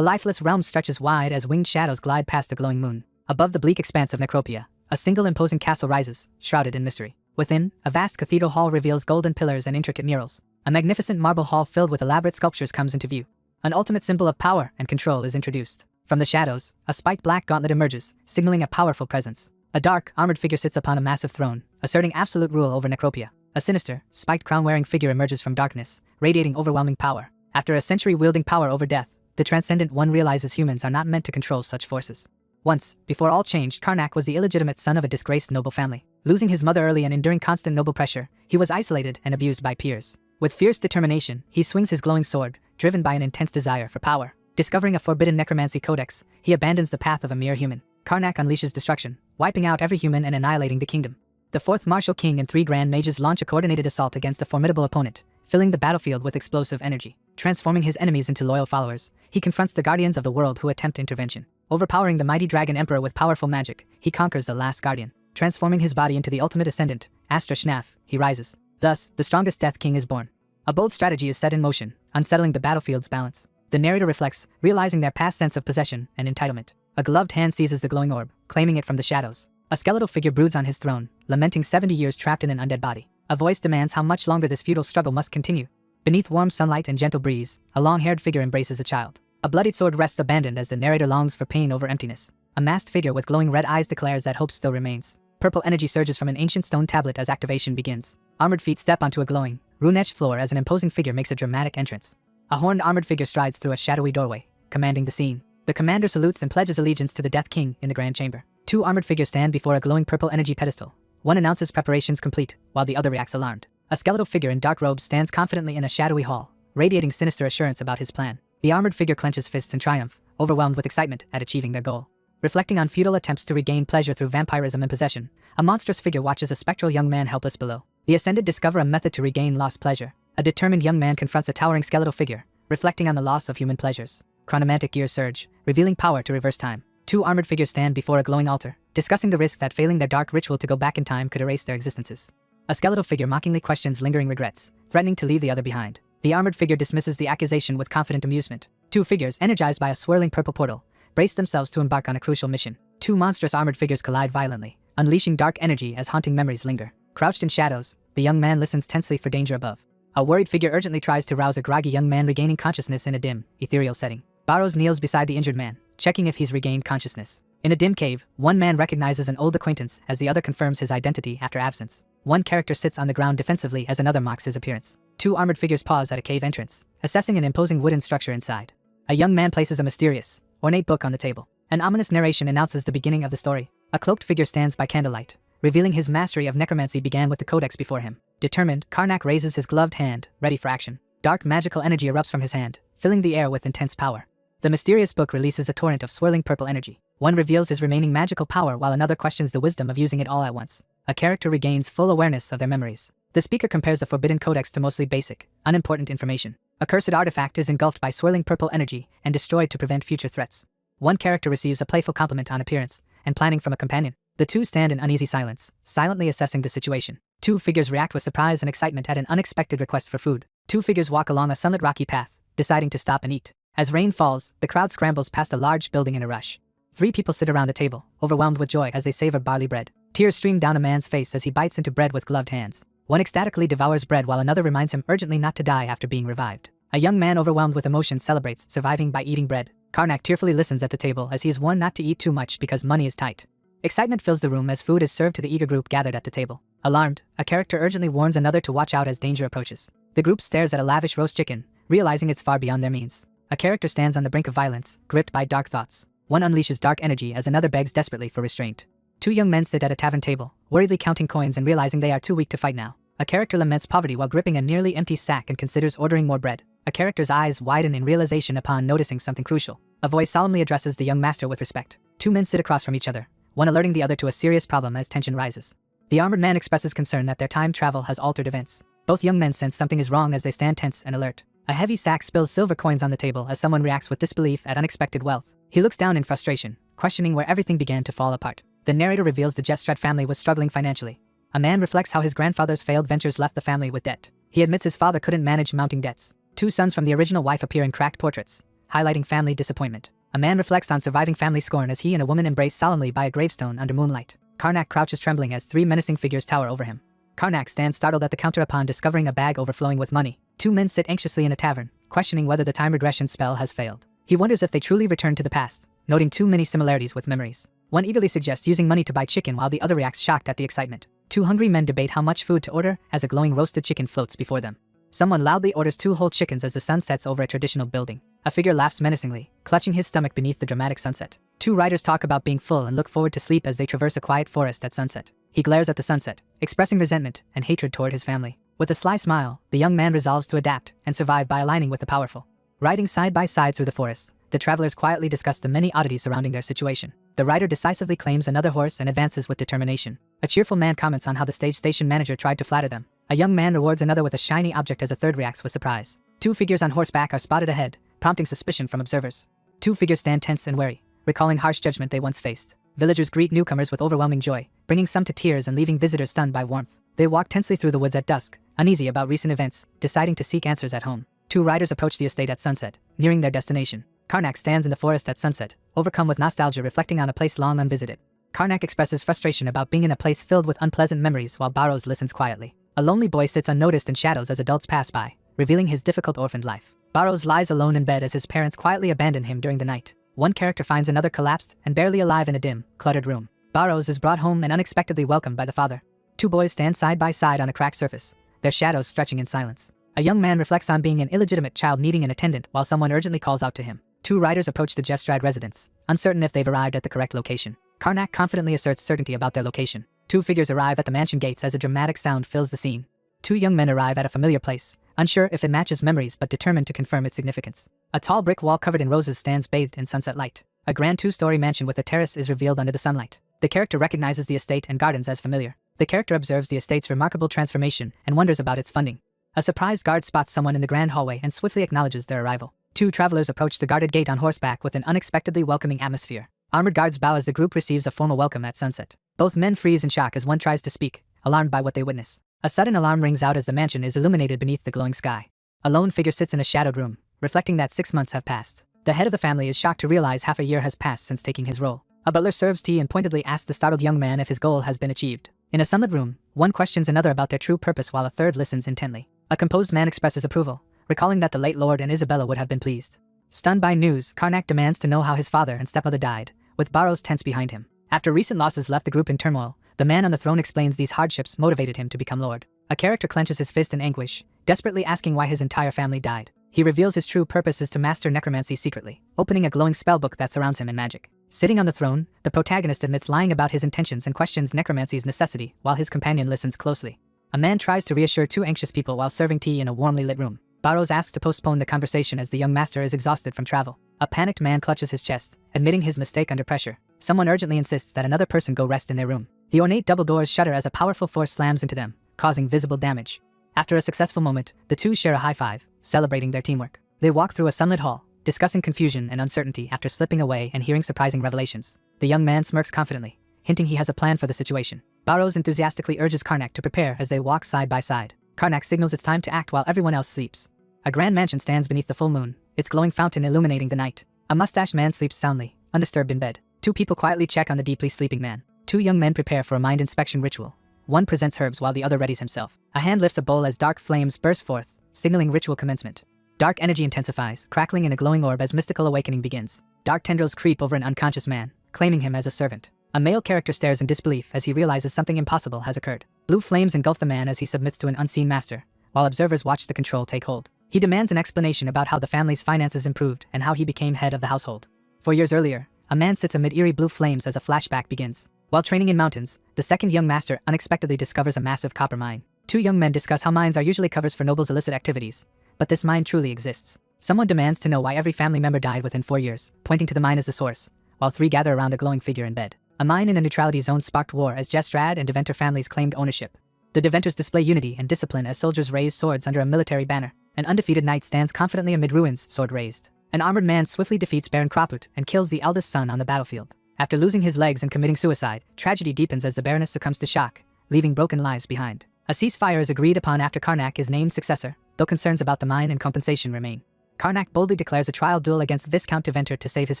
A lifeless realm stretches wide as winged shadows glide past the glowing moon. Above the bleak expanse of Necropia, a single imposing castle rises, shrouded in mystery. Within, a vast cathedral hall reveals golden pillars and intricate murals. A magnificent marble hall filled with elaborate sculptures comes into view. An ultimate symbol of power and control is introduced. From the shadows, a spiked black gauntlet emerges, signaling a powerful presence. A dark, armored figure sits upon a massive throne, asserting absolute rule over Necropia. A sinister, spiked crown-wearing figure emerges from darkness, radiating overwhelming power. After a century wielding power over death, the Transcendent One realizes humans are not meant to control such forces. Once, before all changed, Karnak was the illegitimate son of a disgraced noble family. Losing his mother early and enduring constant noble pressure, he was isolated and abused by peers. With fierce determination, he swings his glowing sword, driven by an intense desire for power. Discovering a forbidden necromancy codex, he abandons the path of a mere human. Karnak unleashes destruction, wiping out every human and annihilating the kingdom. The fourth martial king and 3 grand mages launch a coordinated assault against a formidable opponent, filling the battlefield with explosive energy. Transforming his enemies into loyal followers, he confronts the guardians of the world who attempt intervention. Overpowering the mighty dragon emperor with powerful magic, he conquers the last guardian. Transforming his body into the ultimate ascendant, Astra Schnaf, he rises. Thus, the strongest Death King is born. A bold strategy is set in motion, unsettling the battlefield's balance. The narrator reflects, realizing their past sense of possession and entitlement. A gloved hand seizes the glowing orb, claiming it from the shadows. A skeletal figure broods on his throne, lamenting 70 years trapped in an undead body. A voice demands how much longer this futile struggle must continue. Beneath warm sunlight and gentle breeze, a long-haired figure embraces a child. A bloodied sword rests abandoned as the narrator longs for pain over emptiness. A masked figure with glowing red eyes declares that hope still remains. Purple energy surges from an ancient stone tablet as activation begins. Armored feet step onto a glowing, rune-etched floor as an imposing figure makes a dramatic entrance. A horned armored figure strides through a shadowy doorway, commanding the scene. The commander salutes and pledges allegiance to the Death King in the Grand Chamber. 2 armored figures stand before a glowing purple energy pedestal. One announces preparations complete, while the other reacts alarmed. A skeletal figure in dark robes stands confidently in a shadowy hall, radiating sinister assurance about his plan. The armored figure clenches fists in triumph, overwhelmed with excitement at achieving their goal. Reflecting on futile attempts to regain pleasure through vampirism and possession, a monstrous figure watches a spectral young man helpless below. The Ascended discover a method to regain lost pleasure. A determined young man confronts a towering skeletal figure, reflecting on the loss of human pleasures. Chronomantic gears surge, revealing power to reverse time. 2 armored figures stand before a glowing altar, discussing the risk that failing their dark ritual to go back in time could erase their existences. A skeletal figure mockingly questions lingering regrets, threatening to leave the other behind. The armored figure dismisses the accusation with confident amusement. 2 figures, energized by a swirling purple portal, brace themselves to embark on a crucial mission. 2 monstrous armored figures collide violently, unleashing dark energy as haunting memories linger. Crouched in shadows, the young man listens tensely for danger above. A worried figure urgently tries to rouse a groggy young man regaining consciousness in a dim, ethereal setting. Barrows kneels beside the injured man, checking if he's regained consciousness. In a dim cave, one man recognizes an old acquaintance as the other confirms his identity after absence. One character sits on the ground defensively as another mocks his appearance. 2 armored figures pause at a cave entrance, assessing an imposing wooden structure inside. A young man places a mysterious, ornate book on the table. An ominous narration announces the beginning of the story. A cloaked figure stands by candlelight, revealing his mastery of necromancy began with the codex before him. Determined, Karnak raises his gloved hand, ready for action. Dark magical energy erupts from his hand, filling the air with intense power. The mysterious book releases a torrent of swirling purple energy. One reveals his remaining magical power while another questions the wisdom of using it all at once. A character regains full awareness of their memories. The speaker compares the forbidden codex to mostly basic, unimportant information. A cursed artifact is engulfed by swirling purple energy and destroyed to prevent future threats. One character receives a playful compliment on appearance and planning from a companion. The 2 stand in uneasy silence, silently assessing the situation. 2 figures react with surprise and excitement at an unexpected request for food. 2 figures walk along a sunlit rocky path, deciding to stop and eat. As rain falls, the crowd scrambles past a large building in a rush. 3 people sit around a table, overwhelmed with joy as they savor barley bread. Tears stream down a man's face as he bites into bread with gloved hands. One ecstatically devours bread while another reminds him urgently not to die after being revived. A young man overwhelmed with emotion celebrates surviving by eating bread. Karnak tearfully listens at the table as he is warned not to eat too much because money is tight. Excitement fills the room as food is served to the eager group gathered at the table. Alarmed, a character urgently warns another to watch out as danger approaches. The group stares at a lavish roast chicken, realizing it's far beyond their means. A character stands on the brink of violence, gripped by dark thoughts. One unleashes dark energy as another begs desperately for restraint. 2 young men sit at a tavern table, worriedly counting coins and realizing they are too weak to fight now. A character laments poverty while gripping a nearly empty sack and considers ordering more bread. A character's eyes widen in realization upon noticing something crucial. A voice solemnly addresses the young master with respect. 2 men sit across from each other, one alerting the other to a serious problem as tension rises. The armored man expresses concern that their time travel has altered events. Both young men sense something is wrong as they stand tense and alert. A heavy sack spills silver coins on the table as someone reacts with disbelief at unexpected wealth. He looks down in frustration, questioning where everything began to fall apart. The narrator reveals the Jestred family was struggling financially. A man reflects how his grandfather's failed ventures left the family with debt. He admits his father couldn't manage mounting debts. 2 sons from the original wife appear in cracked portraits, highlighting family disappointment. A man reflects on surviving family scorn as he and a woman embrace solemnly by a gravestone under moonlight. Karnak crouches trembling as three menacing figures tower over him. Karnak stands startled at the counter upon discovering a bag overflowing with money. Two men sit anxiously in a tavern, questioning whether the time regression spell has failed. He wonders if they truly returned to the past, noting too many similarities with memories. One eagerly suggests using money to buy chicken while the other reacts shocked at the excitement. Two hungry men debate how much food to order as a glowing roasted chicken floats before them. Someone loudly orders 2 whole chickens as the sun sets over a traditional building. A figure laughs menacingly, clutching his stomach beneath the dramatic sunset. 2 riders talk about being full and look forward to sleep as they traverse a quiet forest at sunset. He glares at the sunset, expressing resentment and hatred toward his family. With a sly smile, the young man resolves to adapt and survive by aligning with the powerful. Riding side by side through the forest, the travelers quietly discuss the many oddities surrounding their situation. The rider decisively claims another horse and advances with determination. A cheerful man comments on how the station manager tried to flatter them. A young man rewards another with a shiny object as a third reacts with surprise. 2 figures on horseback are spotted ahead, prompting suspicion from observers. 2 figures stand tense and wary, recalling harsh judgment they once faced. Villagers greet newcomers with overwhelming joy, bringing some to tears and leaving visitors stunned by warmth. They walk tensely through the woods at dusk, uneasy about recent events, deciding to seek answers at home. 2 riders approach the estate at sunset, nearing their destination. Karnak stands in the forest at sunset, overcome with nostalgia reflecting on a place long unvisited. Karnak expresses frustration about being in a place filled with unpleasant memories while Barrows listens quietly. A lonely boy sits unnoticed in shadows as adults pass by, revealing his difficult orphaned life. Barrows lies alone in bed as his parents quietly abandon him during the night. One character finds another collapsed and barely alive in a dim, cluttered room. Barrows is brought home and unexpectedly welcomed by the father. 2 boys stand side by side on a cracked surface, their shadows stretching in silence. A young man reflects on being an illegitimate child needing an attendant while someone urgently calls out to him. 2 riders approach the Jestrad residence, uncertain if they've arrived at the correct location. Karnak confidently asserts certainty about their location. 2 figures arrive at the mansion gates as a dramatic sound fills the scene. 2 young men arrive at a familiar place, unsure if it matches memories but determined to confirm its significance. A tall brick wall covered in roses stands bathed in sunset light. A grand 2-story mansion with a terrace is revealed under the sunlight. The character recognizes the estate and gardens as familiar. The character observes the estate's remarkable transformation and wonders about its funding. A surprised guard spots someone in the grand hallway and swiftly acknowledges their arrival. 2 travelers approach the guarded gate on horseback with an unexpectedly welcoming atmosphere. Armored guards bow as the group receives a formal welcome at sunset. Both men freeze in shock as one tries to speak, alarmed by what they witness. A sudden alarm rings out as the mansion is illuminated beneath the glowing sky. A lone figure sits in a shadowed room, reflecting that 6 months have passed. The head of the family is shocked to realize half a year has passed since taking his role. A butler serves tea and pointedly asks the startled young man if his goal has been achieved. In a sunlit room, one questions another about their true purpose while a third listens intently. A composed man expresses approval, recalling that the late Lord and Isabella would have been pleased. Stunned by news, Karnak demands to know how his father and stepmother died, with Barrows tense behind him. After recent losses left the group in turmoil, the man on the throne explains these hardships motivated him to become Lord. A character clenches his fist in anguish, desperately asking why his entire family died. He reveals his true purpose is to master necromancy secretly, opening a glowing spellbook that surrounds him in magic. Sitting on the throne, the protagonist admits lying about his intentions and questions necromancy's necessity while his companion listens closely. A man tries to reassure 2 anxious people while serving tea in a warmly lit room. Barrows asks to postpone the conversation as the young master is exhausted from travel. A panicked man clutches his chest, admitting his mistake under pressure. Someone urgently insists that another person go rest in their room. The ornate double doors shudder as a powerful force slams into them, causing visible damage. After a successful moment, the 2 share a high five, celebrating their teamwork. They walk through a sunlit hall, discussing confusion and uncertainty after slipping away and hearing surprising revelations. The young man smirks confidently, hinting he has a plan for the situation. Barrows enthusiastically urges Karnak to prepare as they walk side by side. Karnak signals it's time to act while everyone else sleeps. A grand mansion stands beneath the full moon, its glowing fountain illuminating the night. A mustached man sleeps soundly, undisturbed in bed. 2 people quietly check on the deeply sleeping man. 2 young men prepare for a mind inspection ritual. One presents herbs while the other readies himself. A hand lifts a bowl as dark flames burst forth, signaling ritual commencement. Dark energy intensifies, crackling in a glowing orb as mystical awakening begins. Dark tendrils creep over an unconscious man, claiming him as a servant. A male character stares in disbelief as he realizes something impossible has occurred. Blue flames engulf the man as he submits to an unseen master, while observers watch the control take hold. He demands an explanation about how the family's finances improved and how he became head of the household. 4 years earlier, a man sits amid eerie blue flames as a flashback begins. While training in mountains, the second young master unexpectedly discovers a massive copper mine. 2 young men discuss how mines are usually covers for nobles' illicit activities, but this mine truly exists. Someone demands to know why every family member died within 4 years, pointing to the mine as the source, while 3 gather around a glowing figure in bed. A mine in a neutrality zone sparked war as Jestrad and Deventer families claimed ownership. The Deventers display unity and discipline as soldiers raise swords under a military banner. An undefeated knight stands confidently amid ruins, sword raised. An armored man swiftly defeats Baron Kroput and kills the eldest son on the battlefield. After losing his legs and committing suicide, tragedy deepens as the Baroness succumbs to shock, leaving broken lives behind. A ceasefire is agreed upon after Karnak is named successor, though concerns about the mine and compensation remain. Karnak boldly declares a trial duel against Viscount Deventer to save his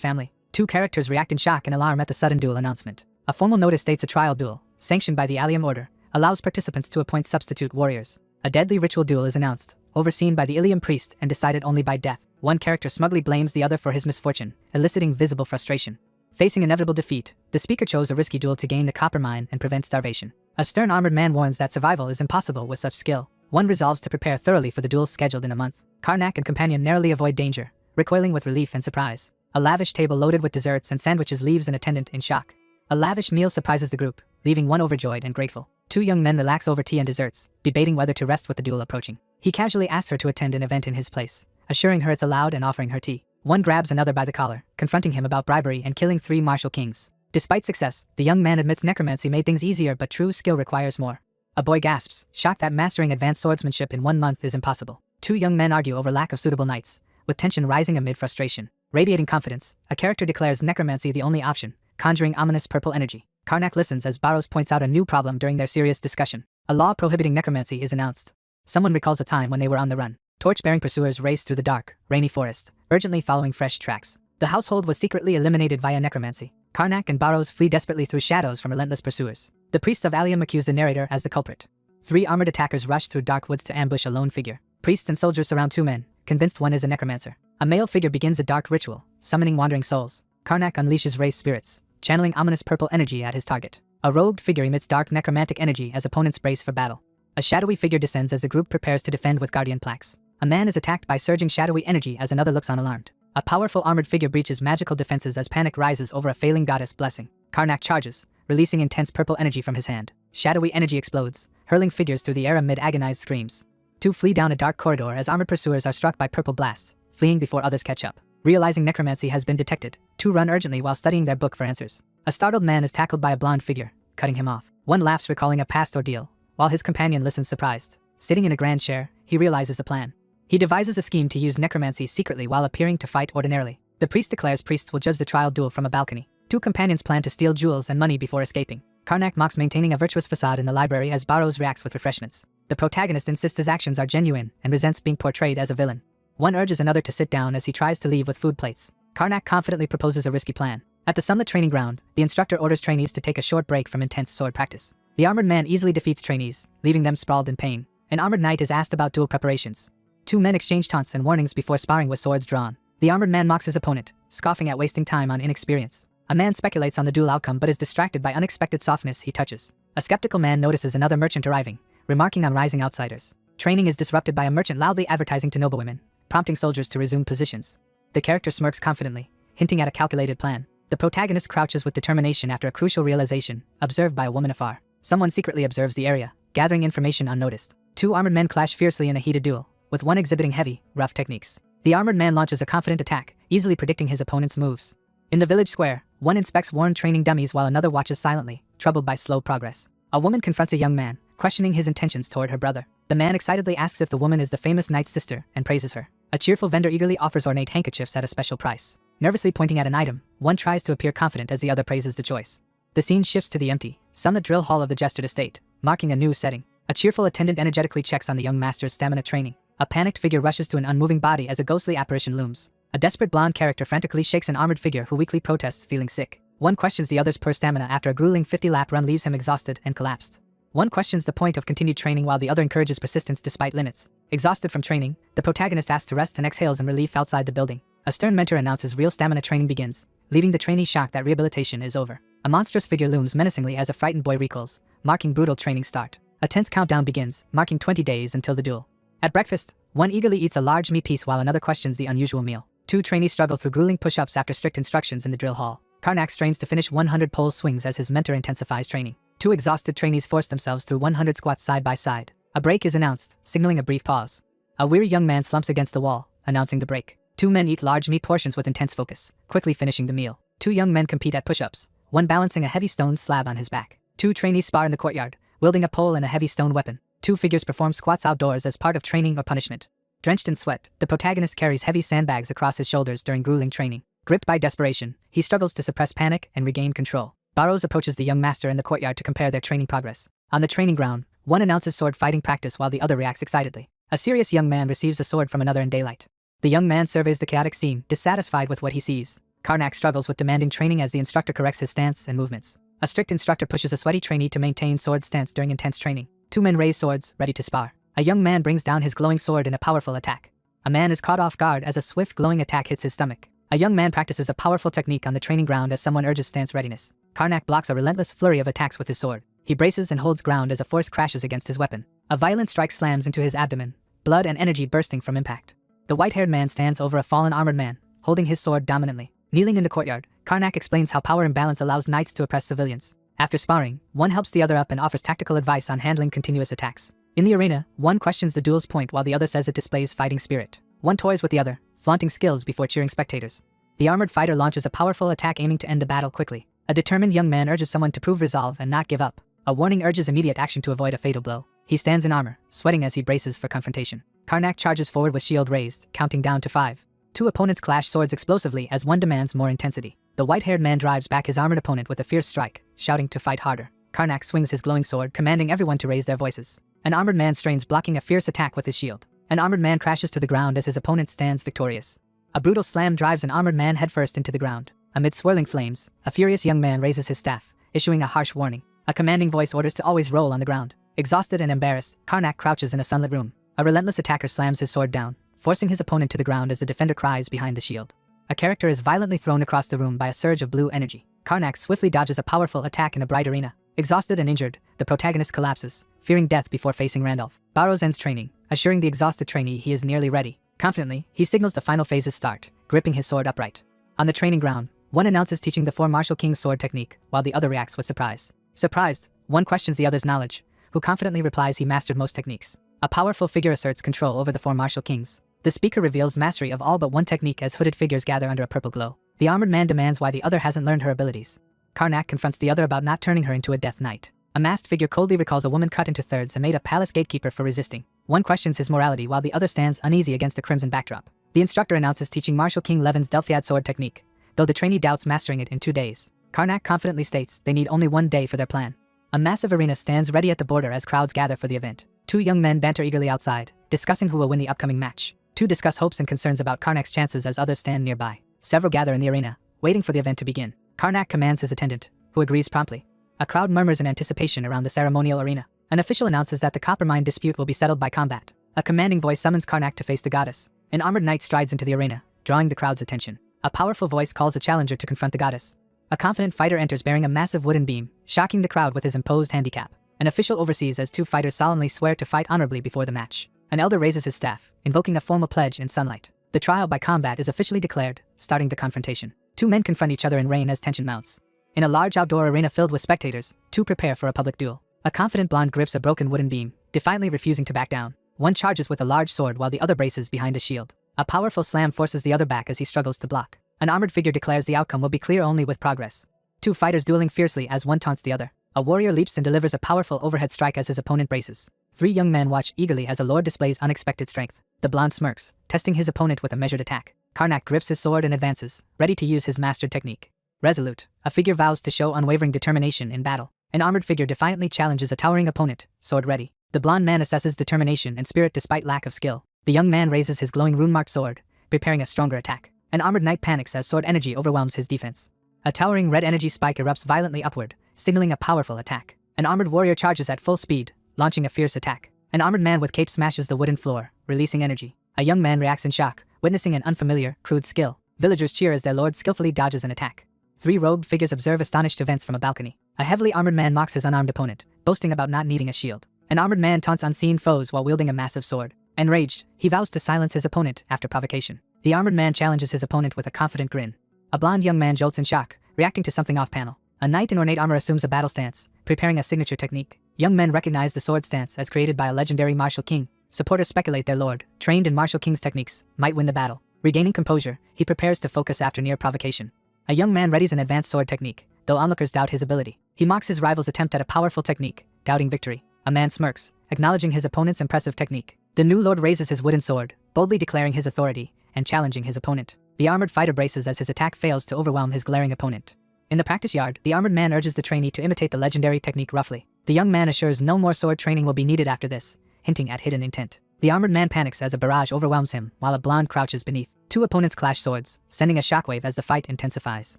family. Two characters react in shock and alarm at the sudden duel announcement. A formal notice states a trial duel, sanctioned by the Allium Order, allows participants to appoint substitute warriors. A deadly ritual duel is announced, overseen by the Ilium priest and decided only by death. One character smugly blames the other for his misfortune, eliciting visible frustration. Facing inevitable defeat, the speaker chose a risky duel to gain the copper mine and prevent starvation. A stern armored man warns that survival is impossible with such skill. One resolves to prepare thoroughly for the duel scheduled in a month. Karnak and companion narrowly avoid danger, recoiling with relief and surprise. A lavish table loaded with desserts and sandwiches leaves an attendant in shock. A lavish meal surprises the group, leaving one overjoyed and grateful. Two young men relax over tea and desserts, debating whether to rest with the duel approaching. He casually asks her to attend an event in his place, assuring her it's allowed and offering her tea. One grabs another by the collar, confronting him about bribery and killing 3 martial kings. Despite success, the young man admits necromancy made things easier, but true skill requires more. A boy gasps, shocked that mastering advanced swordsmanship in 1 month is impossible. Two young men argue over lack of suitable knights, with tension rising amid frustration. Radiating confidence, a character declares necromancy the only option, conjuring ominous purple energy. Karnak listens as Barros points out a new problem during their serious discussion. A law prohibiting necromancy is announced. Someone recalls a time when they were on the run. Torch-bearing pursuers raced through the dark, rainy forest, urgently following fresh tracks. The household was secretly eliminated via necromancy. Karnak and Barros flee desperately through shadows from relentless pursuers. The priests of Allium accuse the narrator as the culprit. 3 armored attackers rush through dark woods to ambush a lone figure. Priests and soldiers surround 2 men, convinced one is a necromancer. A male figure begins a dark ritual, summoning wandering souls. Karnak unleashes race spirits, channeling ominous purple energy at his target. A robed figure emits dark necromantic energy as opponents brace for battle. A shadowy figure descends as the group prepares to defend with guardian plaques. A man is attacked by surging shadowy energy as another looks on alarmed. A powerful armored figure breaches magical defenses as panic rises over a failing goddess blessing. Karnak charges, releasing intense purple energy from his hand. Shadowy energy explodes, hurling figures through the air amid agonized screams. 2 flee down a dark corridor as armored pursuers are struck by purple blasts, fleeing before others catch up. Realizing necromancy has been detected, 2 run urgently while studying their book for answers. A startled man is tackled by a blonde figure, cutting him off. One laughs recalling a past ordeal, while his companion listens surprised. Sitting in a grand chair, he realizes the plan. He devises a scheme to use necromancy secretly while appearing to fight ordinarily. The priest declares priests will judge the trial duel from a balcony. 2 companions plan to steal jewels and money before escaping. Karnak mocks maintaining a virtuous facade in the library as Barros reacts with refreshments. The protagonist insists his actions are genuine and resents being portrayed as a villain. One urges another to sit down as he tries to leave with food plates. Karnak confidently proposes a risky plan. At the sunlit training ground, the instructor orders trainees to take a short break from intense sword practice. The armored man easily defeats trainees, leaving them sprawled in pain. An armored knight is asked about duel preparations. 2 men exchange taunts and warnings before sparring with swords drawn. The armored man mocks his opponent, scoffing at wasting time on inexperience. A man speculates on the duel outcome but is distracted by unexpected softness he touches. A skeptical man notices another merchant arriving, remarking on rising outsiders. Training is disrupted by a merchant loudly advertising to noblewomen, prompting soldiers to resume positions. The character smirks confidently, hinting at a calculated plan. The protagonist crouches with determination after a crucial realization, observed by a woman afar. Someone secretly observes the area, gathering information unnoticed. 2 armored men clash fiercely in a heated duel, with one exhibiting heavy, rough techniques. The armored man launches a confident attack, easily predicting his opponent's moves. In the village square, one inspects worn training dummies while another watches silently, troubled by slow progress. A woman confronts a young man, questioning his intentions toward her brother. The man excitedly asks if the woman is the famous knight's sister and praises her. A cheerful vendor eagerly offers ornate handkerchiefs at a special price. Nervously pointing at an item, one tries to appear confident as the other praises the choice. The scene shifts to the empty, sunlit drill hall of the Jester's estate, marking a new setting. A cheerful attendant energetically checks on the young master's stamina training. A panicked figure rushes to an unmoving body as a ghostly apparition looms. A desperate blonde character frantically shakes an armored figure who weakly protests feeling sick. One questions the other's poor stamina after a grueling 50-lap run leaves him exhausted and collapsed. One questions the point of continued training while the other encourages persistence despite limits. Exhausted from training, the protagonist asks to rest and exhales in relief outside the building. A stern mentor announces real stamina training begins, leaving the trainee shocked that rehabilitation is over. A monstrous figure looms menacingly as a frightened boy recoils, marking brutal training start. A tense countdown begins, marking 20 days until the duel. At breakfast, one eagerly eats a large meat piece while another questions the unusual meal. 2 trainees struggle through grueling push-ups after strict instructions in the drill hall. Karnak strains to finish 100 pole swings as his mentor intensifies training. 2 exhausted trainees force themselves through 100 squats side by side. A break is announced, signaling a brief pause. A weary young man slumps against the wall, announcing the break. 2 men eat large meat portions with intense focus, quickly finishing the meal. 2 young men compete at push-ups, one balancing a heavy stone slab on his back. 2 trainees spar in the courtyard, wielding a pole and a heavy stone weapon. 2 figures perform squats outdoors as part of training or punishment. Drenched in sweat, the protagonist carries heavy sandbags across his shoulders during grueling training. Gripped by desperation, he struggles to suppress panic and regain control. Barros approaches the young master in the courtyard to compare their training progress. On the training ground, one announces sword fighting practice while the other reacts excitedly. A serious young man receives a sword from another in daylight. The young man surveys the chaotic scene, dissatisfied with what he sees. Karnak struggles with demanding training as the instructor corrects his stance and movements. A strict instructor pushes a sweaty trainee to maintain sword stance during intense training. Two men raise swords, ready to spar. A young man brings down his glowing sword in a powerful attack. A man is caught off guard as a swift glowing attack hits his stomach. A young man practices a powerful technique on the training ground as someone urges stance readiness. Karnak blocks a relentless flurry of attacks with his sword. He braces and holds ground as a force crashes against his weapon. A violent strike slams into his abdomen, blood and energy bursting from impact. The white-haired man stands over a fallen armored man, holding his sword dominantly. Kneeling in the courtyard, Karnak explains how power imbalance allows knights to oppress civilians. After sparring, one helps the other up and offers tactical advice on handling continuous attacks. In the arena, one questions the duel's point while the other says it displays fighting spirit. One toys with the other, flaunting skills before cheering spectators. The armored fighter launches a powerful attack aiming to end the battle quickly. A determined young man urges someone to prove resolve and not give up. A warning urges immediate action to avoid a fatal blow. He stands in armor, sweating as he braces for confrontation. Karnak charges forward with shield raised, counting down to 5. Two opponents clash swords explosively as one demands more intensity. The white-haired man drives back his armored opponent with a fierce strike, shouting to fight harder. Karnak swings his glowing sword, commanding everyone to raise their voices. An armored man strains, blocking a fierce attack with his shield. An armored man crashes to the ground as his opponent stands victorious. A brutal slam drives an armored man headfirst into the ground. Amid swirling flames, a furious young man raises his staff, issuing a harsh warning. A commanding voice orders to always roll on the ground. Exhausted and embarrassed, Karnak crouches in a sunlit room. A relentless attacker slams his sword down, forcing his opponent to the ground as the defender cries behind the shield. A character is violently thrown across the room by a surge of blue energy. Karnak swiftly dodges a powerful attack in a bright arena. Exhausted and injured, the protagonist collapses, fearing death before facing Randolph. Barrows ends training, assuring the exhausted trainee he is nearly ready. Confidently, he signals the final phases start, gripping his sword upright. On the training ground, one announces teaching the 4 martial king's sword technique, while the other reacts with surprise. Surprised, one questions the other's knowledge, who confidently replies he mastered most techniques. A powerful figure asserts control over the 4 martial kings. The speaker reveals mastery of all but one technique as hooded figures gather under a purple glow. The armored man demands why the other hasn't learned her abilities. Karnak confronts the other about not turning her into a death knight. A masked figure coldly recalls a woman cut into thirds and made a palace gatekeeper for resisting. One questions his morality while the other stands uneasy against the crimson backdrop. The instructor announces teaching Martial King Levin's Delphiad sword technique, though the trainee doubts mastering it in 2 days. Karnak confidently states they need only 1 day for their plan. A massive arena stands ready at the border as crowds gather for the event. 2 young men banter eagerly outside, discussing who will win the upcoming match. 2 discuss hopes and concerns about Karnak's chances as others stand nearby. Several gather in the arena, waiting for the event to begin. Karnak commands his attendant, who agrees promptly. A crowd murmurs in anticipation around the ceremonial arena. An official announces that the copper mine dispute will be settled by combat. A commanding voice summons Karnak to face the goddess. An armored knight strides into the arena, drawing the crowd's attention. A powerful voice calls a challenger to confront the goddess. A confident fighter enters bearing a massive wooden beam, shocking the crowd with his imposed handicap. An official oversees as 2 fighters solemnly swear to fight honorably before the match. An elder raises his staff, invoking a formal pledge in sunlight. The trial by combat is officially declared, starting the confrontation. 2 men confront each other in rain as tension mounts. In a large outdoor arena filled with spectators, 2 prepare for a public duel. A confident blonde grips a broken wooden beam, defiantly refusing to back down. One charges with a large sword while the other braces behind a shield. A powerful slam forces the other back as he struggles to block. An armored figure declares the outcome will be clear only with progress. 2 fighters dueling fiercely as one taunts the other. A warrior leaps and delivers a powerful overhead strike as his opponent braces. 3 young men watch eagerly as a lord displays unexpected strength. The blonde smirks, testing his opponent with a measured attack. Karnak grips his sword and advances, ready to use his mastered technique. Resolute, a figure vows to show unwavering determination in battle. An armored figure defiantly challenges a towering opponent, sword ready. The blonde man assesses determination and spirit despite lack of skill. The young man raises his glowing rune-marked sword, preparing a stronger attack. An armored knight panics as sword energy overwhelms his defense. A towering red energy spike erupts violently upward, signaling a powerful attack. An armored warrior charges at full speed, launching a fierce attack. An armored man with cape smashes the wooden floor, releasing energy. A young man reacts in shock, witnessing an unfamiliar, crude skill. Villagers cheer as their lord skillfully dodges an attack. 3 robed figures observe astonished events from a balcony. A heavily armored man mocks his unarmed opponent, boasting about not needing a shield. An armored man taunts unseen foes while wielding a massive sword. Enraged, he vows to silence his opponent after provocation. The armored man challenges his opponent with a confident grin. A blonde young man jolts in shock, reacting to something off-panel. A knight in ornate armor assumes a battle stance, preparing a signature technique. Young men recognize the sword stance as created by a legendary martial king. Supporters speculate their lord, trained in martial king's techniques, might win the battle. Regaining composure, he prepares to focus after near provocation. A young man readies an advanced sword technique, though onlookers doubt his ability. He mocks his rival's attempt at a powerful technique, doubting victory. A man smirks, acknowledging his opponent's impressive technique. The new lord raises his wooden sword, boldly declaring his authority, and challenging his opponent. The armored fighter braces as his attack fails to overwhelm his glaring opponent. In the practice yard, the armored man urges the trainee to imitate the legendary technique roughly. The young man assures no more sword training will be needed after this, hinting at hidden intent. The armored man panics as a barrage overwhelms him while a blonde crouches beneath. Two opponents clash swords, sending a shockwave as the fight intensifies.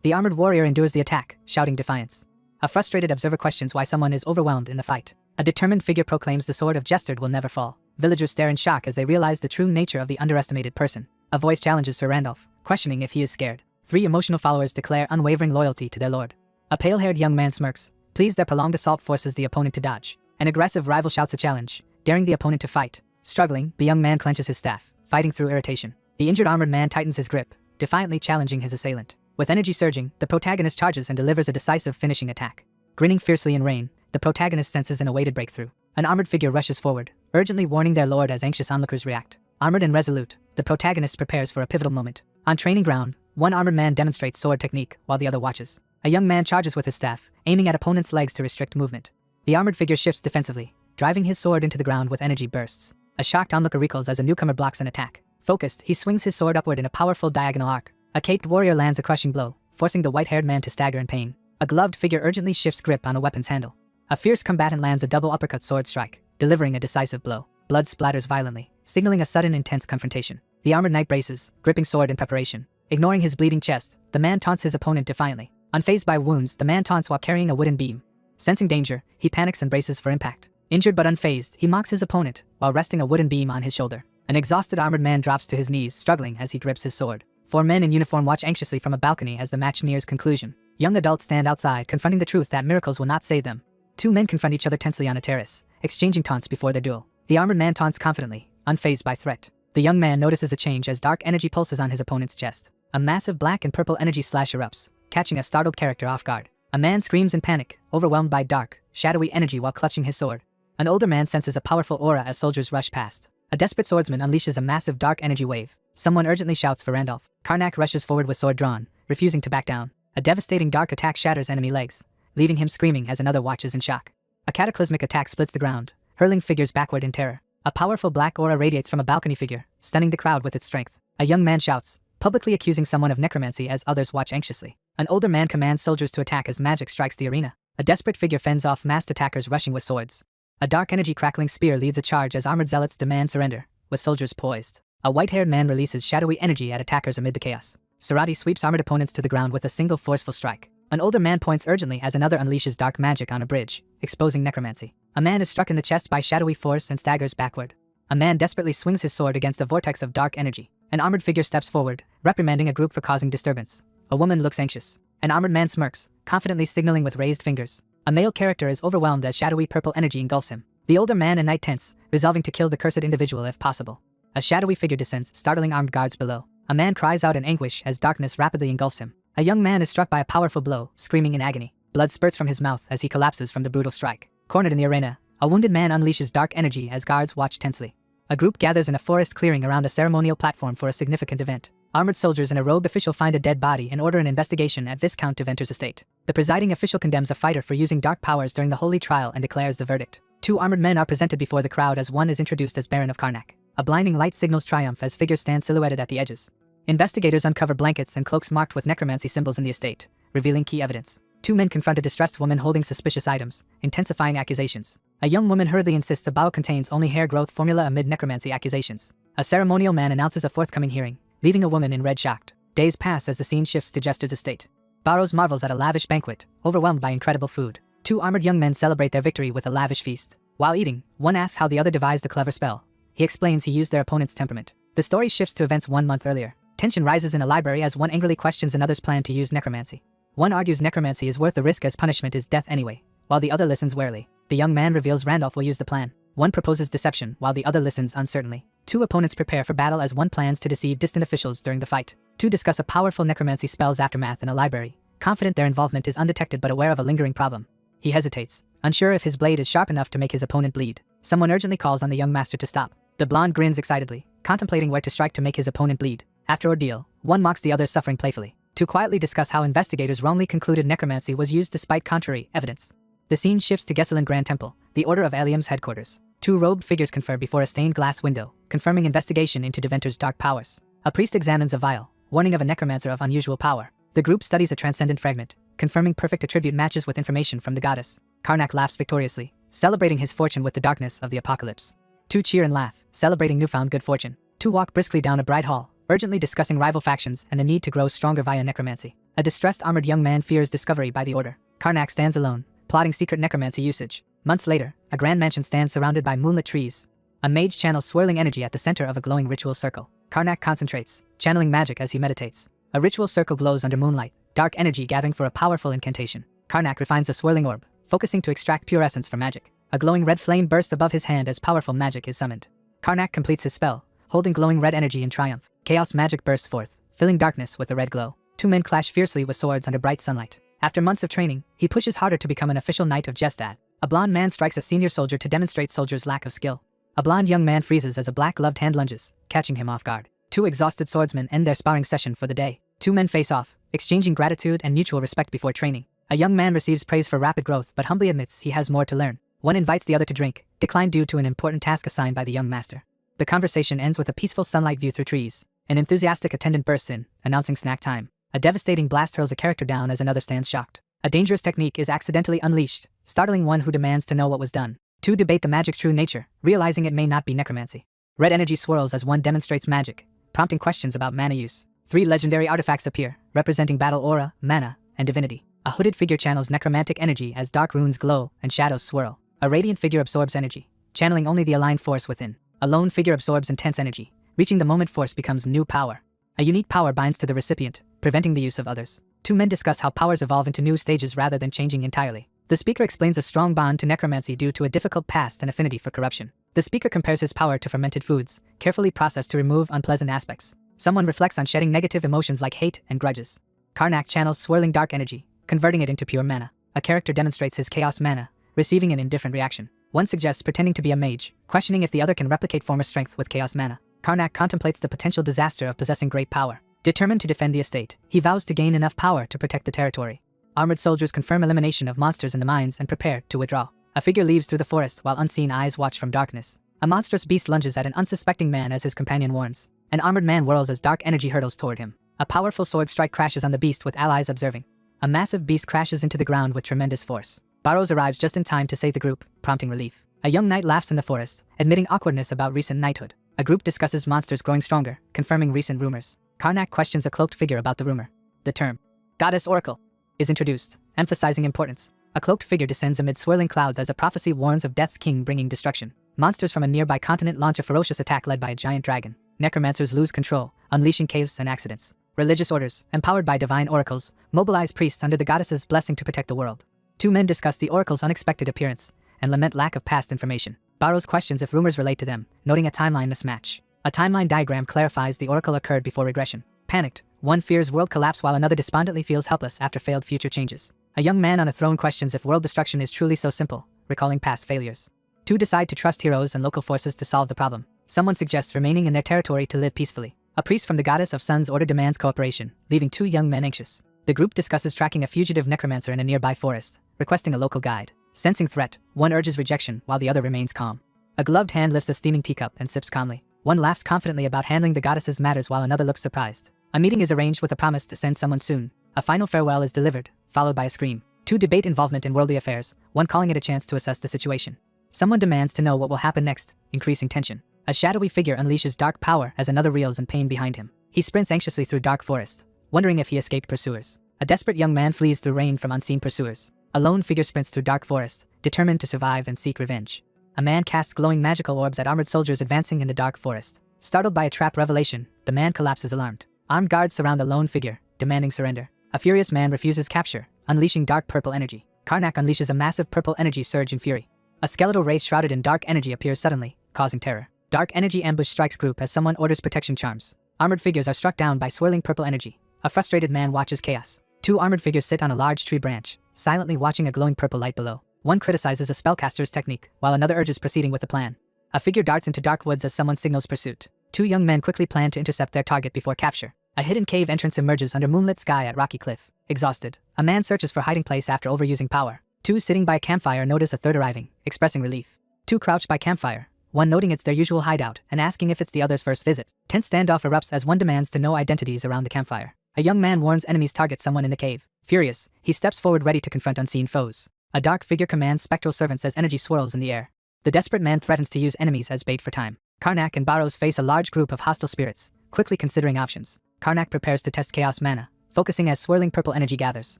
The armored warrior endures the attack, shouting defiance. A frustrated observer questions why someone is overwhelmed in the fight. A determined figure proclaims the sword of Jestard will never fall. Villagers stare in shock as they realize the true nature of the underestimated person. A voice challenges Sir Randolph, questioning if he is scared. Three emotional followers declare unwavering loyalty to their lord. A pale-haired young man smirks, pleased their prolonged assault forces the opponent to dodge. An aggressive rival shouts a challenge, daring the opponent to fight. Struggling, the young man clenches his staff, fighting through irritation. The injured armored man tightens his grip, defiantly challenging his assailant. With energy surging, the protagonist charges and delivers a decisive finishing attack. Grinning fiercely in rain, the protagonist senses an awaited breakthrough. An armored figure rushes forward, urgently warning their lord as anxious onlookers react. Armored and resolute, the protagonist prepares for a pivotal moment. On training ground, one armored man demonstrates sword technique while the other watches. A young man charges with his staff, aiming at opponent's legs to restrict movement. The armored figure shifts defensively, driving his sword into the ground with energy bursts. A shocked onlooker recoils as a newcomer blocks an attack. Focused, he swings his sword upward in a powerful diagonal arc. A caped warrior lands a crushing blow, forcing the white-haired man to stagger in pain. A gloved figure urgently shifts grip on a weapon's handle. A fierce combatant lands a double uppercut sword strike, delivering a decisive blow. Blood splatters violently, signaling a sudden intense confrontation. The armored knight braces, gripping sword in preparation. Ignoring his bleeding chest, the man taunts his opponent defiantly. Unfazed by wounds, the man taunts while carrying a wooden beam. Sensing danger, he panics and braces for impact. Injured but unfazed, he mocks his opponent while resting a wooden beam on his shoulder. An exhausted armored man drops to his knees, struggling as he grips his sword. Four men in uniform watch anxiously from a balcony as the match nears conclusion. Young adults stand outside, confronting the truth that miracles will not save them. Two men confront each other tensely on a terrace, exchanging taunts before their duel. The armored man taunts confidently, unfazed by threat. The young man notices a change as dark energy pulses on his opponent's chest. A massive black and purple energy slash erupts, catching a startled character off guard. A man screams in panic, overwhelmed by dark, shadowy energy while clutching his sword. An older man senses a powerful aura as soldiers rush past. A desperate swordsman unleashes a massive dark energy wave. Someone urgently shouts for Randolph. Karnak rushes forward with sword drawn, refusing to back down. A devastating dark attack shatters enemy legs, leaving him screaming as another watches in shock. A cataclysmic attack splits the ground, hurling figures backward in terror. A powerful black aura radiates from a balcony figure, stunning the crowd with its strength. A young man shouts, publicly accusing someone of necromancy as others watch anxiously. An older man commands soldiers to attack as magic strikes the arena. A desperate figure fends off masked attackers rushing with swords. A dark energy crackling spear leads a charge as armored zealots demand surrender, with soldiers poised. A white-haired man releases shadowy energy at attackers amid the chaos. Sarati sweeps armored opponents to the ground with a single forceful strike. An older man points urgently as another unleashes dark magic on a bridge, exposing necromancy. A man is struck in the chest by shadowy force and staggers backward. A man desperately swings his sword against a vortex of dark energy. An armored figure steps forward, reprimanding a group for causing disturbance. A woman looks anxious. An armored man smirks, confidently signaling with raised fingers. A male character is overwhelmed as shadowy purple energy engulfs him. The older man and knight tense, resolving to kill the cursed individual if possible. A shadowy figure descends, startling armed guards below. A man cries out in anguish as darkness rapidly engulfs him. A young man is struck by a powerful blow, screaming in agony. Blood spurts from his mouth as he collapses from the brutal strike. Cornered in the arena, a wounded man unleashes dark energy as guards watch tensely. A group gathers in a forest clearing around a ceremonial platform for a significant event. Armored soldiers and a robed official find a dead body and order an investigation at Viscount de Venter's estate. The presiding official condemns a fighter for using dark powers during the holy trial and declares the verdict. Two armored men are presented before the crowd as one is introduced as Baron of Karnak. A blinding light signals triumph as figures stand silhouetted at the edges. Investigators uncover blankets and cloaks marked with necromancy symbols in the estate, revealing key evidence. Two men confront a distressed woman holding suspicious items, intensifying accusations. A young woman hurriedly insists a bottle contains only hair growth formula amid necromancy accusations. A ceremonial man announces a forthcoming hearing, leaving a woman in red shocked. Days pass as the scene shifts to Jester's estate. Barrows marvels at a lavish banquet, overwhelmed by incredible food. Two armored young men celebrate their victory with a lavish feast. While eating, one asks how the other devised a clever spell. He explains he used their opponent's temperament. The story shifts to events 1 month earlier. Tension rises in a library as one angrily questions another's plan to use necromancy. One argues necromancy is worth the risk as punishment is death anyway, while the other listens warily. The young man reveals Randolph will use the plan. One proposes deception while the other listens uncertainly. Two opponents prepare for battle as one plans to deceive distant officials during the fight. Two discuss a powerful necromancy spell's aftermath in a library, confident their involvement is undetected but aware of a lingering problem. He hesitates, unsure if his blade is sharp enough to make his opponent bleed. Someone urgently calls on the young master to stop. The blonde grins excitedly, contemplating where to strike to make his opponent bleed. After ordeal, one mocks the other's suffering playfully. Two quietly discuss how investigators wrongly concluded necromancy was used despite contrary evidence. The scene shifts to Gesselin Grand Temple, the Order of Alium's headquarters. Two robed figures confer before a stained glass window, confirming investigation into Deventer's dark powers. A priest examines a vial, warning of a necromancer of unusual power. The group studies a transcendent fragment, confirming perfect attribute matches with information from the goddess. Karnak laughs victoriously, celebrating his fortune with the darkness of the apocalypse. Two cheer and laugh, celebrating newfound good fortune. Two walk briskly down a bright hall, urgently discussing rival factions and the need to grow stronger via necromancy. A distressed armored young man fears discovery by the Order. Karnak stands alone, plotting secret necromancy usage. Months later, a grand mansion stands surrounded by moonlit trees. A mage channels swirling energy at the center of a glowing ritual circle. Karnak concentrates, channeling magic as he meditates. A ritual circle glows under moonlight, dark energy gathering for a powerful incantation. Karnak refines a swirling orb, focusing to extract pure essence from magic. A glowing red flame bursts above his hand as powerful magic is summoned. Karnak completes his spell, holding glowing red energy in triumph. Chaos magic bursts forth, filling darkness with a red glow. Two men clash fiercely with swords under bright sunlight. After months of training, he pushes harder to become an official knight of Jestad. A blonde man strikes a senior soldier to demonstrate soldiers' lack of skill. A blonde young man freezes as a black-gloved hand lunges, catching him off guard. Two exhausted swordsmen end their sparring session for the day. Two men face off, exchanging gratitude and mutual respect before training. A young man receives praise for rapid growth but humbly admits he has more to learn. One invites the other to drink, declined due to an important task assigned by the young master. The conversation ends with a peaceful sunlight view through trees. An enthusiastic attendant bursts in, announcing snack time. A devastating blast hurls a character down as another stands shocked. A dangerous technique is accidentally unleashed, startling one who demands to know what was done. Two debate the magic's true nature, realizing it may not be necromancy. Red energy swirls as one demonstrates magic, prompting questions about mana use. Three legendary artifacts appear, representing battle aura, mana, and divinity. A hooded figure channels necromantic energy as dark runes glow and shadows swirl. A radiant figure absorbs energy, channeling only the aligned force within. A lone figure absorbs intense energy, reaching the moment force becomes new power. A unique power binds to the recipient, preventing the use of others. Two men discuss how powers evolve into new stages rather than changing entirely. The speaker explains a strong bond to necromancy due to a difficult past and affinity for corruption. The speaker compares his power to fermented foods, carefully processed to remove unpleasant aspects. Someone reflects on shedding negative emotions like hate and grudges. Karnak channels swirling dark energy, converting it into pure mana. A character demonstrates his chaos mana, receiving an indifferent reaction. One suggests pretending to be a mage, questioning if the other can replicate former strength with chaos mana. Karnak contemplates the potential disaster of possessing great power. Determined to defend the estate, he vows to gain enough power to protect the territory. Armored soldiers confirm elimination of monsters in the mines and prepare to withdraw. A figure leaves through the forest while unseen eyes watch from darkness. A monstrous beast lunges at an unsuspecting man as his companion warns. An armored man whirls as dark energy hurtles toward him. A powerful sword strike crashes on the beast with allies observing. A massive beast crashes into the ground with tremendous force. Barrows arrives just in time to save the group, prompting relief. A young knight laughs in the forest, admitting awkwardness about recent knighthood. A group discusses monsters growing stronger, confirming recent rumors. Karnak questions a cloaked figure about the rumor. The term, Goddess Oracle, is introduced, emphasizing importance. A cloaked figure descends amid swirling clouds as a prophecy warns of Death's King bringing destruction. Monsters from a nearby continent launch a ferocious attack led by a giant dragon. Necromancers lose control, unleashing chaos and accidents. Religious orders, empowered by divine oracles, mobilize priests under the goddess's blessing to protect the world. Two men discuss the oracle's unexpected appearance and lament lack of past information. Barrows questions if rumors relate to them, noting a timeline mismatch. A timeline diagram clarifies the oracle occurred before regression. Panicked, one fears world collapse while another despondently feels helpless after failed future changes. A young man on a throne questions if world destruction is truly so simple, recalling past failures. Two decide to trust heroes and local forces to solve the problem. Someone suggests remaining in their territory to live peacefully. A priest from the goddess of sun's order demands cooperation, leaving two young men anxious. The group discusses tracking a fugitive necromancer in a nearby forest, requesting a local guide. Sensing threat, one urges rejection while the other remains calm. A gloved hand lifts a steaming teacup and sips calmly. One laughs confidently about handling the goddess's matters while another looks surprised. A meeting is arranged with a promise to send someone soon. A final farewell is delivered, followed by a scream. Two debate involvement in worldly affairs, one calling it a chance to assess the situation. Someone demands to know what will happen next, increasing tension. A shadowy figure unleashes dark power as another reels in pain behind him. He sprints anxiously through dark forest, wondering if he escaped pursuers. A desperate young man flees through rain from unseen pursuers. A lone figure sprints through dark forest, determined to survive and seek revenge. A man casts glowing magical orbs at armored soldiers advancing in the dark forest. Startled by a trap revelation, the man collapses alarmed. Armed guards surround the lone figure, demanding surrender. A furious man refuses capture, unleashing dark purple energy. Karnak unleashes a massive purple energy surge in fury. A skeletal wraith shrouded in dark energy appears suddenly, causing terror. Dark energy ambush strikes group as someone orders protection charms. Armored figures are struck down by swirling purple energy. A frustrated man watches chaos. Two armored figures sit on a large tree branch, silently watching a glowing purple light below. One criticizes a spellcaster's technique, while another urges proceeding with the plan. A figure darts into dark woods as someone signals pursuit. Two young men quickly plan to intercept their target before capture. A hidden cave entrance emerges under moonlit sky at rocky cliff. Exhausted, a man searches for hiding place after overusing power. Two sitting by a campfire notice a third arriving, expressing relief. Two crouch by campfire, one noting it's their usual hideout and asking if it's the other's first visit. Tense standoff erupts as one demands to know identities around the campfire. A young man warns enemies target someone in the cave. Furious, he steps forward ready to confront unseen foes. A dark figure commands spectral servants as energy swirls in the air. The desperate man threatens to use enemies as bait for time. Karnak and Barrows face a large group of hostile spirits, quickly considering options. Karnak prepares to test Chaos Mana, focusing as swirling purple energy gathers.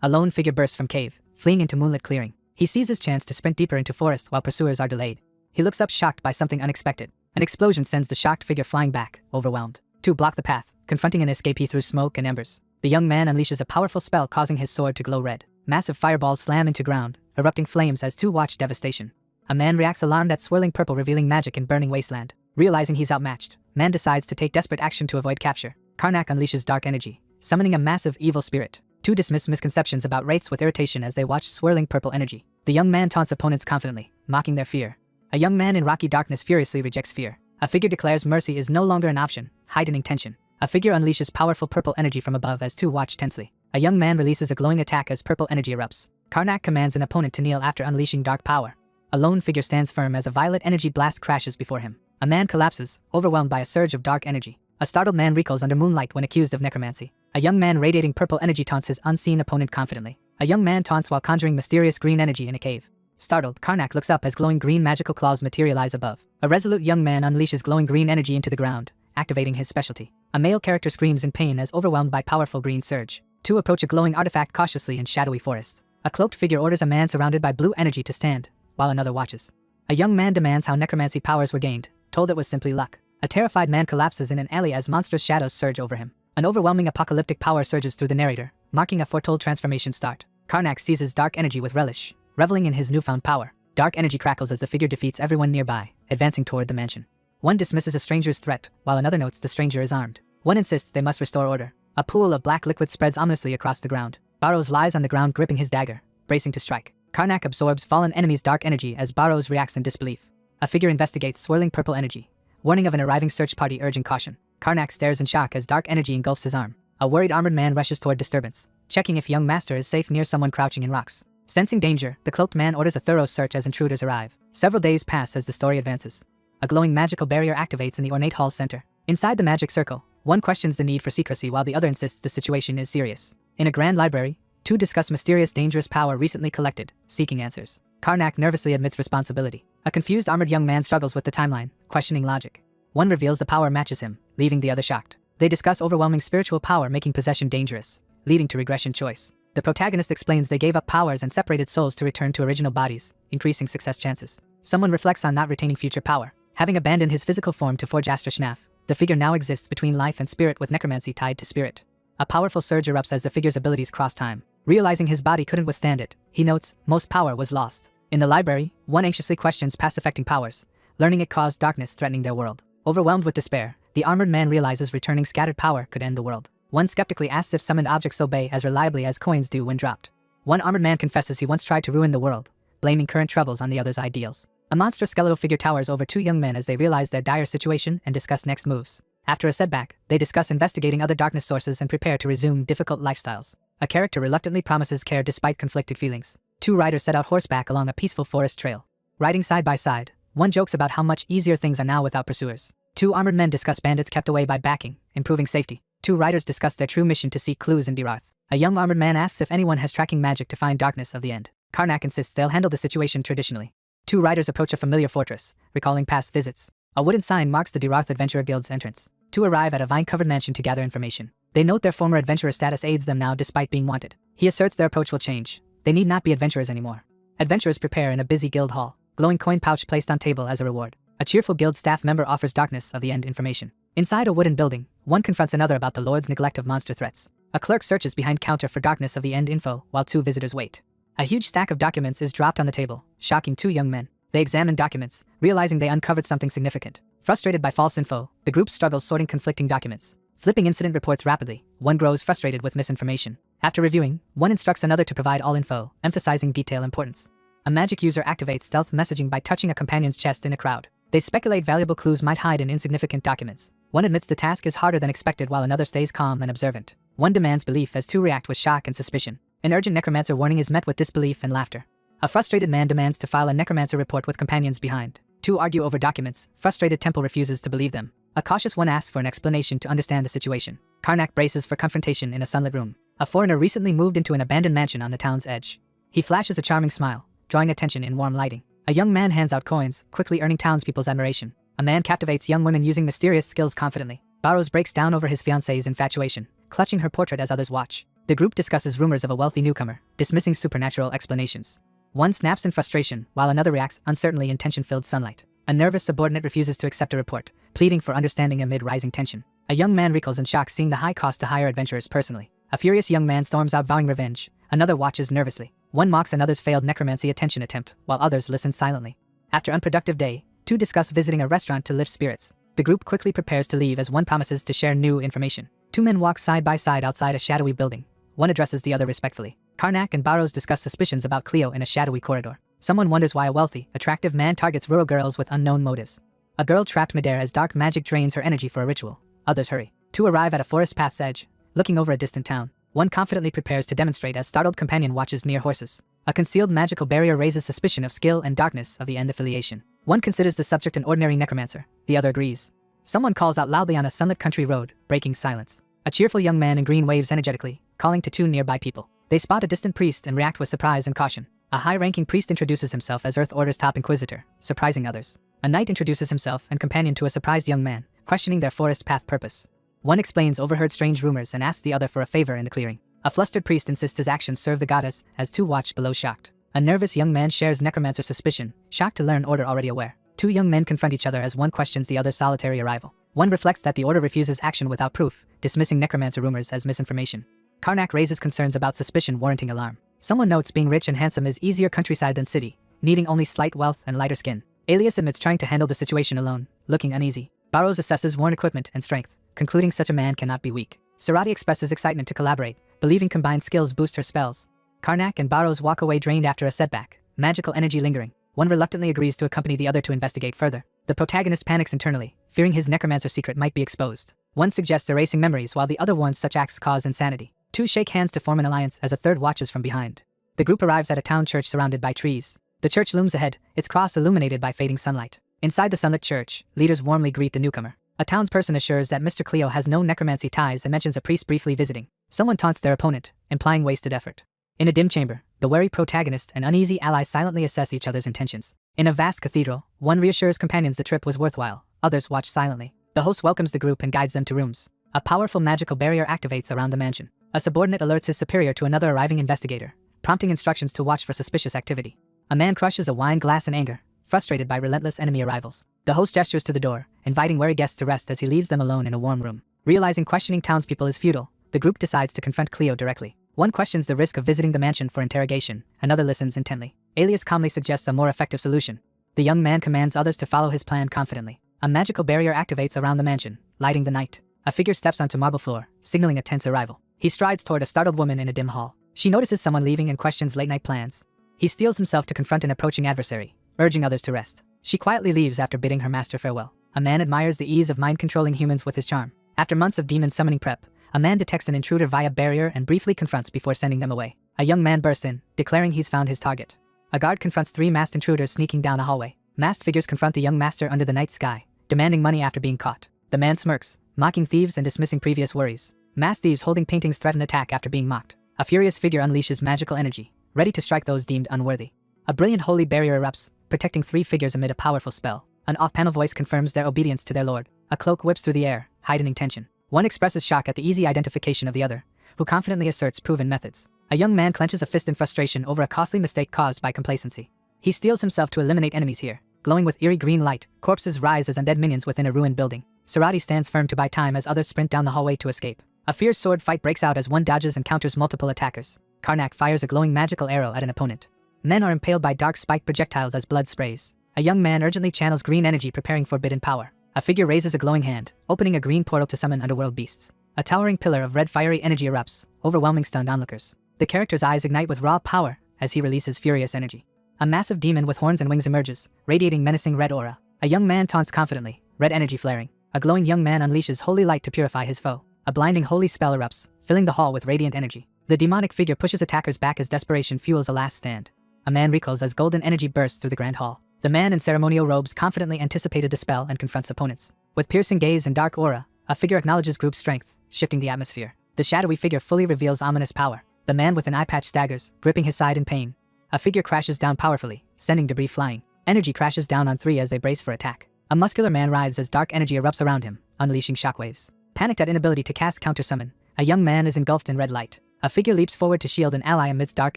A lone figure bursts from cave, fleeing into moonlit clearing. He sees his chance to sprint deeper into forest while pursuers are delayed. He looks up shocked by something unexpected. An explosion sends the shocked figure flying back, overwhelmed. Two block the path, confronting an escapee through smoke and embers. The young man unleashes a powerful spell causing his sword to glow red. Massive fireballs slam into ground, erupting flames as two watch devastation. A man reacts alarmed at swirling purple revealing magic in burning wasteland. Realizing he's outmatched, man decides to take desperate action to avoid capture. Karnak unleashes dark energy, summoning a massive evil spirit. Two dismiss misconceptions about wraiths with irritation as they watch swirling purple energy. The young man taunts opponents confidently, mocking their fear. A young man in rocky darkness furiously rejects fear. A figure declares mercy is no longer an option, heightening tension. A figure unleashes powerful purple energy from above as two watch tensely. A young man releases a glowing attack as purple energy erupts. Karnak commands an opponent to kneel after unleashing dark power. A lone figure stands firm as a violet energy blast crashes before him. A man collapses, overwhelmed by a surge of dark energy. A startled man recoils under moonlight when accused of necromancy. A young man radiating purple energy taunts his unseen opponent confidently. A young man taunts while conjuring mysterious green energy in a cave. Startled, Karnak looks up as glowing green magical claws materialize above. A resolute young man unleashes glowing green energy into the ground, activating his specialty. A male character screams in pain as overwhelmed by powerful green surge. Two approach a glowing artifact cautiously in shadowy forest. A cloaked figure orders a man surrounded by blue energy to stand, while another watches. A young man demands how necromancy powers were gained, told it was simply luck. A terrified man collapses in an alley as monstrous shadows surge over him. An overwhelming apocalyptic power surges through the narrator, marking a foretold transformation start. Karnak seizes dark energy with relish, reveling in his newfound power. Dark energy crackles as the figure defeats everyone nearby, advancing toward the mansion. One dismisses a stranger's threat, while another notes the stranger is armed. One insists they must restore order. A pool of black liquid spreads ominously across the ground. Barrows lies on the ground gripping his dagger, bracing to strike. Karnak absorbs fallen enemies' dark energy as Barrows reacts in disbelief. A figure investigates swirling purple energy, warning of an arriving search party urging caution. Karnak stares in shock as dark energy engulfs his arm. A worried armored man rushes toward disturbance, checking if young master is safe near someone crouching in rocks. Sensing danger, the cloaked man orders a thorough search as intruders arrive. Several days pass as the story advances. A glowing magical barrier activates in the ornate hall's center. Inside the magic circle, one questions the need for secrecy while the other insists the situation is serious. In a grand library, two discuss mysterious dangerous power recently collected, seeking answers. Karnak nervously admits responsibility. A confused armored young man struggles with the timeline, questioning logic. One reveals the power matches him, leaving the other shocked. They discuss overwhelming spiritual power making possession dangerous, leading to regression choice. The protagonist explains they gave up powers and separated souls to return to original bodies, increasing success chances. Someone reflects on not retaining future power. Having abandoned his physical form to forge Astrashnaf, the figure now exists between life and spirit with necromancy tied to spirit. A powerful surge erupts as the figure's abilities cross time. Realizing his body couldn't withstand it, he notes most power was lost. In the library, one anxiously questions past affecting powers, learning it caused darkness threatening their world. Overwhelmed with despair, the armored man realizes returning scattered power could end the world. One skeptically asks if summoned objects obey as reliably as coins do when dropped. One armored man confesses he once tried to ruin the world, blaming current troubles on the other's ideals. A monstrous skeletal figure towers over two young men as they realize their dire situation and discuss next moves. After a setback, they discuss investigating other darkness sources and prepare to resume difficult lifestyles. A character reluctantly promises care despite conflicted feelings. Two riders set out horseback along a peaceful forest trail. Riding side by side, one jokes about how much easier things are now without pursuers. Two armored men discuss bandits kept away by backing, improving safety. Two riders discuss their true mission to seek clues in Dirarth. A young armored man asks if anyone has tracking magic to find darkness of the end. Karnak insists they'll handle the situation traditionally. Two riders approach a familiar fortress, recalling past visits. A wooden sign marks the Dirarth Adventurer Guild's entrance. Two arrive at a vine-covered mansion to gather information. They note their former adventurer status aids them now despite being wanted. He asserts their approach will change. They need not be adventurers anymore. Adventurers prepare in a busy guild hall. Glowing coin pouch placed on table as a reward. A cheerful guild staff member offers darkness of the end information. Inside a wooden building, one confronts another about the Lord's neglect of monster threats. A clerk searches behind counter for darkness of the end info while two visitors wait. A huge stack of documents is dropped on the table, shocking two young men. They examine documents, realizing they uncovered something significant. Frustrated by false info, the group struggles sorting conflicting documents. Flipping incident reports rapidly, one grows frustrated with misinformation. After reviewing, one instructs another to provide all info, emphasizing detail importance. A magic user activates stealth messaging by touching a companion's chest in a crowd. They speculate valuable clues might hide in insignificant documents. One admits the task is harder than expected while another stays calm and observant. One demands belief as two react with shock and suspicion. An urgent necromancer warning is met with disbelief and laughter. A frustrated man demands to file a necromancer report with companions behind. Two argue over documents. Frustrated temple refuses to believe them. A cautious one asks for an explanation to understand the situation. Karnak braces for confrontation in a sunlit room. A foreigner recently moved into an abandoned mansion on the town's edge. He flashes a charming smile, drawing attention in warm lighting. A young man hands out coins, quickly earning townspeople's admiration. A man captivates young women using mysterious skills confidently. Barrows breaks down over his fiancée's infatuation, clutching her portrait as others watch. The group discusses rumors of a wealthy newcomer, dismissing supernatural explanations. One snaps in frustration, while another reacts uncertainly in tension-filled sunlight. A nervous subordinate refuses to accept a report, pleading for understanding amid rising tension. A young man recoils in shock seeing the high cost to hire adventurers personally. A furious young man storms out vowing revenge. Another watches nervously. One mocks another's failed necromancy attention attempt, while others listen silently. After unproductive day, two discuss visiting a restaurant to lift spirits. The group quickly prepares to leave as one promises to share new information. Two men walk side by side outside a shadowy building. One addresses the other respectfully. Karnak and Barrows discuss suspicions about Cleo in a shadowy corridor. Someone wonders why a wealthy, attractive man targets rural girls with unknown motives. A girl trapped midair as dark magic drains her energy for a ritual. Others hurry. Two arrive at a forest path's edge, looking over a distant town. One confidently prepares to demonstrate as startled companion watches near horses. A concealed magical barrier raises suspicion of skill and darkness of the end affiliation. One considers the subject an ordinary necromancer. The other agrees. Someone calls out loudly on a sunlit country road, breaking silence. A cheerful young man in green waves energetically, calling to two nearby people. They spot a distant priest and react with surprise and caution. A high-ranking priest introduces himself as Earth Order's top inquisitor, surprising others. A knight introduces himself and companion to a surprised young man, questioning their forest path purpose. One explains overheard strange rumors and asks the other for a favor in the clearing. A flustered priest insists his actions serve the goddess, as two watch below shocked. A nervous young man shares necromancer suspicion, shocked to learn Order already aware. Two young men confront each other as one questions the other's solitary arrival. One reflects that the Order refuses action without proof, dismissing necromancer rumors as misinformation. Karnak raises concerns about suspicion warranting alarm. Someone notes being rich and handsome is easier countryside than city, needing only slight wealth and lighter skin. Alias admits trying to handle the situation alone, looking uneasy. Barrows assesses worn equipment and strength, concluding such a man cannot be weak. Sarati expresses excitement to collaborate, believing combined skills boost her spells. Karnak and Barrows walk away drained after a setback, magical energy lingering. One reluctantly agrees to accompany the other to investigate further. The protagonist panics internally, fearing his necromancer secret might be exposed. One suggests erasing memories while the other warns such acts cause insanity. Two shake hands to form an alliance as a third watches from behind. The group arrives at a town church surrounded by trees. The church looms ahead, its cross illuminated by fading sunlight. Inside the sunlit church, leaders warmly greet the newcomer. A townsperson assures that Mr. Cleo has no necromancy ties and mentions a priest briefly visiting. Someone taunts their opponent, implying wasted effort. In a dim chamber, the wary protagonist and uneasy ally silently assess each other's intentions. In a vast cathedral, one reassures companions the trip was worthwhile, others watch silently. The host welcomes the group and guides them to rooms. A powerful magical barrier activates around the mansion. A subordinate alerts his superior to another arriving investigator, prompting instructions to watch for suspicious activity. A man crushes a wine glass in anger, frustrated by relentless enemy arrivals. The host gestures to the door, inviting wary guests to rest as he leaves them alone in a warm room. Realizing questioning townspeople is futile, the group decides to confront Cleo directly. One questions the risk of visiting the mansion for interrogation, another listens intently. Alias calmly suggests a more effective solution. The young man commands others to follow his plan confidently. A magical barrier activates around the mansion, lighting the night. A figure steps onto marble floor, signaling a tense arrival. He strides toward a startled woman in a dim hall. She notices someone leaving and questions late-night plans. He steels himself to confront an approaching adversary, urging others to rest. She quietly leaves after bidding her master farewell. A man admires the ease of mind-controlling humans with his charm. After months of demon summoning prep, a man detects an intruder via barrier and briefly confronts before sending them away. A young man bursts in, declaring he's found his target. A guard confronts three masked intruders sneaking down a hallway. Masked figures confront the young master under the night sky, demanding money after being caught. The man smirks, mocking thieves and dismissing previous worries. Masked thieves holding paintings threaten attack after being mocked. A furious figure unleashes magical energy, ready to strike those deemed unworthy. A brilliant holy barrier erupts, protecting three figures amid a powerful spell. An off-panel voice confirms their obedience to their lord. A cloak whips through the air, heightening tension. One expresses shock at the easy identification of the other, who confidently asserts proven methods. A young man clenches a fist in frustration over a costly mistake caused by complacency. He steels himself to eliminate enemies here. Glowing with eerie green light, corpses rise as undead minions within a ruined building. Sarati stands firm to buy time as others sprint down the hallway to escape. A fierce sword fight breaks out as one dodges and counters multiple attackers. Karnak fires a glowing magical arrow at an opponent. Men are impaled by dark spiked projectiles as blood sprays. A young man urgently channels green energy preparing forbidden power. A figure raises a glowing hand, opening a green portal to summon underworld beasts. A towering pillar of red fiery energy erupts, overwhelming stunned onlookers. The character's eyes ignite with raw power as he releases furious energy. A massive demon with horns and wings emerges, radiating menacing red aura. A young man taunts confidently, red energy flaring. A glowing young man unleashes holy light to purify his foe. A blinding holy spell erupts, filling the hall with radiant energy. The demonic figure pushes attackers back as desperation fuels a last stand. A man recoils as golden energy bursts through the grand hall. The man in ceremonial robes confidently anticipated the spell and confronts opponents. With piercing gaze and dark aura, a figure acknowledges group strength, shifting the atmosphere. The shadowy figure fully reveals ominous power. The man with an eye patch staggers, gripping his side in pain. A figure crashes down powerfully, sending debris flying. Energy crashes down on 3 as they brace for attack. A muscular man writhes as dark energy erupts around him, unleashing shockwaves. Panicked at inability to cast counter-summon, a young man is engulfed in red light. A figure leaps forward to shield an ally amidst dark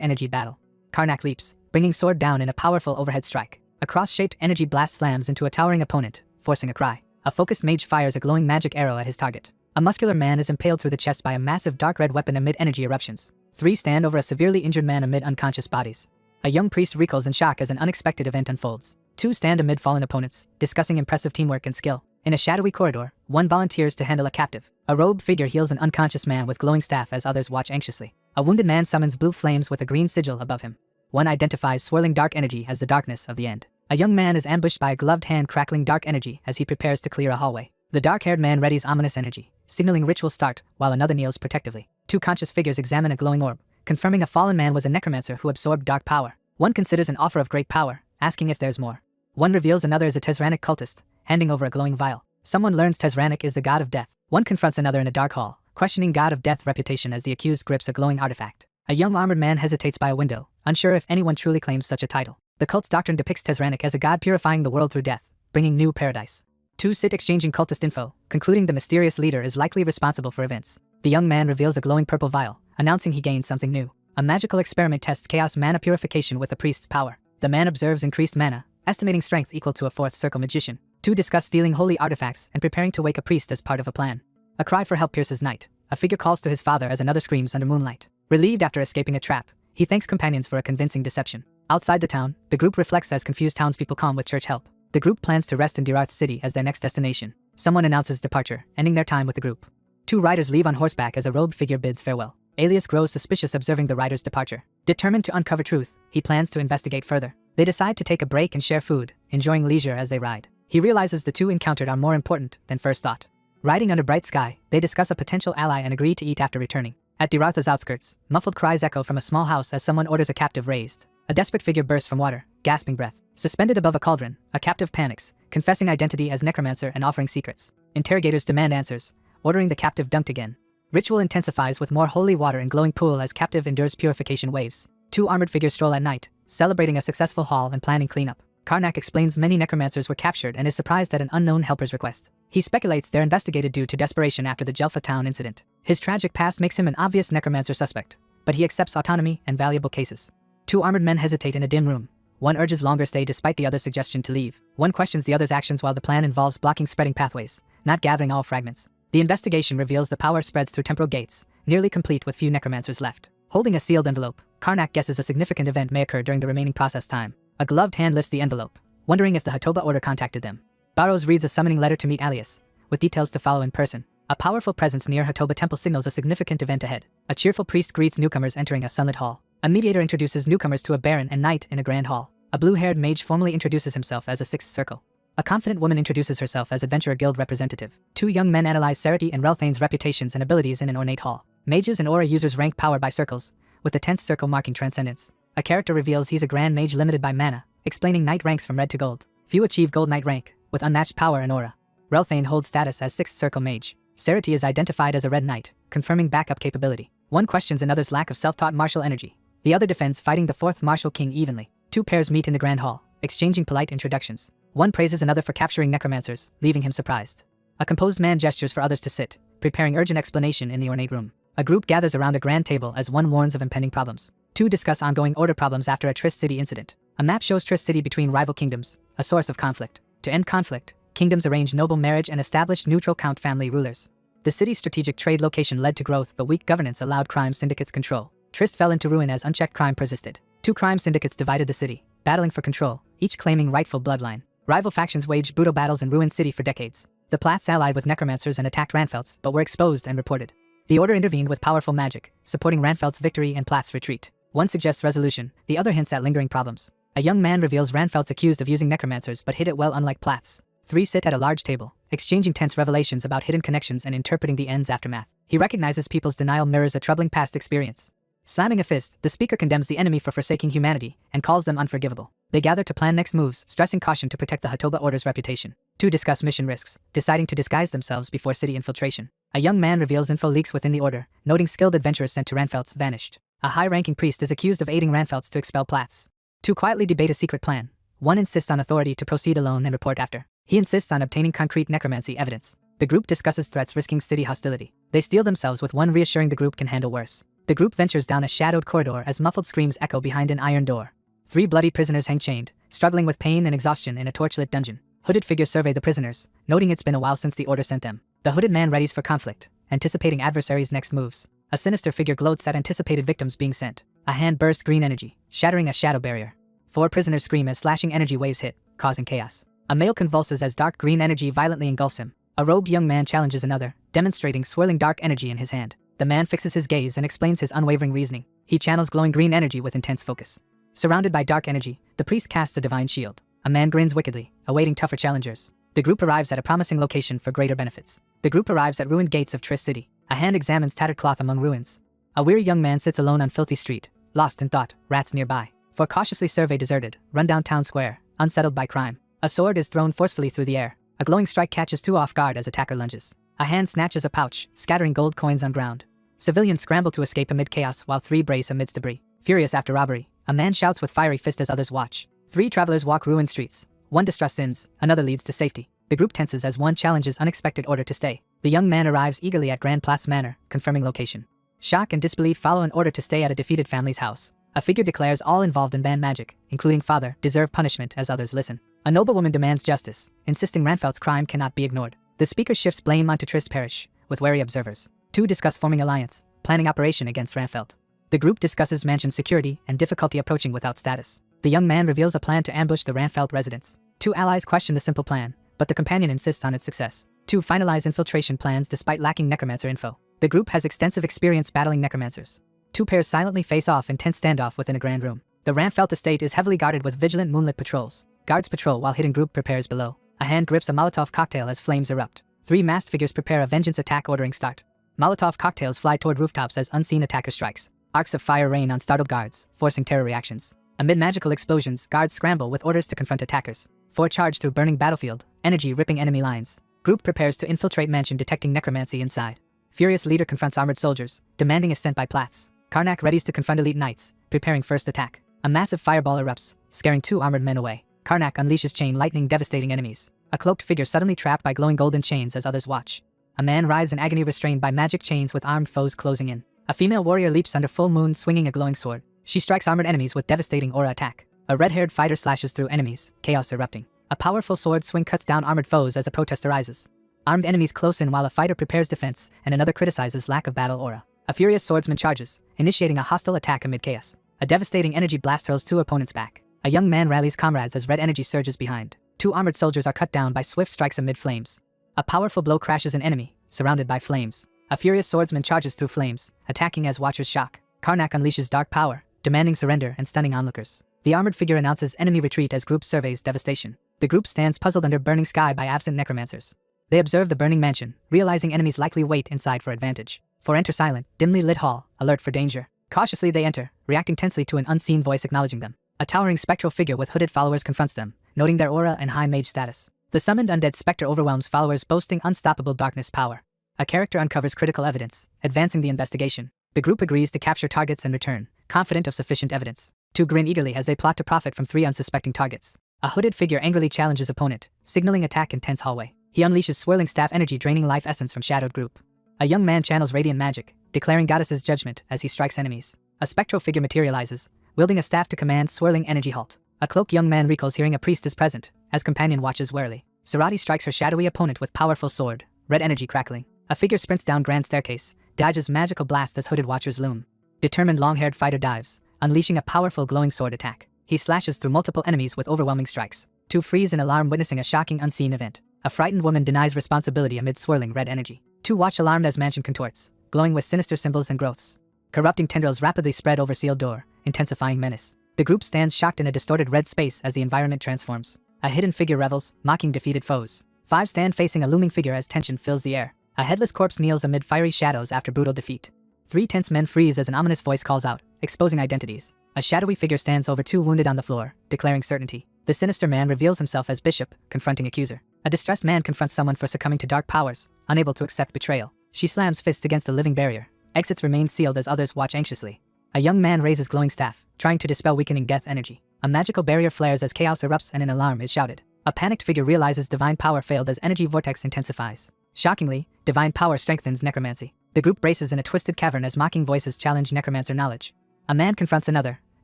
energy battle. Karnak leaps, bringing sword down in a powerful overhead strike. A cross-shaped energy blast slams into a towering opponent, forcing a cry. A focused mage fires a glowing magic arrow at his target. A muscular man is impaled through the chest by a massive dark red weapon amid energy eruptions. 3 stand over a severely injured man amid unconscious bodies. A young priest recoils in shock as an unexpected event unfolds. 2 stand amid fallen opponents, discussing impressive teamwork and skill. In a shadowy corridor, 1 volunteers to handle a captive. A robed figure heals an unconscious man with glowing staff as others watch anxiously. A wounded man summons blue flames with a green sigil above him. 1 identifies swirling dark energy as the darkness of the end. A young man is ambushed by a gloved hand crackling dark energy as he prepares to clear a hallway. The dark-haired man readies ominous energy, signaling ritual start, while another kneels protectively. 2 conscious figures examine a glowing orb, confirming a fallen man was a necromancer who absorbed dark power. 1 considers an offer of great power, asking if there's more. 1 reveals another is a Tezranic cultist, handing over a glowing vial. Someone learns Tezranic is the god of death. 1 confronts another in a dark hall, questioning god of death reputation as the accused grips a glowing artifact. A young armored man hesitates by a window, unsure if anyone truly claims such a title. The cult's doctrine depicts Tezranic as a god purifying the world through death, bringing new paradise. 2 sit exchanging cultist info, concluding the mysterious leader is likely responsible for events. The young man reveals a glowing purple vial, announcing he gained something new. A magical experiment tests chaos mana purification with a priest's power. The man observes increased mana, estimating strength equal to a 4th circle magician. 2 discuss stealing holy artifacts and preparing to wake a priest as part of a plan. A cry for help pierces night. A figure calls to his father as another screams under moonlight. Relieved after escaping a trap, he thanks companions for a convincing deception. Outside the town, the group reflects as confused townspeople calm with church help. The group plans to rest in Dirath City as their next destination. Someone announces departure, ending their time with the group. 2 riders leave on horseback as a robed figure bids farewell. Alias grows suspicious observing the rider's departure. Determined to uncover truth, he plans to investigate further. They decide to take a break and share food, enjoying leisure as they ride. He realizes the 2 encountered are more important than first thought. Riding under bright sky, they discuss a potential ally and agree to eat after returning. At Diratha's outskirts, muffled cries echo from a small house as someone orders a captive raised. A desperate figure bursts from water, gasping breath. Suspended above a cauldron, a captive panics, confessing identity as necromancer and offering secrets. Interrogators demand answers, ordering the captive dunked again. Ritual intensifies with more holy water and glowing pool as captive endures purification waves. 2 armored figures stroll at night, celebrating a successful haul and planning cleanup. Karnak explains many necromancers were captured and is surprised at an unknown helper's request. He speculates they're investigated due to desperation after the Jelfa town incident. His tragic past makes him an obvious necromancer suspect, but he accepts autonomy and valuable cases. 2 armored men hesitate in a dim room. 1 urges longer stay despite the other's suggestion to leave. 1 questions the other's actions while the plan involves blocking spreading pathways, not gathering all fragments. The investigation reveals the power spreads through temporal gates, nearly complete with few necromancers left. Holding a sealed envelope, Karnak guesses a significant event may occur during the remaining process time. A gloved hand lifts the envelope, wondering if the Hatoba order contacted them. Barrows reads a summoning letter to meet Alias, with details to follow in person. A powerful presence near Hatoba Temple signals a significant event ahead. A cheerful priest greets newcomers entering a sunlit hall. A mediator introduces newcomers to a baron and knight in a grand hall. A blue-haired mage formally introduces himself as a 6th circle. A confident woman introduces herself as Adventurer Guild representative. 2 young men analyze Serity and Relthane's reputations and abilities in an ornate hall. Mages and aura users rank power by circles, with the 10th circle marking transcendence. A character reveals he's a grand mage limited by mana, explaining knight ranks from red to gold. Few achieve gold knight rank, with unmatched power and aura. Relthane holds status as 6th circle mage. Serity is identified as a red knight, confirming backup capability. 1 questions another's lack of self-taught martial energy. The other defends fighting the 4th martial king evenly. 2 pairs meet in the grand hall, exchanging polite introductions. 1 praises another for capturing necromancers, leaving him surprised. A composed man gestures for others to sit, preparing urgent explanation in the ornate room. A group gathers around a grand table as 1 warns of impending problems. 2 discuss ongoing order problems after a Trist City incident. A map shows Trist City between rival kingdoms, a source of conflict. To end conflict, kingdoms arrange noble marriage and established neutral count family rulers. The city's strategic trade location led to growth, but weak governance allowed crime syndicates control. Trist fell into ruin as unchecked crime persisted. 2 crime syndicates divided the city, battling for control, each claiming rightful bloodline. Rival factions waged brutal battles in ruined city for decades. The Platts allied with necromancers and attacked Ranfelds, but were exposed and reported. The Order intervened with powerful magic, supporting Ranfeld's victory and Platt's retreat. 1 suggests resolution, the other hints at lingering problems. A young man reveals Ranfeld's accused of using necromancers but hid it well, unlike Platt's. 3 sit at a large table, exchanging tense revelations about hidden connections and interpreting the end's aftermath. He recognizes people's denial mirrors a troubling past experience. Slamming a fist, the speaker condemns the enemy for forsaking humanity and calls them unforgivable. They gather to plan next moves, stressing caution to protect the Hatoba Order's reputation. 2 discuss mission risks, deciding to disguise themselves before city infiltration. A young man reveals info leaks within the Order, noting skilled adventurers sent to Ranfelds vanished. A high-ranking priest is accused of aiding Ranfelds to expel Platts. 2 quietly debate a secret plan, One insists on authority to proceed alone and report after. He insists on obtaining concrete necromancy evidence. The group discusses threats risking city hostility. They steel themselves with one reassuring the group can handle worse. The group ventures down a shadowed corridor as muffled screams echo behind an iron door. 3 bloody prisoners hang chained, struggling with pain and exhaustion in a torchlit dungeon. Hooded figures survey the prisoners, noting it's been a while since the order sent them. The hooded man readies for conflict, anticipating adversaries' next moves. A sinister figure gloats at anticipated victims being sent. A hand bursts green energy, shattering a shadow barrier. 4 prisoners scream as slashing energy waves hit, causing chaos. A male convulses as dark green energy violently engulfs him. A robed young man challenges another, demonstrating swirling dark energy in his hand. The man fixes his gaze and explains his unwavering reasoning. He channels glowing green energy with intense focus. Surrounded by dark energy, the priest casts a divine shield. A man grins wickedly, awaiting tougher challengers. The group arrives at a promising location for greater benefits. The group arrives at ruined gates of Triss City. A hand examines tattered cloth among ruins. A weary young man sits alone on filthy street, lost in thought, rats nearby. For cautiously survey deserted, rundown town square, unsettled by crime. A sword is thrown forcefully through the air. A glowing strike catches 2 off guard as attacker lunges. A hand snatches a pouch, scattering gold coins on ground. Civilians scramble to escape amid chaos while 3 brace amidst debris. Furious after robbery, a man shouts with fiery fist as others watch. 3 travelers walk ruined streets. One distrust ends, another leads to safety. The group tenses as one challenges unexpected order to stay. The young man arrives eagerly at Grand Place Manor, confirming location. Shock and disbelief follow an order to stay at a defeated family's house. A figure declares all involved in band magic, including father, deserve punishment as others listen. A noblewoman demands justice, insisting Ranfeld's crime cannot be ignored. The speaker shifts blame onto Trist Parish, with wary observers. 2 discuss forming alliance, planning operation against Ranfeld. The group discusses mansion security and difficulty approaching without status. The young man reveals a plan to ambush the Ranfeld residence. 2 allies question the simple plan, but the companion insists on its success. 2 finalize infiltration plans despite lacking necromancer info. The group has extensive experience battling necromancers. 2 pairs silently face off in tense standoff within a grand room. The Ranfeld estate is heavily guarded with vigilant moonlit patrols. Guards patrol while hidden group prepares below. A hand grips a Molotov cocktail as flames erupt. 3 masked figures prepare a vengeance attack ordering start. Molotov cocktails fly toward rooftops as unseen attacker strikes. Arcs of fire rain on startled guards, forcing terror reactions. Amid magical explosions, guards scramble with orders to confront attackers. 4 charge through burning battlefield, energy ripping enemy lines. Group prepares to infiltrate mansion detecting necromancy inside. Furious leader confronts armored soldiers, demanding if sent by Plaths. Karnak readies to confront elite knights, preparing first attack. A massive fireball erupts, scaring 2 armored men away. Karnak unleashes chain lightning devastating enemies. A cloaked figure suddenly trapped by glowing golden chains as others watch. A man writhes in agony restrained by magic chains with armed foes closing in. A female warrior leaps under full moon swinging a glowing sword. She strikes armored enemies with devastating aura attack. A red-haired fighter slashes through enemies, chaos erupting. A powerful sword swing cuts down armored foes as a protest arises. Armed enemies close in while a fighter prepares defense and another criticizes lack of battle aura. A furious swordsman charges, initiating a hostile attack amid chaos. A devastating energy blast hurls 2 opponents back. A young man rallies comrades as red energy surges behind. 2 armored soldiers are cut down by swift strikes amid flames. A powerful blow crashes an enemy, surrounded by flames. A furious swordsman charges through flames, attacking as watchers shock. Karnak unleashes dark power, demanding surrender and stunning onlookers. The armored figure announces enemy retreat as group surveys devastation. The group stands puzzled under burning sky by absent necromancers. They observe the burning mansion, realizing enemies likely wait inside for advantage. 4 enter silent, dimly lit hall, alert for danger. Cautiously they enter, reacting tensely to an unseen voice acknowledging them. A towering spectral figure with hooded followers confronts them, noting their aura and high mage status. The summoned undead specter overwhelms followers boasting unstoppable darkness power. A character uncovers critical evidence, advancing the investigation. The group agrees to capture targets and return, confident of sufficient evidence. 2 grin eagerly as they plot to profit from 3 unsuspecting targets. A hooded figure angrily challenges opponent, signaling attack in tense hallway. He unleashes swirling staff energy draining life essence from shadowed group. A young man channels radiant magic, declaring goddess's judgment as he strikes enemies. A spectral figure materializes, wielding a staff to command swirling energy halt. A cloaked young man recalls hearing a priest is present, as companion watches warily. Sarati strikes her shadowy opponent with powerful sword, red energy crackling. A figure sprints down grand staircase, dodges magical blast as hooded watchers loom. Determined long-haired fighter dives, unleashing a powerful glowing sword attack. He slashes through multiple enemies with overwhelming strikes. 2 freeze in alarm witnessing a shocking unseen event. A frightened woman denies responsibility amid swirling red energy. 2 watch alarmed as mansion contorts, glowing with sinister symbols and growths. Corrupting tendrils rapidly spread over sealed door, intensifying menace. The group stands shocked in a distorted red space as the environment transforms. A hidden figure revels, mocking defeated foes. 5 stand facing a looming figure as tension fills the air. A headless corpse kneels amid fiery shadows after brutal defeat. 3 tense men freeze as an ominous voice calls out, exposing identities. A shadowy figure stands over 2 wounded on the floor, declaring certainty. The sinister man reveals himself as Bishop, confronting accuser. A distressed man confronts someone for succumbing to dark powers, unable to accept betrayal. She slams fists against a living barrier. Exits remain sealed as others watch anxiously. A young man raises glowing staff, trying to dispel weakening death energy. A magical barrier flares as chaos erupts and an alarm is shouted. A panicked figure realizes divine power failed as energy vortex intensifies. Shockingly, divine power strengthens necromancy. The group braces in a twisted cavern as mocking voices challenge necromancer knowledge. A man confronts another,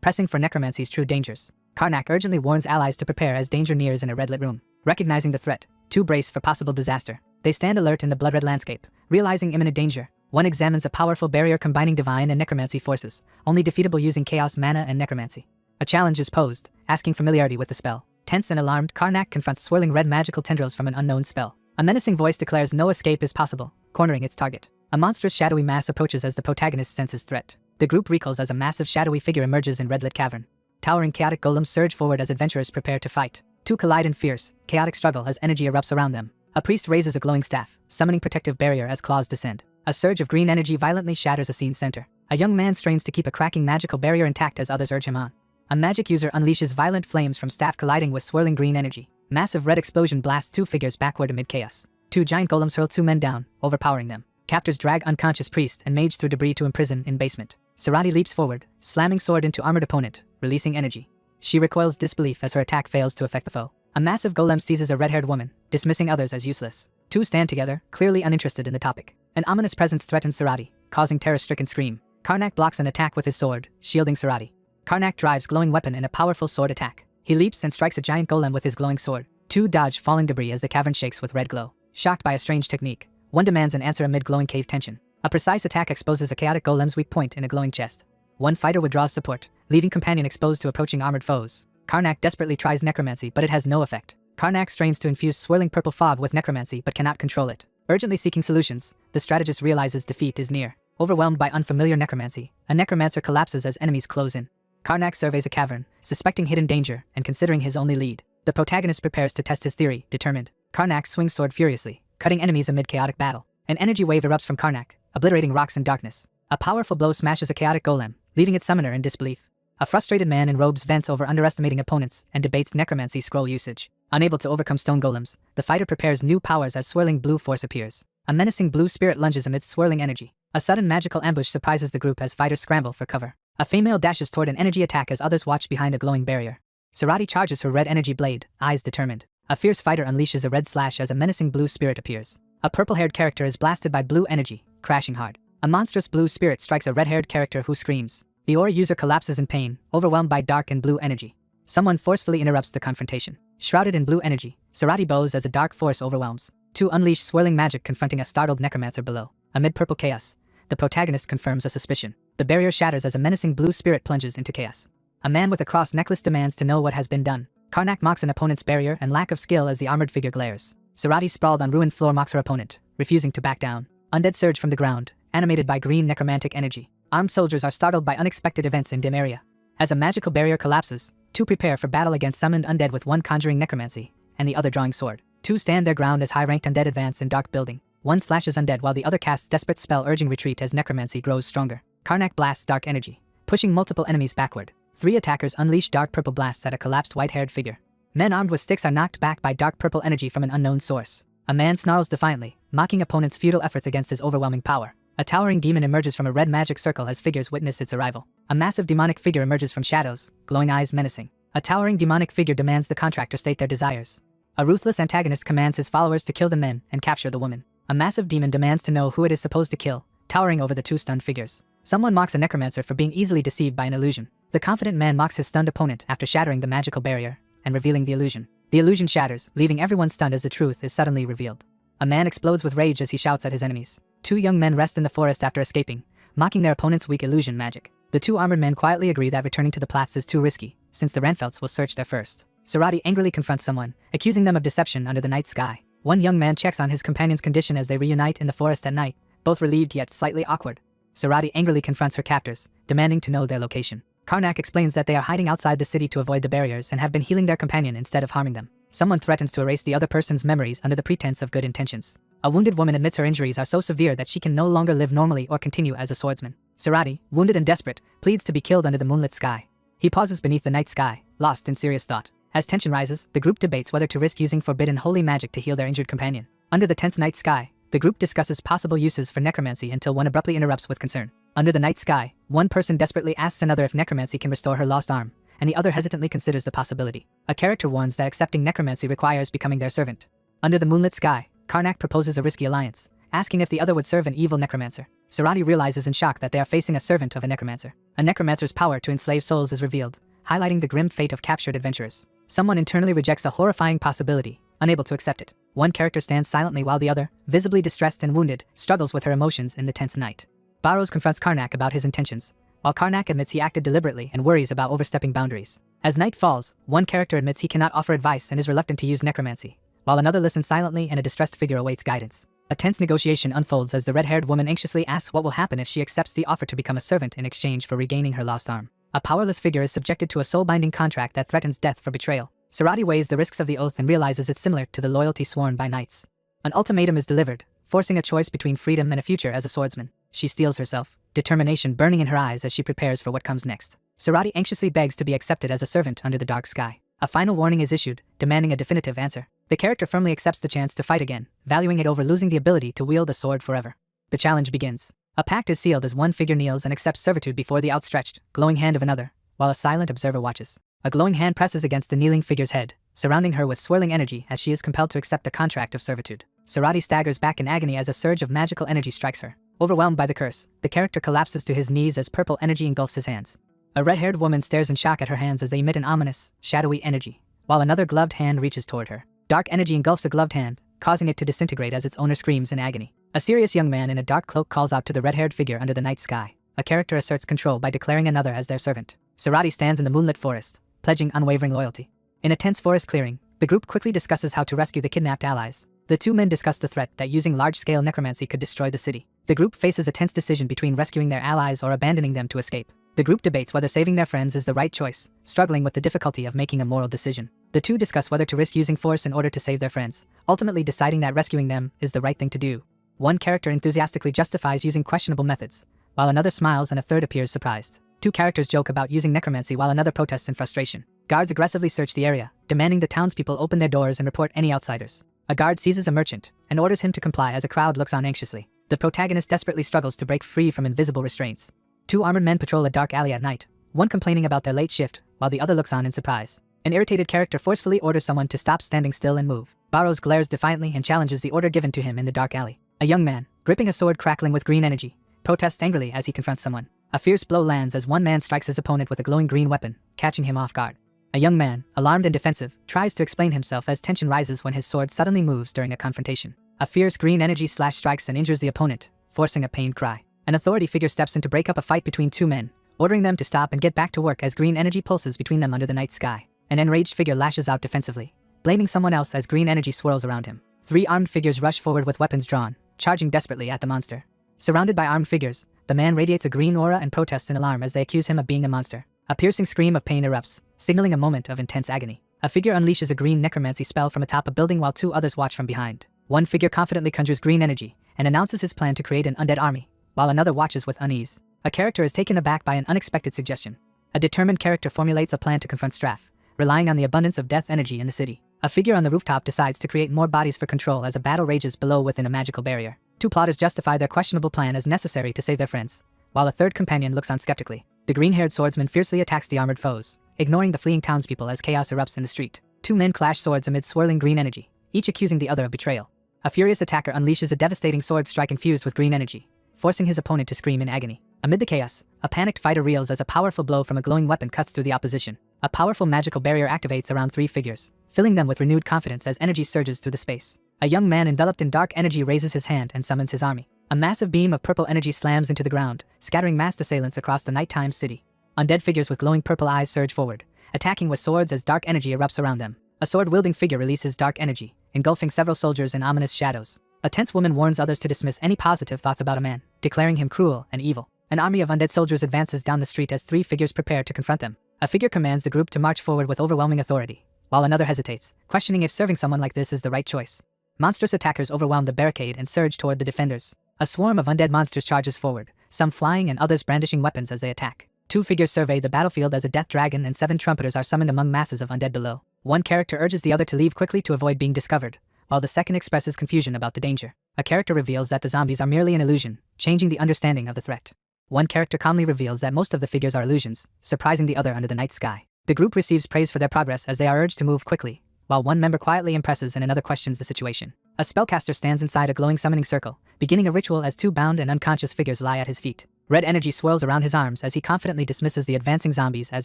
pressing for necromancy's true dangers. Karnak urgently warns allies to prepare as danger nears in a red-lit room. Recognizing the threat, two brace for possible disaster. They stand alert in the blood-red landscape, realizing imminent danger. One examines a powerful barrier combining divine and necromancy forces, only defeatable using chaos mana and necromancy. A challenge is posed, asking familiarity with the spell. Tense and alarmed, Karnak confronts swirling red magical tendrils from an unknown spell. A menacing voice declares no escape is possible, cornering its target. A monstrous shadowy mass approaches as the protagonist senses threat. The group recoils as a massive shadowy figure emerges in red-lit cavern. Towering chaotic golems surge forward as adventurers prepare to fight. Two collide in fierce, chaotic struggle as energy erupts around them. A priest raises a glowing staff, summoning protective barrier as claws descend. A surge of green energy violently shatters a scene center. A young man strains to keep a cracking magical barrier intact as others urge him on. A magic user unleashes violent flames from staff colliding with swirling green energy. Massive red explosion blasts two figures backward amid chaos. Two giant golems hurl two men down, overpowering them. Captors drag unconscious priest and mage through debris to imprison in basement. Sarati leaps forward, slamming sword into armored opponent, releasing energy. She recoils disbelief as her attack fails to affect the foe. A massive golem seizes a red-haired woman, dismissing others as useless. Two stand together, clearly uninterested in the topic. An ominous presence threatens Sarati, causing terror-stricken scream. Karnak blocks an attack with his sword, shielding Sarati. Karnak drives glowing weapon in a powerful sword attack. He leaps and strikes a giant golem with his glowing sword. Two dodge falling debris as the cavern shakes with red glow. Shocked by a strange technique, one demands an answer amid glowing cave tension. A precise attack exposes a chaotic golem's weak point in a glowing chest. One fighter withdraws support, leaving companion exposed to approaching armored foes. Karnak desperately tries necromancy, but it has no effect. Karnak strains to infuse swirling purple fog with necromancy but cannot control it. Urgently seeking solutions, the strategist realizes defeat is near. Overwhelmed by unfamiliar necromancy, a necromancer collapses as enemies close in. Karnak surveys a cavern, suspecting hidden danger and considering his only lead. The protagonist prepares to test his theory, determined. Karnak swings sword furiously, cutting enemies amid chaotic battle. An energy wave erupts from Karnak, obliterating rocks in darkness. A powerful blow smashes a chaotic golem, leaving its summoner in disbelief. A frustrated man in robes vents over underestimating opponents and debates necromancy scroll usage. Unable to overcome stone golems, the fighter prepares new powers as swirling blue force appears. A menacing blue spirit lunges amidst swirling energy. A sudden magical ambush surprises the group as fighters scramble for cover. A female dashes toward an energy attack as others watch behind a glowing barrier. Sarati charges her red energy blade, eyes determined. A fierce fighter unleashes a red slash as a menacing blue spirit appears. A purple-haired character is blasted by blue energy, crashing hard. A monstrous blue spirit strikes a red-haired character who screams. The aura user collapses in pain, overwhelmed by dark and blue energy. Someone forcefully interrupts the confrontation. Shrouded in blue energy, Sarati bows as a dark force overwhelms. Two unleash swirling magic confronting a startled necromancer below. Amid purple chaos, the protagonist confirms a suspicion. The barrier shatters as a menacing blue spirit plunges into chaos. A man with a cross necklace demands to know what has been done. Karnak mocks an opponent's barrier and lack of skill as the armored figure glares. Sarati sprawled on ruined floor mocks her opponent, refusing to back down. Undead surge from the ground, animated by green necromantic energy. Armed soldiers are startled by unexpected events in dim area. As a magical barrier collapses, two prepare for battle against summoned undead with one conjuring necromancy, and the other drawing sword. Two stand their ground as high-ranked undead advance in dark building. One slashes undead while the other casts desperate spell urging retreat as necromancy grows stronger. Karnak blasts dark energy, pushing multiple enemies backward. Three attackers unleash dark purple blasts at a collapsed white-haired figure. Men armed with sticks are knocked back by dark purple energy from an unknown source. A man snarls defiantly, mocking opponents' futile efforts against his overwhelming power. A towering demon emerges from a red magic circle as figures witness its arrival. A massive demonic figure emerges from shadows, glowing eyes menacing. A towering demonic figure demands the contractor state their desires. A ruthless antagonist commands his followers to kill the men and capture the woman. A massive demon demands to know who it is supposed to kill, towering over the two stunned figures. Someone mocks a necromancer for being easily deceived by an illusion. The confident man mocks his stunned opponent after shattering the magical barrier and revealing the illusion. The illusion shatters, leaving everyone stunned as the truth is suddenly revealed. A man explodes with rage as he shouts at his enemies. Two young men rest in the forest after escaping, mocking their opponent's weak illusion magic. The two armored men quietly agree that returning to the Platz is too risky, since the Ranfelts will search there first. Sarati angrily confronts someone, accusing them of deception under the night sky. One young man checks on his companion's condition as they reunite in the forest at night, both relieved yet slightly awkward. Sarati angrily confronts her captors, demanding to know their location. Karnak explains that they are hiding outside the city to avoid the barriers and have been healing their companion instead of harming them. Someone threatens to erase the other person's memories under the pretense of good intentions. A wounded woman admits her injuries are so severe that she can no longer live normally or continue as a swordsman. Sarati, wounded and desperate, pleads to be killed under the moonlit sky. He pauses beneath the night sky, lost in serious thought. As tension rises, the group debates whether to risk using forbidden holy magic to heal their injured companion. Under the tense night sky, the group discusses possible uses for necromancy until one abruptly interrupts with concern. Under the night sky, one person desperately asks another if necromancy can restore her lost arm, and the other hesitantly considers the possibility. A character warns that accepting necromancy requires becoming their servant. Under the moonlit sky, Karnak proposes a risky alliance, asking if the other would serve an evil necromancer. Sarati realizes in shock that they are facing a servant of a necromancer. A necromancer's power to enslave souls is revealed, highlighting the grim fate of captured adventurers. Someone internally rejects a horrifying possibility, unable to accept it. One character stands silently while the other, visibly distressed and wounded, struggles with her emotions in the tense night. Barrows confronts Karnak about his intentions, while Karnak admits he acted deliberately and worries about overstepping boundaries. As night falls, one character admits he cannot offer advice and is reluctant to use necromancy, while another listens silently and a distressed figure awaits guidance. A tense negotiation unfolds as the red-haired woman anxiously asks what will happen if she accepts the offer to become a servant in exchange for regaining her lost arm. A powerless figure is subjected to a soul-binding contract that threatens death for betrayal. Sarati weighs the risks of the oath and realizes it's similar to the loyalty sworn by knights. An ultimatum is delivered, forcing a choice between freedom and a future as a swordsman. She steels herself, determination burning in her eyes as she prepares for what comes next. Sarati anxiously begs to be accepted as a servant under the dark sky. A final warning is issued, demanding a definitive answer. The character firmly accepts the chance to fight again, valuing it over losing the ability to wield a sword forever. The challenge begins. A pact is sealed as one figure kneels and accepts servitude before the outstretched, glowing hand of another, while a silent observer watches. A glowing hand presses against the kneeling figure's head, surrounding her with swirling energy as she is compelled to accept a contract of servitude. Sarati staggers back in agony as a surge of magical energy strikes her. Overwhelmed by the curse, the character collapses to his knees as purple energy engulfs his hands. A red-haired woman stares in shock at her hands as they emit an ominous, shadowy energy, while another gloved hand reaches toward her. Dark energy engulfs a gloved hand, causing it to disintegrate as its owner screams in agony. A serious young man in a dark cloak calls out to the red-haired figure under the night sky. A character asserts control by declaring another as their servant. Sarati stands in the moonlit forest, pledging unwavering loyalty. In a tense forest clearing, the group quickly discusses how to rescue the kidnapped allies. The two men discuss the threat that using large-scale necromancy could destroy the city. The group faces a tense decision between rescuing their allies or abandoning them to escape. The group debates whether saving their friends is the right choice, struggling with the difficulty of making a moral decision. The two discuss whether to risk using force in order to save their friends, ultimately deciding that rescuing them is the right thing to do. One character enthusiastically justifies using questionable methods, while another smiles and a third appears surprised. Two characters joke about using necromancy while another protests in frustration. Guards aggressively search the area, demanding the townspeople open their doors and report any outsiders. A guard seizes a merchant and orders him to comply as a crowd looks on anxiously. The protagonist desperately struggles to break free from invisible restraints. Two armored men patrol a dark alley at night, one complaining about their late shift, while the other looks on in surprise. An irritated character forcefully orders someone to stop standing still and move. Barrows glares defiantly and challenges the order given to him in the dark alley. A young man, gripping a sword crackling with green energy, protests angrily as he confronts someone. A fierce blow lands as one man strikes his opponent with a glowing green weapon, catching him off guard. A young man, alarmed and defensive, tries to explain himself as tension rises when his sword suddenly moves during a confrontation. A fierce green energy slash strikes and injures the opponent, forcing a pained cry. An authority figure steps in to break up a fight between two men, ordering them to stop and get back to work as green energy pulses between them under the night sky. An enraged figure lashes out defensively, blaming someone else as green energy swirls around him. Three armed figures rush forward with weapons drawn, charging desperately at the monster. Surrounded by armed figures, the man radiates a green aura and protests in alarm as they accuse him of being a monster. A piercing scream of pain erupts, signaling a moment of intense agony. A figure unleashes a green necromancy spell from atop a building while two others watch from behind. One figure confidently conjures green energy and announces his plan to create an undead army, while another watches with unease. A character is taken aback by an unexpected suggestion. A determined character formulates a plan to confront Straff, relying on the abundance of death energy in the city. A figure on the rooftop decides to create more bodies for control as a battle rages below within a magical barrier. Two plotters justify their questionable plan as necessary to save their friends, while a third companion looks on skeptically. The green-haired swordsman fiercely attacks the armored foes, ignoring the fleeing townspeople as chaos erupts in the street. Two men clash swords amid swirling green energy, each accusing the other of betrayal. A furious attacker unleashes a devastating sword strike infused with green energy, forcing his opponent to scream in agony. Amid the chaos, a panicked fighter reels as a powerful blow from a glowing weapon cuts through the opposition. A powerful magical barrier activates around three figures, filling them with renewed confidence as energy surges through the space. A young man enveloped in dark energy raises his hand and summons his army. A massive beam of purple energy slams into the ground, scattering massed assailants across the nighttime city. Undead figures with glowing purple eyes surge forward, attacking with swords as dark energy erupts around them. A sword-wielding figure releases dark energy, engulfing several soldiers in ominous shadows. A tense woman warns others to dismiss any positive thoughts about a man, declaring him cruel and evil. An army of undead soldiers advances down the street as three figures prepare to confront them. A figure commands the group to march forward with overwhelming authority, while another hesitates, questioning if serving someone like this is the right choice. Monstrous attackers overwhelm the barricade and surge toward the defenders. A swarm of undead monsters charges forward, some flying and others brandishing weapons as they attack. Two figures survey the battlefield as a death dragon and 7 trumpeters are summoned among masses of undead below. One character urges the other to leave quickly to avoid being discovered, while the second expresses confusion about the danger. A character reveals that the zombies are merely an illusion, changing the understanding of the threat. One character calmly reveals that most of the figures are illusions, surprising the other under the night sky. The group receives praise for their progress as they are urged to move quickly, while one member quietly impresses and another questions the situation. A spellcaster stands inside a glowing summoning circle, beginning a ritual as two bound and unconscious figures lie at his feet. Red energy swirls around his arms as he confidently dismisses the advancing zombies as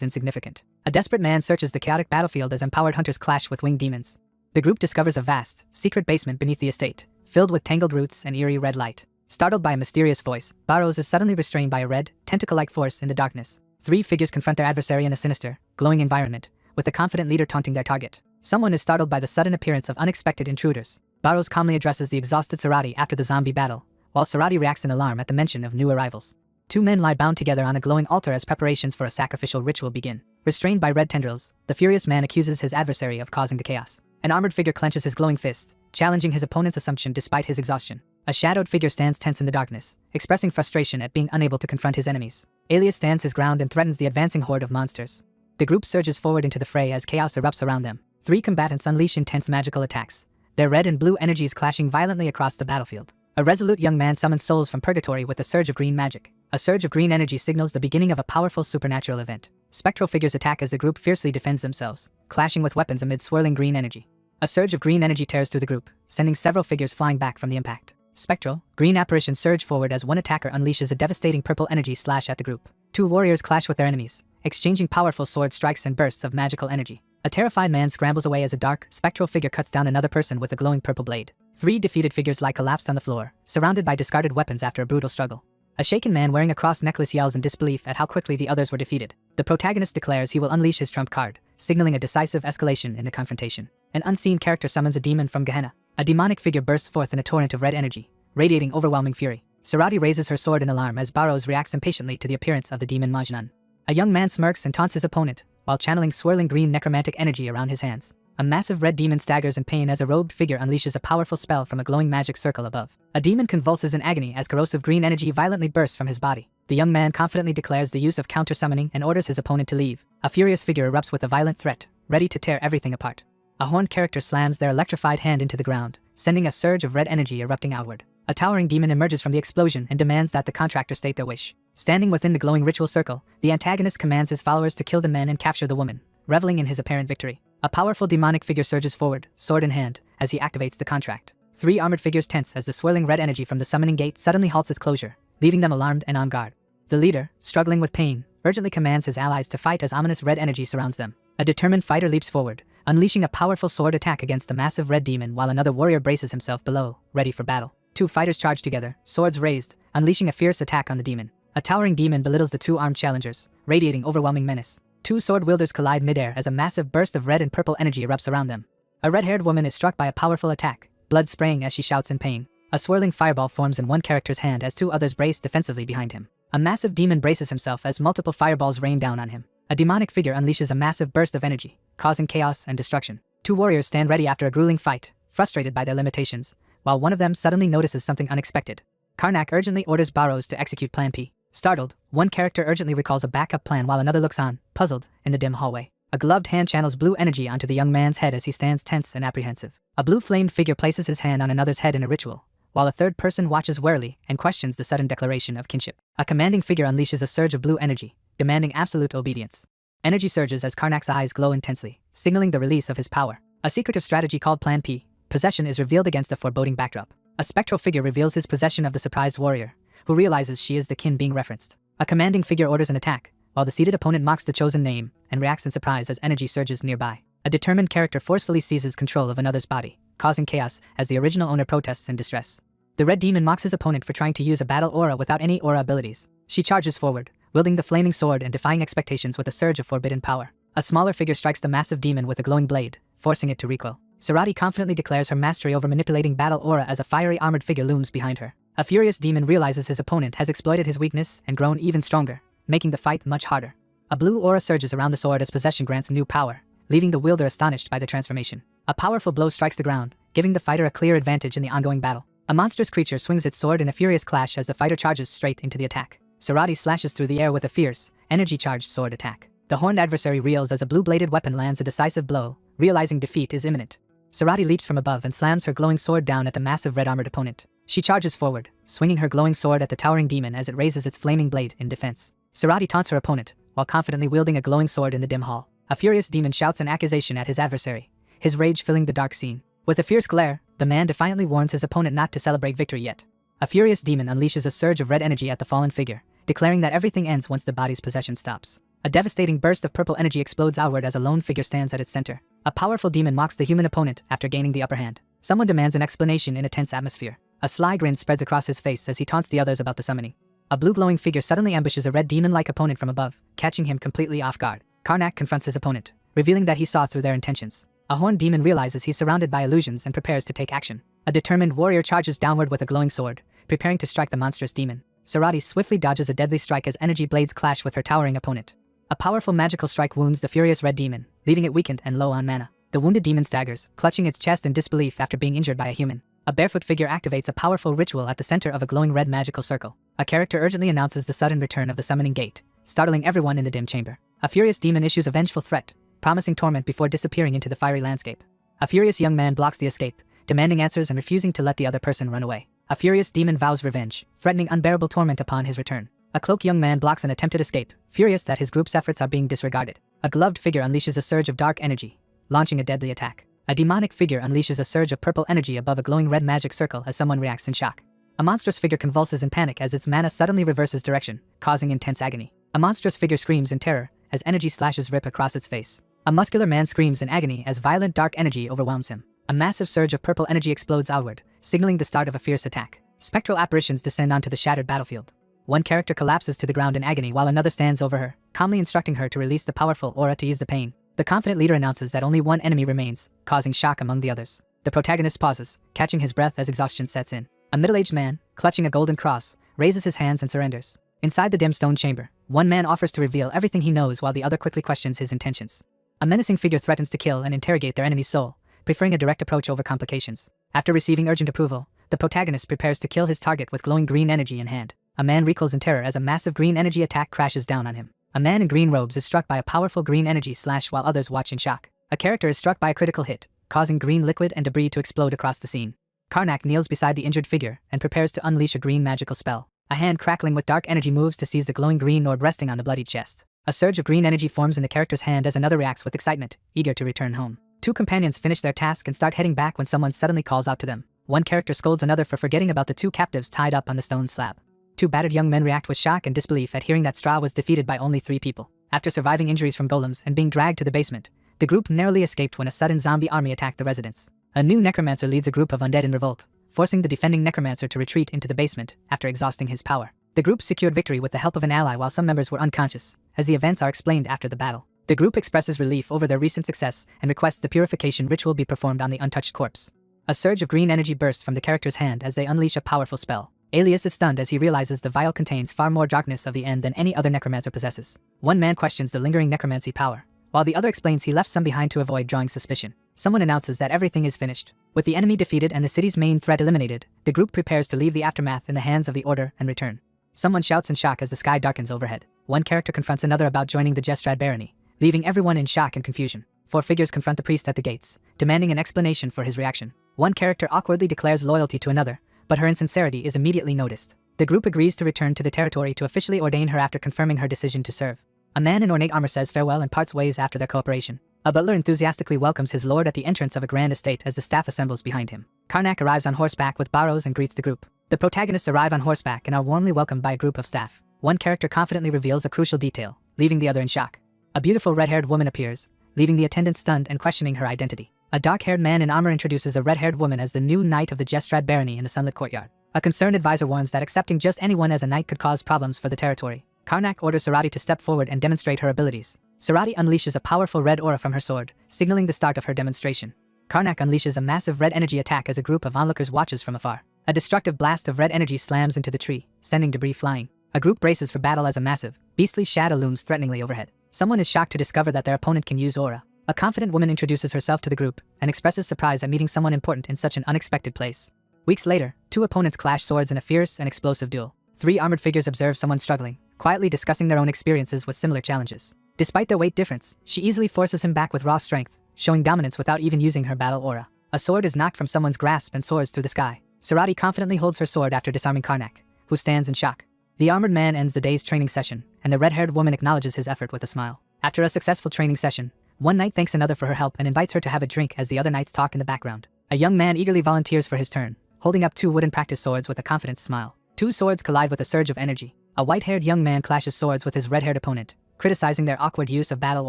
insignificant. A desperate man searches the chaotic battlefield as empowered hunters clash with winged demons. The group discovers a vast, secret basement beneath the estate, filled with tangled roots and eerie red light. Startled by a mysterious voice, Barrows is suddenly restrained by a red, tentacle-like force in the darkness. Three figures confront their adversary in a sinister, glowing environment, with the confident leader taunting their target. Someone is startled by the sudden appearance of unexpected intruders. Barrows calmly addresses the exhausted Sarati after the zombie battle, while Sarati reacts in alarm at the mention of new arrivals. Two men lie bound together on a glowing altar as preparations for a sacrificial ritual begin. Restrained by red tendrils, the furious man accuses his adversary of causing the chaos. An armored figure clenches his glowing fist, challenging his opponent's assumption despite his exhaustion. A shadowed figure stands tense in the darkness, expressing frustration at being unable to confront his enemies. Alias stands his ground and threatens the advancing horde of monsters. The group surges forward into the fray as chaos erupts around them. Three combatants unleash intense magical attacks, their red and blue energies clashing violently across the battlefield. A resolute young man summons souls from purgatory with a surge of green magic. A surge of green energy signals the beginning of a powerful supernatural event. Spectral figures attack as the group fiercely defends themselves, clashing with weapons amid swirling green energy. A surge of green energy tears through the group, sending several figures flying back from the impact. Spectral, green apparitions surge forward as one attacker unleashes a devastating purple energy slash at the group. Two warriors clash with their enemies, exchanging powerful sword strikes and bursts of magical energy. A terrified man scrambles away as a dark, spectral figure cuts down another person with a glowing purple blade. Three defeated figures lie collapsed on the floor, surrounded by discarded weapons after a brutal struggle. A shaken man wearing a cross necklace yells in disbelief at how quickly the others were defeated. The protagonist declares he will unleash his trump card, signaling a decisive escalation in the confrontation. An unseen character summons a demon from Gehenna. A demonic figure bursts forth in a torrent of red energy, radiating overwhelming fury. Sarati raises her sword in alarm as Barrows reacts impatiently to the appearance of the demon Majnun. A young man smirks and taunts his opponent, while channeling swirling green necromantic energy around his hands. A massive red demon staggers in pain as a robed figure unleashes a powerful spell from a glowing magic circle above. A demon convulses in agony as corrosive green energy violently bursts from his body. The young man confidently declares the use of counter-summoning and orders his opponent to leave. A furious figure erupts with a violent threat, ready to tear everything apart. A horned character slams their electrified hand into the ground, sending a surge of red energy erupting outward. A towering demon emerges from the explosion and demands that the contractor state their wish. Standing within the glowing ritual circle, the antagonist commands his followers to kill the men and capture the woman, reveling in his apparent victory. A powerful demonic figure surges forward, sword in hand, as he activates the contract. Three armored figures tense as the swirling red energy from the summoning gate suddenly halts its closure, leaving them alarmed and on guard. The leader, struggling with pain, urgently commands his allies to fight as ominous red energy surrounds them. A determined fighter leaps forward, unleashing a powerful sword attack against the massive red demon while another warrior braces himself below, ready for battle. Two fighters charge together, swords raised, unleashing a fierce attack on the demon. A towering demon belittles the two armed challengers, radiating overwhelming menace. Two sword wielders collide midair as a massive burst of red and purple energy erupts around them. A red-haired woman is struck by a powerful attack, blood spraying as she shouts in pain. A swirling fireball forms in one character's hand as two others brace defensively behind him. A massive demon braces himself as multiple fireballs rain down on him. A demonic figure unleashes a massive burst of energy, causing chaos and destruction. Two warriors stand ready after a grueling fight, frustrated by their limitations, while one of them suddenly notices something unexpected. Karnak urgently orders Barrows to execute Plan P. Startled, one character urgently recalls a backup plan while another looks on, puzzled, in the dim hallway. A gloved hand channels blue energy onto the young man's head as he stands tense and apprehensive. A blue-flamed figure places his hand on another's head in a ritual, while a third person watches warily and questions the sudden declaration of kinship. A commanding figure unleashes a surge of blue energy, demanding absolute obedience. Energy surges as Karnak's eyes glow intensely, signaling the release of his power. A secretive strategy called Plan P, possession, is revealed against a foreboding backdrop. A spectral figure reveals his possession of the surprised warrior, who realizes she is the kin being referenced. A commanding figure orders an attack, while the seated opponent mocks the chosen name and reacts in surprise as energy surges nearby. A determined character forcefully seizes control of another's body, causing chaos as the original owner protests in distress. The red demon mocks his opponent for trying to use a battle aura without any aura abilities. She charges forward, wielding the flaming sword and defying expectations with a surge of forbidden power. A smaller figure strikes the massive demon with a glowing blade, forcing it to recoil. Sarati confidently declares her mastery over manipulating battle aura as a fiery armored figure looms behind her. A furious demon realizes his opponent has exploited his weakness and grown even stronger, making the fight much harder. A blue aura surges around the sword as possession grants new power, leaving the wielder astonished by the transformation. A powerful blow strikes the ground, giving the fighter a clear advantage in the ongoing battle. A monstrous creature swings its sword in a furious clash as the fighter charges straight into the attack. Sarati slashes through the air with a fierce, energy-charged sword attack. The horned adversary reels as a blue-bladed weapon lands a decisive blow, realizing defeat is imminent. Sarati leaps from above and slams her glowing sword down at the massive red-armored opponent. She charges forward, swinging her glowing sword at the towering demon as it raises its flaming blade in defense. Sarati taunts her opponent, while confidently wielding a glowing sword in the dim hall. A furious demon shouts an accusation at his adversary, his rage filling the dark scene. With a fierce glare, the man defiantly warns his opponent not to celebrate victory yet. A furious demon unleashes a surge of red energy at the fallen figure, declaring that everything ends once the body's possession stops. A devastating burst of purple energy explodes outward as a lone figure stands at its center. A powerful demon mocks the human opponent after gaining the upper hand. Someone demands an explanation in a tense atmosphere. A sly grin spreads across his face as he taunts the others about the summoning. A blue glowing figure suddenly ambushes a red demon-like opponent from above, catching him completely off guard. Karnak confronts his opponent, revealing that he saw through their intentions. A horned demon realizes he's surrounded by illusions and prepares to take action. A determined warrior charges downward with a glowing sword, preparing to strike the monstrous demon. Sarati swiftly dodges a deadly strike as energy blades clash with her towering opponent. A powerful magical strike wounds the furious red demon, leaving it weakened and low on mana. The wounded demon staggers, clutching its chest in disbelief after being injured by a human. A barefoot figure activates a powerful ritual at the center of a glowing red magical circle. A character urgently announces the sudden return of the summoning gate, startling everyone in the dim chamber. A furious demon issues a vengeful threat, promising torment before disappearing into the fiery landscape. A furious young man blocks the escape, demanding answers and refusing to let the other person run away. A furious demon vows revenge, threatening unbearable torment upon his return. A cloaked young man blocks an attempted escape, furious that his group's efforts are being disregarded. A gloved figure unleashes a surge of dark energy, launching a deadly attack. A demonic figure unleashes a surge of purple energy above a glowing red magic circle as someone reacts in shock. A monstrous figure convulses in panic as its mana suddenly reverses direction, causing intense agony. A monstrous figure screams in terror as energy slashes rip across its face. A muscular man screams in agony as violent dark energy overwhelms him. A massive surge of purple energy explodes outward, signaling the start of a fierce attack. Spectral apparitions descend onto the shattered battlefield. One character collapses to the ground in agony while another stands over her, calmly instructing her to release the powerful aura to ease the pain. The confident leader announces that only one enemy remains, causing shock among the others. The protagonist pauses, catching his breath as exhaustion sets in. A middle-aged man, clutching a golden cross, raises his hands and surrenders. Inside the dim stone chamber, one man offers to reveal everything he knows while the other quickly questions his intentions. A menacing figure threatens to kill and interrogate their enemy's soul, preferring a direct approach over complications. After receiving urgent approval, the protagonist prepares to kill his target with glowing green energy in hand. A man recoils in terror as a massive green energy attack crashes down on him. A man in green robes is struck by a powerful green energy slash while others watch in shock. A character is struck by a critical hit, causing green liquid and debris to explode across the scene. Karnak kneels beside the injured figure and prepares to unleash a green magical spell. A hand crackling with dark energy moves to seize the glowing green orb resting on the bloodied chest. A surge of green energy forms in the character's hand as another reacts with excitement, eager to return home. Two companions finish their task and start heading back when someone suddenly calls out to them. One character scolds another for forgetting about the two captives tied up on the stone slab. Two battered young men react with shock and disbelief at hearing that Stra was defeated by only 3 people. After surviving injuries from golems and being dragged to the basement, the group narrowly escaped when a sudden zombie army attacked the residence. A new necromancer leads a group of undead in revolt, forcing the defending necromancer to retreat into the basement after exhausting his power. The group secured victory with the help of an ally while some members were unconscious, as the events are explained after the battle. The group expresses relief over their recent success and requests the purification ritual be performed on the untouched corpse. A surge of green energy bursts from the character's hand as they unleash a powerful spell. Alias is stunned as he realizes the vial contains far more darkness of the end than any other necromancer possesses. One man questions the lingering necromancy power, while the other explains he left some behind to avoid drawing suspicion. Someone announces that everything is finished. With the enemy defeated and the city's main threat eliminated, the group prepares to leave the aftermath in the hands of the Order and return. Someone shouts in shock as the sky darkens overhead. One character confronts another about joining the Jestrad barony, leaving everyone in shock and confusion. 4 figures confront the priest at the gates, demanding an explanation for his reaction. One character awkwardly declares loyalty to another, but her insincerity is immediately noticed. The group agrees to return to the territory to officially ordain her after confirming her decision to serve. A man in ornate armor says farewell and parts ways after their cooperation. A butler enthusiastically welcomes his lord at the entrance of a grand estate as the staff assembles behind him. Karnak arrives on horseback with barrows and greets the group. The protagonists arrive on horseback and are warmly welcomed by a group of staff. One character confidently reveals a crucial detail, leaving the other in shock. A beautiful red-haired woman appears, leaving the attendants stunned and questioning her identity. A dark-haired man in armor introduces a red-haired woman as the new knight of the Jestrad barony in the sunlit courtyard. A concerned advisor warns that accepting just anyone as a knight could cause problems for the territory. Karnak orders Sarati to step forward and demonstrate her abilities. Sarati unleashes a powerful red aura from her sword, signaling the start of her demonstration. Karnak unleashes a massive red energy attack as a group of onlookers watches from afar. A destructive blast of red energy slams into the tree, sending debris flying. A group braces for battle as a massive, beastly shadow looms threateningly overhead. Someone is shocked to discover that their opponent can use aura. A confident woman introduces herself to the group and expresses surprise at meeting someone important in such an unexpected place. Weeks later, 2 opponents clash swords in a fierce and explosive duel. 3 armored figures observe someone struggling, quietly discussing their own experiences with similar challenges. Despite their weight difference, she easily forces him back with raw strength, showing dominance without even using her battle aura. A sword is knocked from someone's grasp and soars through the sky. Sarati confidently holds her sword after disarming Karnak, who stands in shock. The armored man ends the day's training session, and the red-haired woman acknowledges his effort with a smile. After a successful training session, one knight thanks another for her help and invites her to have a drink as the other knights talk in the background. A young man eagerly volunteers for his turn, holding up 2 wooden practice swords with a confident smile. 2 swords collide with a surge of energy. A white-haired young man clashes swords with his red-haired opponent, criticizing their awkward use of battle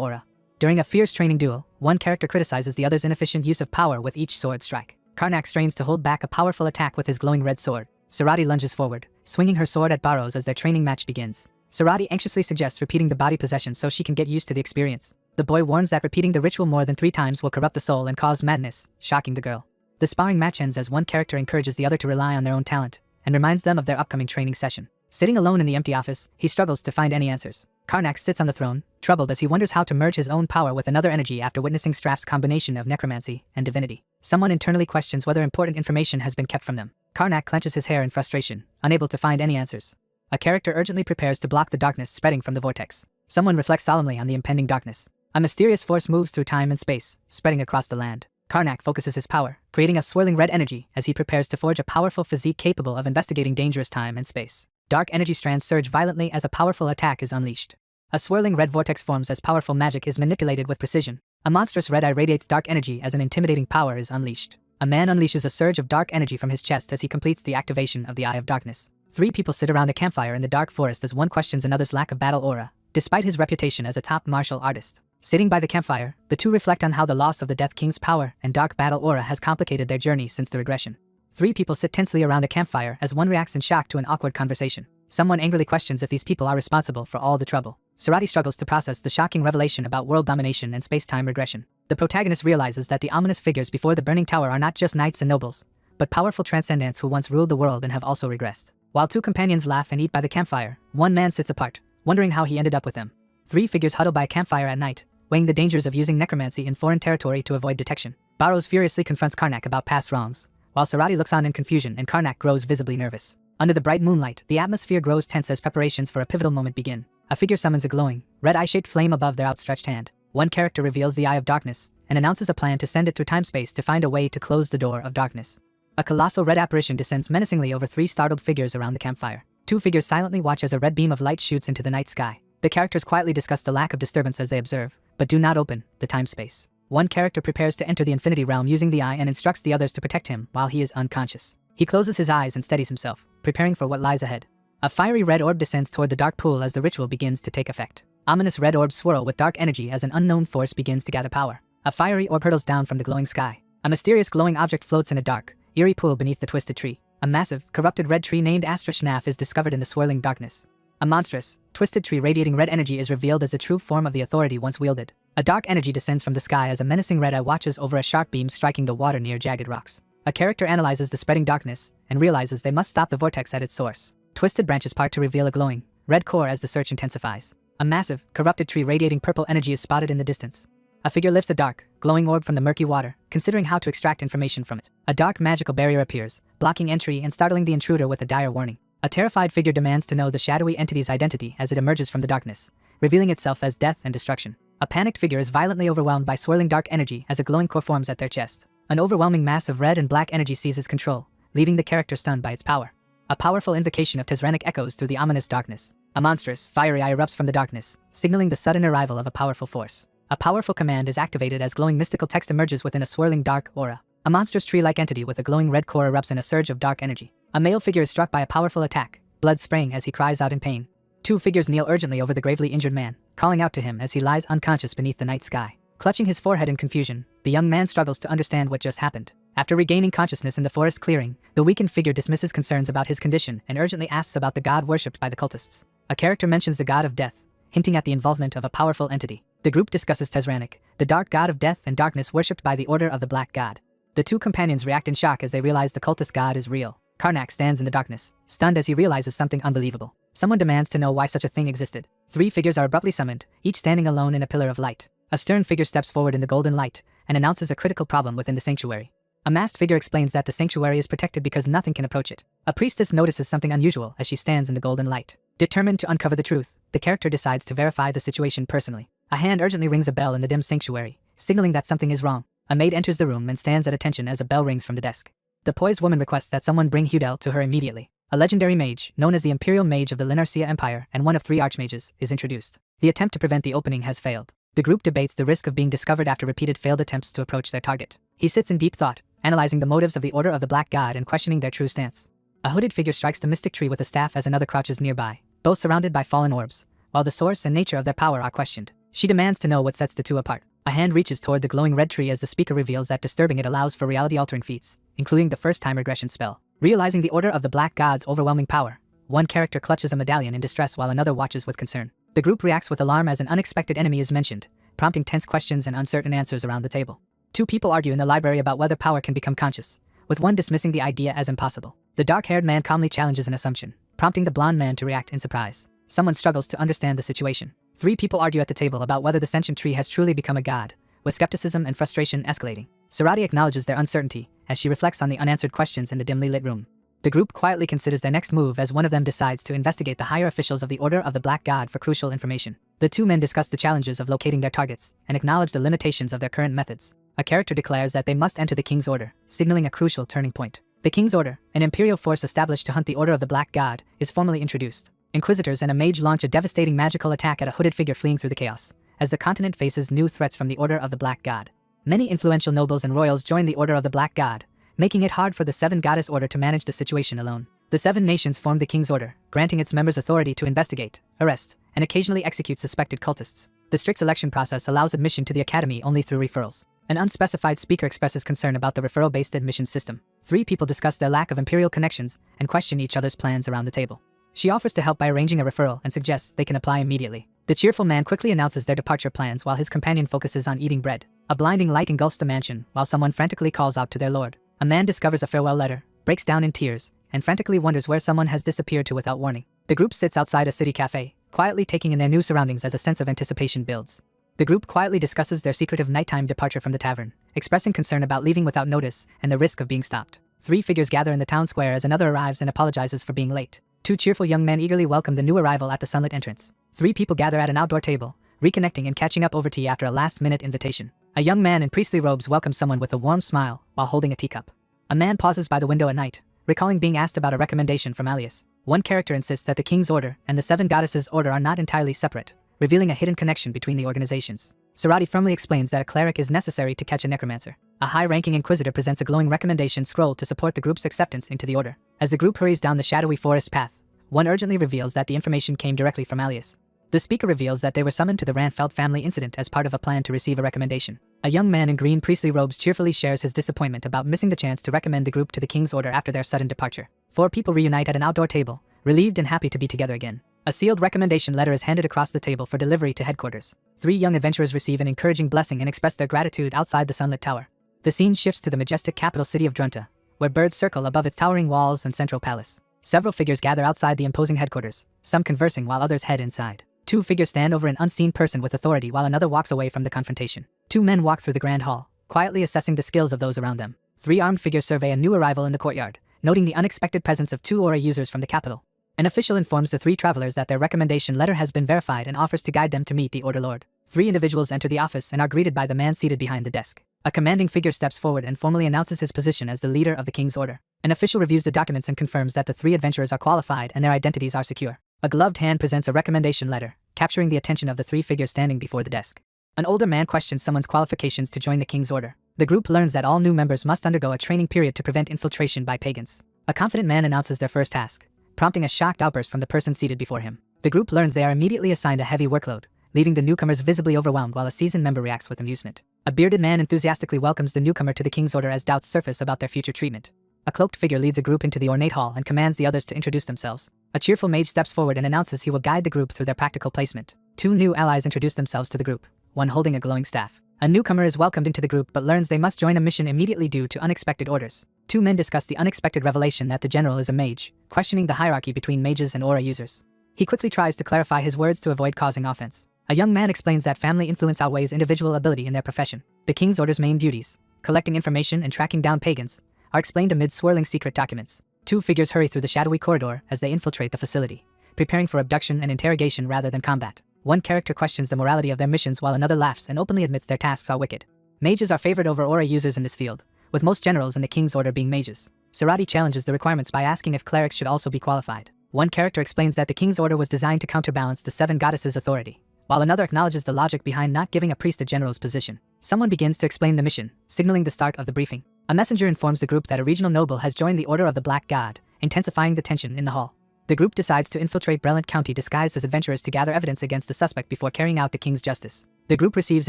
aura. During a fierce training duel, one character criticizes the other's inefficient use of power with each sword strike. Karnak strains to hold back a powerful attack with his glowing red sword. Sarati lunges forward, swinging her sword at Barrows as their training match begins. Sarati anxiously suggests repeating the body possession so she can get used to the experience. The boy warns that repeating the ritual more than 3 times will corrupt the soul and cause madness, shocking the girl. The sparring match ends as one character encourages the other to rely on their own talent, and reminds them of their upcoming training session. Sitting alone in the empty office, he struggles to find any answers. Karnak sits on the throne, troubled as he wonders how to merge his own power with another energy after witnessing Straff's combination of necromancy and divinity. Someone internally questions whether important information has been kept from them. Karnak clenches his hair in frustration, unable to find any answers. A character urgently prepares to block the darkness spreading from the vortex. Someone reflects solemnly on the impending darkness. A mysterious force moves through time and space, spreading across the land. Karnak focuses his power, creating a swirling red energy as he prepares to forge a powerful physique capable of investigating dangerous time and space. Dark energy strands surge violently as a powerful attack is unleashed. A swirling red vortex forms as powerful magic is manipulated with precision. A monstrous red eye radiates dark energy as an intimidating power is unleashed. A man unleashes a surge of dark energy from his chest as he completes the activation of the Eye of Darkness. 3 people sit around a campfire in the dark forest as one questions another's lack of battle aura, despite his reputation as a top martial artist. Sitting by the campfire, the 2 reflect on how the loss of the Death King's power and dark battle aura has complicated their journey since the regression. 3 people sit tensely around a campfire as one reacts in shock to an awkward conversation. Someone angrily questions if these people are responsible for all the trouble. Sarati struggles to process the shocking revelation about world domination and space-time regression. The protagonist realizes that the ominous figures before the burning tower are not just knights and nobles, but powerful transcendents who once ruled the world and have also regressed. While 2 companions laugh and eat by the campfire, one man sits apart, wondering how he ended up with them. 3 figures huddle by a campfire at night, weighing the dangers of using necromancy in foreign territory to avoid detection. Barrows furiously confronts Karnak about past wrongs, while Sarati looks on in confusion and Karnak grows visibly nervous. Under the bright moonlight, the atmosphere grows tense as preparations for a pivotal moment begin. A figure summons a glowing, red eye-shaped flame above their outstretched hand. One character reveals the Eye of Darkness and announces a plan to send it through time-space to find a way to close the door of darkness. A colossal red apparition descends menacingly over 3 startled figures around the campfire. 2 figures silently watch as a red beam of light shoots into the night sky. The characters quietly discuss the lack of disturbance as they observe, but do not open the time-space. One character prepares to enter the Infinity Realm using the eye and instructs the others to protect him while he is unconscious. He closes his eyes and steadies himself, preparing for what lies ahead. A fiery red orb descends toward the dark pool as the ritual begins to take effect. Ominous red orbs swirl with dark energy as an unknown force begins to gather power. A fiery orb hurtles down from the glowing sky. A mysterious glowing object floats in a dark, eerie pool beneath the twisted tree. A massive, corrupted red tree named Astra is discovered in the swirling darkness. A monstrous, twisted tree radiating red energy is revealed as the true form of the authority once wielded. A dark energy descends from the sky as a menacing red eye watches over a sharp beam striking the water near jagged rocks. A character analyzes the spreading darkness and realizes they must stop the vortex at its source. Twisted branches part to reveal a glowing, red core as the search intensifies. A massive, corrupted tree radiating purple energy is spotted in the distance. A figure lifts a dark, glowing orb from the murky water, considering how to extract information from it. A dark magical barrier appears, blocking entry and startling the intruder with a dire warning. A terrified figure demands to know the shadowy entity's identity as it emerges from the darkness, revealing itself as death and destruction. A panicked figure is violently overwhelmed by swirling dark energy as a glowing core forms at their chest. An overwhelming mass of red and black energy seizes control, leaving the character stunned by its power. A powerful invocation of Tezranic echoes through the ominous darkness. A monstrous, fiery eye erupts from the darkness, signaling the sudden arrival of a powerful force. A powerful command is activated as glowing mystical text emerges within a swirling dark aura. A monstrous tree-like entity with a glowing red core erupts in a surge of dark energy. A male figure is struck by a powerful attack, blood spraying as he cries out in pain. 2 figures kneel urgently over the gravely injured man, calling out to him as he lies unconscious beneath the night sky. Clutching his forehead in confusion, the young man struggles to understand what just happened. After regaining consciousness in the forest clearing, the weakened figure dismisses concerns about his condition and urgently asks about the god worshipped by the cultists. A character mentions the god of death, hinting at the involvement of a powerful entity. The group discusses Tezranic, the dark god of death and darkness worshipped by the Order of the Black God. The 2 companions react in shock as they realize the cultist god is real. Karnak stands in the darkness, stunned as he realizes something unbelievable. Someone demands to know why such a thing existed. 3 figures are abruptly summoned, each standing alone in a pillar of light. A stern figure steps forward in the golden light and announces a critical problem within the sanctuary. A masked figure explains that the sanctuary is protected because nothing can approach it. A priestess notices something unusual as she stands in the golden light. Determined to uncover the truth, the character decides to verify the situation personally. A hand urgently rings a bell in the dim sanctuary, signaling that something is wrong. A maid enters the room and stands at attention as a bell rings from the desk. The poised woman requests that someone bring Hudel to her immediately. A legendary mage, known as the Imperial Mage of the Linarcia Empire and one of 3 archmages, is introduced. The attempt to prevent the opening has failed. The group debates the risk of being discovered after repeated failed attempts to approach their target. He sits in deep thought, analyzing the motives of the Order of the Black God and questioning their true stance. A hooded figure strikes the mystic tree with a staff as another crouches nearby, both surrounded by fallen orbs, while the source and nature of their power are questioned. She demands to know what sets the two apart. A hand reaches toward the glowing red tree as the speaker reveals that disturbing it allows for reality-altering feats, including the first-time regression spell. Realizing the Order of the Black God's overwhelming power, one character clutches a medallion in distress while another watches with concern. The group reacts with alarm as an unexpected enemy is mentioned, prompting tense questions and uncertain answers around the table. Two people argue in the library about whether power can become conscious, with one dismissing the idea as impossible. The dark-haired man calmly challenges an assumption, prompting the blonde man to react in surprise. Someone struggles to understand the situation. Three people argue at the table about whether the sentient tree has truly become a god, with skepticism and frustration escalating. Sarati acknowledges their uncertainty as she reflects on the unanswered questions in the dimly lit room. The group quietly considers their next move as one of them decides to investigate the higher officials of the Order of the Black God for crucial information. The two men discuss the challenges of locating their targets and acknowledge the limitations of their current methods. A character declares that they must enter the King's Order, signaling a crucial turning point. The King's Order, an imperial force established to hunt the Order of the Black God, is formally introduced. Inquisitors and a mage launch a devastating magical attack at a hooded figure fleeing through the chaos, as the continent faces new threats from the Order of the Black God. Many influential nobles and royals join the Order of the Black God, making it hard for the Seven Goddess Order to manage the situation alone. The Seven Nations formed the King's Order, granting its members authority to investigate, arrest, and occasionally execute suspected cultists. The strict selection process allows admission to the academy only through referrals. An unspecified speaker expresses concern about the referral-based admission system. Three people discuss their lack of imperial connections and question each other's plans around the table. She offers to help by arranging a referral and suggests they can apply immediately. The cheerful man quickly announces their departure plans while his companion focuses on eating bread. A blinding light engulfs the mansion while someone frantically calls out to their lord. A man discovers a farewell letter, breaks down in tears, and frantically wonders where someone has disappeared to without warning. The group sits outside a city cafe, quietly taking in their new surroundings as a sense of anticipation builds. The group quietly discusses their secretive nighttime departure from the tavern, expressing concern about leaving without notice and the risk of being stopped. Three figures gather in the town square as another arrives and apologizes for being late. Two cheerful young men eagerly welcome the new arrival at the sunlit entrance. Three people gather at an outdoor table, reconnecting and catching up over tea after a last-minute invitation. A young man in priestly robes welcomes someone with a warm smile while holding a teacup. A man pauses by the window at night, recalling being asked about a recommendation from Alias. One character insists that the King's Order and the Seven Goddesses' Order are not entirely separate, revealing a hidden connection between the organizations. Sarati firmly explains that a cleric is necessary to catch a necromancer. A high-ranking inquisitor presents a glowing recommendation scroll to support the group's acceptance into the order. As the group hurries down the shadowy forest path, one urgently reveals that the information came directly from Alias. The speaker reveals that they were summoned to the Ranfeld family incident as part of a plan to receive a recommendation. A young man in green priestly robes cheerfully shares his disappointment about missing the chance to recommend the group to the King's Order after their sudden departure. Four people reunite at an outdoor table, relieved and happy to be together again. A sealed recommendation letter is handed across the table for delivery to headquarters. Three young adventurers receive an encouraging blessing and express their gratitude outside the sunlit tower. The scene shifts to the majestic capital city of Drunta, where birds circle above its towering walls and central palace. Several figures gather outside the imposing headquarters, some conversing while others head inside. Two figures stand over an unseen person with authority while another walks away from the confrontation. Two men walk through the grand hall, quietly assessing the skills of those around them. Three armed figures survey a new arrival in the courtyard, noting the unexpected presence of two aura users from the capital. An official informs the three travelers that their recommendation letter has been verified and offers to guide them to meet the Order Lord. Three individuals enter the office and are greeted by the man seated behind the desk. A commanding figure steps forward and formally announces his position as the leader of the King's Order. An official reviews the documents and confirms that the three adventurers are qualified and their identities are secure. A gloved hand presents a recommendation letter, capturing the attention of the three figures standing before the desk. An older man questions someone's qualifications to join the King's Order. The group learns that all new members must undergo a training period to prevent infiltration by pagans. A confident man announces their first task, prompting a shocked outburst from the person seated before him. The group learns they are immediately assigned a heavy workload, leaving the newcomers visibly overwhelmed while a seasoned member reacts with amusement. A bearded man enthusiastically welcomes the newcomer to the King's Order as doubts surface about their future treatment. A cloaked figure leads a group into the ornate hall and commands the others to introduce themselves. A cheerful mage steps forward and announces he will guide the group through their practical placement. Two new allies introduce themselves to the group, one holding a glowing staff. A newcomer is welcomed into the group but learns they must join a mission immediately due to unexpected orders. Two men discuss the unexpected revelation that the general is a mage, questioning the hierarchy between mages and aura users. He quickly tries to clarify his words to avoid causing offense. A young man explains that family influence outweighs individual ability in their profession. The King's Order's main duties, collecting information and tracking down pagans, are explained amid swirling secret documents. Two figures hurry through the shadowy corridor as they infiltrate the facility, preparing for abduction and interrogation rather than combat. One character questions the morality of their missions while another laughs and openly admits their tasks are wicked. Mages are favored over aura users in this field, with most generals in the King's Order being mages. Sarati challenges the requirements by asking if clerics should also be qualified. One character explains that the King's Order was designed to counterbalance the Seven Goddesses' authority, while another acknowledges the logic behind not giving a priest a general's position. Someone begins to explain the mission, signaling the start of the briefing. A messenger informs the group that a regional noble has joined the Order of the Black God, intensifying the tension in the hall. The group decides to infiltrate Breland County disguised as adventurers to gather evidence against the suspect before carrying out the king's justice. The group receives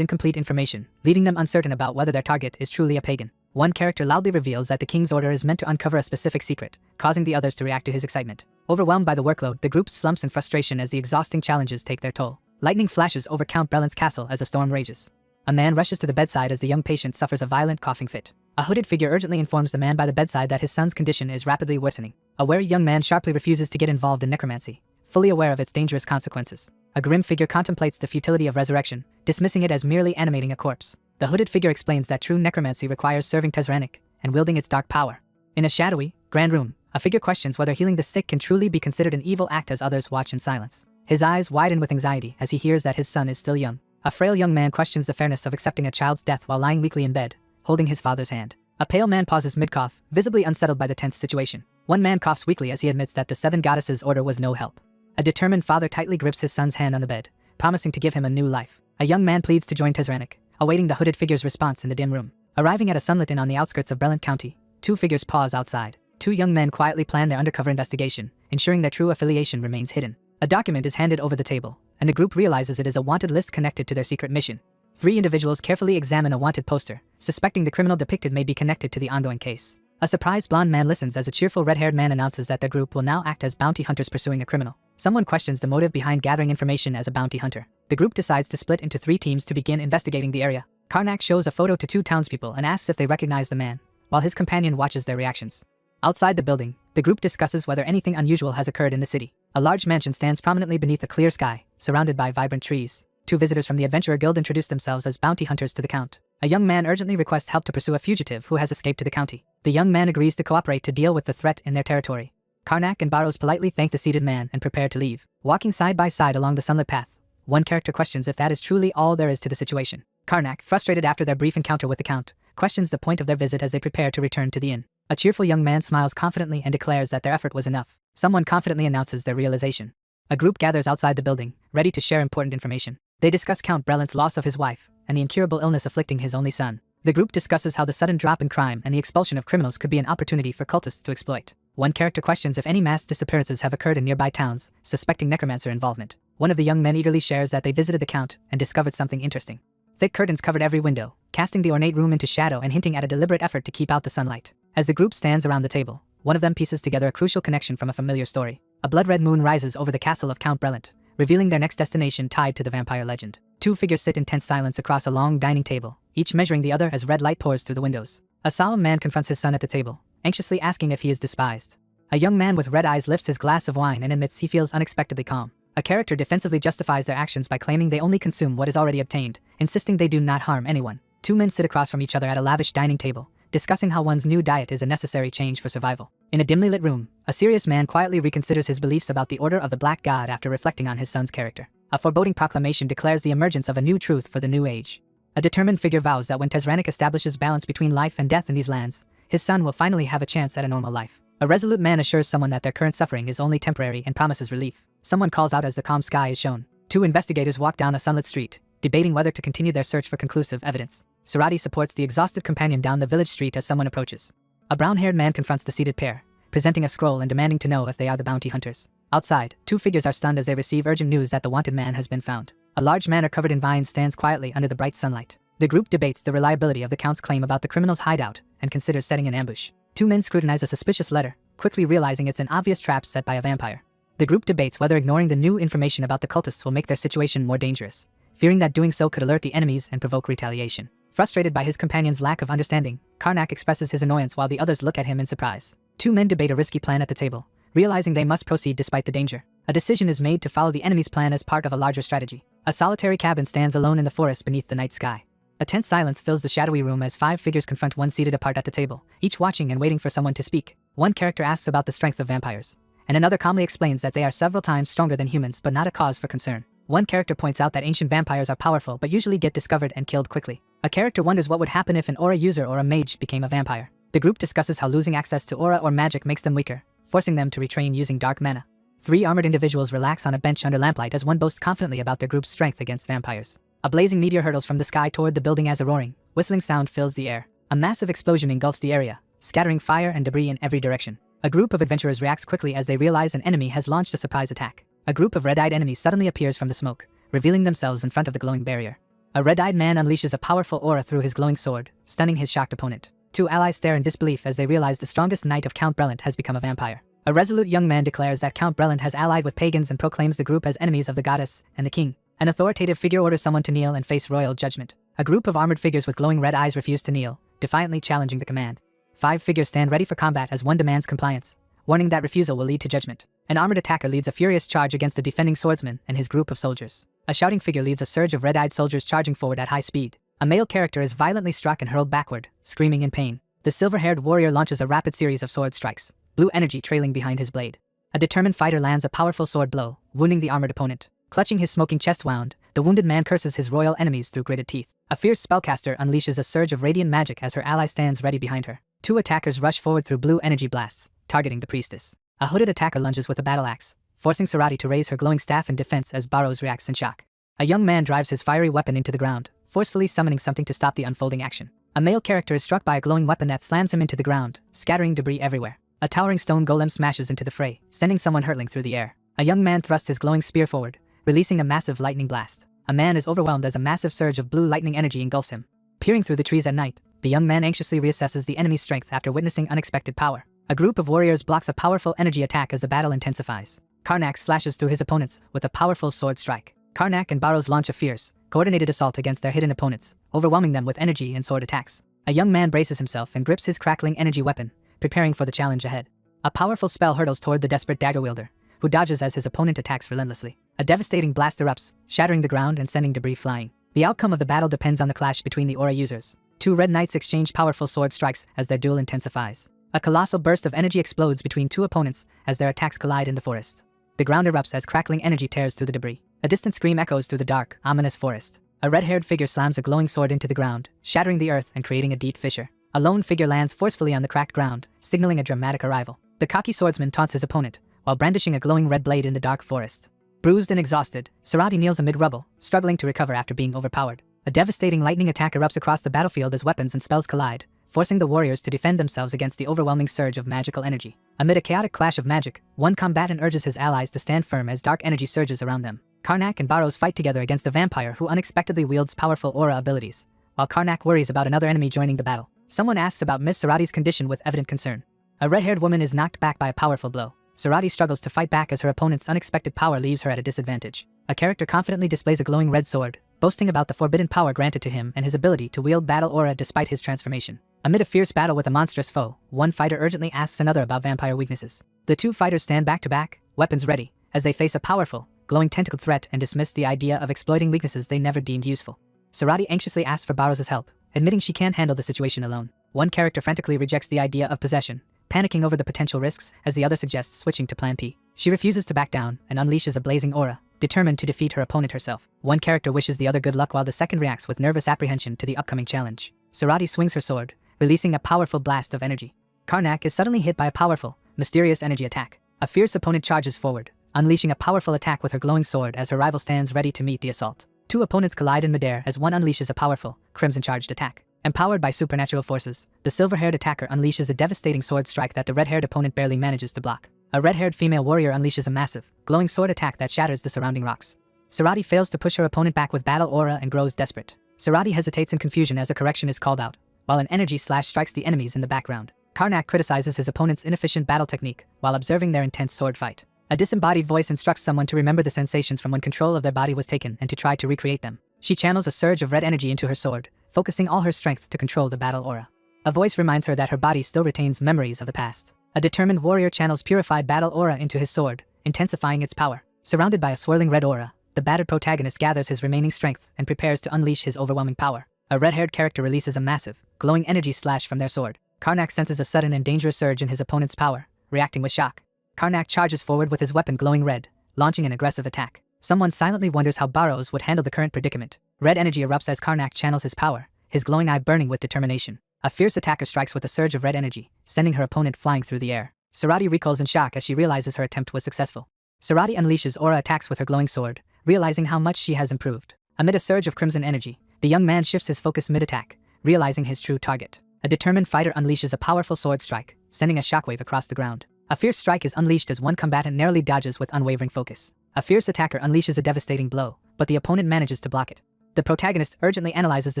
incomplete information, leaving them uncertain about whether their target is truly a pagan. One character loudly reveals that the king's order is meant to uncover a specific secret, causing the others to react to his excitement. Overwhelmed by the workload, the group slumps in frustration as the exhausting challenges take their toll. Lightning flashes over Count Breland's castle as a storm rages. A man rushes to the bedside as the young patient suffers a violent coughing fit. A hooded figure urgently informs the man by the bedside that his son's condition is rapidly worsening. A wary young man sharply refuses to get involved in necromancy, fully aware of its dangerous consequences. A grim figure contemplates the futility of resurrection, dismissing it as merely animating a corpse. The hooded figure explains that true necromancy requires serving Tezranic and wielding its dark power. In a shadowy, grand room, a figure questions whether healing the sick can truly be considered an evil act as others watch in silence. His eyes widen with anxiety as he hears that his son is still young. A frail young man questions the fairness of accepting a child's death while lying weakly in bed, holding his father's hand. A pale man pauses mid-cough, visibly unsettled by the tense situation. One man coughs weakly as he admits that the Seven Goddesses' order was no help. A determined father tightly grips his son's hand on the bed, promising to give him a new life. A young man pleads to join Tezranic, awaiting the hooded figure's response in the dim room. Arriving at a sunlit inn on the outskirts of Breland County, two figures pause outside. Two young men quietly plan their undercover investigation, ensuring their true affiliation remains hidden. A document is handed over the table, and the group realizes it is a wanted list connected to their secret mission. Three individuals carefully examine a wanted poster, suspecting the criminal depicted may be connected to the ongoing case. A surprised blonde man listens as a cheerful red-haired man announces that their group will now act as bounty hunters pursuing a criminal. Someone questions the motive behind gathering information as a bounty hunter. The group decides to split into 3 teams to begin investigating the area. Karnak shows a photo to 2 townspeople and asks if they recognize the man, while his companion watches their reactions. Outside the building, the group discusses whether anything unusual has occurred in the city. A large mansion stands prominently beneath a clear sky, surrounded by vibrant trees. 2 visitors from the Adventurer Guild introduce themselves as bounty hunters to the Count. A young man urgently requests help to pursue a fugitive who has escaped to the county. The young man agrees to cooperate to deal with the threat in their territory. Karnak and Barrows politely thank the seated man and prepare to leave. Walking side by side along the sunlit path, one character questions if that is truly all there is to the situation. Karnak, frustrated after their brief encounter with the Count, questions the point of their visit as they prepare to return to the inn. A cheerful young man smiles confidently and declares that their effort was enough. Someone confidently announces their realization. A group gathers outside the building, ready to share important information. They discuss Count Breland's loss of his wife and the incurable illness afflicting his only son. The group discusses how the sudden drop in crime and the expulsion of criminals could be an opportunity for cultists to exploit. One character questions if any mass disappearances have occurred in nearby towns, suspecting necromancer involvement. One of the young men eagerly shares that they visited the Count and discovered something interesting. Thick curtains covered every window, casting the ornate room into shadow and hinting at a deliberate effort to keep out the sunlight. As the group stands around the table, one of them pieces together a crucial connection from a familiar story. A blood-red moon rises over the castle of Count Breland, revealing their next destination tied to the vampire legend. 2 figures sit in tense silence across a long dining table, each measuring the other as red light pours through the windows. A solemn man confronts his son at the table, anxiously asking if he is despised. A young man with red eyes lifts his glass of wine and admits he feels unexpectedly calm. A character defensively justifies their actions by claiming they only consume what is already obtained, insisting they do not harm anyone. 2 men sit across from each other at a lavish dining table, discussing how one's new diet is a necessary change for survival. In a dimly lit room, a serious man quietly reconsiders his beliefs about the Order of the Black God after reflecting on his son's character. A foreboding proclamation declares the emergence of a new truth for the new age. A determined figure vows that when Tezranic establishes balance between life and death in these lands, his son will finally have a chance at a normal life. A resolute man assures someone that their current suffering is only temporary and promises relief. Someone calls out as the calm sky is shown. 2 investigators walk down a sunlit street, debating whether to continue their search for conclusive evidence. Sarati supports the exhausted companion down the village street as someone approaches. A brown-haired man confronts the seated pair, presenting a scroll and demanding to know if they are the bounty hunters. Outside, 2 figures are stunned as they receive urgent news that the wanted man has been found. A large manor covered in vines stands quietly under the bright sunlight. The group debates the reliability of the Count's claim about the criminal's hideout and considers setting an ambush. 2 men scrutinize a suspicious letter, quickly realizing it's an obvious trap set by a vampire. The group debates whether ignoring the new information about the cultists will make their situation more dangerous, fearing that doing so could alert the enemies and provoke retaliation. Frustrated by his companion's lack of understanding, Karnak expresses his annoyance while the others look at him in surprise. 2 men debate a risky plan at the table, realizing they must proceed despite the danger. A decision is made to follow the enemy's plan as part of a larger strategy. A solitary cabin stands alone in the forest beneath the night sky. A tense silence fills the shadowy room as 5 figures confront one seated apart at the table, each watching and waiting for someone to speak. One character asks about the strength of vampires, and another calmly explains that they are several times stronger than humans but not a cause for concern. One character points out that ancient vampires are powerful but usually get discovered and killed quickly. A character wonders what would happen if an aura user or a mage became a vampire. The group discusses how losing access to aura or magic makes them weaker, forcing them to retrain using dark mana. Three armored individuals relax on a bench under lamplight as one boasts confidently about their group's strength against vampires. A blazing meteor hurtles from the sky toward the building as a roaring, whistling sound fills the air. A massive explosion engulfs the area, scattering fire and debris in every direction. A group of adventurers reacts quickly as they realize an enemy has launched a surprise attack. A group of red-eyed enemies suddenly appears from the smoke, revealing themselves in front of the glowing barrier. A red-eyed man unleashes a powerful aura through his glowing sword, stunning his shocked opponent. Two allies stare in disbelief as they realize the strongest knight of Count Breland has become a vampire. A resolute young man declares that Count Breland has allied with pagans and proclaims the group as enemies of the goddess and the king. An authoritative figure orders someone to kneel and face royal judgment. A group of armored figures with glowing red eyes refuse to kneel, defiantly challenging the command. 5 figures stand ready for combat as one demands compliance, warning that refusal will lead to judgment. An armored attacker leads a furious charge against the defending swordsman and his group of soldiers. A shouting figure leads a surge of red-eyed soldiers charging forward at high speed. A male character is violently struck and hurled backward, screaming in pain. The silver-haired warrior launches a rapid series of sword strikes, blue energy trailing behind his blade. A determined fighter lands a powerful sword blow, wounding the armored opponent. Clutching his smoking chest wound, the wounded man curses his royal enemies through gritted teeth. A fierce spellcaster unleashes a surge of radiant magic as her ally stands ready behind her. 2 attackers rush forward through blue energy blasts, targeting the priestess. A hooded attacker lunges with a battle axe, forcing Sarati to raise her glowing staff in defense as Barrows reacts in shock. A young man drives his fiery weapon into the ground, forcefully summoning something to stop the unfolding action. A male character is struck by a glowing weapon that slams him into the ground, scattering debris everywhere. A towering stone golem smashes into the fray, sending someone hurtling through the air. A young man thrusts his glowing spear forward, releasing a massive lightning blast. A man is overwhelmed as a massive surge of blue lightning energy engulfs him. Peering through the trees at night, the young man anxiously reassesses the enemy's strength after witnessing unexpected power. A group of warriors blocks a powerful energy attack as the battle intensifies. Karnak slashes through his opponents with a powerful sword strike. Karnak and Barrows launch a fierce, coordinated assault against their hidden opponents, overwhelming them with energy and sword attacks. A young man braces himself and grips his crackling energy weapon, preparing for the challenge ahead. A powerful spell hurtles toward the desperate dagger wielder, who dodges as his opponent attacks relentlessly. A devastating blast erupts, shattering the ground and sending debris flying. The outcome of the battle depends on the clash between the aura users. 2 red knights exchange powerful sword strikes as their duel intensifies. A colossal burst of energy explodes between 2 opponents as their attacks collide in the forest. The ground erupts as crackling energy tears through the debris. A distant scream echoes through the dark, ominous forest. A red-haired figure slams a glowing sword into the ground, shattering the earth and creating a deep fissure. A lone figure lands forcefully on the cracked ground, signaling a dramatic arrival. The cocky swordsman taunts his opponent, while brandishing a glowing red blade in the dark forest. Bruised and exhausted, Sarati kneels amid rubble, struggling to recover after being overpowered. A devastating lightning attack erupts across the battlefield as weapons and spells collide, forcing the warriors to defend themselves against the overwhelming surge of magical energy. Amid a chaotic clash of magic, one combatant urges his allies to stand firm as dark energy surges around them. Karnak and Barrows fight together against a vampire who unexpectedly wields powerful aura abilities, while Karnak worries about another enemy joining the battle. Someone asks about Miss Sarati's condition with evident concern. A red-haired woman is knocked back by a powerful blow. Sarati struggles to fight back as her opponent's unexpected power leaves her at a disadvantage. A character confidently displays a glowing red sword, boasting about the forbidden power granted to him and his ability to wield battle aura despite his transformation. Amid a fierce battle with a monstrous foe, one fighter urgently asks another about vampire weaknesses. The 2 fighters stand back to back, weapons ready, as they face a powerful, glowing tentacled threat and dismiss the idea of exploiting weaknesses they never deemed useful. Sarati anxiously asks for Barrows' help, admitting she can't handle the situation alone. One character frantically rejects the idea of possession, panicking over the potential risks as the other suggests switching to Plan P. She refuses to back down and unleashes a blazing aura, determined to defeat her opponent herself. One character wishes the other good luck while the second reacts with nervous apprehension to the upcoming challenge. Sarati swings her sword, releasing a powerful blast of energy. Karnak is suddenly hit by a powerful, mysterious energy attack. A fierce opponent charges forward, unleashing a powerful attack with her glowing sword as her rival stands ready to meet the assault. 2 opponents collide in midair as one unleashes a powerful, crimson-charged attack. Empowered by supernatural forces, the silver-haired attacker unleashes a devastating sword strike that the red-haired opponent barely manages to block. A red-haired female warrior unleashes a massive, glowing sword attack that shatters the surrounding rocks. Sarati fails to push her opponent back with battle aura and grows desperate. Sarati hesitates in confusion as a correction is called out, while an energy slash strikes the enemies in the background. Karnak criticizes his opponent's inefficient battle technique while observing their intense sword fight. A disembodied voice instructs someone to remember the sensations from when control of their body was taken and to try to recreate them. She channels a surge of red energy into her sword, focusing all her strength to control the battle aura. A voice reminds her that her body still retains memories of the past. A determined warrior channels purified battle aura into his sword, intensifying its power. Surrounded by a swirling red aura, the battered protagonist gathers his remaining strength and prepares to unleash his overwhelming power. A red-haired character releases a massive, glowing energy slash from their sword. Karnak senses a sudden and dangerous surge in his opponent's power, reacting with shock. Karnak charges forward with his weapon glowing red, launching an aggressive attack. Someone silently wonders how Barrows would handle the current predicament. Red energy erupts as Karnak channels his power, his glowing eye burning with determination. A fierce attacker strikes with a surge of red energy, sending her opponent flying through the air. Sarati recoils in shock as she realizes her attempt was successful. Sarati unleashes aura attacks with her glowing sword, realizing how much she has improved. Amid a surge of crimson energy, the young man shifts his focus mid-attack, realizing his true target. A determined fighter unleashes a powerful sword strike, sending a shockwave across the ground. A fierce strike is unleashed as one combatant narrowly dodges with unwavering focus. A fierce attacker unleashes a devastating blow, but the opponent manages to block it. The protagonist urgently analyzes the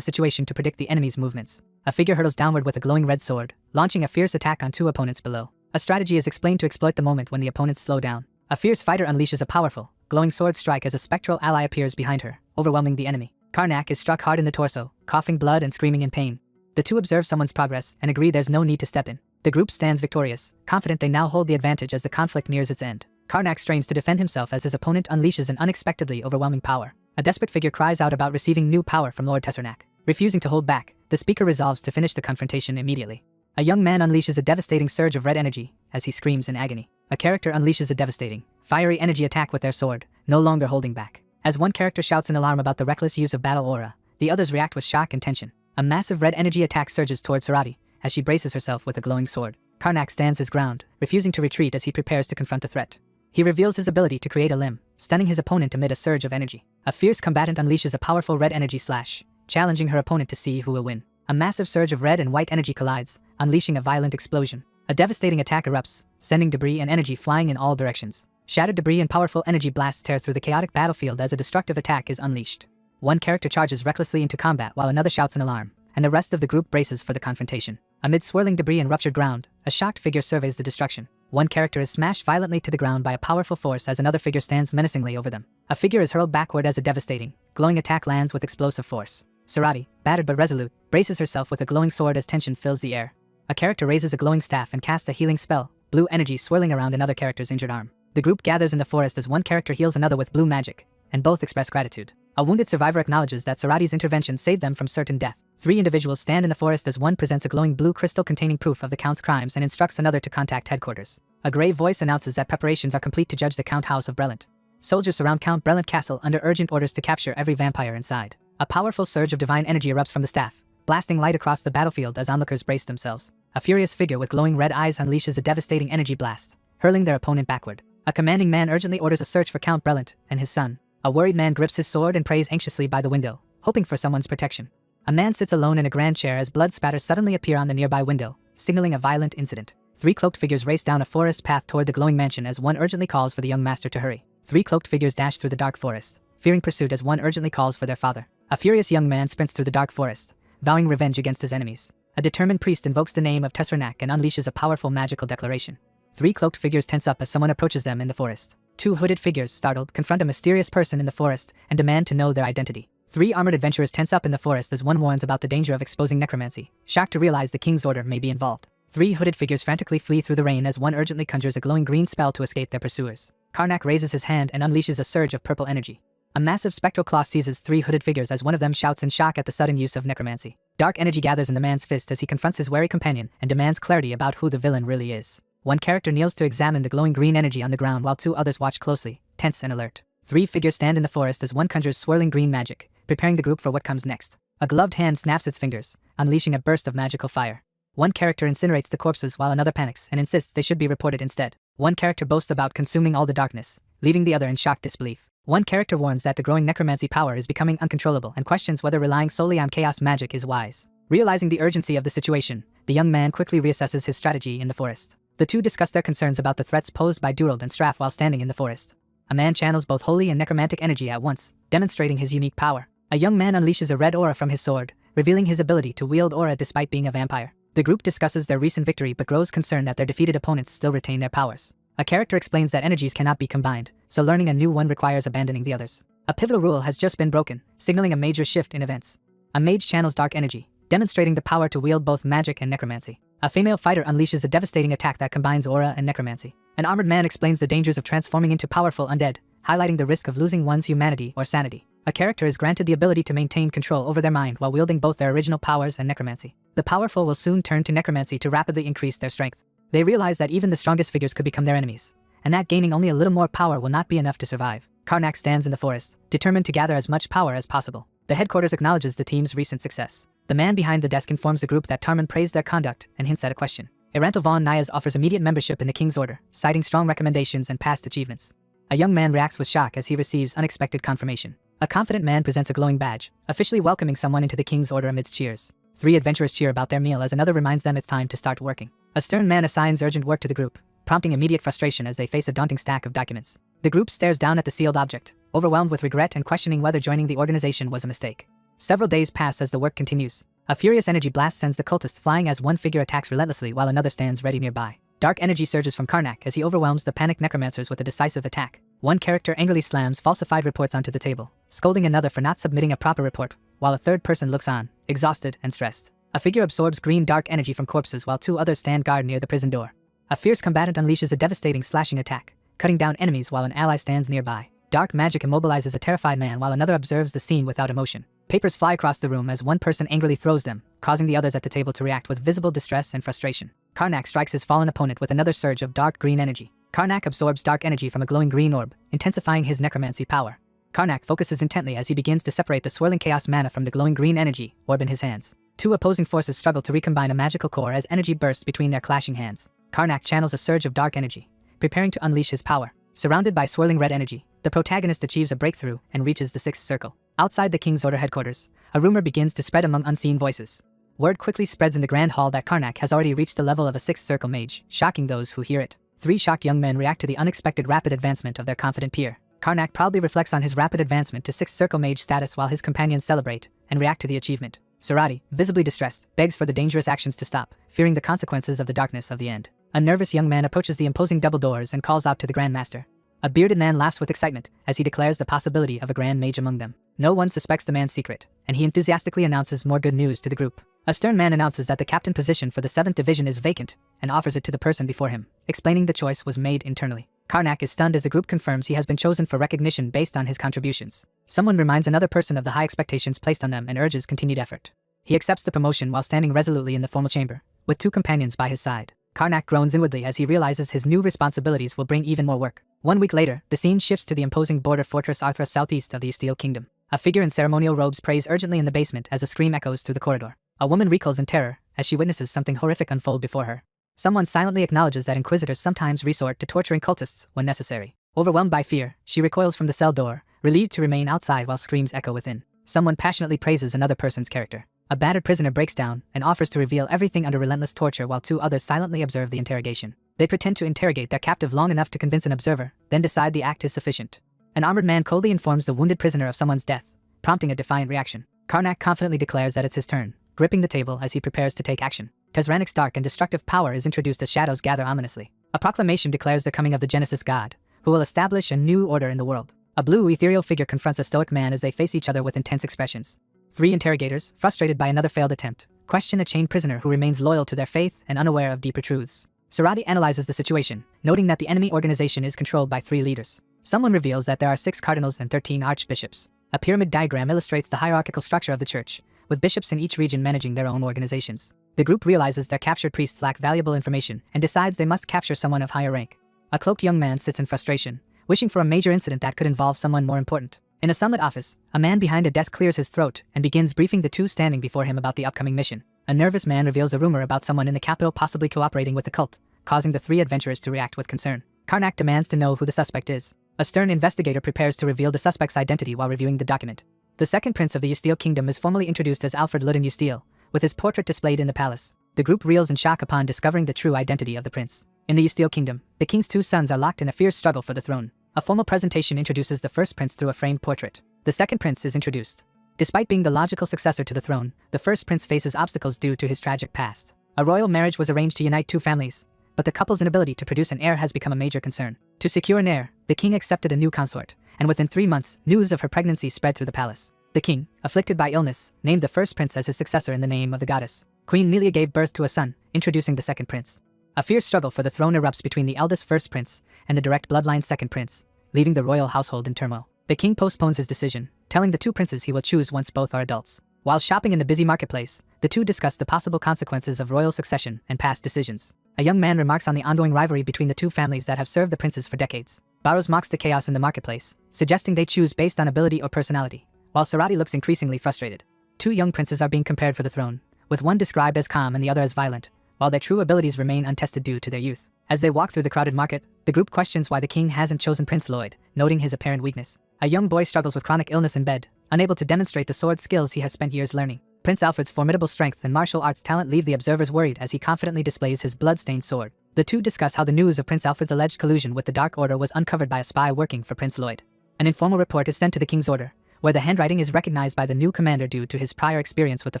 situation to predict the enemy's movements. A figure hurtles downward with a glowing red sword, launching a fierce attack on two opponents below. A strategy is explained to exploit the moment when the opponents slow down. A fierce fighter unleashes a powerful, glowing sword strike as a spectral ally appears behind her, overwhelming the enemy. Karnak is struck hard in the torso, coughing blood and screaming in pain. The two observe someone's progress and agree there's no need to step in. The group stands victorious, confident they now hold the advantage as the conflict nears its end. Karnak strains to defend himself as his opponent unleashes an unexpectedly overwhelming power. A desperate figure cries out about receiving new power from Lord Tessernak. Refusing to hold back, the speaker resolves to finish the confrontation immediately. A young man unleashes a devastating surge of red energy as he screams in agony. A character unleashes a devastating, fiery energy attack with their sword, no longer holding back. As one character shouts in alarm about the reckless use of battle aura, the others react with shock and tension. A massive red energy attack surges towards Sarati as she braces herself with a glowing sword. Karnak stands his ground, refusing to retreat as he prepares to confront the threat. He reveals his ability to create a limb, stunning his opponent amid a surge of energy. A fierce combatant unleashes a powerful red energy slash, challenging her opponent to see who will win. A massive surge of red and white energy collides, unleashing a violent explosion. A devastating attack erupts, sending debris and energy flying in all directions. Shattered debris and powerful energy blasts tear through the chaotic battlefield as a destructive attack is unleashed. One character charges recklessly into combat while another shouts in alarm, and the rest of the group braces for the confrontation. Amid swirling debris and ruptured ground, a shocked figure surveys the destruction. One character is smashed violently to the ground by a powerful force as another figure stands menacingly over them. A figure is hurled backward as a devastating, glowing attack lands with explosive force. Sarati, battered but resolute, braces herself with a glowing sword as tension fills the air. A character raises a glowing staff and casts a healing spell, blue energy swirling around another character's injured arm. The group gathers in the forest as one character heals another with blue magic, and both express gratitude. A wounded survivor acknowledges that Sarati's intervention saved them from certain death. Three individuals stand in the forest as one presents a glowing blue crystal containing proof of the Count's crimes and instructs another to contact headquarters. A grave voice announces that preparations are complete to judge the Count House of Brelant. Soldiers surround Count Brelant Castle under urgent orders to capture every vampire inside. A powerful surge of divine energy erupts from the staff, blasting light across the battlefield as onlookers brace themselves. A furious figure with glowing red eyes unleashes a devastating energy blast, hurling their opponent backward. A commanding man urgently orders a search for Count Brelant and his son. A worried man grips his sword and prays anxiously by the window, hoping for someone's protection. A man sits alone in a grand chair as blood spatters suddenly appear on the nearby window, signaling a violent incident. Three cloaked figures race down a forest path toward the glowing mansion as one urgently calls for the young master to hurry. Three cloaked figures dash through the dark forest, fearing pursuit as one urgently calls for their father. A furious young man sprints through the dark forest, vowing revenge against his enemies. A determined priest invokes the name of Tessernak and unleashes a powerful magical declaration. Three cloaked figures tense up as someone approaches them in the forest. Two hooded figures, startled, confront a mysterious person in the forest and demand to know their identity. Three armored adventurers tense up in the forest as one warns about the danger of exposing necromancy, shocked to realize the king's order may be involved. Three hooded figures frantically flee through the rain as one urgently conjures a glowing green spell to escape their pursuers. Karnak raises his hand and unleashes a surge of purple energy. A massive spectral claw seizes three hooded figures as one of them shouts in shock at the sudden use of necromancy. Dark energy gathers in the man's fist as he confronts his wary companion and demands clarity about who the villain really is. One character kneels to examine the glowing green energy on the ground while two others watch closely, tense and alert. Three figures stand in the forest as one conjures swirling green magic, preparing the group for what comes next. A gloved hand snaps its fingers, unleashing a burst of magical fire. One character incinerates the corpses while another panics and insists they should be reported instead. One character boasts about consuming all the darkness, leaving the other in shocked disbelief. One character warns that the growing necromancy power is becoming uncontrollable and questions whether relying solely on chaos magic is wise. Realizing the urgency of the situation, the young man quickly reassesses his strategy in the forest. The two discuss their concerns about the threats posed by Durald and Straff while standing in the forest. A man channels both holy and necromantic energy at once, demonstrating his unique power. A young man unleashes a red aura from his sword, revealing his ability to wield aura despite being a vampire. The group discusses their recent victory but grows concerned that their defeated opponents still retain their powers. A character explains that energies cannot be combined, so learning a new one requires abandoning the others. A pivotal rule has just been broken, signaling a major shift in events. A mage channels dark energy, demonstrating the power to wield both magic and necromancy. A female fighter unleashes a devastating attack that combines aura and necromancy. An armored man explains the dangers of transforming into powerful undead, highlighting the risk of losing one's humanity or sanity. A character is granted the ability to maintain control over their mind while wielding both their original powers and necromancy. The powerful will soon turn to necromancy to rapidly increase their strength. They realize that even the strongest figures could become their enemies, and that gaining only a little more power will not be enough to survive. Karnak stands in the forest, determined to gather as much power as possible. The headquarters acknowledges the team's recent success. The man behind the desk informs the group that Tarman praised their conduct and hints at a question. Eranto von Nayas offers immediate membership in the King's Order, citing strong recommendations and past achievements. A young man reacts with shock as he receives unexpected confirmation. A confident man presents a glowing badge, officially welcoming someone into the king's order amidst cheers. 3 adventurers cheer about their meal as another reminds them it's time to start working. A stern man assigns urgent work to the group, prompting immediate frustration as they face a daunting stack of documents. The group stares down at the sealed object, overwhelmed with regret and questioning whether joining the organization was a mistake. Several days pass as the work continues. A furious energy blast sends the cultists flying as one figure attacks relentlessly while another stands ready nearby. Dark energy surges from Karnak as he overwhelms the panicked necromancers with a decisive attack. One character angrily slams falsified reports onto the table, scolding another for not submitting a proper report, while a third person looks on, exhausted and stressed. A figure absorbs green dark energy from corpses while 2 others stand guard near the prison door. A fierce combatant unleashes a devastating slashing attack, cutting down enemies while an ally stands nearby. Dark magic immobilizes a terrified man while another observes the scene without emotion. Papers fly across the room as one person angrily throws them, causing the others at the table to react with visible distress and frustration. Karnak strikes his fallen opponent with another surge of dark green energy. Karnak absorbs dark energy from a glowing green orb, intensifying his necromancy power. Karnak focuses intently as he begins to separate the swirling chaos mana from the glowing green energy orb in his hands. 2 opposing forces struggle to recombine a magical core as energy bursts between their clashing hands. Karnak channels a surge of dark energy, preparing to unleash his power. Surrounded by swirling red energy, the protagonist achieves a breakthrough and reaches the 6th circle. Outside the King's Order headquarters, a rumor begins to spread among unseen voices. Word quickly spreads in the Grand Hall that Karnak has already reached the level of a 6th circle mage, shocking those who hear it. 3 shocked young men react to the unexpected rapid advancement of their confident peer. Karnak proudly reflects on his rapid advancement to 6th circle mage status while his companions celebrate and react to the achievement. Surati, visibly distressed, begs for the dangerous actions to stop, fearing the consequences of the darkness of the end. A nervous young man approaches the imposing double doors and calls out to the Grand Master. A bearded man laughs with excitement as he declares the possibility of a grand mage among them. No one suspects the man's secret, and he enthusiastically announces more good news to the group. A stern man announces that the captain position for the 7th division is vacant and offers it to the person before him, explaining the choice was made internally. Karnak is stunned as the group confirms he has been chosen for recognition based on his contributions. Someone reminds another person of the high expectations placed on them and urges continued effort. He accepts the promotion while standing resolutely in the formal chamber, with 2 companions by his side. Karnak groans inwardly as he realizes his new responsibilities will bring even more work. 1 week later, the scene shifts to the imposing border fortress Arthra southeast of the Usteel Kingdom. A figure in ceremonial robes prays urgently in the basement as a scream echoes through the corridor. A woman recoils in terror as she witnesses something horrific unfold before her. Someone silently acknowledges that inquisitors sometimes resort to torturing cultists when necessary. Overwhelmed by fear, she recoils from the cell door, relieved to remain outside while screams echo within. Someone passionately praises another person's character. A battered prisoner breaks down and offers to reveal everything under relentless torture while 2 others silently observe the interrogation. They pretend to interrogate their captive long enough to convince an observer, then decide the act is sufficient. An armored man coldly informs the wounded prisoner of someone's death, prompting a defiant reaction. Karnak confidently declares that it's his turn, gripping the table as he prepares to take action. Tezranic's dark and destructive power is introduced as shadows gather ominously. A proclamation declares the coming of the Genesis God, who will establish a new order in the world. A blue ethereal figure confronts a stoic man as they face each other with intense expressions. 3 interrogators, frustrated by another failed attempt, question a chained prisoner who remains loyal to their faith and unaware of deeper truths. Surati analyzes the situation, noting that the enemy organization is controlled by 3 leaders. Someone reveals that there are 6 cardinals and 13 archbishops. A pyramid diagram illustrates the hierarchical structure of the church, with bishops in each region managing their own organizations. The group realizes their captured priests lack valuable information and decides they must capture someone of higher rank. A cloaked young man sits in frustration, wishing for a major incident that could involve someone more important. In a sunlit office, a man behind a desk clears his throat and begins briefing the 2 standing before him about the upcoming mission. A nervous man reveals a rumor about someone in the capital possibly cooperating with the cult, causing the 3 adventurers to react with concern. Karnak demands to know who the suspect is. A stern investigator prepares to reveal the suspect's identity while reviewing the document. The 2nd prince of the Usteel Kingdom is formally introduced as Alfred Ludden Usteel, with his portrait displayed in the palace. The group reels in shock upon discovering the true identity of the prince. In the Usteel Kingdom, the king's 2 sons are locked in a fierce struggle for the throne. A formal presentation introduces the 1st prince through a framed portrait. The 2nd prince is introduced. Despite being the logical successor to the throne, the 1st prince faces obstacles due to his tragic past. A royal marriage was arranged to unite 2 families, but the couple's inability to produce an heir has become a major concern. To secure an heir, the king accepted a new consort, and within 3 months, news of her pregnancy spread through the palace. The king, afflicted by illness, named the 1st prince as his successor in the name of the goddess. Queen Nelia gave birth to a son, introducing the 2nd prince. A fierce struggle for the throne erupts between the eldest 1st prince and the direct bloodline 2nd prince, leaving the royal household in turmoil. The king postpones his decision, telling the 2 princes he will choose once both are adults. While shopping in the busy marketplace, the 2 discuss the possible consequences of royal succession and past decisions. A young man remarks on the ongoing rivalry between the 2 families that have served the princes for decades. Barros mocks the chaos in the marketplace, suggesting they choose based on ability or personality, while Surati looks increasingly frustrated. 2 young princes are being compared for the throne, with one described as calm and the other as violent, while their true abilities remain untested due to their youth. As they walk through the crowded market, the The group questions why the king hasn't chosen Prince Lloyd, noting his apparent weakness. A young boy struggles with chronic illness in bed, unable to demonstrate the sword skills he has spent years learning. Prince Alfred's formidable strength and martial arts talent leave the observers worried as he confidently displays his blood-stained sword. The two discuss how the news of Prince Alfred's alleged collusion with the Dark Order was uncovered by a spy working for Prince Lloyd. An informal report is sent to the king's order, where the handwriting is recognized by the new commander due to his prior experience with the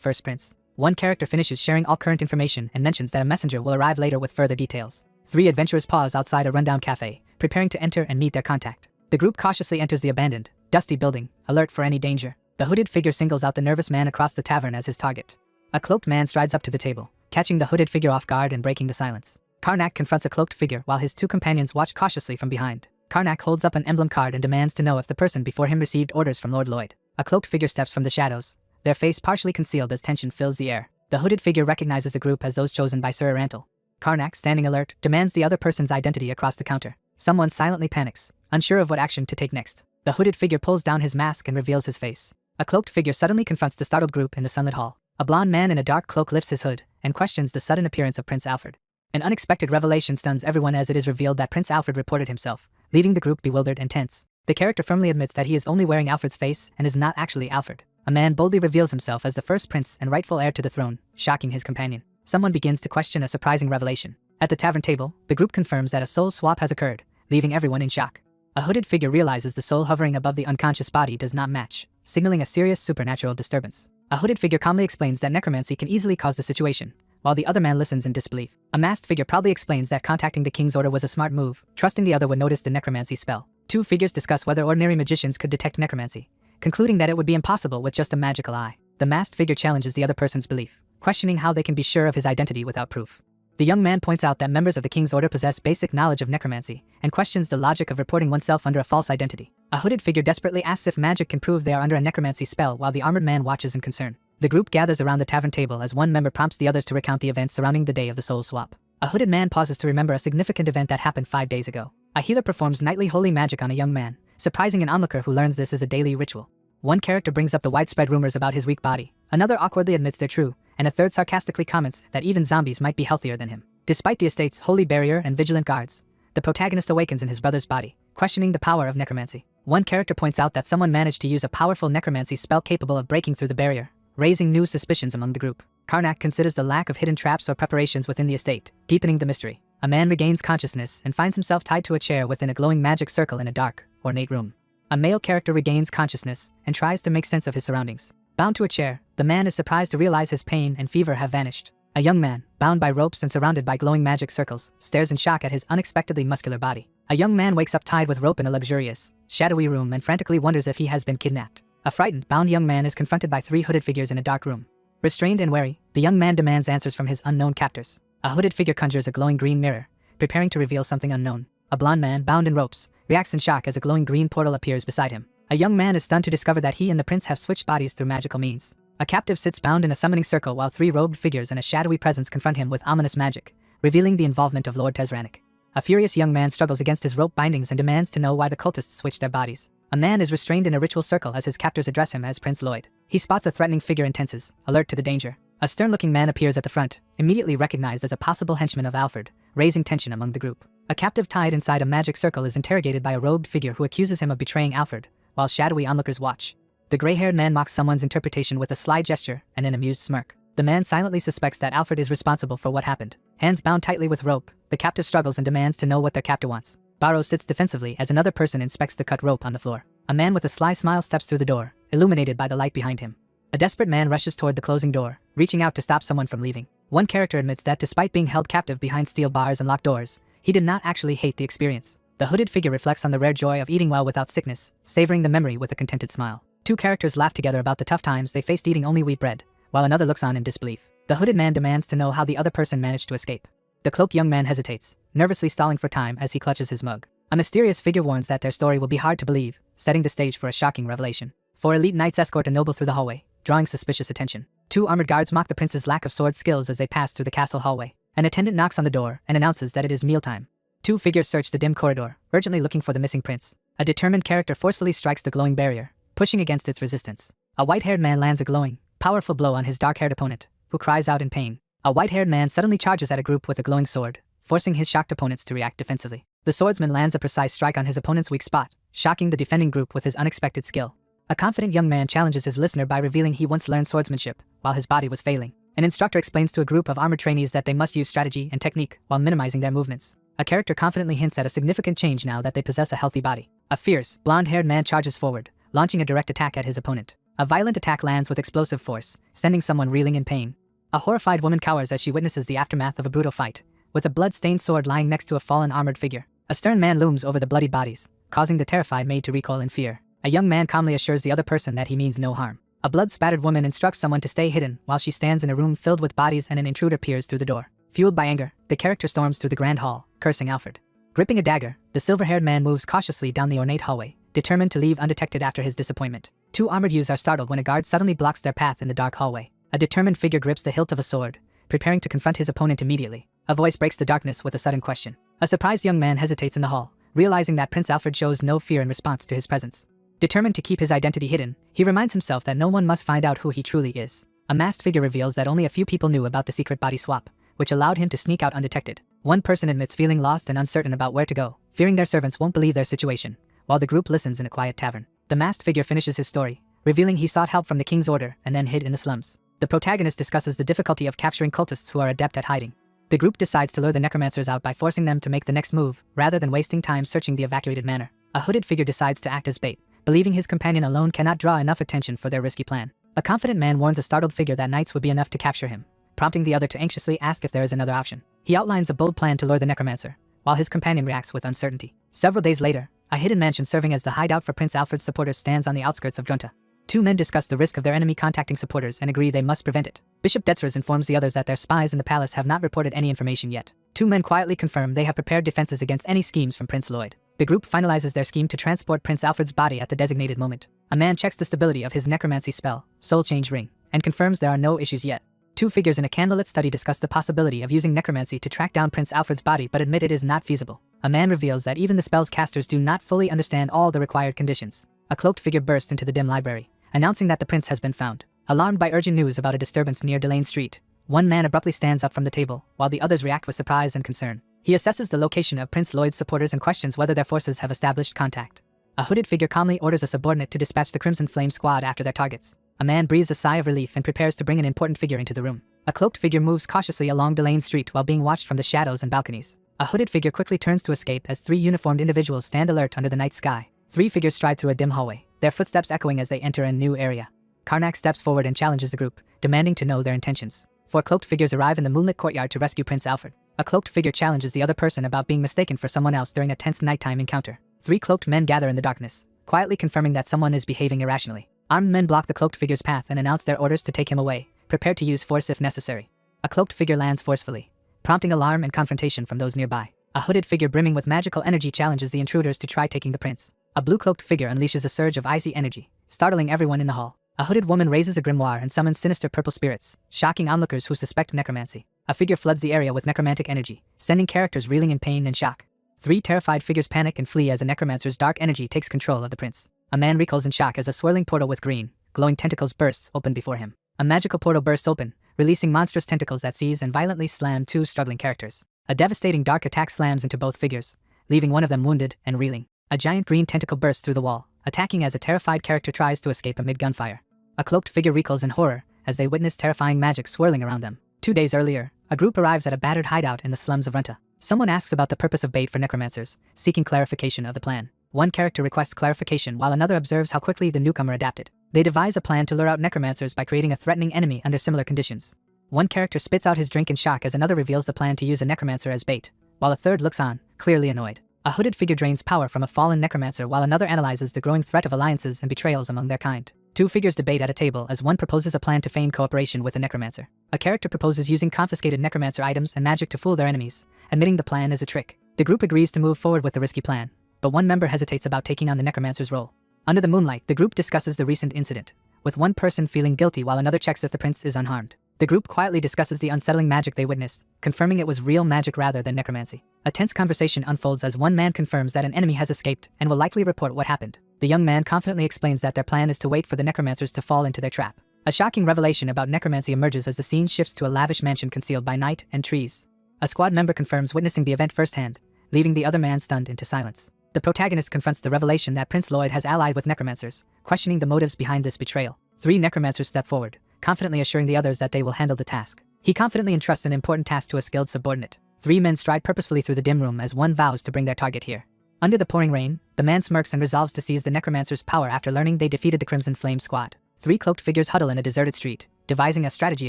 first prince. One character finishes sharing all current information and mentions that a messenger will arrive later with further details. Three adventurers pause outside a rundown cafe, preparing to enter and meet their contact. The group cautiously enters the abandoned, dusty building, alert for any danger. The hooded figure singles out the nervous man across the tavern as his target. A cloaked man strides up to the table, catching the hooded figure off guard and breaking the silence. Karnak confronts a cloaked figure while his two companions watch cautiously from behind. Karnak holds up an emblem card and demands to know if the person before him received orders from Lord Lloyd. A cloaked figure steps from the shadows, their face partially concealed as tension fills the air. The hooded figure recognizes the group as those chosen by Sir Arantel. Karnak, standing alert, demands the other person's identity across the counter. Someone silently panics, unsure of what action to take next. The hooded figure pulls down his mask and reveals his face. A cloaked figure suddenly confronts the startled group in the sunlit hall. A blond man in a dark cloak lifts his hood and questions the sudden appearance of Prince Alfred. An unexpected revelation stuns everyone as it is revealed that Prince Alfred reported himself, leaving the group bewildered and tense. The character firmly admits that he is only wearing Alfred's face and is not actually Alfred. A man boldly reveals himself as the first prince and rightful heir to the throne, shocking his companion. Someone begins to question a surprising revelation. At the tavern table, the group confirms that a soul swap has occurred, leaving everyone in shock. A hooded figure realizes the soul hovering above the unconscious body does not match, signaling a serious supernatural disturbance. A hooded figure calmly explains that necromancy can easily cause the situation, while the other man listens in disbelief. A masked figure proudly explains that contacting the king's order was a smart move, trusting the other would notice the necromancy spell. Two figures discuss whether ordinary magicians could detect necromancy, concluding that it would be impossible with just a magical eye. The masked figure challenges the other person's belief, questioning how they can be sure of his identity without proof. The young man points out that members of the king's order possess basic knowledge of necromancy, and questions the logic of reporting oneself under a false identity. A hooded figure desperately asks if magic can prove they are under a necromancy spell while the armored man watches in concern. The group gathers around the tavern table as one member prompts the others to recount the events surrounding the day of the soul swap. A hooded man pauses to remember a significant event that happened 5 days ago. A healer performs nightly holy magic on a young man, surprising an onlooker who learns this is a daily ritual. One character brings up the widespread rumors about his weak body, another awkwardly admits they're true, and a third sarcastically comments that even zombies might be healthier than him. Despite the estate's holy barrier and vigilant guards, the protagonist awakens in his brother's body, questioning the power of necromancy. One character points out that someone managed to use a powerful necromancy spell capable of breaking through the barrier, raising new suspicions among the group. Karnak considers the lack of hidden traps or preparations within the estate, deepening the mystery. A man regains consciousness and finds himself tied to a chair within a glowing magic circle in a dark, ornate room. A male character regains consciousness and tries to make sense of his surroundings. Bound to a chair, the man is surprised to realize his pain and fever have vanished. A young man, bound by ropes and surrounded by glowing magic circles, stares in shock at his unexpectedly muscular body. A young man wakes up tied with rope in a luxurious, shadowy room and frantically wonders if he has been kidnapped. A frightened, bound young man is confronted by three hooded figures in a dark room. Restrained and wary, the young man demands answers from his unknown captors. A hooded figure conjures a glowing green mirror, preparing to reveal something unknown. A blond man, bound in ropes, reacts in shock as a glowing green portal appears beside him. A young man is stunned to discover that he and the prince have switched bodies through magical means. A captive sits bound in a summoning circle while three robed figures and a shadowy presence confront him with ominous magic, revealing the involvement of Lord Tezranic. A furious young man struggles against his rope bindings and demands to know why the cultists switched their bodies. A man is restrained in a ritual circle as his captors address him as Prince Lloyd. He spots a threatening figure and tenses, alert to the danger. A stern-looking man appears at the front, immediately recognized as a possible henchman of Alfred, raising tension among the group. A captive tied inside a magic circle is interrogated by a robed figure who accuses him of betraying Alfred, while shadowy onlookers watch. The gray-haired man mocks someone's interpretation with a sly gesture and an amused smirk. The man silently suspects that Alfred is responsible for what happened. Hands bound tightly with rope, the captive struggles and demands to know what their captor wants. Barrow sits defensively as another person inspects the cut rope on the floor. A man with a sly smile steps through the door, illuminated by the light behind him. A desperate man rushes toward the closing door, reaching out to stop someone from leaving. One character admits that despite being held captive behind steel bars and locked doors, he did not actually hate the experience. The hooded figure reflects on the rare joy of eating well without sickness, savoring the memory with a contented smile. Two characters laugh together about the tough times they faced eating only wheat bread, while another looks on in disbelief. The hooded man demands to know how the other person managed to escape. The cloaked young man hesitates, nervously stalling for time as he clutches his mug. A mysterious figure warns that their story will be hard to believe, setting the stage for a shocking revelation. Four elite knights escort a noble through the hallway, drawing suspicious attention. Two armored guards mock the prince's lack of sword skills as they pass through the castle hallway. An attendant knocks on the door and announces that it is mealtime. Two figures search the dim corridor, urgently looking for the missing prince. A determined character forcefully strikes the glowing barrier, pushing against its resistance. A white-haired man lands a glowing, powerful blow on his dark-haired opponent, who cries out in pain. A white-haired man suddenly charges at a group with a glowing sword, forcing his shocked opponents to react defensively. The swordsman lands a precise strike on his opponent's weak spot, shocking the defending group with his unexpected skill. A confident young man challenges his listener by revealing he once learned swordsmanship, while his body was failing. An instructor explains to a group of armored trainees that they must use strategy and technique while minimizing their movements. A character confidently hints at a significant change now that they possess a healthy body. A fierce, blonde-haired man charges forward, launching a direct attack at his opponent. A violent attack lands with explosive force, sending someone reeling in pain. A horrified woman cowers as she witnesses the aftermath of a brutal fight, with a blood-stained sword lying next to a fallen armored figure. A stern man looms over the bloodied bodies, causing the terrified maid to recoil in fear. A young man calmly assures the other person that he means no harm. A blood-spattered woman instructs someone to stay hidden while she stands in a room filled with bodies and an intruder peers through the door. Fueled by anger, the character storms through the grand hall, cursing Alfred. Gripping a dagger, the silver-haired man moves cautiously down the ornate hallway, determined to leave undetected after his disappointment. Two armored youths are startled when a guard suddenly blocks their path in the dark hallway. A determined figure grips the hilt of a sword, preparing to confront his opponent immediately. A voice breaks the darkness with a sudden question. A surprised young man hesitates in the hall, realizing that Prince Alfred shows no fear in response to his presence. Determined to keep his identity hidden, he reminds himself that no one must find out who he truly is. A masked figure reveals that only a few people knew about the secret body swap, which allowed him to sneak out undetected. One person admits feeling lost and uncertain about where to go, fearing their servants won't believe their situation, while the group listens in a quiet tavern. The masked figure finishes his story, revealing he sought help from the king's order and then hid in the slums. The protagonist discusses the difficulty of capturing cultists who are adept at hiding. The group decides to lure the necromancers out by forcing them to make the next move, rather than wasting time searching the evacuated manor. A hooded figure decides to act as bait, believing his companion alone cannot draw enough attention for their risky plan. A confident man warns a startled figure that knights would be enough to capture him, prompting the other to anxiously ask if there is another option. He outlines a bold plan to lure the necromancer, while his companion reacts with uncertainty. Several days later, a hidden mansion serving as the hideout for Prince Alfred's supporters stands on the outskirts of Drunta. Two men discuss the risk of their enemy contacting supporters and agree they must prevent it. Bishop Detzers informs the others that their spies in the palace have not reported any information yet. Two men quietly confirm they have prepared defenses against any schemes from Prince Lloyd. The group finalizes their scheme to transport Prince Alfred's body at the designated moment. A man checks the stability of his necromancy spell, Soul Change Ring, and confirms there are no issues yet. Two figures in a candlelit study discuss the possibility of using necromancy to track down Prince Alfred's body but admit it is not feasible. A man reveals that even the spell's casters do not fully understand all the required conditions. A cloaked figure bursts into the dim library, announcing that the prince has been found. Alarmed by urgent news about a disturbance near Delane Street, one man abruptly stands up from the table, while the others react with surprise and concern. He assesses the location of Prince Lloyd's supporters and questions whether their forces have established contact. A hooded figure calmly orders a subordinate to dispatch the Crimson Flame squad after their targets. A man breathes a sigh of relief and prepares to bring an important figure into the room. A cloaked figure moves cautiously along Delane Street while being watched from the shadows and balconies. A hooded figure quickly turns to escape as three uniformed individuals stand alert under the night sky. Three figures stride through a dim hallway, their footsteps echoing as they enter a new area. Karnak steps forward and challenges the group, demanding to know their intentions. Four cloaked figures arrive in the moonlit courtyard to rescue Prince Alfred. A cloaked figure challenges the other person about being mistaken for someone else during a tense nighttime encounter. Three cloaked men gather in the darkness, quietly confirming that someone is behaving irrationally. Armed men block the cloaked figure's path and announce their orders to take him away, prepared to use force if necessary. A cloaked figure lands forcefully, prompting alarm and confrontation from those nearby. A hooded figure brimming with magical energy challenges the intruders to try taking the prince. A blue-cloaked figure unleashes a surge of icy energy, startling everyone in the hall. A hooded woman raises a grimoire and summons sinister purple spirits, shocking onlookers who suspect necromancy. A figure floods the area with necromantic energy, sending characters reeling in pain and shock. Three terrified figures panic and flee as the necromancer's dark energy takes control of the prince. A man recoils in shock as a swirling portal with green, glowing tentacles bursts open before him. A magical portal bursts open, releasing monstrous tentacles that seize and violently slam two struggling characters. A devastating dark attack slams into both figures, leaving one of them wounded and reeling. A giant green tentacle bursts through the wall, attacking as a terrified character tries to escape amid gunfire. A cloaked figure recoils in horror as they witness terrifying magic swirling around them. 2 days earlier, a group arrives at a battered hideout in the slums of Runta. Someone asks about the purpose of bait for necromancers, seeking clarification of the plan. One character requests clarification while another observes how quickly the newcomer adapted. They devise a plan to lure out necromancers by creating a threatening enemy under similar conditions. One character spits out his drink in shock as another reveals the plan to use a necromancer as bait, while a third looks on, clearly annoyed. A hooded figure drains power from a fallen necromancer while another analyzes the growing threat of alliances and betrayals among their kind. Two figures debate at a table as one proposes a plan to feign cooperation with a necromancer. A character proposes using confiscated necromancer items and magic to fool their enemies, admitting the plan is a trick. The group agrees to move forward with the risky plan, but one member hesitates about taking on the necromancer's role. Under the moonlight, the group discusses the recent incident, with one person feeling guilty while another checks if the prince is unharmed. The group quietly discusses the unsettling magic they witnessed, confirming it was real magic rather than necromancy. A tense conversation unfolds as one man confirms that an enemy has escaped and will likely report what happened. The young man confidently explains that their plan is to wait for the necromancers to fall into their trap. A shocking revelation about necromancy emerges as the scene shifts to a lavish mansion concealed by night and trees. A squad member confirms witnessing the event firsthand, leaving the other man stunned into silence. The protagonist confronts the revelation that Prince Lloyd has allied with necromancers, questioning the motives behind this betrayal. 3 necromancers step forward, confidently assuring the others that they will handle the task. He confidently entrusts an important task to a skilled subordinate. 3 men stride purposefully through the dim room as one vows to bring their target here. Under the pouring rain, the man smirks and resolves to seize the necromancer's power after learning they defeated the Crimson Flame Squad. 3 cloaked figures huddle in a deserted street, devising a strategy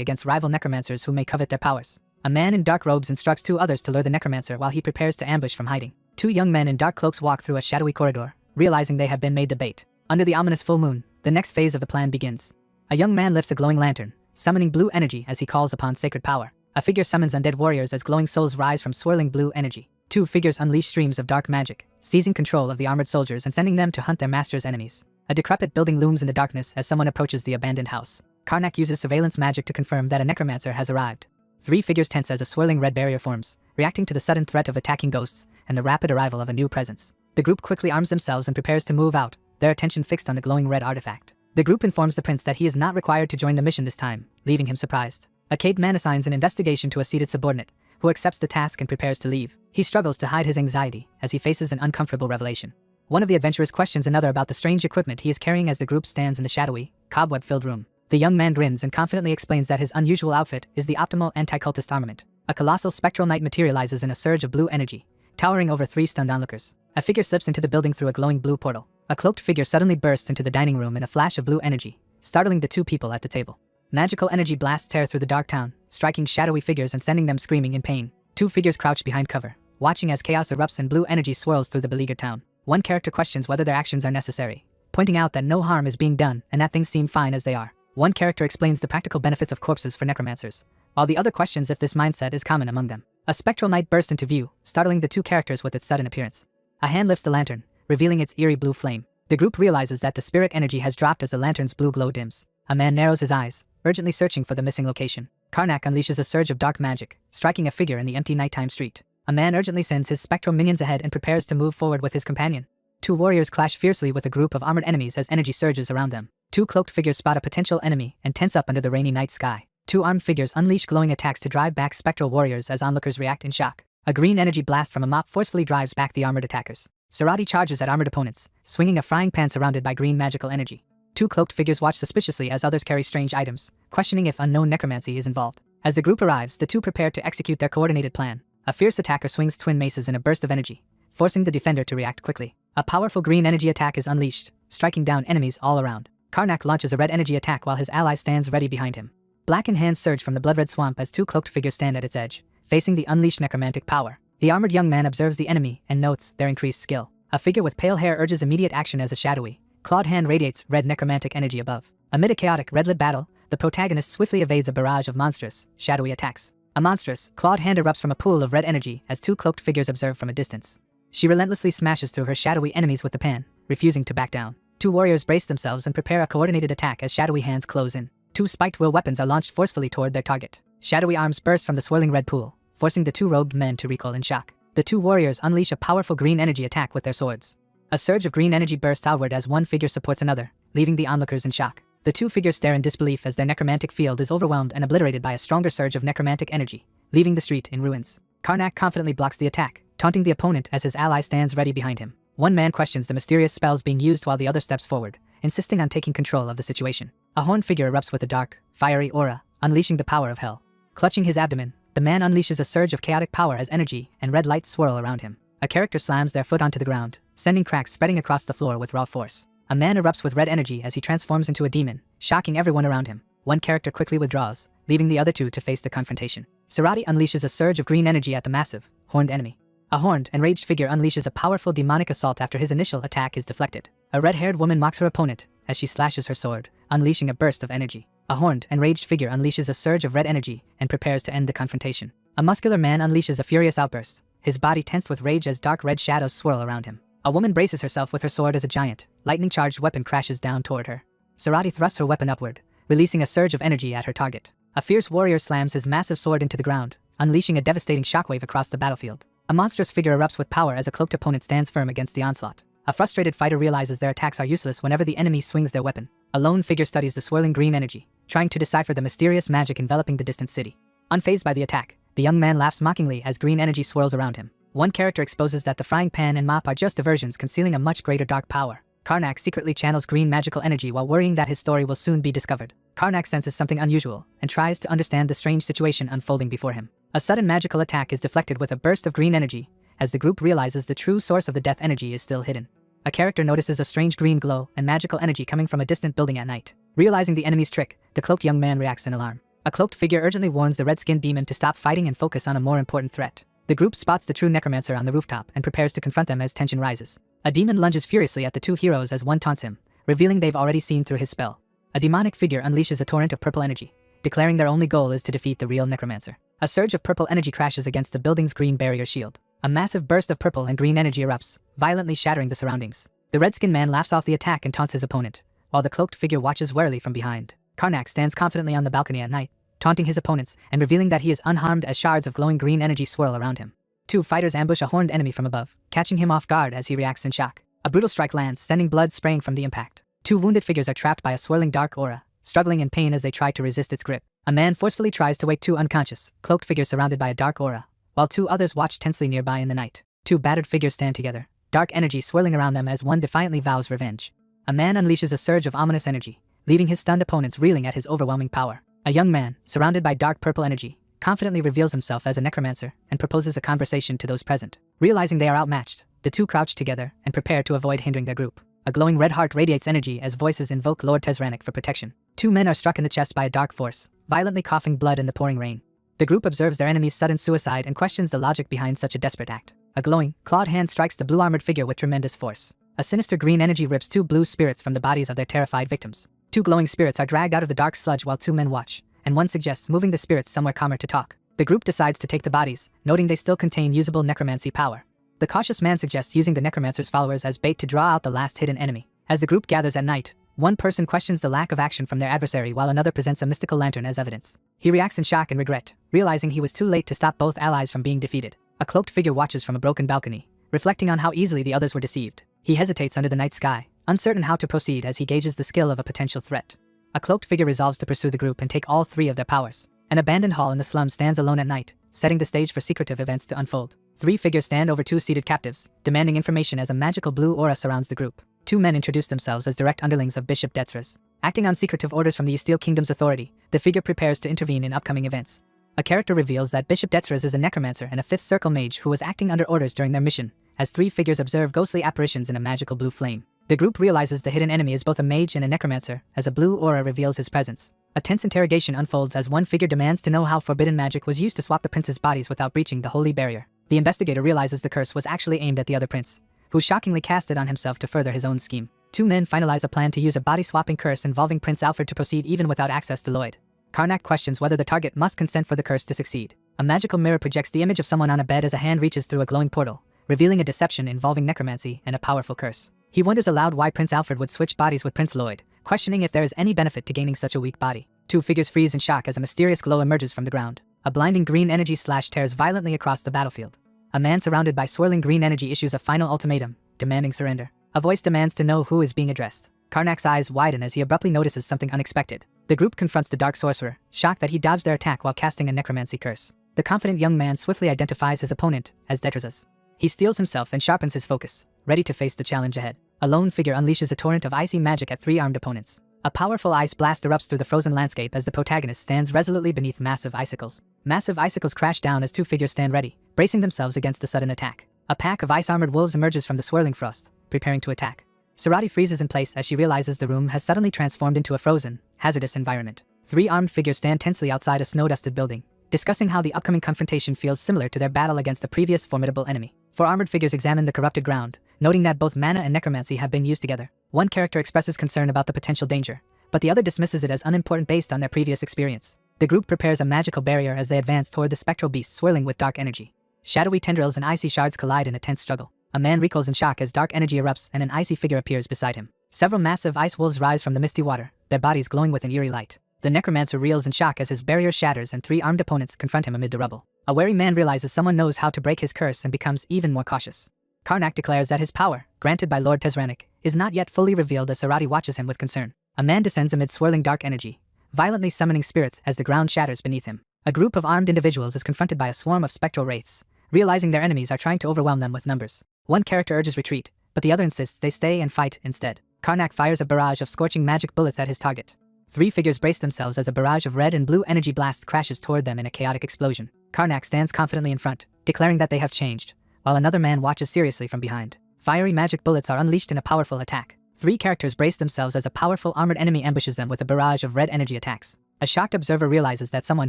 against rival necromancers who may covet their powers. A man in dark robes instructs 2 others to lure the necromancer while he prepares to ambush from hiding. 2 young men in dark cloaks walk through a shadowy corridor, realizing they have been made the bait. Under the ominous full moon, the next phase of the plan begins. A young man lifts a glowing lantern, summoning blue energy as he calls upon sacred power. A figure summons undead warriors as glowing souls rise from swirling blue energy. 2 figures unleash streams of dark magic, seizing control of the armored soldiers and sending them to hunt their master's enemies. A decrepit building looms in the darkness as someone approaches the abandoned house. Karnak uses surveillance magic to confirm that a necromancer has arrived. 3 figures tense as a swirling red barrier forms, reacting to the sudden threat of attacking ghosts and the rapid arrival of a new presence. The group quickly arms themselves and prepares to move out, their attention fixed on the glowing red artifact. The group informs the prince that he is not required to join the mission this time, leaving him surprised. A caged man assigns an investigation to a seated subordinate, who accepts the task and prepares to leave. He struggles to hide his anxiety as he faces an uncomfortable revelation. One of the adventurers questions another about the strange equipment he is carrying as the group stands in the shadowy, cobweb-filled room. The young man grins and confidently explains that his unusual outfit is the optimal anti-cultist armament. A colossal spectral knight materializes in a surge of blue energy, towering over 3 stunned onlookers. A figure slips into the building through a glowing blue portal. A cloaked figure suddenly bursts into the dining room in a flash of blue energy, startling the 2 people at the table. Magical energy blasts tear through the dark town, striking shadowy figures and sending them screaming in pain. 2 figures crouch behind cover, watching as chaos erupts and blue energy swirls through the beleaguered town. One character questions whether their actions are necessary, pointing out that no harm is being done and that things seem fine as they are. One character explains the practical benefits of corpses for necromancers, while the other questions if this mindset is common among them. A spectral knight bursts into view, startling the 2 characters with its sudden appearance. A hand lifts the lantern, revealing its eerie blue flame. The group realizes that the spirit energy has dropped as the lantern's blue glow dims. A man narrows his eyes, urgently searching for the missing location. Karnak unleashes a surge of dark magic, striking a figure in the empty nighttime street. A man urgently sends his spectral minions ahead and prepares to move forward with his companion. 2 warriors clash fiercely with a group of armored enemies as energy surges around them. 2 cloaked figures spot a potential enemy and tense up under the rainy night sky. 2 armed figures unleash glowing attacks to drive back spectral warriors as onlookers react in shock. A green energy blast from a mop forcefully drives back the armored attackers. Sarati charges at armored opponents, swinging a frying pan surrounded by green magical energy. 2 cloaked figures watch suspiciously as others carry strange items, questioning if unknown necromancy is involved. As the group arrives, the 2 prepare to execute their coordinated plan. A fierce attacker swings twin maces in a burst of energy, forcing the defender to react quickly. A powerful green energy attack is unleashed, striking down enemies all around. Karnak launches a red energy attack while his ally stands ready behind him. Blackened hands surge from the blood-red swamp as 2 cloaked figures stand at its edge, facing the unleashed necromantic power. The armored young man observes the enemy and notes their increased skill. A figure with pale hair urges immediate action as a shadowy, clawed hand radiates red necromantic energy above. Amid a chaotic red-lit battle, the protagonist swiftly evades a barrage of monstrous, shadowy attacks. A monstrous, clawed hand erupts from a pool of red energy as 2 cloaked figures observe from a distance. She relentlessly smashes through her shadowy enemies with the pan, refusing to back down. 2 warriors brace themselves and prepare a coordinated attack as shadowy hands close in. 2 spiked will weapons are launched forcefully toward their target. Shadowy arms burst from the swirling red pool, forcing the 2 robed men to recoil in shock. The 2 warriors unleash a powerful green energy attack with their swords. A surge of green energy bursts outward as one figure supports another, leaving the onlookers in shock. The 2 figures stare in disbelief as their necromantic field is overwhelmed and obliterated by a stronger surge of necromantic energy, leaving the street in ruins. Karnak confidently blocks the attack, taunting the opponent as his ally stands ready behind him. One man questions the mysterious spells being used while the other steps forward, insisting on taking control of the situation. A horned figure erupts with a dark, fiery aura, unleashing the power of hell. Clutching his abdomen, the man unleashes a surge of chaotic power as energy and red lights swirl around him. A character slams their foot onto the ground, sending cracks spreading across the floor with raw force. A man erupts with red energy as he transforms into a demon, shocking everyone around him. One character quickly withdraws, leaving the other 2 to face the confrontation. Sarati unleashes a surge of green energy at the massive, horned enemy. A horned, enraged figure unleashes a powerful demonic assault after his initial attack is deflected. A red-haired woman mocks her opponent as she slashes her sword, unleashing a burst of energy. A horned, enraged figure unleashes a surge of red energy and prepares to end the confrontation. A muscular man unleashes a furious outburst, his body tensed with rage as dark red shadows swirl around him. A woman braces herself with her sword as a giant, lightning-charged weapon crashes down toward her. Sarati thrusts her weapon upward, releasing a surge of energy at her target. A fierce warrior slams his massive sword into the ground, unleashing a devastating shockwave across the battlefield. A monstrous figure erupts with power as a cloaked opponent stands firm against the onslaught. A frustrated fighter realizes their attacks are useless whenever the enemy swings their weapon. A lone figure studies the swirling green energy, trying to decipher the mysterious magic enveloping the distant city. Unfazed by the attack, the young man laughs mockingly as green energy swirls around him. One character exposes that the frying pan and mop are just diversions concealing a much greater dark power. Karnak secretly channels green magical energy while worrying that his story will soon be discovered. Karnak senses something unusual and tries to understand the strange situation unfolding before him. A sudden magical attack is deflected with a burst of green energy, as the group realizes the true source of the death energy is still hidden. A character notices a strange green glow and magical energy coming from a distant building at night. Realizing the enemy's trick, the cloaked young man reacts in alarm. A cloaked figure urgently warns the red-skinned demon to stop fighting and focus on a more important threat. The group spots the true necromancer on the rooftop and prepares to confront them as tension rises. A demon lunges furiously at the two heroes as one taunts him, revealing they've already seen through his spell. A demonic figure unleashes a torrent of purple energy, declaring their only goal is to defeat the real necromancer. A surge of purple energy crashes against the building's green barrier shield. A massive burst of purple and green energy erupts, violently shattering the surroundings. The red-skinned man laughs off the attack and taunts his opponent, while the cloaked figure watches warily from behind. Karnak stands confidently on the balcony at night, taunting his opponents and revealing that he is unharmed as shards of glowing green energy swirl around him. Two fighters ambush a horned enemy from above, catching him off guard as he reacts in shock. A brutal strike lands, sending blood spraying from the impact. Two wounded figures are trapped by a swirling dark aura, struggling in pain as they try to resist its grip. A man forcefully tries to wake two unconscious, cloaked figures surrounded by a dark aura, while two others watch tensely nearby in the night. Two battered figures stand together, dark energy swirling around them as one defiantly vows revenge. A man unleashes a surge of ominous energy, leaving his stunned opponents reeling at his overwhelming power. A young man, surrounded by dark purple energy, confidently reveals himself as a necromancer and proposes a conversation to those present. Realizing they are outmatched, the two crouch together and prepare to avoid hindering their group. A glowing red heart radiates energy as voices invoke Lord Tezranik for protection. Two men are struck in the chest by a dark force, violently coughing blood in the pouring rain. The group observes their enemy's sudden suicide and questions the logic behind such a desperate act. A glowing, clawed hand strikes the blue-armored figure with tremendous force. A sinister green energy rips two blue spirits from the bodies of their terrified victims. Two glowing spirits are dragged out of the dark sludge while two men watch, and one suggests moving the spirits somewhere calmer to talk. The group decides to take the bodies, noting they still contain usable necromancy power. The cautious man suggests using the necromancer's followers as bait to draw out the last hidden enemy. As the group gathers at night, one person questions the lack of action from their adversary while another presents a mystical lantern as evidence. He reacts in shock and regret, realizing he was too late to stop both allies from being defeated. A cloaked figure watches from a broken balcony, reflecting on how easily the others were deceived. He hesitates under the night sky, uncertain how to proceed as he gauges the skill of a potential threat. A cloaked figure resolves to pursue the group and take all three of their powers. An abandoned hall in the slum stands alone at night, setting the stage for secretive events to unfold. Three figures stand over two seated captives, demanding information as a magical blue aura surrounds the group. Two men introduce themselves as direct underlings of Bishop Detzras. Acting on secretive orders from the Usteel Kingdom's authority, the figure prepares to intervene in upcoming events. A character reveals that Bishop Detzras is a necromancer and a fifth circle mage who was acting under orders during their mission, as three figures observe ghostly apparitions in a magical blue flame. The group realizes the hidden enemy is both a mage and a necromancer, as a blue aura reveals his presence. A tense interrogation unfolds as one figure demands to know how forbidden magic was used to swap the prince's bodies without breaching the holy barrier. The investigator realizes the curse was actually aimed at the other prince, who shockingly cast it on himself to further his own scheme. Two men finalize a plan to use a body-swapping curse involving Prince Alfred to proceed even without access to Lloyd. Karnak questions whether the target must consent for the curse to succeed. A magical mirror projects the image of someone on a bed as a hand reaches through a glowing portal, revealing a deception involving necromancy and a powerful curse. He wonders aloud why Prince Alfred would switch bodies with Prince Lloyd, questioning if there is any benefit to gaining such a weak body. Two figures freeze in shock as a mysterious glow emerges from the ground. A blinding green energy slash tears violently across the battlefield. A man surrounded by swirling green energy issues a final ultimatum, demanding surrender. A voice demands to know who is being addressed. Karnak's eyes widen as he abruptly notices something unexpected. The group confronts the dark sorcerer, shocked that he dodged their attack while casting a necromancy curse. The confident young man swiftly identifies his opponent as Detrasas. He steels himself and sharpens his focus, ready to face the challenge ahead. A lone figure unleashes a torrent of icy magic at three armed opponents. A powerful ice blast erupts through the frozen landscape as the protagonist stands resolutely beneath massive icicles. Massive icicles crash down as two figures stand ready, bracing themselves against the sudden attack. A pack of ice-armored wolves emerges from the swirling frost, preparing to attack. Sarati freezes in place as she realizes the room has suddenly transformed into a frozen, hazardous environment. Three armed figures stand tensely outside a snow-dusted building, discussing how the upcoming confrontation feels similar to their battle against a previous formidable enemy. Four armored figures examine the corrupted ground, noting that both mana and necromancy have been used together. One character expresses concern about the potential danger, but the other dismisses it as unimportant based on their previous experience. The group prepares a magical barrier as they advance toward the spectral beast swirling with dark energy. Shadowy tendrils and icy shards collide in a tense struggle. A man recoils in shock as dark energy erupts and an icy figure appears beside him. Several massive ice wolves rise from the misty water, their bodies glowing with an eerie light. The necromancer reels in shock as his barrier shatters and three armed opponents confront him amid the rubble. A wary man realizes someone knows how to break his curse and becomes even more cautious. Karnak declares that his power, granted by Lord Tezranik, is not yet fully revealed as Sarati watches him with concern. A man descends amid swirling dark energy, violently summoning spirits as the ground shatters beneath him. A group of armed individuals is confronted by a swarm of spectral wraiths, realizing their enemies are trying to overwhelm them with numbers. One character urges retreat, but the other insists they stay and fight instead. Karnak fires a barrage of scorching magic bullets at his target. 3 figures brace themselves as a barrage of red and blue energy blasts crashes toward them in a chaotic explosion. Karnak stands confidently in front, declaring that they have changed, while another man watches seriously from behind. Fiery magic bullets are unleashed in a powerful attack. 3 characters brace themselves as a powerful armored enemy ambushes them with a barrage of red energy attacks. A shocked observer realizes that someone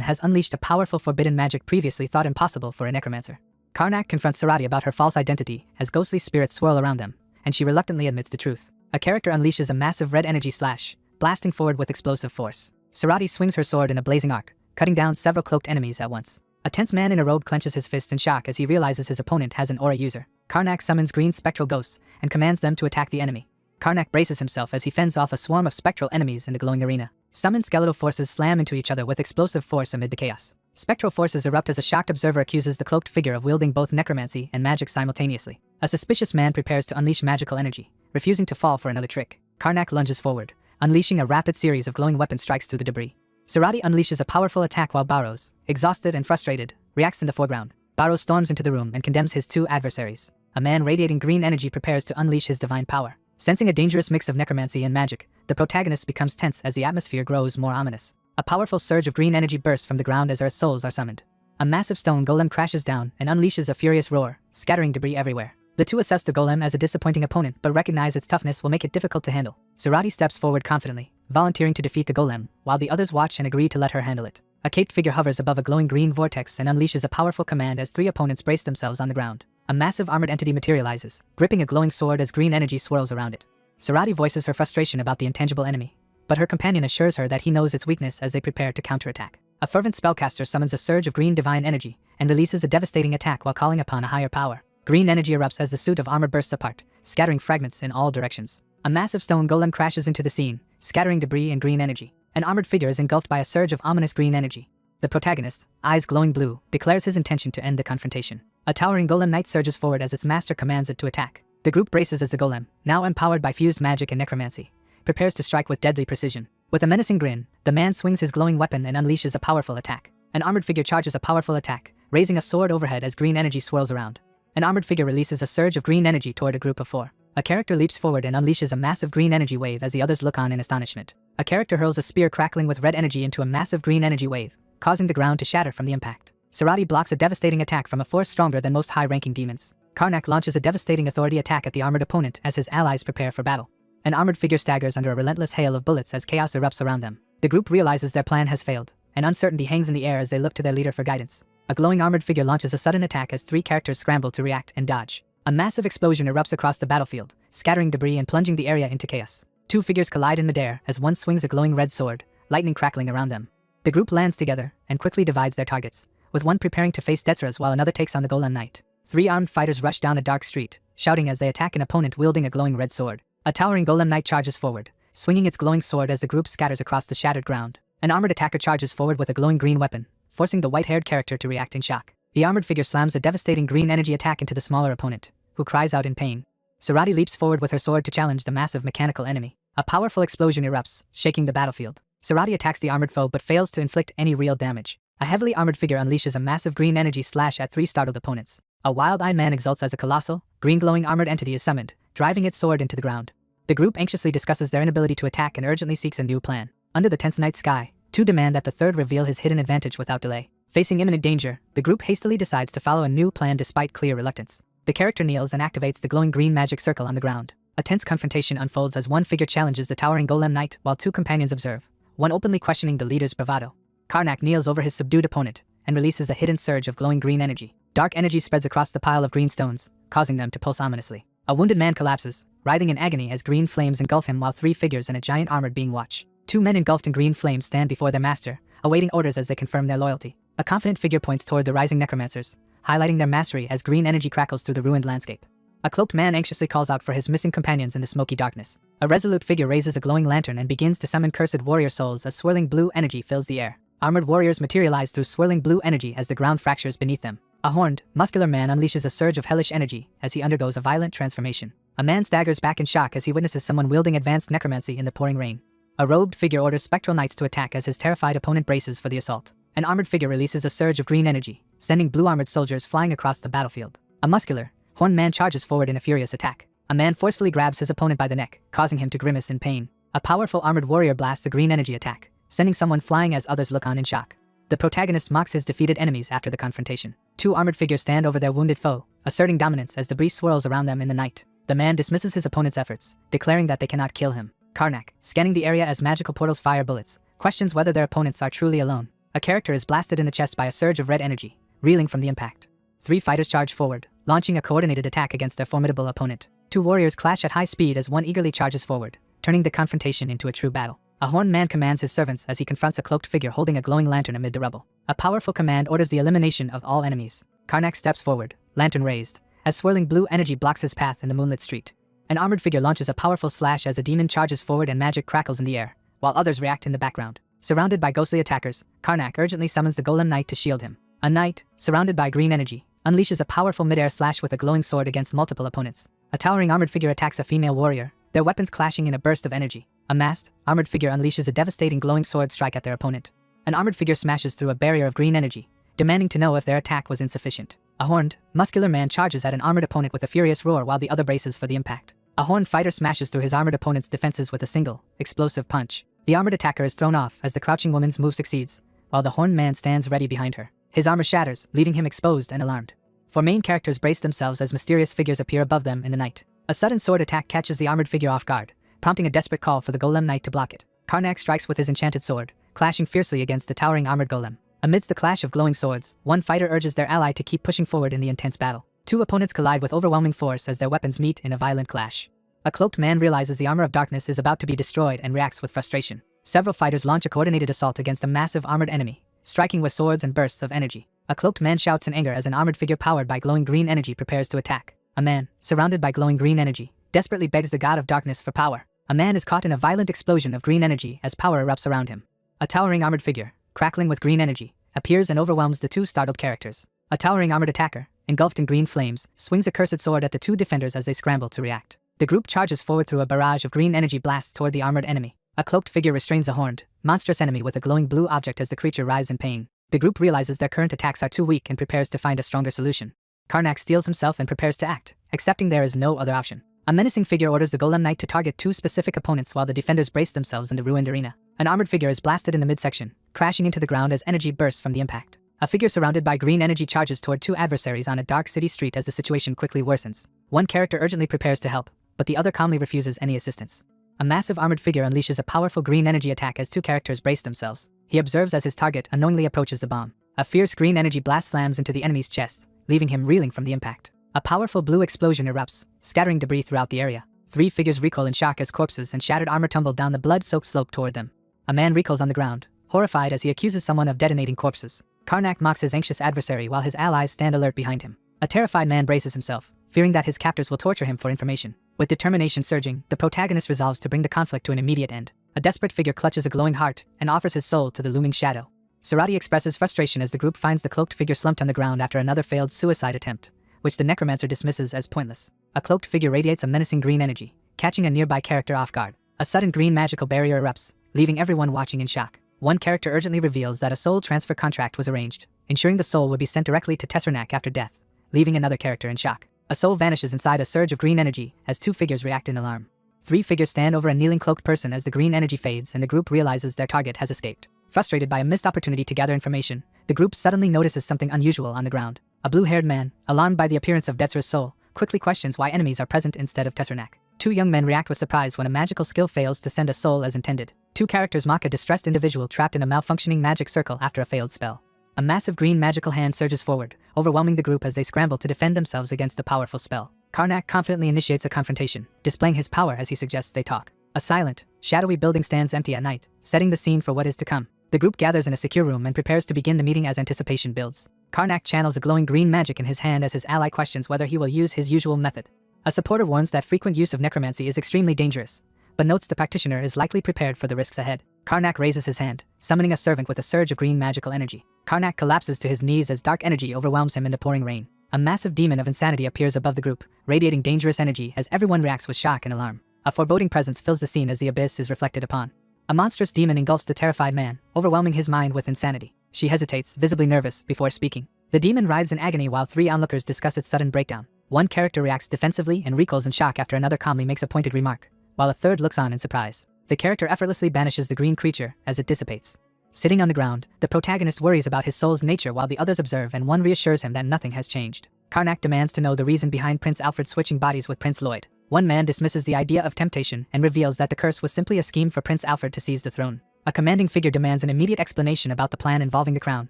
has unleashed a powerful forbidden magic previously thought impossible for a necromancer. Karnak confronts Sarati about her false identity as ghostly spirits swirl around them, and she reluctantly admits the truth. A character unleashes a massive red energy slash, blasting forward with explosive force. Sarati swings her sword in a blazing arc, cutting down several cloaked enemies at once. A tense man in a robe clenches his fists in shock as he realizes his opponent has an aura user. Karnak summons green spectral ghosts and commands them to attack the enemy. Karnak braces himself as he fends off a swarm of spectral enemies in the glowing arena. Summoned skeletal forces slam into each other with explosive force amid the chaos. Spectral forces erupt as a shocked observer accuses the cloaked figure of wielding both necromancy and magic simultaneously. A suspicious man prepares to unleash magical energy, refusing to fall for another trick. Karnak lunges forward, unleashing a rapid series of glowing weapon strikes through the debris. Sarati unleashes a powerful attack while Barrows, exhausted and frustrated, reacts in the foreground. Barrows storms into the room and condemns his 2 adversaries. A man radiating green energy prepares to unleash his divine power. Sensing a dangerous mix of necromancy and magic, the protagonist becomes tense as the atmosphere grows more ominous. A powerful surge of green energy bursts from the ground as Earth souls are summoned. A massive stone golem crashes down and unleashes a furious roar, scattering debris everywhere. The 2 assess the golem as a disappointing opponent but recognize its toughness will make it difficult to handle. Sarati steps forward confidently, volunteering to defeat the golem, while the others watch and agree to let her handle it. A caped figure hovers above a glowing green vortex and unleashes a powerful command as 3 opponents brace themselves on the ground. A massive armored entity materializes, gripping a glowing sword as green energy swirls around it. Sarati voices her frustration about the intangible enemy, but her companion assures her that he knows its weakness as they prepare to counterattack. A fervent spellcaster summons a surge of green divine energy and releases a devastating attack while calling upon a higher power. Green energy erupts as the suit of armor bursts apart, scattering fragments in all directions. A massive stone golem crashes into the scene, scattering debris and green energy. An armored figure is engulfed by a surge of ominous green energy. The protagonist, eyes glowing blue, declares his intention to end the confrontation. A towering golem knight surges forward as its master commands it to attack. The group braces as the golem, now empowered by fused magic and necromancy, prepares to strike with deadly precision. With a menacing grin, the man swings his glowing weapon and unleashes a powerful attack. An armored figure charges a powerful attack, raising a sword overhead as green energy swirls around. An armored figure releases a surge of green energy toward a group of 4. A character leaps forward and unleashes a massive green energy wave as the others look on in astonishment. A character hurls a spear crackling with red energy into a massive green energy wave, causing the ground to shatter from the impact. Sarati blocks a devastating attack from a force stronger than most high-ranking demons. Karnak launches a devastating authority attack at the armored opponent as his allies prepare for battle. An armored figure staggers under a relentless hail of bullets as chaos erupts around them. The group realizes their plan has failed, and uncertainty hangs in the air as they look to their leader for guidance. A glowing armored figure launches a sudden attack as 3 characters scramble to react and dodge. A massive explosion erupts across the battlefield, scattering debris and plunging the area into chaos. 2 figures collide in midair as one swings a glowing red sword, lightning crackling around them. The group lands together and quickly divides their targets, with one preparing to face Detsras while another takes on the Golem Knight. 3 armed fighters rush down a dark street, shouting as they attack an opponent wielding a glowing red sword. A towering Golem Knight charges forward, swinging its glowing sword as the group scatters across the shattered ground. An armored attacker charges forward with a glowing green weapon, forcing the white-haired character to react in shock. The armored figure slams a devastating green energy attack into the smaller opponent, who cries out in pain. Sarati leaps forward with her sword to challenge the massive mechanical enemy. A powerful explosion erupts, shaking the battlefield. Sarati attacks the armored foe but fails to inflict any real damage. A heavily armored figure unleashes a massive green energy slash at 3 startled opponents. A wild-eyed man exults as a colossal, green-glowing armored entity is summoned, driving its sword into the ground. The group anxiously discusses their inability to attack and urgently seeks a new plan. Under the tense night sky, 2 demand that the third reveal his hidden advantage without delay. Facing imminent danger, the group hastily decides to follow a new plan despite clear reluctance. The character kneels and activates the glowing green magic circle on the ground. A tense confrontation unfolds as one figure challenges the towering Golem Knight while 2 companions observe, one openly questioning the leader's bravado. Karnak kneels over his subdued opponent and releases a hidden surge of glowing green energy. Dark energy spreads across the pile of green stones, causing them to pulse ominously. A wounded man collapses, writhing in agony as green flames engulf him while 3 figures and a giant armored being watch. 2 men engulfed in green flames stand before their master, awaiting orders as they confirm their loyalty. A confident figure points toward the rising necromancers, highlighting their mastery as green energy crackles through the ruined landscape. A cloaked man anxiously calls out for his missing companions in the smoky darkness. A resolute figure raises a glowing lantern and begins to summon cursed warrior souls as swirling blue energy fills the air. Armored warriors materialize through swirling blue energy as the ground fractures beneath them. A horned, muscular man unleashes a surge of hellish energy as he undergoes a violent transformation. A man staggers back in shock as he witnesses someone wielding advanced necromancy in the pouring rain. A robed figure orders spectral knights to attack as his terrified opponent braces for the assault. An armored figure releases a surge of green energy, sending blue-armored soldiers flying across the battlefield. A muscular, horned man charges forward in a furious attack. A man forcefully grabs his opponent by the neck, causing him to grimace in pain. A powerful armored warrior blasts a green energy attack, sending someone flying as others look on in shock. The protagonist mocks his defeated enemies after the confrontation. Two armored figures stand over their wounded foe, asserting dominance as debris swirls around them in the night. The man dismisses his opponent's efforts, declaring that they cannot kill him. Karnak, scanning the area as magical portals fire bullets, questions whether their opponents are truly alone. A character is blasted in the chest by a surge of red energy, reeling from the impact. Three fighters charge forward, launching a coordinated attack against their formidable opponent. Two warriors clash at high speed as one eagerly charges forward, turning the confrontation into a true battle. A horned man commands his servants as he confronts a cloaked figure holding a glowing lantern amid the rubble. A powerful command orders the elimination of all enemies. Karnak steps forward, lantern raised, as swirling blue energy blocks his path in the moonlit street. An armored figure launches a powerful slash as a demon charges forward and magic crackles in the air, while others react in the background. Surrounded by ghostly attackers, Karnak urgently summons the Golem Knight to shield him. A knight, surrounded by green energy, unleashes a powerful mid-air slash with a glowing sword against multiple opponents. A towering armored figure attacks a female warrior, their weapons clashing in a burst of energy. A masked, armored figure unleashes a devastating glowing sword strike at their opponent. An armored figure smashes through a barrier of green energy, demanding to know if their attack was insufficient. A horned, muscular man charges at an armored opponent with a furious roar while the other braces for the impact. A horned fighter smashes through his armored opponent's defenses with a single, explosive punch. The armored attacker is thrown off as the crouching woman's move succeeds, while the horned man stands ready behind her. His armor shatters, leaving him exposed and alarmed. Four main characters brace themselves as mysterious figures appear above them in the night. A sudden sword attack catches the armored figure off guard, prompting a desperate call for the Golem Knight to block it. Karnak strikes with his enchanted sword, clashing fiercely against the towering armored golem. Amidst the clash of glowing swords, one fighter urges their ally to keep pushing forward in the intense battle. Two opponents collide with overwhelming force as their weapons meet in a violent clash. A cloaked man realizes the armor of darkness is about to be destroyed and reacts with frustration. Several fighters launch a coordinated assault against a massive armored enemy, striking with swords and bursts of energy. A cloaked man shouts in anger as an armored figure powered by glowing green energy prepares to attack. A man, surrounded by glowing green energy, desperately begs the god of darkness for power. A man is caught in a violent explosion of green energy as power erupts around him. A towering armored figure, crackling with green energy, appears and overwhelms the two startled characters. A towering armored attacker, engulfed in green flames, swings a cursed sword at the two defenders as they scramble to react. The group charges forward through a barrage of green energy blasts toward the armored enemy. A cloaked figure restrains a horned, monstrous enemy with a glowing blue object as the creature writhes in pain. The group realizes their current attacks are too weak and prepares to find a stronger solution. Karnak steels himself and prepares to act, accepting there is no other option. A menacing figure orders the Golem Knight to target two specific opponents while the defenders brace themselves in the ruined arena. An armored figure is blasted in the midsection, crashing into the ground as energy bursts from the impact. A figure surrounded by green energy charges toward two adversaries on a dark city street as the situation quickly worsens. One character urgently prepares to help, but the other calmly refuses any assistance. A massive armored figure unleashes a powerful green energy attack as two characters brace themselves. He observes as his target unknowingly approaches the bomb. A fierce green energy blast slams into the enemy's chest, leaving him reeling from the impact. A powerful blue explosion erupts, scattering debris throughout the area. Three figures recoil in shock as corpses and shattered armor tumble down the blood-soaked slope toward them. A man recoils on the ground, horrified as he accuses someone of detonating corpses. Karnak mocks his anxious adversary while his allies stand alert behind him. A terrified man braces himself, fearing that his captors will torture him for information. With determination surging, the protagonist resolves to bring the conflict to an immediate end. A desperate figure clutches a glowing heart and offers his soul to the looming shadow. Sarati expresses frustration as the group finds the cloaked figure slumped on the ground after another failed suicide attempt, which the necromancer dismisses as pointless. A cloaked figure radiates a menacing green energy, catching a nearby character off guard. A sudden green magical barrier erupts, leaving everyone watching in shock. One character urgently reveals that a soul transfer contract was arranged, ensuring the soul would be sent directly to Tessernak after death, leaving another character in shock. A soul vanishes inside a surge of green energy as two figures react in alarm. Three figures stand over a kneeling cloaked person as the green energy fades and the group realizes their target has escaped. Frustrated by a missed opportunity to gather information, the group suddenly notices something unusual on the ground. A blue-haired man, alarmed by the appearance of Detzer's soul, quickly questions why enemies are present instead of Tessernak. Two young men react with surprise when a magical skill fails to send a soul as intended. Two characters mock a distressed individual trapped in a malfunctioning magic circle after a failed spell. A massive green magical hand surges forward, overwhelming the group as they scramble to defend themselves against the powerful spell. Karnak confidently initiates a confrontation, displaying his power as he suggests they talk. A silent, shadowy building stands empty at night, setting the scene for what is to come. The group gathers in a secure room and prepares to begin the meeting as anticipation builds. Karnak channels a glowing green magic in his hand as his ally questions whether he will use his usual method. A supporter warns that frequent use of necromancy is extremely dangerous, but notes the practitioner is likely prepared for the risks ahead. Karnak raises his hand, summoning a servant with a surge of green magical energy. Karnak collapses to his knees as dark energy overwhelms him in the pouring rain. A massive demon of insanity appears above the group, radiating dangerous energy as everyone reacts with shock and alarm. A foreboding presence fills the scene as the abyss is reflected upon. A monstrous demon engulfs the terrified man, overwhelming his mind with insanity. She hesitates, visibly nervous, before speaking. The demon writhes in agony while 3 onlookers discuss its sudden breakdown. One character reacts defensively and recoils in shock after another calmly makes a pointed remark, while a third looks on in surprise. The character effortlessly banishes the green creature as it dissipates. Sitting on the ground, the protagonist worries about his soul's nature while the others observe, and one reassures him that nothing has changed. Karnak demands to know the reason behind Prince Alfred switching bodies with Prince Lloyd. One man dismisses the idea of temptation and reveals that the curse was simply a scheme for Prince Alfred to seize the throne. A commanding figure demands an immediate explanation about the plan involving the crown,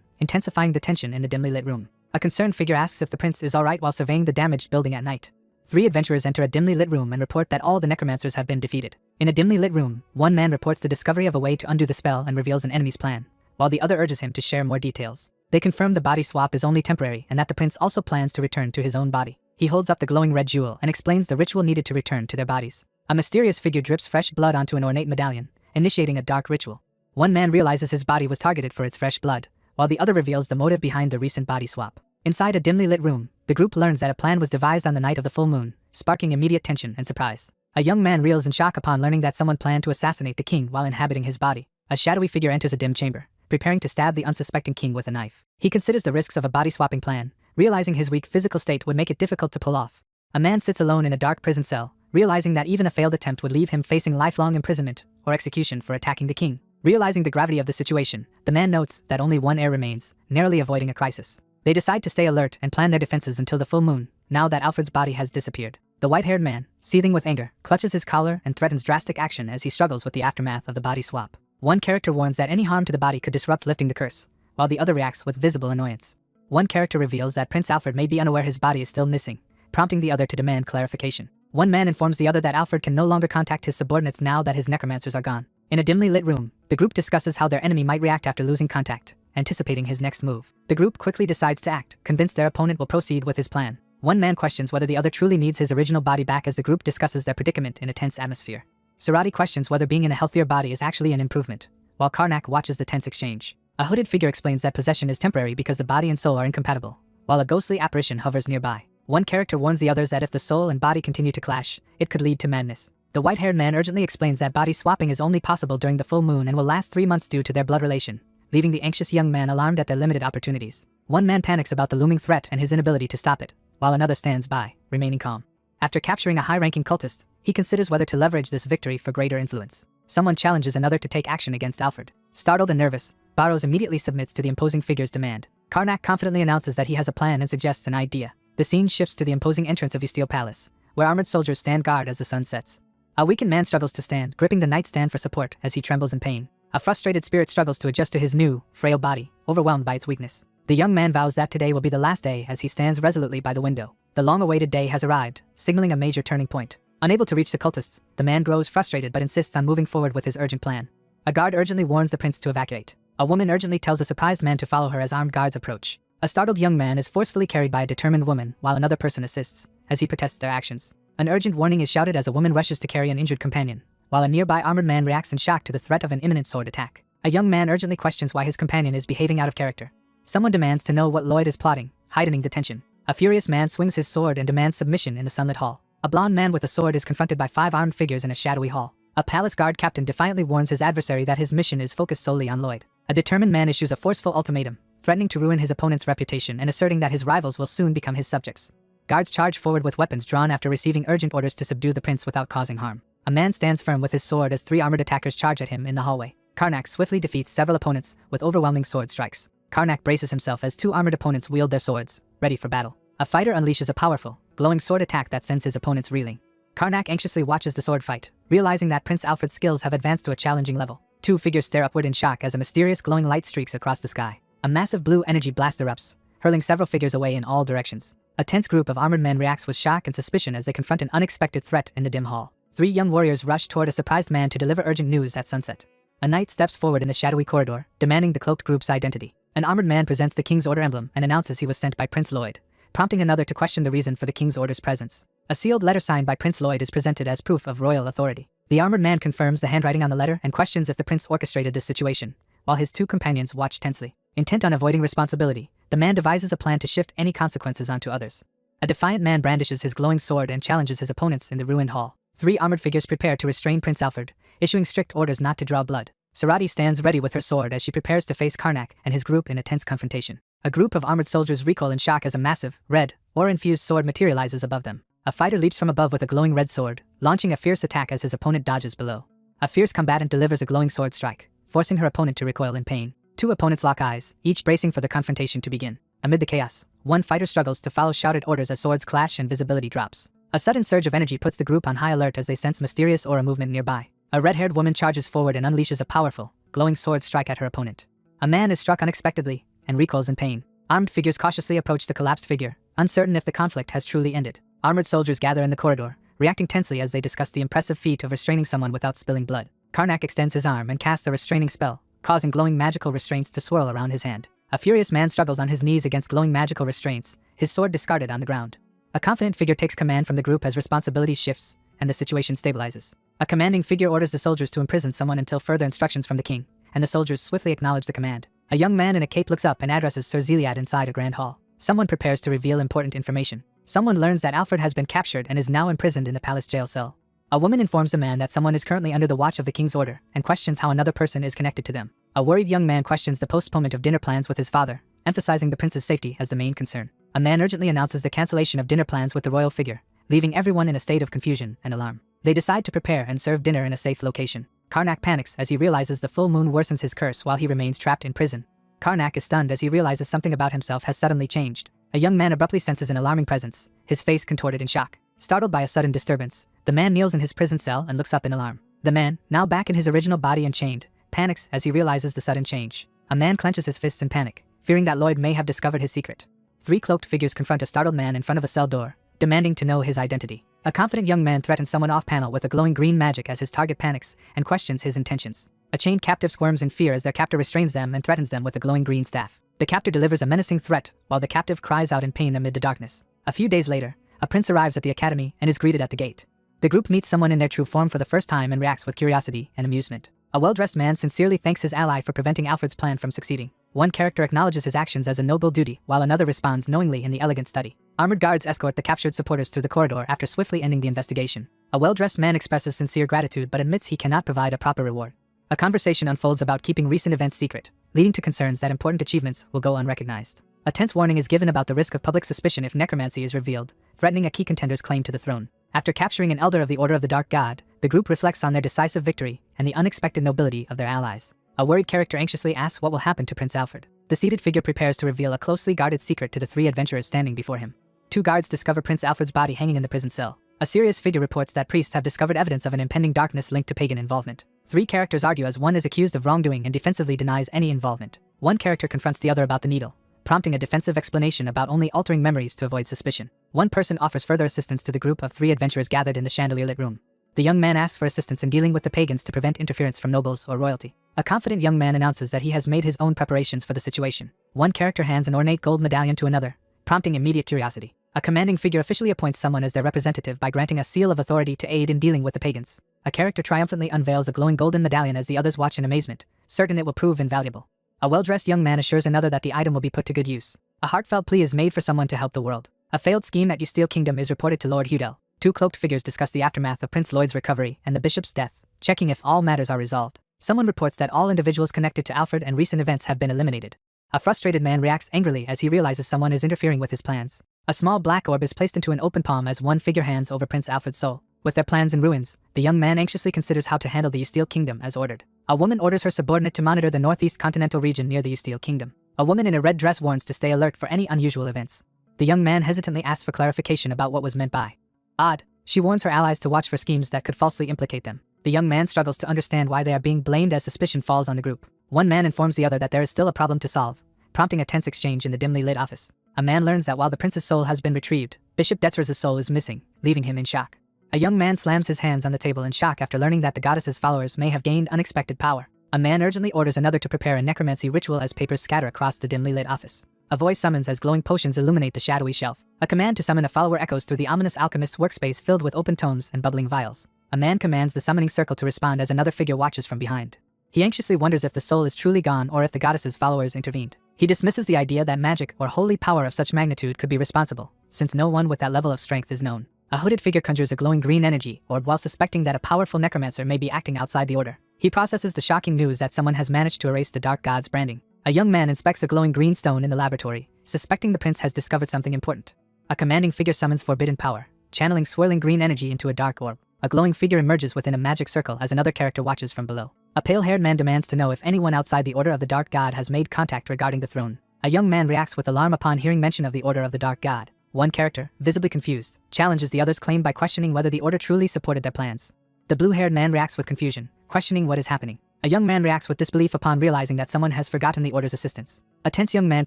intensifying the tension in the dimly lit room. A concerned figure asks if the prince is alright while surveying the damaged building at night. 3 adventurers enter a dimly lit room and report that all the necromancers have been defeated. In a dimly lit room, one man reports the discovery of a way to undo the spell and reveals an enemy's plan, while the other urges him to share more details. They confirm the body swap is only temporary and that the prince also plans to return to his own body. He holds up the glowing red jewel and explains the ritual needed to return to their bodies. A mysterious figure drips fresh blood onto an ornate medallion, initiating a dark ritual. One man realizes his body was targeted for its fresh blood, while the other reveals the motive behind the recent body swap. Inside a dimly lit room, the group learns that a plan was devised on the night of the full moon, sparking immediate tension and surprise. A young man reels in shock upon learning that someone planned to assassinate the king while inhabiting his body. A shadowy figure enters a dim chamber, preparing to stab the unsuspecting king with a knife. He considers the risks of a body-swapping plan, realizing his weak physical state would make it difficult to pull off. A man sits alone in a dark prison cell, realizing that even a failed attempt would leave him facing lifelong imprisonment or execution for attacking the king. Realizing the gravity of the situation, the man notes that only one heir remains, narrowly avoiding a crisis. They decide to stay alert and plan their defenses until the full moon, now that Alfred's body has disappeared. The white-haired man, seething with anger, clutches his collar and threatens drastic action as he struggles with the aftermath of the body swap. One character warns that any harm to the body could disrupt lifting the curse, while the other reacts with visible annoyance. One character reveals that Prince Alfred may be unaware his body is still missing, prompting the other to demand clarification. One man informs the other that Alfred can no longer contact his subordinates now that his necromancers are gone. In a dimly lit room, the group discusses how their enemy might react after losing contact, anticipating his next move. The group quickly decides to act, convinced their opponent will proceed with his plan. One man questions whether the other truly needs his original body back as the group discusses their predicament in a tense atmosphere. Sarati questions whether being in a healthier body is actually an improvement, while Karnak watches the tense exchange. A hooded figure explains that possession is temporary because the body and soul are incompatible, while a ghostly apparition hovers nearby. One character warns the others that if the soul and body continue to clash, it could lead to madness. The white-haired man urgently explains that body swapping is only possible during the full moon and will last 3 months due to their blood relation, leaving the anxious young man alarmed at their limited opportunities. One man panics about the looming threat and his inability to stop it, while another stands by, remaining calm. After capturing a high-ranking cultist, he considers whether to leverage this victory for greater influence. Someone challenges another to take action against Alfred. Startled and nervous, Barrows immediately submits to the imposing figure's demand. Karnak confidently announces that he has a plan and suggests an idea. The scene shifts to the imposing entrance of the Steel Palace, where armored soldiers stand guard as the sun sets. A weakened man struggles to stand, gripping the nightstand for support as he trembles in pain. A frustrated spirit struggles to adjust to his new, frail body, overwhelmed by its weakness. The young man vows that today will be the last day as he stands resolutely by the window. The long-awaited day has arrived, signaling a major turning point. Unable to reach the cultists, the man grows frustrated but insists on moving forward with his urgent plan. A guard urgently warns the prince to evacuate. A woman urgently tells a surprised man to follow her as armed guards approach. A startled young man is forcefully carried by a determined woman while another person assists, as he protests their actions. An urgent warning is shouted as a woman rushes to carry an injured companion, while a nearby armored man reacts in shock to the threat of an imminent sword attack. A young man urgently questions why his companion is behaving out of character. Someone demands to know what Lloyd is plotting, heightening the tension. A furious man swings his sword and demands submission in the sunlit hall. A blond man with a sword is confronted by 5 armed figures in a shadowy hall. A palace guard captain defiantly warns his adversary that his mission is focused solely on Lloyd. A determined man issues a forceful ultimatum, threatening to ruin his opponent's reputation and asserting that his rivals will soon become his subjects. Guards charge forward with weapons drawn after receiving urgent orders to subdue the prince without causing harm. A man stands firm with his sword as 3 armored attackers charge at him in the hallway. Karnak swiftly defeats several opponents with overwhelming sword strikes. Karnak braces himself as 2 armored opponents wield their swords, ready for battle. A fighter unleashes a powerful, glowing sword attack that sends his opponents reeling. Karnak anxiously watches the sword fight, realizing that Prince Alfred's skills have advanced to a challenging level. 2 figures stare upward in shock as a mysterious glowing light streaks across the sky. A massive blue energy blast erupts, hurling several figures away in all directions. A tense group of armored men reacts with shock and suspicion as they confront an unexpected threat in the dim hall. 3 young warriors rush toward a surprised man to deliver urgent news at sunset. A knight steps forward in the shadowy corridor, demanding the cloaked group's identity. An armored man presents the King's Order emblem and announces he was sent by Prince Lloyd, prompting another to question the reason for the King's Order's presence. A sealed letter signed by Prince Lloyd is presented as proof of royal authority. The armored man confirms the handwriting on the letter and questions if the prince orchestrated this situation, while his 2 companions watch tensely. Intent on avoiding responsibility, the man devises a plan to shift any consequences onto others. A defiant man brandishes his glowing sword and challenges his opponents in the ruined hall. 3 armored figures prepare to restrain Prince Alfred, issuing strict orders not to draw blood. Sarati stands ready with her sword as she prepares to face Karnak and his group in a tense confrontation. A group of armored soldiers recoil in shock as a massive, red, ore-infused sword materializes above them. A fighter leaps from above with a glowing red sword, launching a fierce attack as his opponent dodges below. A fierce combatant delivers a glowing sword strike, forcing her opponent to recoil in pain. Two opponents lock eyes, each bracing for the confrontation to begin. Amid the chaos, one fighter struggles to follow shouted orders as swords clash and visibility drops. A sudden surge of energy puts the group on high alert as they sense mysterious aura movement nearby. A red-haired woman charges forward and unleashes a powerful, glowing sword strike at her opponent. A man is struck unexpectedly and recoils in pain. Armed figures cautiously approach the collapsed figure, uncertain if the conflict has truly ended. Armored soldiers gather in the corridor, reacting tensely as they discuss the impressive feat of restraining someone without spilling blood. Karnak extends his arm and casts a restraining spell, causing glowing magical restraints to swirl around his hand. A furious man struggles on his knees against glowing magical restraints, his sword discarded on the ground. A confident figure takes command from the group as responsibility shifts, and the situation stabilizes. A commanding figure orders the soldiers to imprison someone until further instructions from the king, and the soldiers swiftly acknowledge the command. A young man in a cape looks up and addresses Sir Zeliad inside a grand hall. Someone prepares to reveal important information. Someone learns that Alfred has been captured and is now imprisoned in the palace jail cell. A woman informs the man that someone is currently under the watch of the king's order and questions how another person is connected to them. A worried young man questions the postponement of dinner plans with his father, emphasizing the prince's safety as the main concern. A man urgently announces the cancellation of dinner plans with the royal figure, leaving everyone in a state of confusion and alarm. They decide to prepare and serve dinner in a safe location. Karnak panics as he realizes the full moon worsens his curse while he remains trapped in prison. Karnak is stunned as he realizes something about himself has suddenly changed. A young man abruptly senses an alarming presence, his face contorted in shock. Startled by a sudden disturbance, the man kneels in his prison cell and looks up in alarm. The man, now back in his original body and chained, panics as he realizes the sudden change. A man clenches his fists in panic, fearing that Lloyd may have discovered his secret. Three cloaked figures confront a startled man in front of a cell door, demanding to know his identity. A confident young man threatens someone off-panel with a glowing green magic as his target panics and questions his intentions. A chained captive squirms in fear as their captor restrains them and threatens them with a glowing green staff. The captor delivers a menacing threat, while the captive cries out in pain amid the darkness. A few days later, a prince arrives at the academy and is greeted at the gate. The group meets someone in their true form for the first time and reacts with curiosity and amusement. A well-dressed man sincerely thanks his ally for preventing Alfred's plan from succeeding. One character acknowledges his actions as a noble duty, while another responds knowingly in the elegant study. Armored guards escort the captured supporters through the corridor after swiftly ending the investigation. A well-dressed man expresses sincere gratitude but admits he cannot provide a proper reward. A conversation unfolds about keeping recent events secret, leading to concerns that important achievements will go unrecognized. A tense warning is given about the risk of public suspicion if necromancy is revealed, threatening a key contender's claim to the throne. After capturing an elder of the Order of the Dark God, the group reflects on their decisive victory and the unexpected nobility of their allies. A worried character anxiously asks what will happen to Prince Alfred. The seated figure prepares to reveal a closely guarded secret to the three adventurers standing before him. Two guards discover Prince Alfred's body hanging in the prison cell. A serious figure reports that priests have discovered evidence of an impending darkness linked to pagan involvement. Three characters argue as one is accused of wrongdoing and defensively denies any involvement. One character confronts the other about the needle, prompting a defensive explanation about only altering memories to avoid suspicion. One person offers further assistance to the group of three adventurers gathered in the chandelier-lit room. The young man asks for assistance in dealing with the pagans to prevent interference from nobles or royalty. A confident young man announces that he has made his own preparations for the situation. One character hands an ornate gold medallion to another, prompting immediate curiosity. A commanding figure officially appoints someone as their representative by granting a seal of authority to aid in dealing with the pagans. A character triumphantly unveils a glowing golden medallion as the others watch in amazement, certain it will prove invaluable. A well-dressed young man assures another that the item will be put to good use. A heartfelt plea is made for someone to help the world. A failed scheme at Usteel Kingdom is reported to Lord Hudel. Two cloaked figures discuss the aftermath of Prince Lloyd's recovery and the bishop's death, checking if all matters are resolved. Someone reports that all individuals connected to Alfred and recent events have been eliminated. A frustrated man reacts angrily as he realizes someone is interfering with his plans. A small black orb is placed into an open palm as one figure hands over Prince Alfred's soul. With their plans in ruins, the young man anxiously considers how to handle the Usteel Kingdom as ordered. A woman orders her subordinate to monitor the northeast continental region near the Usteel Kingdom. A woman in a red dress warns to stay alert for any unusual events. The young man hesitantly asks for clarification about what was meant by odd. She warns her allies to watch for schemes that could falsely implicate them. The young man struggles to understand why they are being blamed as suspicion falls on the group. One man informs the other that there is still a problem to solve, prompting a tense exchange in the dimly lit office. A man learns that while the prince's soul has been retrieved, Bishop Detzer's soul is missing, leaving him in shock. A young man slams his hands on the table in shock after learning that the goddess's followers may have gained unexpected power. A man urgently orders another to prepare a necromancy ritual as papers scatter across the dimly lit office. A voice summons as glowing potions illuminate the shadowy shelf. A command to summon a follower echoes through the ominous alchemist's workspace filled with open tomes and bubbling vials. A man commands the summoning circle to respond as another figure watches from behind. He anxiously wonders if the soul is truly gone or if the goddess's followers intervened. He dismisses the idea that magic or holy power of such magnitude could be responsible, since no one with that level of strength is known. A hooded figure conjures a glowing green energy orb while suspecting that a powerful necromancer may be acting outside the order. He processes the shocking news that someone has managed to erase the Dark God's branding. A young man inspects a glowing green stone in the laboratory, suspecting the prince has discovered something important. A commanding figure summons forbidden power, channeling swirling green energy into a dark orb. A glowing figure emerges within a magic circle as another character watches from below. A pale-haired man demands to know if anyone outside the Order of the Dark God has made contact regarding the throne. A young man reacts with alarm upon hearing mention of the Order of the Dark God. One character, visibly confused, challenges the other's claim by questioning whether the Order truly supported their plans. The blue-haired man reacts with confusion, questioning what is happening. A young man reacts with disbelief upon realizing that someone has forgotten the Order's assistance. A tense young man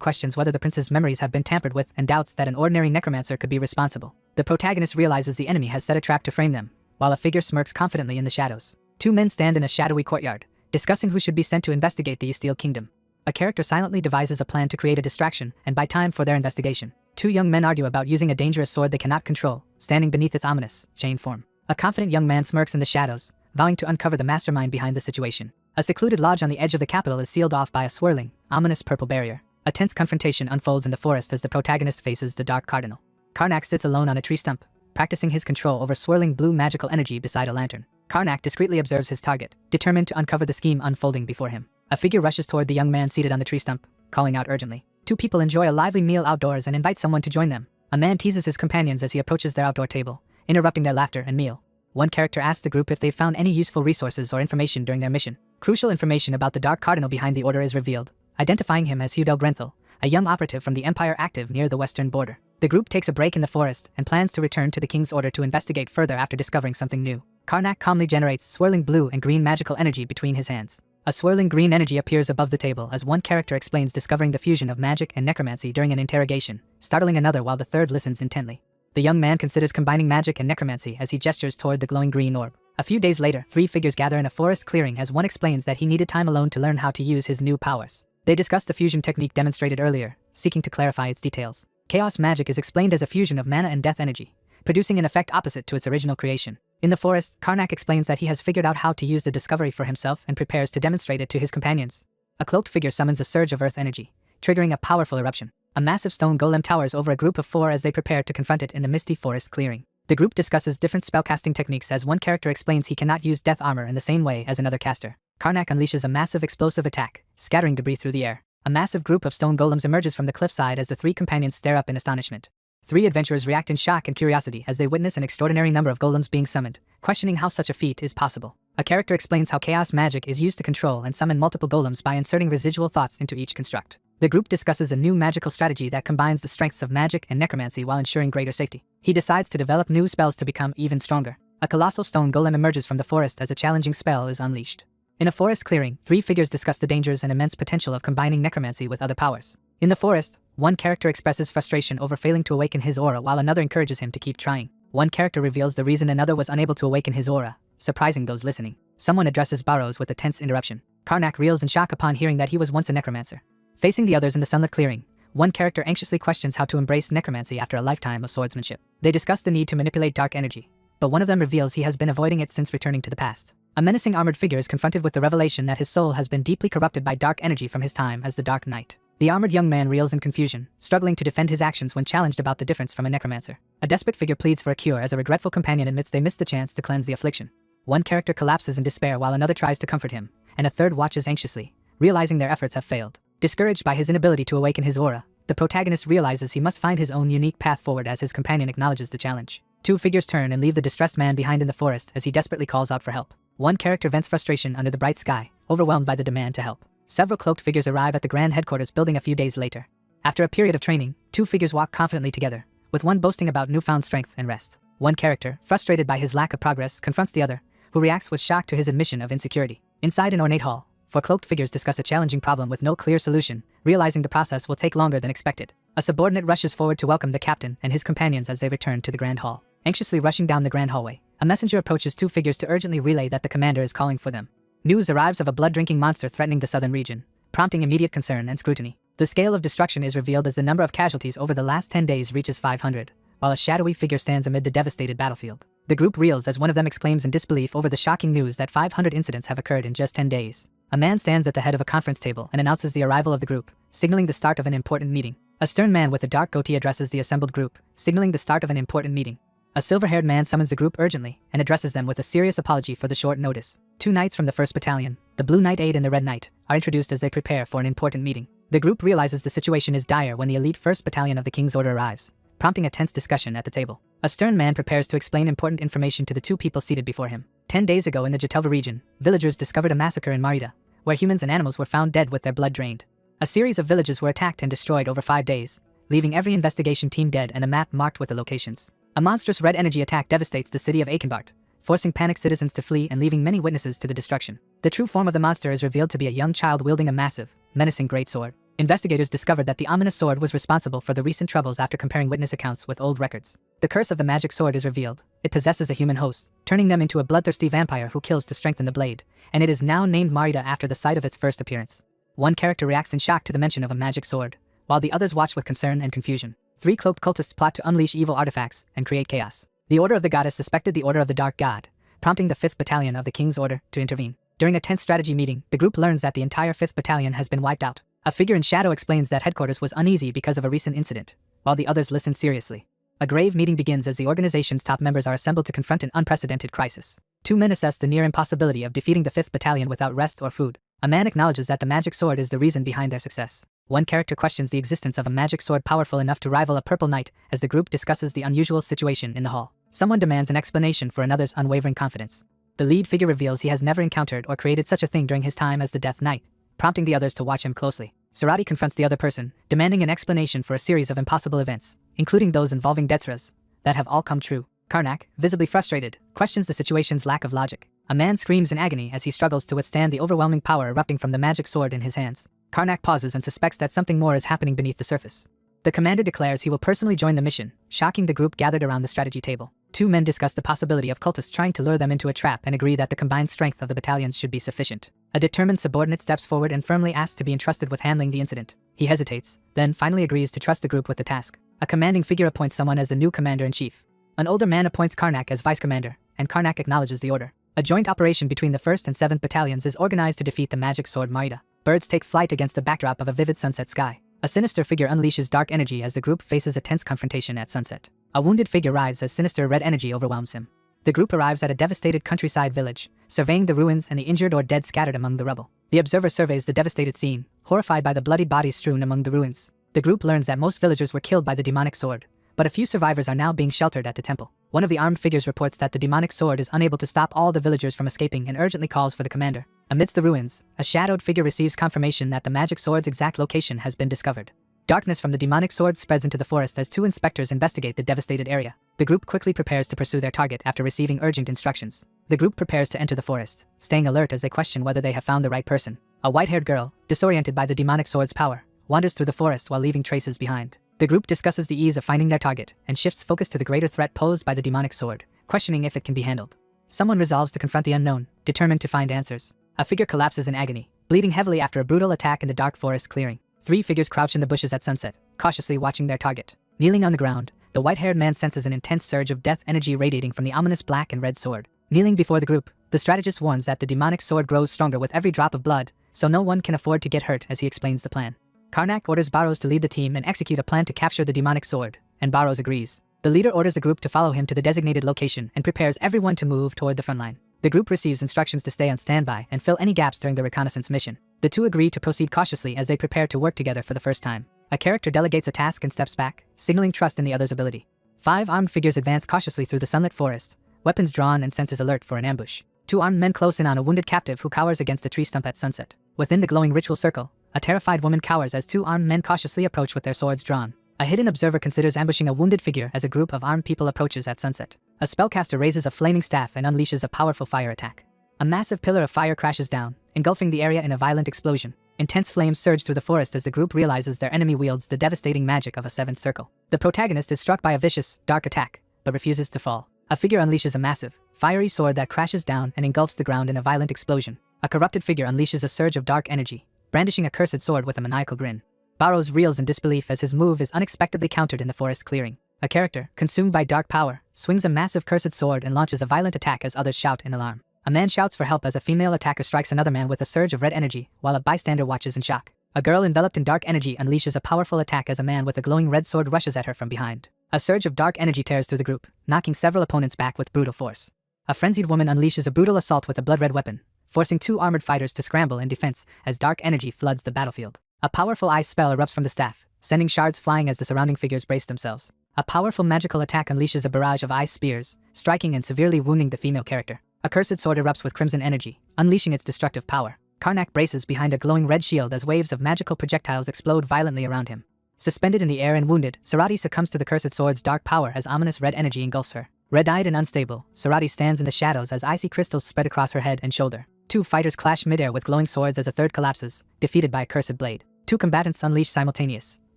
questions whether the prince's memories have been tampered with and doubts that an ordinary necromancer could be responsible. The protagonist realizes the enemy has set a trap to frame them, while a figure smirks confidently in the shadows. Two men stand in a shadowy courtyard, discussing who should be sent to investigate the Steel Kingdom. A character silently devises a plan to create a distraction and buy time for their investigation. Two young men argue about using a dangerous sword they cannot control, standing beneath its ominous, chain form. A confident young man smirks in the shadows, vowing to uncover the mastermind behind the situation. A secluded lodge on the edge of the capital is sealed off by a swirling, ominous purple barrier. A tense confrontation unfolds in the forest as the protagonist faces the Dark Cardinal. Karnak sits alone on a tree stump, practicing his control over swirling blue magical energy beside a lantern. Karnak discreetly observes his target, determined to uncover the scheme unfolding before him. A figure rushes toward the young man seated on the tree stump, calling out urgently. Two people enjoy a lively meal outdoors and invite someone to join them. A man teases his companions as he approaches their outdoor table, interrupting their laughter and meal. One character asks the group if they've found any useful resources or information during their mission. Crucial information about the Dark Cardinal behind the Order is revealed, identifying him as Hudel Grenthal, a young operative from the Empire active near the western border. The group takes a break in the forest and plans to return to the King's Order to investigate further after discovering something new. Karnak calmly generates swirling blue and green magical energy between his hands. A swirling green energy appears above the table as one character explains discovering the fusion of magic and necromancy during an interrogation, startling another while the third listens intently. The young man considers combining magic and necromancy as he gestures toward the glowing green orb. A few days later, three figures gather in a forest clearing as one explains that he needed time alone to learn how to use his new powers. They discuss the fusion technique demonstrated earlier, seeking to clarify its details. Chaos magic is explained as a fusion of mana and death energy, producing an effect opposite to its original creation. In the forest, Karnak explains that he has figured out how to use the discovery for himself and prepares to demonstrate it to his companions. A cloaked figure summons a surge of earth energy, triggering a powerful eruption. A massive stone golem towers over a group of four as they prepare to confront it in the misty forest clearing. The group discusses different spellcasting techniques as one character explains he cannot use death armor in the same way as another caster. Karnak unleashes a massive explosive attack, scattering debris through the air. A massive group of stone golems emerges from the cliffside as the three companions stare up in astonishment. Three adventurers react in shock and curiosity as they witness an extraordinary number of golems being summoned, questioning how such a feat is possible. A character explains how chaos magic is used to control and summon multiple golems by inserting residual thoughts into each construct. The group discusses a new magical strategy that combines the strengths of magic and necromancy while ensuring greater safety. He decides to develop new spells to become even stronger. A colossal stone golem emerges from the forest as a challenging spell is unleashed. In a forest clearing, three figures discuss the dangers and immense potential of combining necromancy with other powers. In the forest, one character expresses frustration over failing to awaken his aura while another encourages him to keep trying. One character reveals the reason another was unable to awaken his aura, surprising those listening. Someone addresses Barrows with a tense interruption. Karnak reels in shock upon hearing that he was once a necromancer. Facing the others in the sunlit clearing, one character anxiously questions how to embrace necromancy after a lifetime of swordsmanship. They discuss the need to manipulate dark energy, but one of them reveals he has been avoiding it since returning to the past. A menacing armored figure is confronted with the revelation that his soul has been deeply corrupted by dark energy from his time as the Dark Knight. The armored young man reels in confusion, struggling to defend his actions when challenged about the difference from a necromancer. A desperate figure pleads for a cure as a regretful companion admits they missed the chance to cleanse the affliction. One character collapses in despair while another tries to comfort him, and a third watches anxiously, realizing their efforts have failed. Discouraged by his inability to awaken his aura, the protagonist realizes he must find his own unique path forward as his companion acknowledges the challenge. Two figures turn and leave the distressed man behind in the forest as he desperately calls out for help. One character vents frustration under the bright sky, overwhelmed by the demand to help. Several cloaked figures arrive at the Grand Headquarters building a few days later. After a period of training, two figures walk confidently together, with one boasting about newfound strength and rest. One character, frustrated by his lack of progress, confronts the other, who reacts with shock to his admission of insecurity. Inside an ornate hall, four cloaked figures discuss a challenging problem with no clear solution, realizing the process will take longer than expected. A subordinate rushes forward to welcome the captain and his companions as they return to the Grand Hall. Anxiously rushing down the grand hallway, a messenger approaches two figures to urgently relay that the commander is calling for them. News arrives of a blood-drinking monster threatening the southern region, prompting immediate concern and scrutiny. The scale of destruction is revealed as the number of casualties over the last 10 days reaches 500, while a shadowy figure stands amid the devastated battlefield. The group reels as one of them exclaims in disbelief over the shocking news that 500 incidents have occurred in just 10 days. A man stands at the head of a conference table and announces the arrival of the group, signaling the start of an important meeting. A stern man with a dark goatee addresses the assembled group, signaling the start of an important meeting. A silver-haired man summons the group urgently and addresses them with a serious apology for the short notice. Two knights from the 1st Battalion, the Blue Knight Aide and the Red Knight, are introduced as they prepare for an important meeting. The group realizes the situation is dire when the elite 1st Battalion of the King's Order arrives, prompting a tense discussion at the table. A stern man prepares to explain important information to the two people seated before him. 10 days ago in the Jatova region, villagers discovered a massacre in Marita, where humans and animals were found dead with their blood drained. A series of villages were attacked and destroyed over 5 days, leaving every investigation team dead and a map marked with the locations. A monstrous red energy attack devastates the city of Akenbart, forcing panicked citizens to flee and leaving many witnesses to the destruction. The true form of the monster is revealed to be a young child wielding a massive, menacing greatsword. Investigators discovered that the ominous sword was responsible for the recent troubles after comparing witness accounts with old records. The curse of the magic sword is revealed. It possesses a human host, turning them into a bloodthirsty vampire who kills to strengthen the blade, and it is now named Marita after the site of its first appearance. One character reacts in shock to the mention of a magic sword, while the others watch with concern and confusion. 3 cloaked cultists plot to unleash evil artifacts and create chaos. The Order of the Goddess suspected the Order of the Dark God, prompting the 5th Battalion of the King's Order to intervene. During a tense strategy meeting, the group learns that the entire 5th Battalion has been wiped out. A figure in shadow explains that headquarters was uneasy because of a recent incident, while the others listen seriously. A grave meeting begins as the organization's top members are assembled to confront an unprecedented crisis. 2 men assess the near impossibility of defeating the 5th Battalion without rest or food. A man acknowledges that the magic sword is the reason behind their success. One character questions the existence of a magic sword powerful enough to rival a purple knight as the group discusses the unusual situation in the hall. Someone demands an explanation for another's unwavering confidence. The lead figure reveals he has never encountered or created such a thing during his time as the Death Knight, prompting the others to watch him closely. Sarati confronts the other person, demanding an explanation for a series of impossible events, including those involving Detsras, that have all come true. Karnak, visibly frustrated, questions the situation's lack of logic. A man screams in agony as he struggles to withstand the overwhelming power erupting from the magic sword in his hands. Karnak pauses and suspects that something more is happening beneath the surface. The commander declares he will personally join the mission, shocking the group gathered around the strategy table. 2 men discuss the possibility of cultists trying to lure them into a trap and agree that the combined strength of the battalions should be sufficient. A determined subordinate steps forward and firmly asks to be entrusted with handling the incident. He hesitates, then finally agrees to trust the group with the task. A commanding figure appoints someone as the new commander-in-chief. An older man appoints Karnak as vice commander, and Karnak acknowledges the order. A joint operation between the 1st and 7th battalions is organized to defeat the magic sword Marita. Birds take flight against the backdrop of a vivid sunset sky. A sinister figure unleashes dark energy as the group faces a tense confrontation at sunset. A wounded figure arrives as sinister red energy overwhelms him. The group arrives at a devastated countryside village, surveying the ruins and the injured or dead scattered among the rubble. The observer surveys the devastated scene, horrified by the bloody bodies strewn among the ruins. The group learns that most villagers were killed by the demonic sword, but a few survivors are now being sheltered at the temple. One of the armed figures reports that the demonic sword is unable to stop all the villagers from escaping and urgently calls for the commander. Amidst the ruins, a shadowed figure receives confirmation that the magic sword's exact location has been discovered. Darkness from the demonic sword spreads into the forest as 2 inspectors investigate the devastated area. The group quickly prepares to pursue their target after receiving urgent instructions. The group prepares to enter the forest, staying alert as they question whether they have found the right person. A white-haired girl, disoriented by the demonic sword's power, wanders through the forest while leaving traces behind. The group discusses the ease of finding their target and shifts focus to the greater threat posed by the demonic sword, questioning if it can be handled. Someone resolves to confront the unknown, determined to find answers. A figure collapses in agony, bleeding heavily after a brutal attack in the dark forest clearing. 3 figures crouch in the bushes at sunset, cautiously watching their target. Kneeling on the ground, the white-haired man senses an intense surge of death energy radiating from the ominous black and red sword. Kneeling before the group, the strategist warns that the demonic sword grows stronger with every drop of blood, so no one can afford to get hurt as he explains the plan. Karnak orders Barrows to lead the team and execute a plan to capture the demonic sword, and Barrows agrees. The leader orders the group to follow him to the designated location and prepares everyone to move toward the front line. The group receives instructions to stay on standby and fill any gaps during the reconnaissance mission. The 2 agree to proceed cautiously as they prepare to work together for the first time. A character delegates a task and steps back, signaling trust in the other's ability. 5 armed figures advance cautiously through the sunlit forest, weapons drawn and senses alert for an ambush. 2 armed men close in on a wounded captive who cowers against a tree stump at sunset. Within the glowing ritual circle, a terrified woman cowers as 2 armed men cautiously approach with their swords drawn. A hidden observer considers ambushing a wounded figure as a group of armed people approaches at sunset. A spellcaster raises a flaming staff and unleashes a powerful fire attack. A massive pillar of fire crashes down, engulfing the area in a violent explosion. Intense flames surge through the forest as the group realizes their enemy wields the devastating magic of a 7th circle. The protagonist is struck by a vicious, dark attack, but refuses to fall. A figure unleashes a massive, fiery sword that crashes down and engulfs the ground in a violent explosion. A corrupted figure unleashes a surge of dark energy, brandishing a cursed sword with a maniacal grin. Barrows reels in disbelief as his move is unexpectedly countered in the forest clearing. A character, consumed by dark power, swings a massive cursed sword and launches a violent attack as others shout in alarm. A man shouts for help as a female attacker strikes another man with a surge of red energy, while a bystander watches in shock. A girl enveloped in dark energy unleashes a powerful attack as a man with a glowing red sword rushes at her from behind. A surge of dark energy tears through the group, knocking several opponents back with brutal force. A frenzied woman unleashes a brutal assault with a blood-red weapon, forcing two armored fighters to scramble in defense as dark energy floods the battlefield. A powerful ice spell erupts from the staff, sending shards flying as the surrounding figures brace themselves. A powerful magical attack unleashes a barrage of ice spears, striking and severely wounding the female character. A cursed sword erupts with crimson energy, unleashing its destructive power. Karnak braces behind a glowing red shield as waves of magical projectiles explode violently around him. Suspended in the air and wounded, Sarati succumbs to the cursed sword's dark power as ominous red energy engulfs her. Red-eyed and unstable, Sarati stands in the shadows as icy crystals spread across her head and shoulder. Two fighters clash midair with glowing swords as a third collapses, defeated by a cursed blade. Two combatants unleash simultaneous,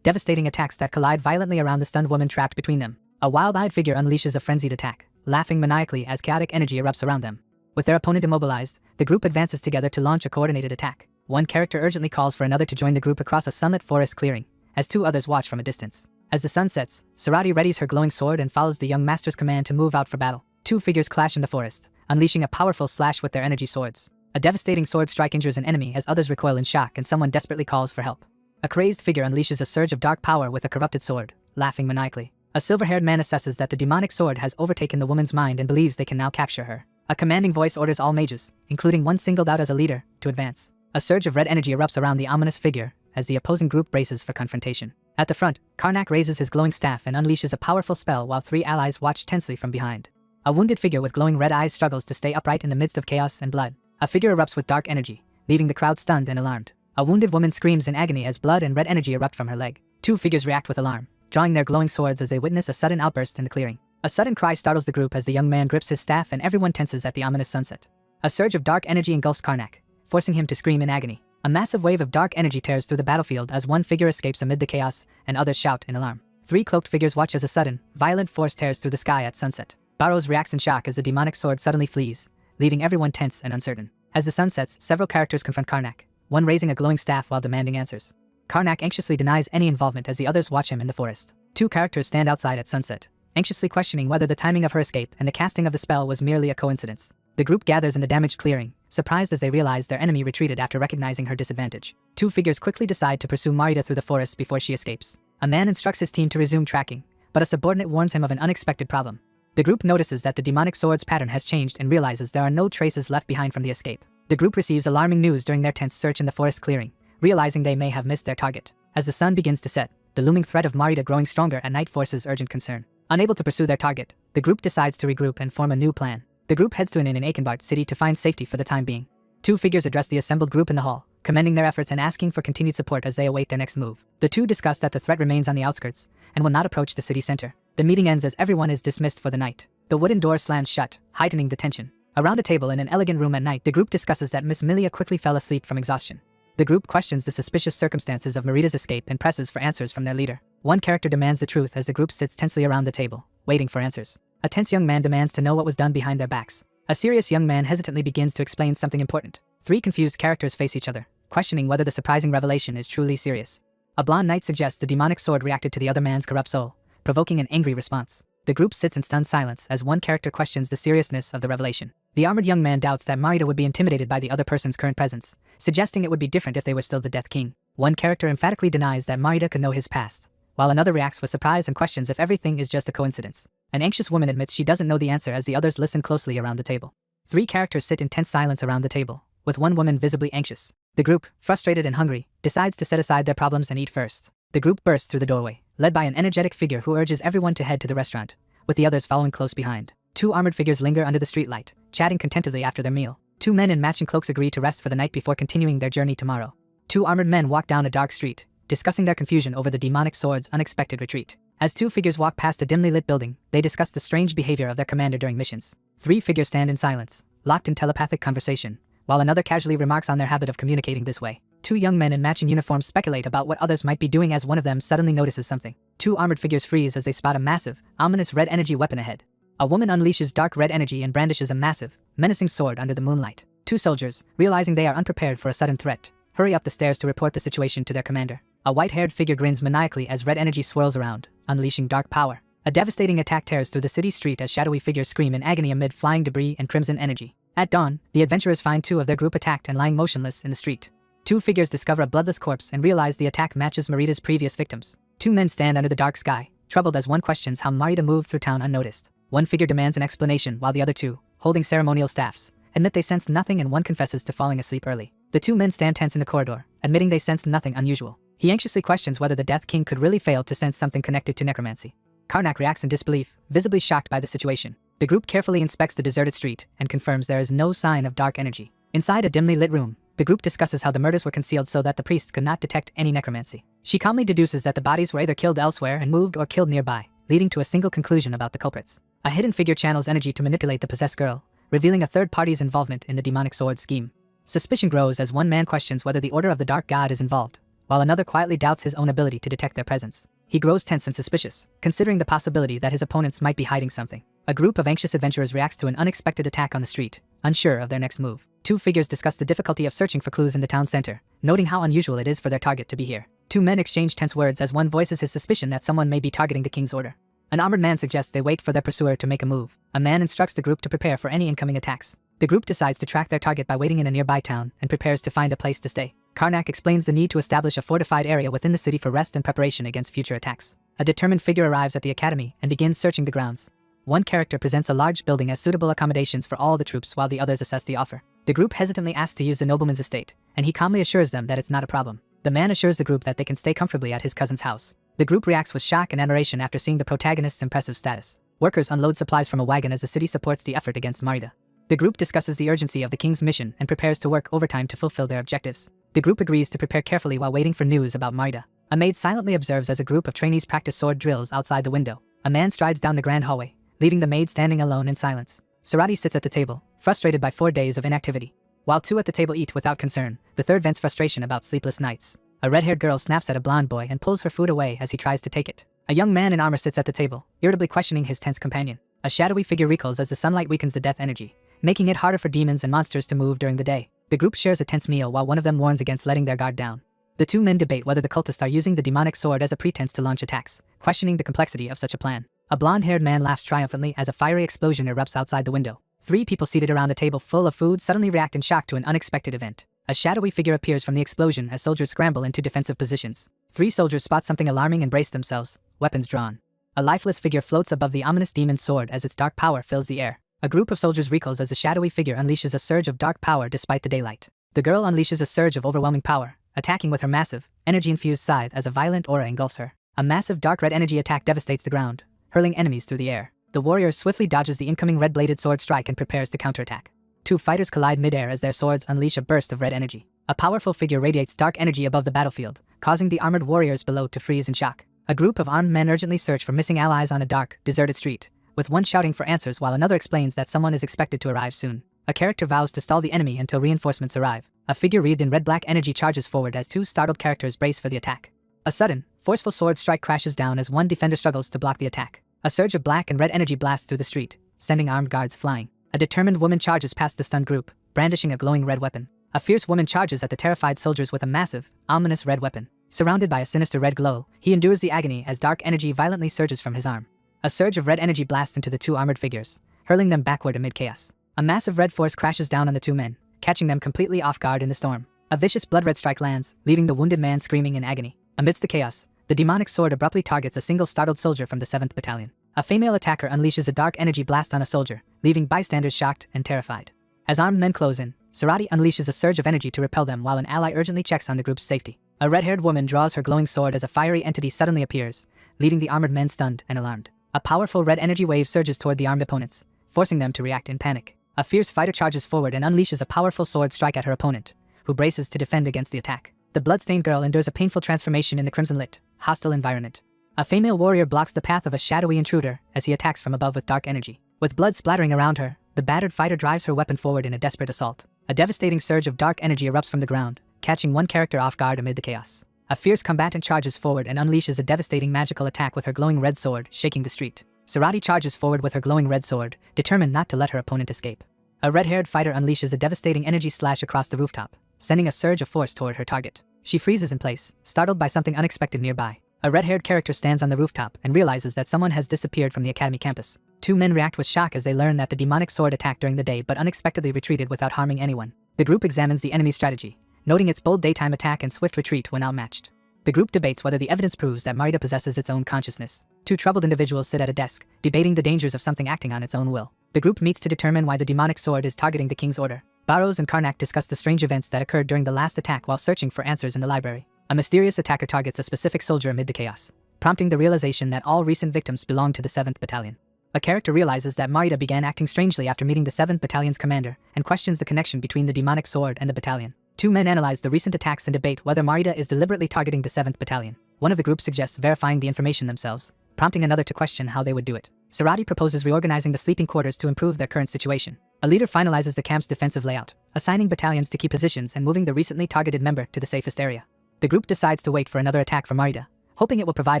devastating attacks that collide violently around the stunned woman trapped between them. A wild-eyed figure unleashes a frenzied attack, laughing maniacally as chaotic energy erupts around them. With their opponent immobilized, the group advances together to launch a coordinated attack. One character urgently calls for another to join the group across a sunlit forest clearing, as two others watch from a distance. As the sun sets, Sarati readies her glowing sword and follows the young master's command to move out for battle. Two figures clash in the forest, unleashing a powerful slash with their energy swords. A devastating sword strike injures an enemy as others recoil in shock and someone desperately calls for help. A crazed figure unleashes a surge of dark power with a corrupted sword, laughing maniacally. A silver-haired man assesses that the demonic sword has overtaken the woman's mind and believes they can now capture her. A commanding voice orders all mages, including one singled out as a leader, to advance. A surge of red energy erupts around the ominous figure as the opposing group braces for confrontation. At the front, Karnak raises his glowing staff and unleashes a powerful spell while three allies watch tensely from behind. A wounded figure with glowing red eyes struggles to stay upright in the midst of chaos and blood. A figure erupts with dark energy, leaving the crowd stunned and alarmed. A wounded woman screams in agony as blood and red energy erupt from her leg. Two figures react with alarm, drawing their glowing swords as they witness a sudden outburst in the clearing. A sudden cry startles the group as the young man grips his staff and everyone tenses at the ominous sunset. A surge of dark energy engulfs Karnak, forcing him to scream in agony. A massive wave of dark energy tears through the battlefield as one figure escapes amid the chaos and others shout in alarm. Three cloaked figures watch as a sudden, violent force tears through the sky at sunset. Barrows reacts in shock as the demonic sword suddenly flees, leaving everyone tense and uncertain. As the sun sets, several characters confront Karnak, one raising a glowing staff while demanding answers. Karnak anxiously denies any involvement as the others watch him in the forest. Two characters stand outside at sunset, anxiously questioning whether the timing of her escape and the casting of the spell was merely a coincidence. The group gathers in the damaged clearing, surprised as they realize their enemy retreated after recognizing her disadvantage. Two figures quickly decide to pursue Marita through the forest before she escapes. A man instructs his team to resume tracking, but a subordinate warns him of an unexpected problem. The group notices that the demonic sword's pattern has changed and realizes there are no traces left behind from the escape. The group receives alarming news during their tense search in the forest clearing, realizing they may have missed their target. As the sun begins to set, the looming threat of Marita growing stronger at night forces urgent concern. Unable to pursue their target, the group decides to regroup and form a new plan. The group heads to an inn in Akenbart City to find safety for the time being. Two figures address the assembled group in the hall, commending their efforts and asking for continued support as they await their next move. The two discuss that the threat remains on the outskirts and will not approach the city center. The meeting ends as everyone is dismissed for the night. The wooden door slams shut, heightening the tension. Around a table in an elegant room at night, the group discusses that Miss Milia quickly fell asleep from exhaustion. The group questions the suspicious circumstances of Marita's escape and presses for answers from their leader. One character demands the truth as the group sits tensely around the table, waiting for answers. A tense young man demands to know what was done behind their backs. A serious young man hesitantly begins to explain something important. Three confused characters face each other, questioning whether the surprising revelation is truly serious. A blonde knight suggests the demonic sword reacted to the other man's corrupt soul, provoking an angry response. The group sits in stunned silence as one character questions the seriousness of the revelation. The armored young man doubts that Marita would be intimidated by the other person's current presence, suggesting it would be different if they were still the Death King. One character emphatically denies that Marita could know his past, while another reacts with surprise and questions if everything is just a coincidence. An anxious woman admits she doesn't know the answer as the others listen closely around the table. Three characters sit in tense silence around the table, with one woman visibly anxious. The group, frustrated and hungry, decides to set aside their problems and eat first. The group bursts through the doorway, led by an energetic figure who urges everyone to head to the restaurant, with the others following close behind. Two armored figures linger under the streetlight, chatting contentedly after their meal. Two men in matching cloaks agree to rest for the night before continuing their journey tomorrow. Two armored men walk down a dark street, discussing their confusion over the demonic sword's unexpected retreat. As two figures walk past a dimly lit building, they discuss the strange behavior of their commander during missions. Three figures stand in silence, locked in telepathic conversation, while another casually remarks on their habit of communicating this way. Two young men in matching uniforms speculate about what others might be doing as one of them suddenly notices something. Two armored figures freeze as they spot a massive, ominous red energy weapon ahead. A woman unleashes dark red energy and brandishes a massive, menacing sword under the moonlight. Two soldiers, realizing they are unprepared for a sudden threat, hurry up the stairs to report the situation to their commander. A white-haired figure grins maniacally as red energy swirls around, unleashing dark power. A devastating attack tears through the city street as shadowy figures scream in agony amid flying debris and crimson energy. At dawn, the adventurers find two of their group attacked and lying motionless in the street. Two figures discover a bloodless corpse and realize the attack matches Marita's previous victims. Two men stand under the dark sky, troubled as one questions how Marita moved through town unnoticed. One figure demands an explanation while the other two, holding ceremonial staffs, admit they sensed nothing and one confesses to falling asleep early. The two men stand tense in the corridor, admitting they sensed nothing unusual. He anxiously questions whether the Death King could really fail to sense something connected to necromancy. Karnak reacts in disbelief, visibly shocked by the situation. The group carefully inspects the deserted street and confirms there is no sign of dark energy. Inside a dimly lit room, the group discusses how the murders were concealed so that the priests could not detect any necromancy. She calmly deduces that the bodies were either killed elsewhere and moved or killed nearby, leading to a single conclusion about the culprits. A hidden figure channels energy to manipulate the possessed girl, revealing a third party's involvement in the demonic sword scheme. Suspicion grows as one man questions whether the Order of the Dark God is involved, while another quietly doubts his own ability to detect their presence. He grows tense and suspicious, considering the possibility that his opponents might be hiding something. A group of anxious adventurers reacts to an unexpected attack on the street, unsure of their next move. Two figures discuss the difficulty of searching for clues in the town center, noting how unusual it is for their target to be here. Two men exchange tense words as one voices his suspicion that someone may be targeting the king's order. An armored man suggests they wait for their pursuer to make a move. A man instructs the group to prepare for any incoming attacks. The group decides to track their target by waiting in a nearby town and prepares to find a place to stay. Karnak explains the need to establish a fortified area within the city for rest and preparation against future attacks. A determined figure arrives at the academy and begins searching the grounds. One character presents a large building as suitable accommodations for all the troops while the others assess the offer. The group hesitantly asks to use the nobleman's estate, and he calmly assures them that it's not a problem. The man assures the group that they can stay comfortably at his cousin's house. The group reacts with shock and admiration after seeing the protagonist's impressive status. Workers unload supplies from a wagon as the city supports the effort against Marita. The group discusses the urgency of the king's mission and prepares to work overtime to fulfill their objectives. The group agrees to prepare carefully while waiting for news about Marita. A maid silently observes as a group of trainees practice sword drills outside the window. A man strides down the grand hallway, leaving the maid standing alone in silence. Sarati sits at the table, frustrated by 4 days of inactivity. While two at the table eat without concern, the third vents frustration about sleepless nights. A red-haired girl snaps at a blonde boy and pulls her food away as he tries to take it. A young man in armor sits at the table, irritably questioning his tense companion. A shadowy figure recalls as the sunlight weakens the death energy, making it harder for demons and monsters to move during the day. The group shares a tense meal while one of them warns against letting their guard down. The two men debate whether the cultists are using the demonic sword as a pretense to launch attacks, questioning the complexity of such a plan. A blonde-haired man laughs triumphantly as a fiery explosion erupts outside the window. 3 people seated around a table full of food suddenly react in shock to an unexpected event. A shadowy figure appears from the explosion as soldiers scramble into defensive positions. 3 soldiers spot something alarming and brace themselves, weapons drawn. A lifeless figure floats above the ominous demon's sword as its dark power fills the air. A group of soldiers recoils as the shadowy figure unleashes a surge of dark power despite the daylight. The girl unleashes a surge of overwhelming power, attacking with her massive, energy-infused scythe as a violent aura engulfs her. A massive dark red energy attack devastates the ground, hurling enemies through the air. The warrior swiftly dodges the incoming red-bladed sword strike and prepares to counterattack. 2 fighters collide midair as their swords unleash a burst of red energy. A powerful figure radiates dark energy above the battlefield, causing the armored warriors below to freeze in shock. A group of armed men urgently search for missing allies on a dark, deserted street, with one shouting for answers while another explains that someone is expected to arrive soon. A character vows to stall the enemy until reinforcements arrive. A figure wreathed in red-black energy charges forward as 2 startled characters brace for the attack. A sudden, forceful sword strike crashes down as one defender struggles to block the attack. A surge of black and red energy blasts through the street, sending armed guards flying. A determined woman charges past the stunned group, brandishing a glowing red weapon. A fierce woman charges at the terrified soldiers with a massive, ominous red weapon. Surrounded by a sinister red glow, he endures the agony as dark energy violently surges from his arm. A surge of red energy blasts into the 2 armored figures, hurling them backward amid chaos. A massive red force crashes down on the 2 men, catching them completely off guard in the storm. A vicious blood-red strike lands, leaving the wounded man screaming in agony. Amidst the chaos, the demonic sword abruptly targets a single startled soldier from the 7th Battalion. A female attacker unleashes a dark energy blast on a soldier, leaving bystanders shocked and terrified. As armed men close in, Sarati unleashes a surge of energy to repel them while an ally urgently checks on the group's safety. A red-haired woman draws her glowing sword as a fiery entity suddenly appears, leaving the armored men stunned and alarmed. A powerful red energy wave surges toward the armed opponents, forcing them to react in panic. A fierce fighter charges forward and unleashes a powerful sword strike at her opponent, who braces to defend against the attack. The bloodstained girl endures a painful transformation in the crimson-lit, hostile environment. A female warrior blocks the path of a shadowy intruder as he attacks from above with dark energy. With blood splattering around her, the battered fighter drives her weapon forward in a desperate assault. A devastating surge of dark energy erupts from the ground, catching one character off guard amid the chaos. A fierce combatant charges forward and unleashes a devastating magical attack with her glowing red sword, shaking the street. Sarati charges forward with her glowing red sword, determined not to let her opponent escape. A red-haired fighter unleashes a devastating energy slash across the rooftop, sending a surge of force toward her target. She freezes in place, startled by something unexpected nearby. A red-haired character stands on the rooftop and realizes that someone has disappeared from the academy campus. 2 men react with shock as they learn that the demonic sword attacked during the day but unexpectedly retreated without harming anyone. The group examines the enemy's strategy, noting its bold daytime attack and swift retreat when outmatched. The group debates whether the evidence proves that Marita possesses its own consciousness. Two troubled individuals sit at a desk, debating the dangers of something acting on its own will. The group meets to determine why the demonic sword is targeting the king's order. Barrows and Karnak discuss the strange events that occurred during the last attack while searching for answers in the library. A mysterious attacker targets a specific soldier amid the chaos, prompting the realization that all recent victims belong to the 7th Battalion. A character realizes that Marita began acting strangely after meeting the 7th Battalion's commander and questions the connection between the demonic sword and the battalion. Two men analyze the recent attacks and debate whether Marita is deliberately targeting the 7th Battalion. One of the group suggests verifying the information themselves, prompting another to question how they would do it. Sarati proposes reorganizing the sleeping quarters to improve their current situation. A leader finalizes the camp's defensive layout, assigning battalions to key positions and moving the recently targeted member to the safest area. The group decides to wait for another attack from Marita, hoping it will provide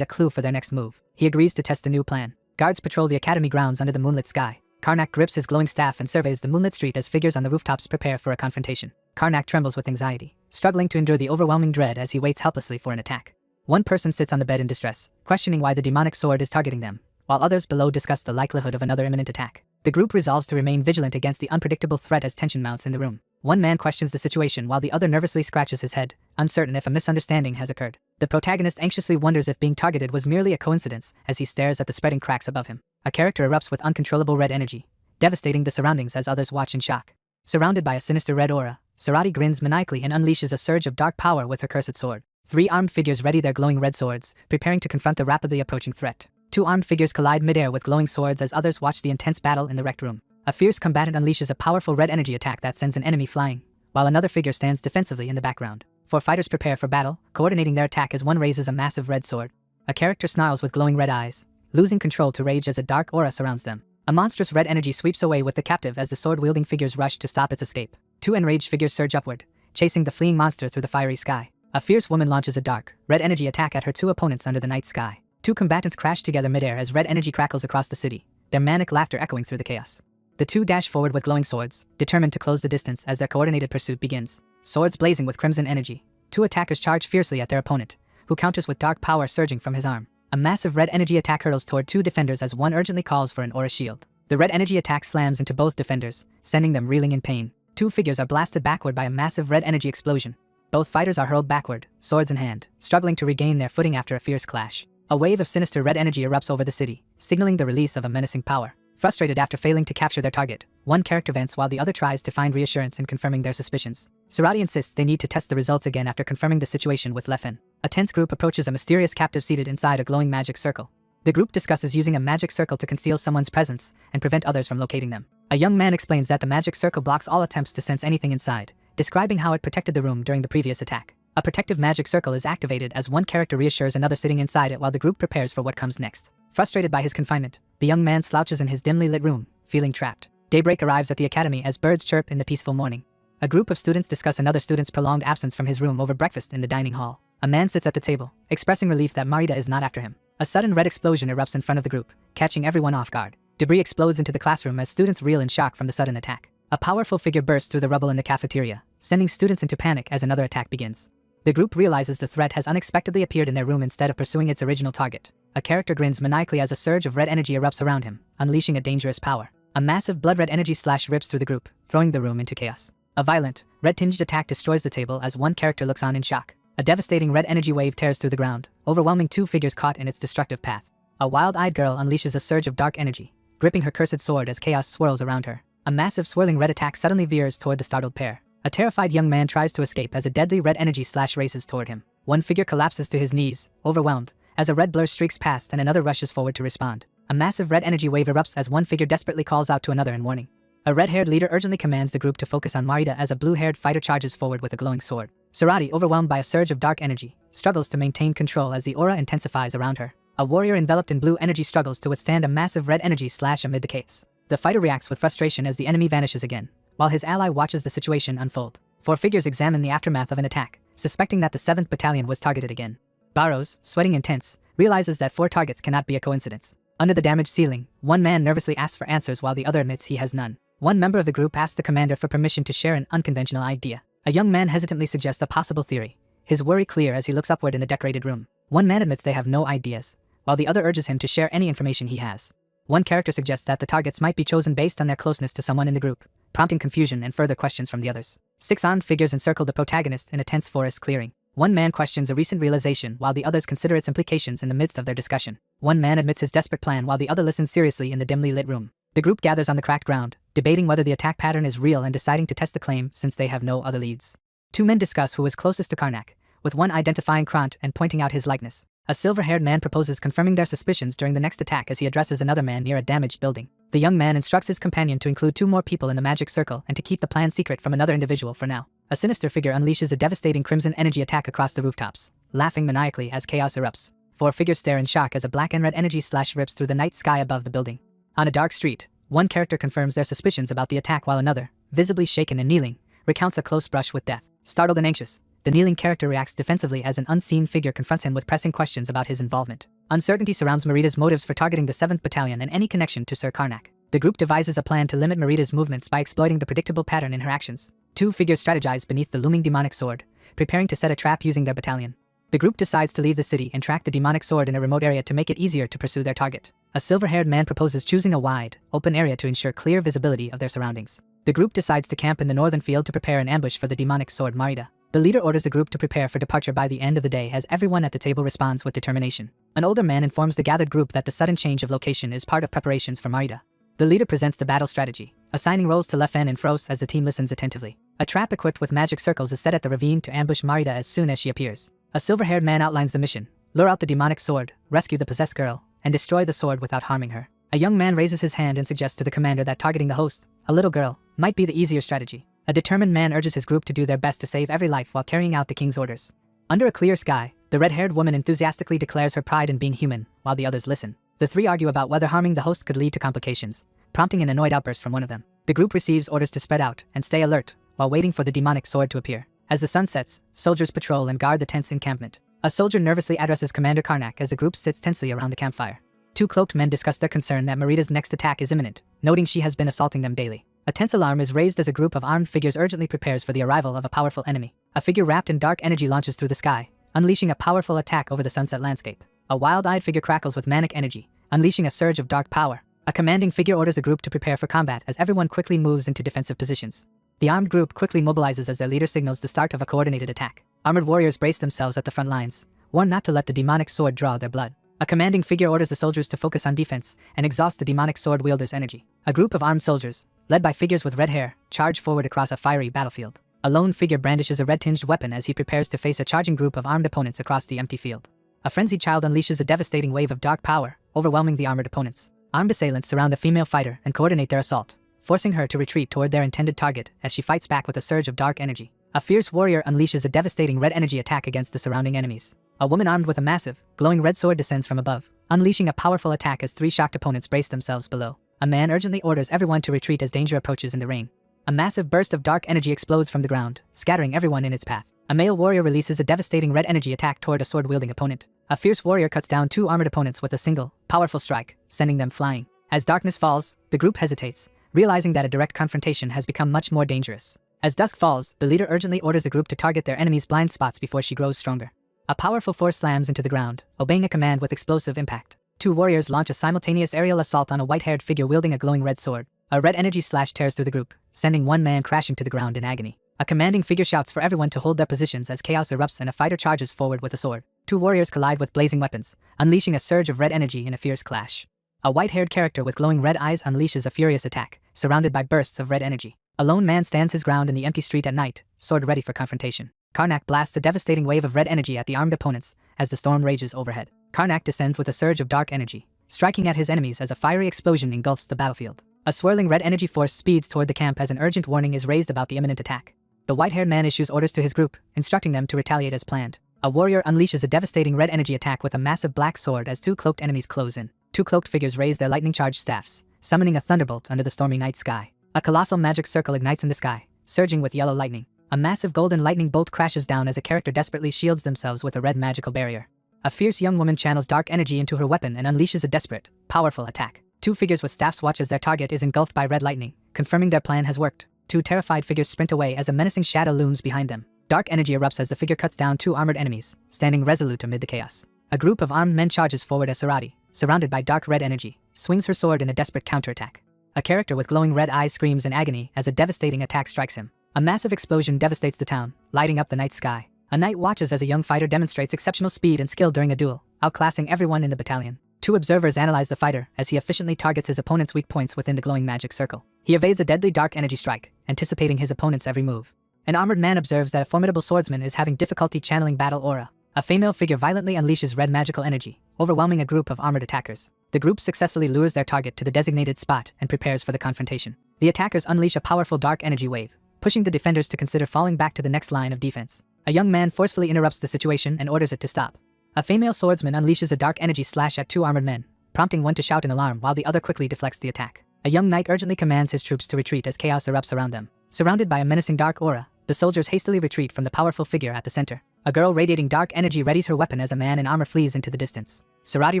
a clue for their next move. He agrees to test the new plan. Guards patrol the academy grounds under the moonlit sky. Karnak grips his glowing staff and surveys the moonlit street as figures on the rooftops prepare for a confrontation. Karnak trembles with anxiety, struggling to endure the overwhelming dread as he waits helplessly for an attack. One person sits on the bed in distress, questioning why the demonic sword is targeting them, while others below discuss the likelihood of another imminent attack. The group resolves to remain vigilant against the unpredictable threat as tension mounts in the room. One man questions the situation while the other nervously scratches his head, uncertain if a misunderstanding has occurred. The protagonist anxiously wonders if being targeted was merely a coincidence as he stares at the spreading cracks above him. A character erupts with uncontrollable red energy, devastating the surroundings as others watch in shock. Surrounded by a sinister red aura, Sarati grins maniacally and unleashes a surge of dark power with her cursed sword. Three armed figures ready their glowing red swords, preparing to confront the rapidly approaching threat. Two armed figures collide midair with glowing swords as others watch the intense battle in the wrecked room. A fierce combatant unleashes a powerful red energy attack that sends an enemy flying, while another figure stands defensively in the background. Four fighters prepare for battle, coordinating their attack as one raises a massive red sword. A character snarls with glowing red eyes, losing control to rage as a dark aura surrounds them. A monstrous red energy sweeps away with the captive as the sword-wielding figures rush to stop its escape. Two enraged figures surge upward, chasing the fleeing monster through the fiery sky. A fierce woman launches a dark, red energy attack at her two opponents under the night sky. Two combatants crash together midair as red energy crackles across the city, their manic laughter echoing through the chaos. The two dash forward with glowing swords, determined to close the distance as their coordinated pursuit begins. Swords blazing with crimson energy, two attackers charge fiercely at their opponent, who counters with dark power surging from his arm. A massive red energy attack hurtles toward two defenders as one urgently calls for an aura shield. The red energy attack slams into both defenders, sending them reeling in pain. Two figures are blasted backward by a massive red energy explosion. Both fighters are hurled backward, swords in hand, struggling to regain their footing after a fierce clash. A wave of sinister red energy erupts over the city, signaling the release of a menacing power. Frustrated after failing to capture their target, one character vents while the other tries to find reassurance in confirming their suspicions. Sarati insists they need to test the results again after confirming the situation with Leffen. A tense group approaches a mysterious captive seated inside a glowing magic circle. The group discusses using a magic circle to conceal someone's presence and prevent others from locating them. A young man explains that the magic circle blocks all attempts to sense anything inside, describing how it protected the room during the previous attack. A protective magic circle is activated as one character reassures another sitting inside it while the group prepares for what comes next. Frustrated by his confinement, the young man slouches in his dimly lit room, feeling trapped. Daybreak arrives at the academy as birds chirp in the peaceful morning. A group of students discuss another student's prolonged absence from his room over breakfast in the dining hall. A man sits at the table, expressing relief that Marita is not after him. A sudden red explosion erupts in front of the group, catching everyone off guard. Debris explodes into the classroom as students reel in shock from the sudden attack. A powerful figure bursts through the rubble in the cafeteria, sending students into panic as another attack begins. The group realizes the threat has unexpectedly appeared in their room instead of pursuing its original target. A character grins maniacally as a surge of red energy erupts around him, unleashing a dangerous power. A massive blood-red energy slash rips through the group, throwing the room into chaos. A violent, red-tinged attack destroys the table as one character looks on in shock. A devastating red energy wave tears through the ground, overwhelming two figures caught in its destructive path. A wild-eyed girl unleashes a surge of dark energy, gripping her cursed sword as chaos swirls around her. A massive swirling red attack suddenly veers toward the startled pair. A terrified young man tries to escape as a deadly red energy slash races toward him. One figure collapses to his knees, overwhelmed, as a red blur streaks past and another rushes forward to respond. A massive red energy wave erupts as one figure desperately calls out to another in warning. A red-haired leader urgently commands the group to focus on Marita as a blue-haired fighter charges forward with a glowing sword. Sarati, overwhelmed by a surge of dark energy, struggles to maintain control as the aura intensifies around her. A warrior enveloped in blue energy struggles to withstand a massive red energy slash amid the chaos. The fighter reacts with frustration as the enemy vanishes again, while his ally watches the situation unfold. Four figures examine the aftermath of an attack, suspecting that the 7th Battalion was targeted again. Barrows, sweating intense, realizes that 4 targets cannot be a coincidence. Under the damaged ceiling, one man nervously asks for answers while the other admits he has none. One member of the group asks the commander for permission to share an unconventional idea. A young man hesitantly suggests a possible theory, his worry clear as he looks upward in the decorated room. One man admits they have no ideas, while the other urges him to share any information he has. One character suggests that the targets might be chosen based on their closeness to someone in the group, prompting confusion and further questions from the others. 6 armed figures encircle the protagonist in a tense forest clearing. One man questions a recent realization while the others consider its implications in the midst of their discussion. One man admits his desperate plan while the other listens seriously in the dimly lit room. The group gathers on the cracked ground, debating whether the attack pattern is real and deciding to test the claim since they have no other leads. Two men discuss who is closest to Karnak, with one identifying Krant and pointing out his likeness. A silver-haired man proposes confirming their suspicions during the next attack as he addresses another man near a damaged building. The young man instructs his companion to include 2 more people in the magic circle and to keep the plan secret from another individual for now. A sinister figure unleashes a devastating crimson energy attack across the rooftops, laughing maniacally as chaos erupts. 4 figures stare in shock as a black and red energy slash rips through the night sky above the building. On a dark street, one character confirms their suspicions about the attack while another, visibly shaken and kneeling, recounts a close brush with death. Startled and anxious, the kneeling character reacts defensively as an unseen figure confronts him with pressing questions about his involvement. Uncertainty surrounds Marita's motives for targeting the 7th Battalion and any connection to Sir Karnak. The group devises a plan to limit Marita's movements by exploiting the predictable pattern in her actions. 2 figures strategize beneath the looming demonic sword, preparing to set a trap using their battalion. The group decides to leave the city and track the demonic sword in a remote area to make it easier to pursue their target. A silver-haired man proposes choosing a wide, open area to ensure clear visibility of their surroundings. The group decides to camp in the northern field to prepare an ambush for the demonic sword Marita. The leader orders the group to prepare for departure by the end of the day as everyone at the table responds with determination. An older man informs the gathered group that the sudden change of location is part of preparations for Marita. The leader presents the battle strategy, assigning roles to Lefen and Fros as the team listens attentively. A trap equipped with magic circles is set at the ravine to ambush Marita as soon as she appears. A silver-haired man outlines the mission: lure out the demonic sword, rescue the possessed girl, and destroy the sword without harming her. A young man raises his hand and suggests to the commander that targeting the host, a little girl, might be the easier strategy. A determined man urges his group to do their best to save every life while carrying out the king's orders. Under a clear sky, the red-haired woman enthusiastically declares her pride in being human, while the others listen. The 3 argue about whether harming the host could lead to complications, prompting an annoyed outburst from one of them. The group receives orders to spread out and stay alert while waiting for the demonic sword to appear. As the sun sets, soldiers patrol and guard the tense encampment. A soldier nervously addresses Commander Karnak as the group sits tensely around the campfire. 2 cloaked men discuss their concern that Marita's next attack is imminent, noting she has been assaulting them daily. A tense alarm is raised as a group of armed figures urgently prepares for the arrival of a powerful enemy. A figure wrapped in dark energy launches through the sky, unleashing a powerful attack over the sunset landscape. A wild-eyed figure crackles with manic energy, unleashing a surge of dark power. A commanding figure orders the group to prepare for combat as everyone quickly moves into defensive positions. The armed group quickly mobilizes as their leader signals the start of a coordinated attack. Armored warriors brace themselves at the front lines, warned not to let the demonic sword draw their blood. A commanding figure orders the soldiers to focus on defense and exhaust the demonic sword wielder's energy. A group of armed soldiers, led by figures with red hair, charge forward across a fiery battlefield. A lone figure brandishes a red-tinged weapon as he prepares to face a charging group of armed opponents across the empty field. A frenzied child unleashes a devastating wave of dark power, overwhelming the armored opponents. Armed assailants surround a female fighter and coordinate their assault, forcing her to retreat toward their intended target as she fights back with a surge of dark energy. A fierce warrior unleashes a devastating red energy attack against the surrounding enemies. A woman armed with a massive, glowing red sword descends from above, unleashing a powerful attack as 3 shocked opponents brace themselves below. A man urgently orders everyone to retreat as danger approaches in the rain. A massive burst of dark energy explodes from the ground, scattering everyone in its path. A male warrior releases a devastating red energy attack toward a sword-wielding opponent. A fierce warrior cuts down 2 armored opponents with a single, powerful strike, sending them flying. As darkness falls, the group hesitates, realizing that a direct confrontation has become much more dangerous. As dusk falls, the leader urgently orders the group to target their enemy's blind spots before she grows stronger. A powerful force slams into the ground, obeying a command with explosive impact. 2 warriors launch a simultaneous aerial assault on a white-haired figure wielding a glowing red sword. A red energy slash tears through the group, sending one man crashing to the ground in agony. A commanding figure shouts for everyone to hold their positions as chaos erupts and a fighter charges forward with a sword. 2 warriors collide with blazing weapons, unleashing a surge of red energy in a fierce clash. A white-haired character with glowing red eyes unleashes a furious attack, surrounded by bursts of red energy. A lone man stands his ground in the empty street at night, sword ready for confrontation. Karnak blasts a devastating wave of red energy at the armed opponents as the storm rages overhead. Karnak descends with a surge of dark energy, striking at his enemies as a fiery explosion engulfs the battlefield. A swirling red energy force speeds toward the camp as an urgent warning is raised about the imminent attack. The white-haired man issues orders to his group, instructing them to retaliate as planned. A warrior unleashes a devastating red energy attack with a massive black sword as 2 cloaked enemies close in. 2 cloaked figures raise their lightning-charged staffs, summoning a thunderbolt under the stormy night sky. A colossal magic circle ignites in the sky, surging with yellow lightning. A massive golden lightning bolt crashes down as a character desperately shields themselves with a red magical barrier. A fierce young woman channels dark energy into her weapon and unleashes a desperate, powerful attack. 2 figures with staffs watch as their target is engulfed by red lightning, confirming their plan has worked. 2 terrified figures sprint away as a menacing shadow looms behind them. Dark energy erupts as the figure cuts down 2 armored enemies, standing resolute amid the chaos. A group of armed men charges forward as Sarati, surrounded by dark red energy, swings her sword in a desperate counterattack. A character with glowing red eyes screams in agony as a devastating attack strikes him. A massive explosion devastates the town, lighting up the night sky. A knight watches as a young fighter demonstrates exceptional speed and skill during a duel, outclassing everyone in the battalion. Two observers analyze the fighter as he efficiently targets his opponent's weak points within the glowing magic circle. He evades a deadly dark energy strike, anticipating his opponent's every move. An armored man observes that a formidable swordsman is having difficulty channeling battle aura. A female figure violently unleashes red magical energy, overwhelming a group of armored attackers. The group successfully lures their target to the designated spot and prepares for the confrontation. The attackers unleash a powerful dark energy wave, pushing the defenders to consider falling back to the next line of defense. A young man forcefully interrupts the situation and orders it to stop. A female swordsman unleashes a dark energy slash at two armored men, prompting one to shout in alarm while the other quickly deflects the attack. A young knight urgently commands his troops to retreat as chaos erupts around them. Surrounded by a menacing dark aura, the soldiers hastily retreat from the powerful figure at the center. A girl radiating dark energy readies her weapon as a man in armor flees into the distance. Sarati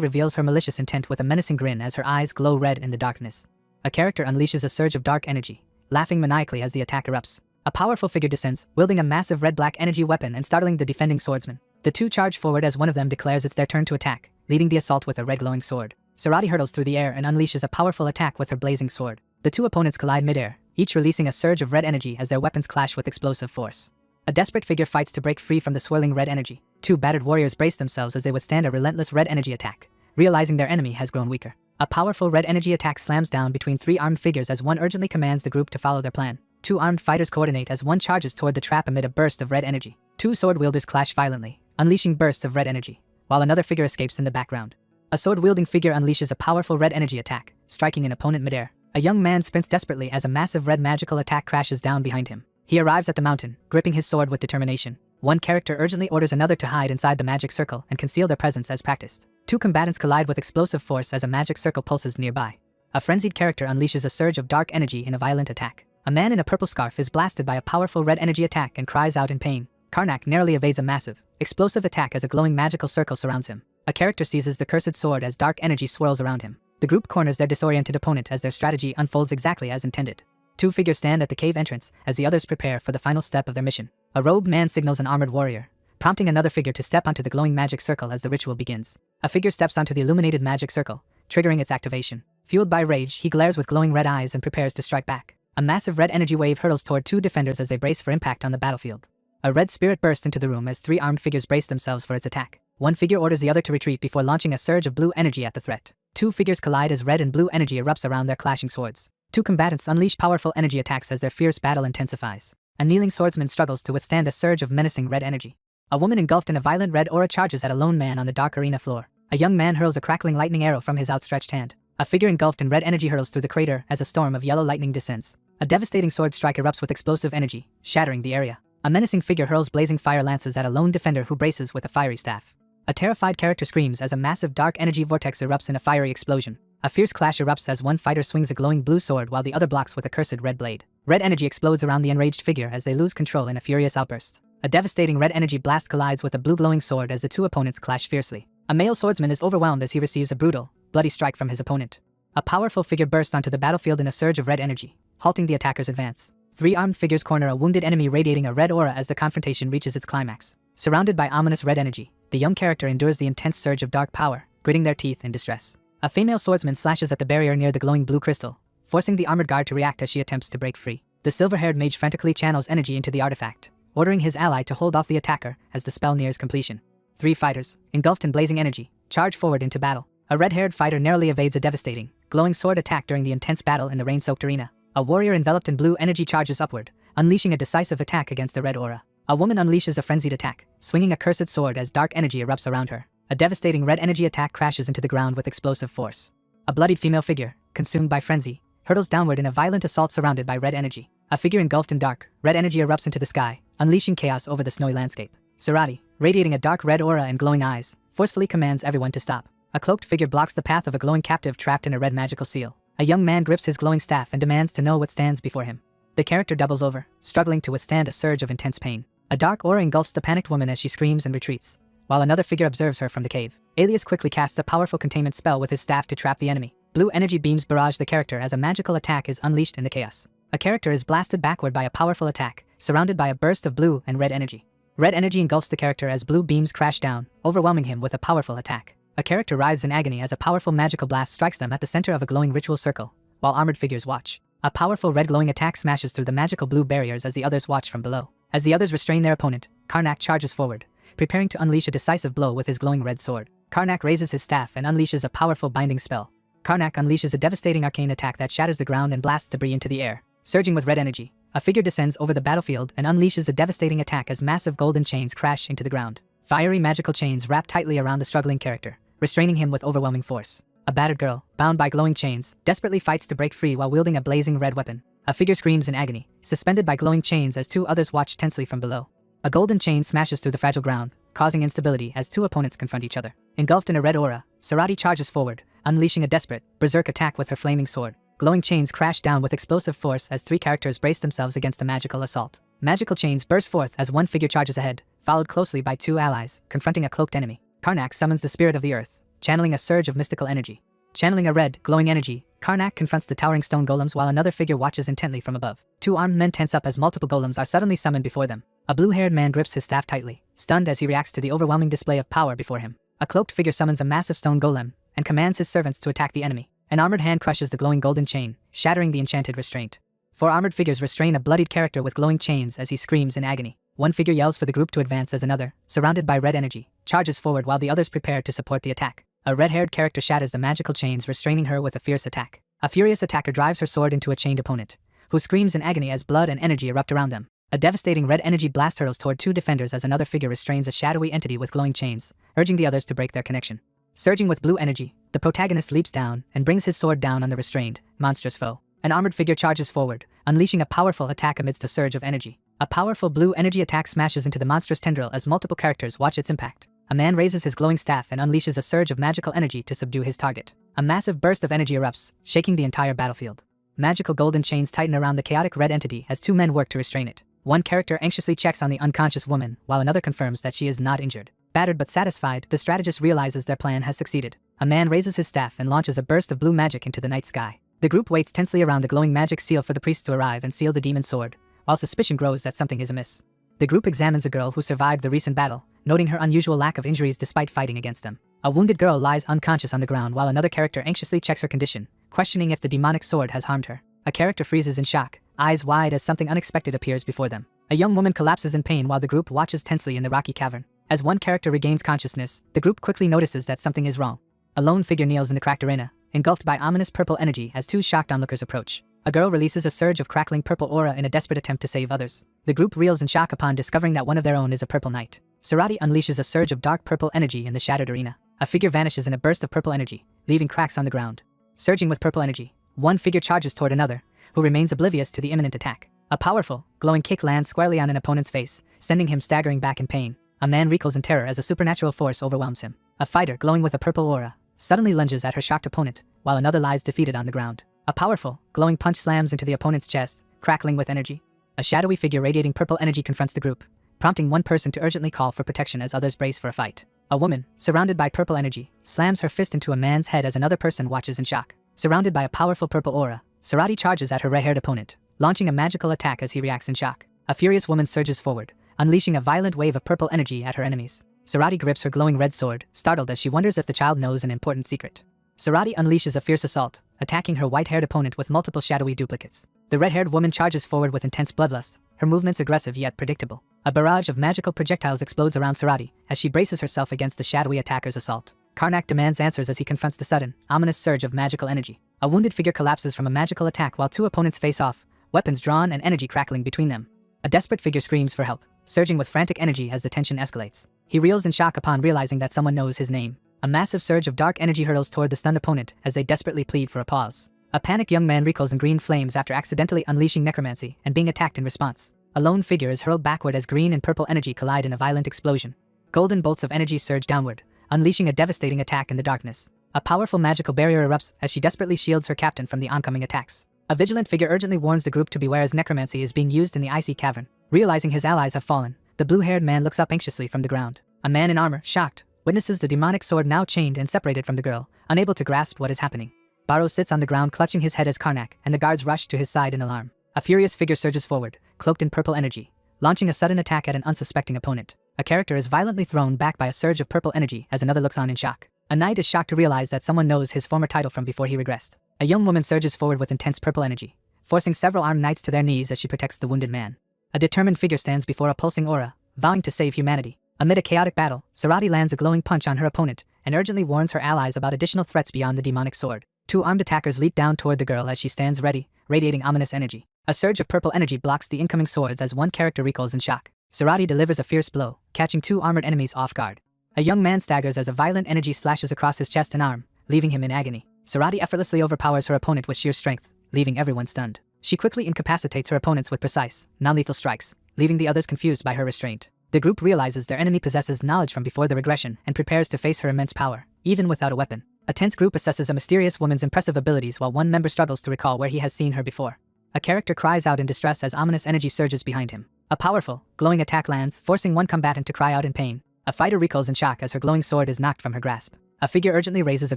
reveals her malicious intent with a menacing grin as her eyes glow red in the darkness. A character unleashes a surge of dark energy, laughing maniacally as the attack erupts. A powerful figure descends, wielding a massive red-black energy weapon and startling the defending swordsman. The two charge forward as one of them declares it's their turn to attack, leading the assault with a red glowing sword. Sarati hurtles through the air and unleashes a powerful attack with her blazing sword. The two opponents collide midair, each releasing a surge of red energy as their weapons clash with explosive force. A desperate figure fights to break free from the swirling red energy. Two battered warriors brace themselves as they withstand a relentless red energy attack, realizing their enemy has grown weaker. A powerful red energy attack slams down between three armed figures as one urgently commands the group to follow their plan. Two armed fighters coordinate as one charges toward the trap amid a burst of red energy. Two sword wielders clash violently, unleashing bursts of red energy, while another figure escapes in the background. A sword-wielding figure unleashes a powerful red energy attack, striking an opponent midair. A young man sprints desperately as a massive red magical attack crashes down behind him. He arrives at the mountain, gripping his sword with determination. One character urgently orders another to hide inside the magic circle and conceal their presence as practiced. Two combatants collide with explosive force as a magic circle pulses nearby. A frenzied character unleashes a surge of dark energy in a violent attack. A man in a purple scarf is blasted by a powerful red energy attack and cries out in pain. Karnak narrowly evades a massive, explosive attack as a glowing magical circle surrounds him. A character seizes the cursed sword as dark energy swirls around him. The group corners their disoriented opponent as their strategy unfolds exactly as intended. Two figures stand at the cave entrance as the others prepare for the final step of their mission. A robed man signals an armored warrior, prompting another figure to step onto the glowing magic circle as the ritual begins. A figure steps onto the illuminated magic circle, triggering its activation. Fueled by rage, he glares with glowing red eyes and prepares to strike back. A massive red energy wave hurtles toward two defenders as they brace for impact on the battlefield. A red spirit bursts into the room as three armed figures brace themselves for its attack. One figure orders the other to retreat before launching a surge of blue energy at the threat. Two figures collide as red and blue energy erupts around their clashing swords. Two combatants unleash powerful energy attacks as their fierce battle intensifies. A kneeling swordsman struggles to withstand a surge of menacing red energy. A woman engulfed in a violent red aura charges at a lone man on the dark arena floor. A young man hurls a crackling lightning arrow from his outstretched hand. A figure engulfed in red energy hurtles through the crater as a storm of yellow lightning descends. A devastating sword strike erupts with explosive energy, shattering the area. A menacing figure hurls blazing fire lances at a lone defender who braces with a fiery staff. A terrified character screams as a massive dark energy vortex erupts in a fiery explosion. A fierce clash erupts as one fighter swings a glowing blue sword while the other blocks with a cursed red blade. Red energy explodes around the enraged figure as they lose control in a furious outburst. A devastating red energy blast collides with a blue glowing sword as the two opponents clash fiercely. A male swordsman is overwhelmed as he receives a brutal, bloody strike from his opponent. A powerful figure bursts onto the battlefield in a surge of red energy, halting the attacker's advance. Three armed figures corner a wounded enemy radiating a red aura as the confrontation reaches its climax. Surrounded by ominous red energy, the young character endures the intense surge of dark power, gritting their teeth in distress. A female swordsman slashes at the barrier near the glowing blue crystal, forcing the armored guard to react as she attempts to break free. The silver-haired mage frantically channels energy into the artifact, ordering his ally to hold off the attacker as the spell nears completion. Three fighters, engulfed in blazing energy, charge forward into battle. A red-haired fighter narrowly evades a devastating, glowing sword attack during the intense battle in the rain-soaked arena. A warrior enveloped in blue energy charges upward, unleashing a decisive attack against the red aura. A woman unleashes a frenzied attack, swinging a cursed sword as dark energy erupts around her. A devastating red energy attack crashes into the ground with explosive force. A bloodied female figure, consumed by frenzy, hurtles downward in a violent assault surrounded by red energy. A figure engulfed in dark, red energy erupts into the sky, unleashing chaos over the snowy landscape. Sarati, radiating a dark red aura and glowing eyes, forcefully commands everyone to stop. A cloaked figure blocks the path of a glowing captive trapped in a red magical seal. A young man grips his glowing staff and demands to know what stands before him. The character doubles over, struggling to withstand a surge of intense pain. A dark aura engulfs the panicked woman as she screams and retreats, while another figure observes her from the cave. Alias quickly casts a powerful containment spell with his staff to trap the enemy. Blue energy beams barrage the character as a magical attack is unleashed in the chaos. A character is blasted backward by a powerful attack, surrounded by a burst of blue and red energy. Red energy engulfs the character as blue beams crash down, overwhelming him with a powerful attack. A character writhes in agony as a powerful magical blast strikes them at the center of a glowing ritual circle, while armored figures watch. A powerful red glowing attack smashes through the magical blue barriers as the others watch from below. As the others restrain their opponent, Karnak charges forward, preparing to unleash a decisive blow with his glowing red sword. Karnak raises his staff and unleashes a powerful binding spell. Karnak unleashes a devastating arcane attack that shatters the ground and blasts debris into the air. Surging with red energy, a figure descends over the battlefield and unleashes a devastating attack as massive golden chains crash into the ground. Fiery magical chains wrap tightly around the struggling character, restraining him with overwhelming force. A battered girl, bound by glowing chains, desperately fights to break free while wielding a blazing red weapon. A figure screams in agony, suspended by glowing chains as two others watch tensely from below. A golden chain smashes through the fragile ground, causing instability as two opponents confront each other. Engulfed in a red aura, Sarati charges forward, unleashing a desperate, berserk attack with her flaming sword. Glowing chains crash down with explosive force as three characters brace themselves against a magical assault. Magical chains burst forth as one figure charges ahead, followed closely by two allies, confronting a cloaked enemy. Karnak summons the spirit of the earth, channeling a surge of mystical energy. Channeling a red, glowing energy, Karnak confronts the towering stone golems while another figure watches intently from above. Two armed men tense up as multiple golems are suddenly summoned before them. A blue-haired man grips his staff tightly, stunned as he reacts to the overwhelming display of power before him. A cloaked figure summons a massive stone golem and commands his servants to attack the enemy. An armored hand crushes the glowing golden chain, shattering the enchanted restraint. Four armored figures restrain a bloodied character with glowing chains as he screams in agony. One figure yells for the group to advance as another, surrounded by red energy, charges forward while the others prepare to support the attack. A red-haired character shatters the magical chains restraining her with a fierce attack. A furious attacker drives her sword into a chained opponent, who screams in agony as blood and energy erupt around them. A devastating red energy blast hurls toward two defenders as another figure restrains a shadowy entity with glowing chains, urging the others to break their connection. Surging with blue energy, the protagonist leaps down and brings his sword down on the restrained, monstrous foe. An armored figure charges forward, unleashing a powerful attack amidst a surge of energy. A powerful blue energy attack smashes into the monstrous tendril as multiple characters watch its impact. A man raises his glowing staff and unleashes a surge of magical energy to subdue his target. A massive burst of energy erupts, shaking the entire battlefield. Magical golden chains tighten around the chaotic red entity as two men work to restrain it. One character anxiously checks on the unconscious woman, while another confirms that she is not injured. Battered but satisfied, the strategist realizes their plan has succeeded. A man raises his staff and launches a burst of blue magic into the night sky. The group waits tensely around the glowing magic seal for the priests to arrive and seal the demon sword, while suspicion grows that something is amiss. The group examines a girl who survived the recent battle, noting her unusual lack of injuries despite fighting against them. A wounded girl lies unconscious on the ground while another character anxiously checks her condition, questioning if the demonic sword has harmed her. A character freezes in shock, eyes wide as something unexpected appears before them. A young woman collapses in pain while the group watches tensely in the rocky cavern. As one character regains consciousness, the group quickly notices that something is wrong. A lone figure kneels in the cracked arena, engulfed by ominous purple energy as two shocked onlookers approach. A girl releases a surge of crackling purple aura in a desperate attempt to save others. The group reels in shock upon discovering that one of their own is a purple knight. Sarati unleashes a surge of dark purple energy in the shattered arena. A figure vanishes in a burst of purple energy, leaving cracks on the ground. Surging with purple energy, one figure charges toward another, who remains oblivious to the imminent attack. A powerful, glowing kick lands squarely on an opponent's face, sending him staggering back in pain. A man recoils in terror as a supernatural force overwhelms him. A fighter glowing with a purple aura suddenly lunges at her shocked opponent, while another lies defeated on the ground. A powerful, glowing punch slams into the opponent's chest, crackling with energy. A shadowy figure radiating purple energy confronts the group, prompting one person to urgently call for protection as others brace for a fight. A woman, surrounded by purple energy, slams her fist into a man's head as another person watches in shock. Surrounded by a powerful purple aura, Sarati charges at her red-haired opponent, launching a magical attack as he reacts in shock. A furious woman surges forward, unleashing a violent wave of purple energy at her enemies. Sarati grips her glowing red sword, startled as she wonders if the child knows an important secret. Sarati unleashes a fierce assault, attacking her white-haired opponent with multiple shadowy duplicates. The red-haired woman charges forward with intense bloodlust, her movements aggressive yet predictable. A barrage of magical projectiles explodes around Sarati as she braces herself against the shadowy attacker's assault. Karnak demands answers as he confronts the sudden, ominous surge of magical energy. A wounded figure collapses from a magical attack while two opponents face off, weapons drawn and energy crackling between them. A desperate figure screams for help, surging with frantic energy as the tension escalates. He reels in shock upon realizing that someone knows his name. A massive surge of dark energy hurtles toward the stunned opponent as they desperately plead for a pause. A panicked young man recoils in green flames after accidentally unleashing necromancy and being attacked in response. A lone figure is hurled backward as green and purple energy collide in a violent explosion. Golden bolts of energy surge downward, unleashing a devastating attack in the darkness. A powerful magical barrier erupts as she desperately shields her captain from the oncoming attacks. A vigilant figure urgently warns the group to beware as necromancy is being used in the icy cavern. Realizing his allies have fallen, the blue-haired man looks up anxiously from the ground. A man in armor, shocked, witnesses the demonic sword now chained and separated from the girl, unable to grasp what is happening. Barrow sits on the ground clutching his head as Karnak and the guards rush to his side in alarm. A furious figure surges forward, cloaked in purple energy, launching a sudden attack at an unsuspecting opponent. A character is violently thrown back by a surge of purple energy as another looks on in shock. A knight is shocked to realize that someone knows his former title from before he regressed. A young woman surges forward with intense purple energy, forcing several armed knights to their knees as she protects the wounded man. A determined figure stands before a pulsing aura, vowing to save humanity. Amid a chaotic battle, Sarati lands a glowing punch on her opponent, and urgently warns her allies about additional threats beyond the demonic sword. Two armed attackers leap down toward the girl as she stands ready, radiating ominous energy. A surge of purple energy blocks the incoming swords as one character recoils in shock. Sarati delivers a fierce blow, catching two armored enemies off guard. A young man staggers as a violent energy slashes across his chest and arm, leaving him in agony. Sarati effortlessly overpowers her opponent with sheer strength, leaving everyone stunned. She quickly incapacitates her opponents with precise, non-lethal strikes, leaving the others confused by her restraint. The group realizes their enemy possesses knowledge from before the regression and prepares to face her immense power, even without a weapon. A tense group assesses a mysterious woman's impressive abilities while one member struggles to recall where he has seen her before. A character cries out in distress as ominous energy surges behind him. A powerful, glowing attack lands, forcing one combatant to cry out in pain. A fighter recoils in shock as her glowing sword is knocked from her grasp. A figure urgently raises a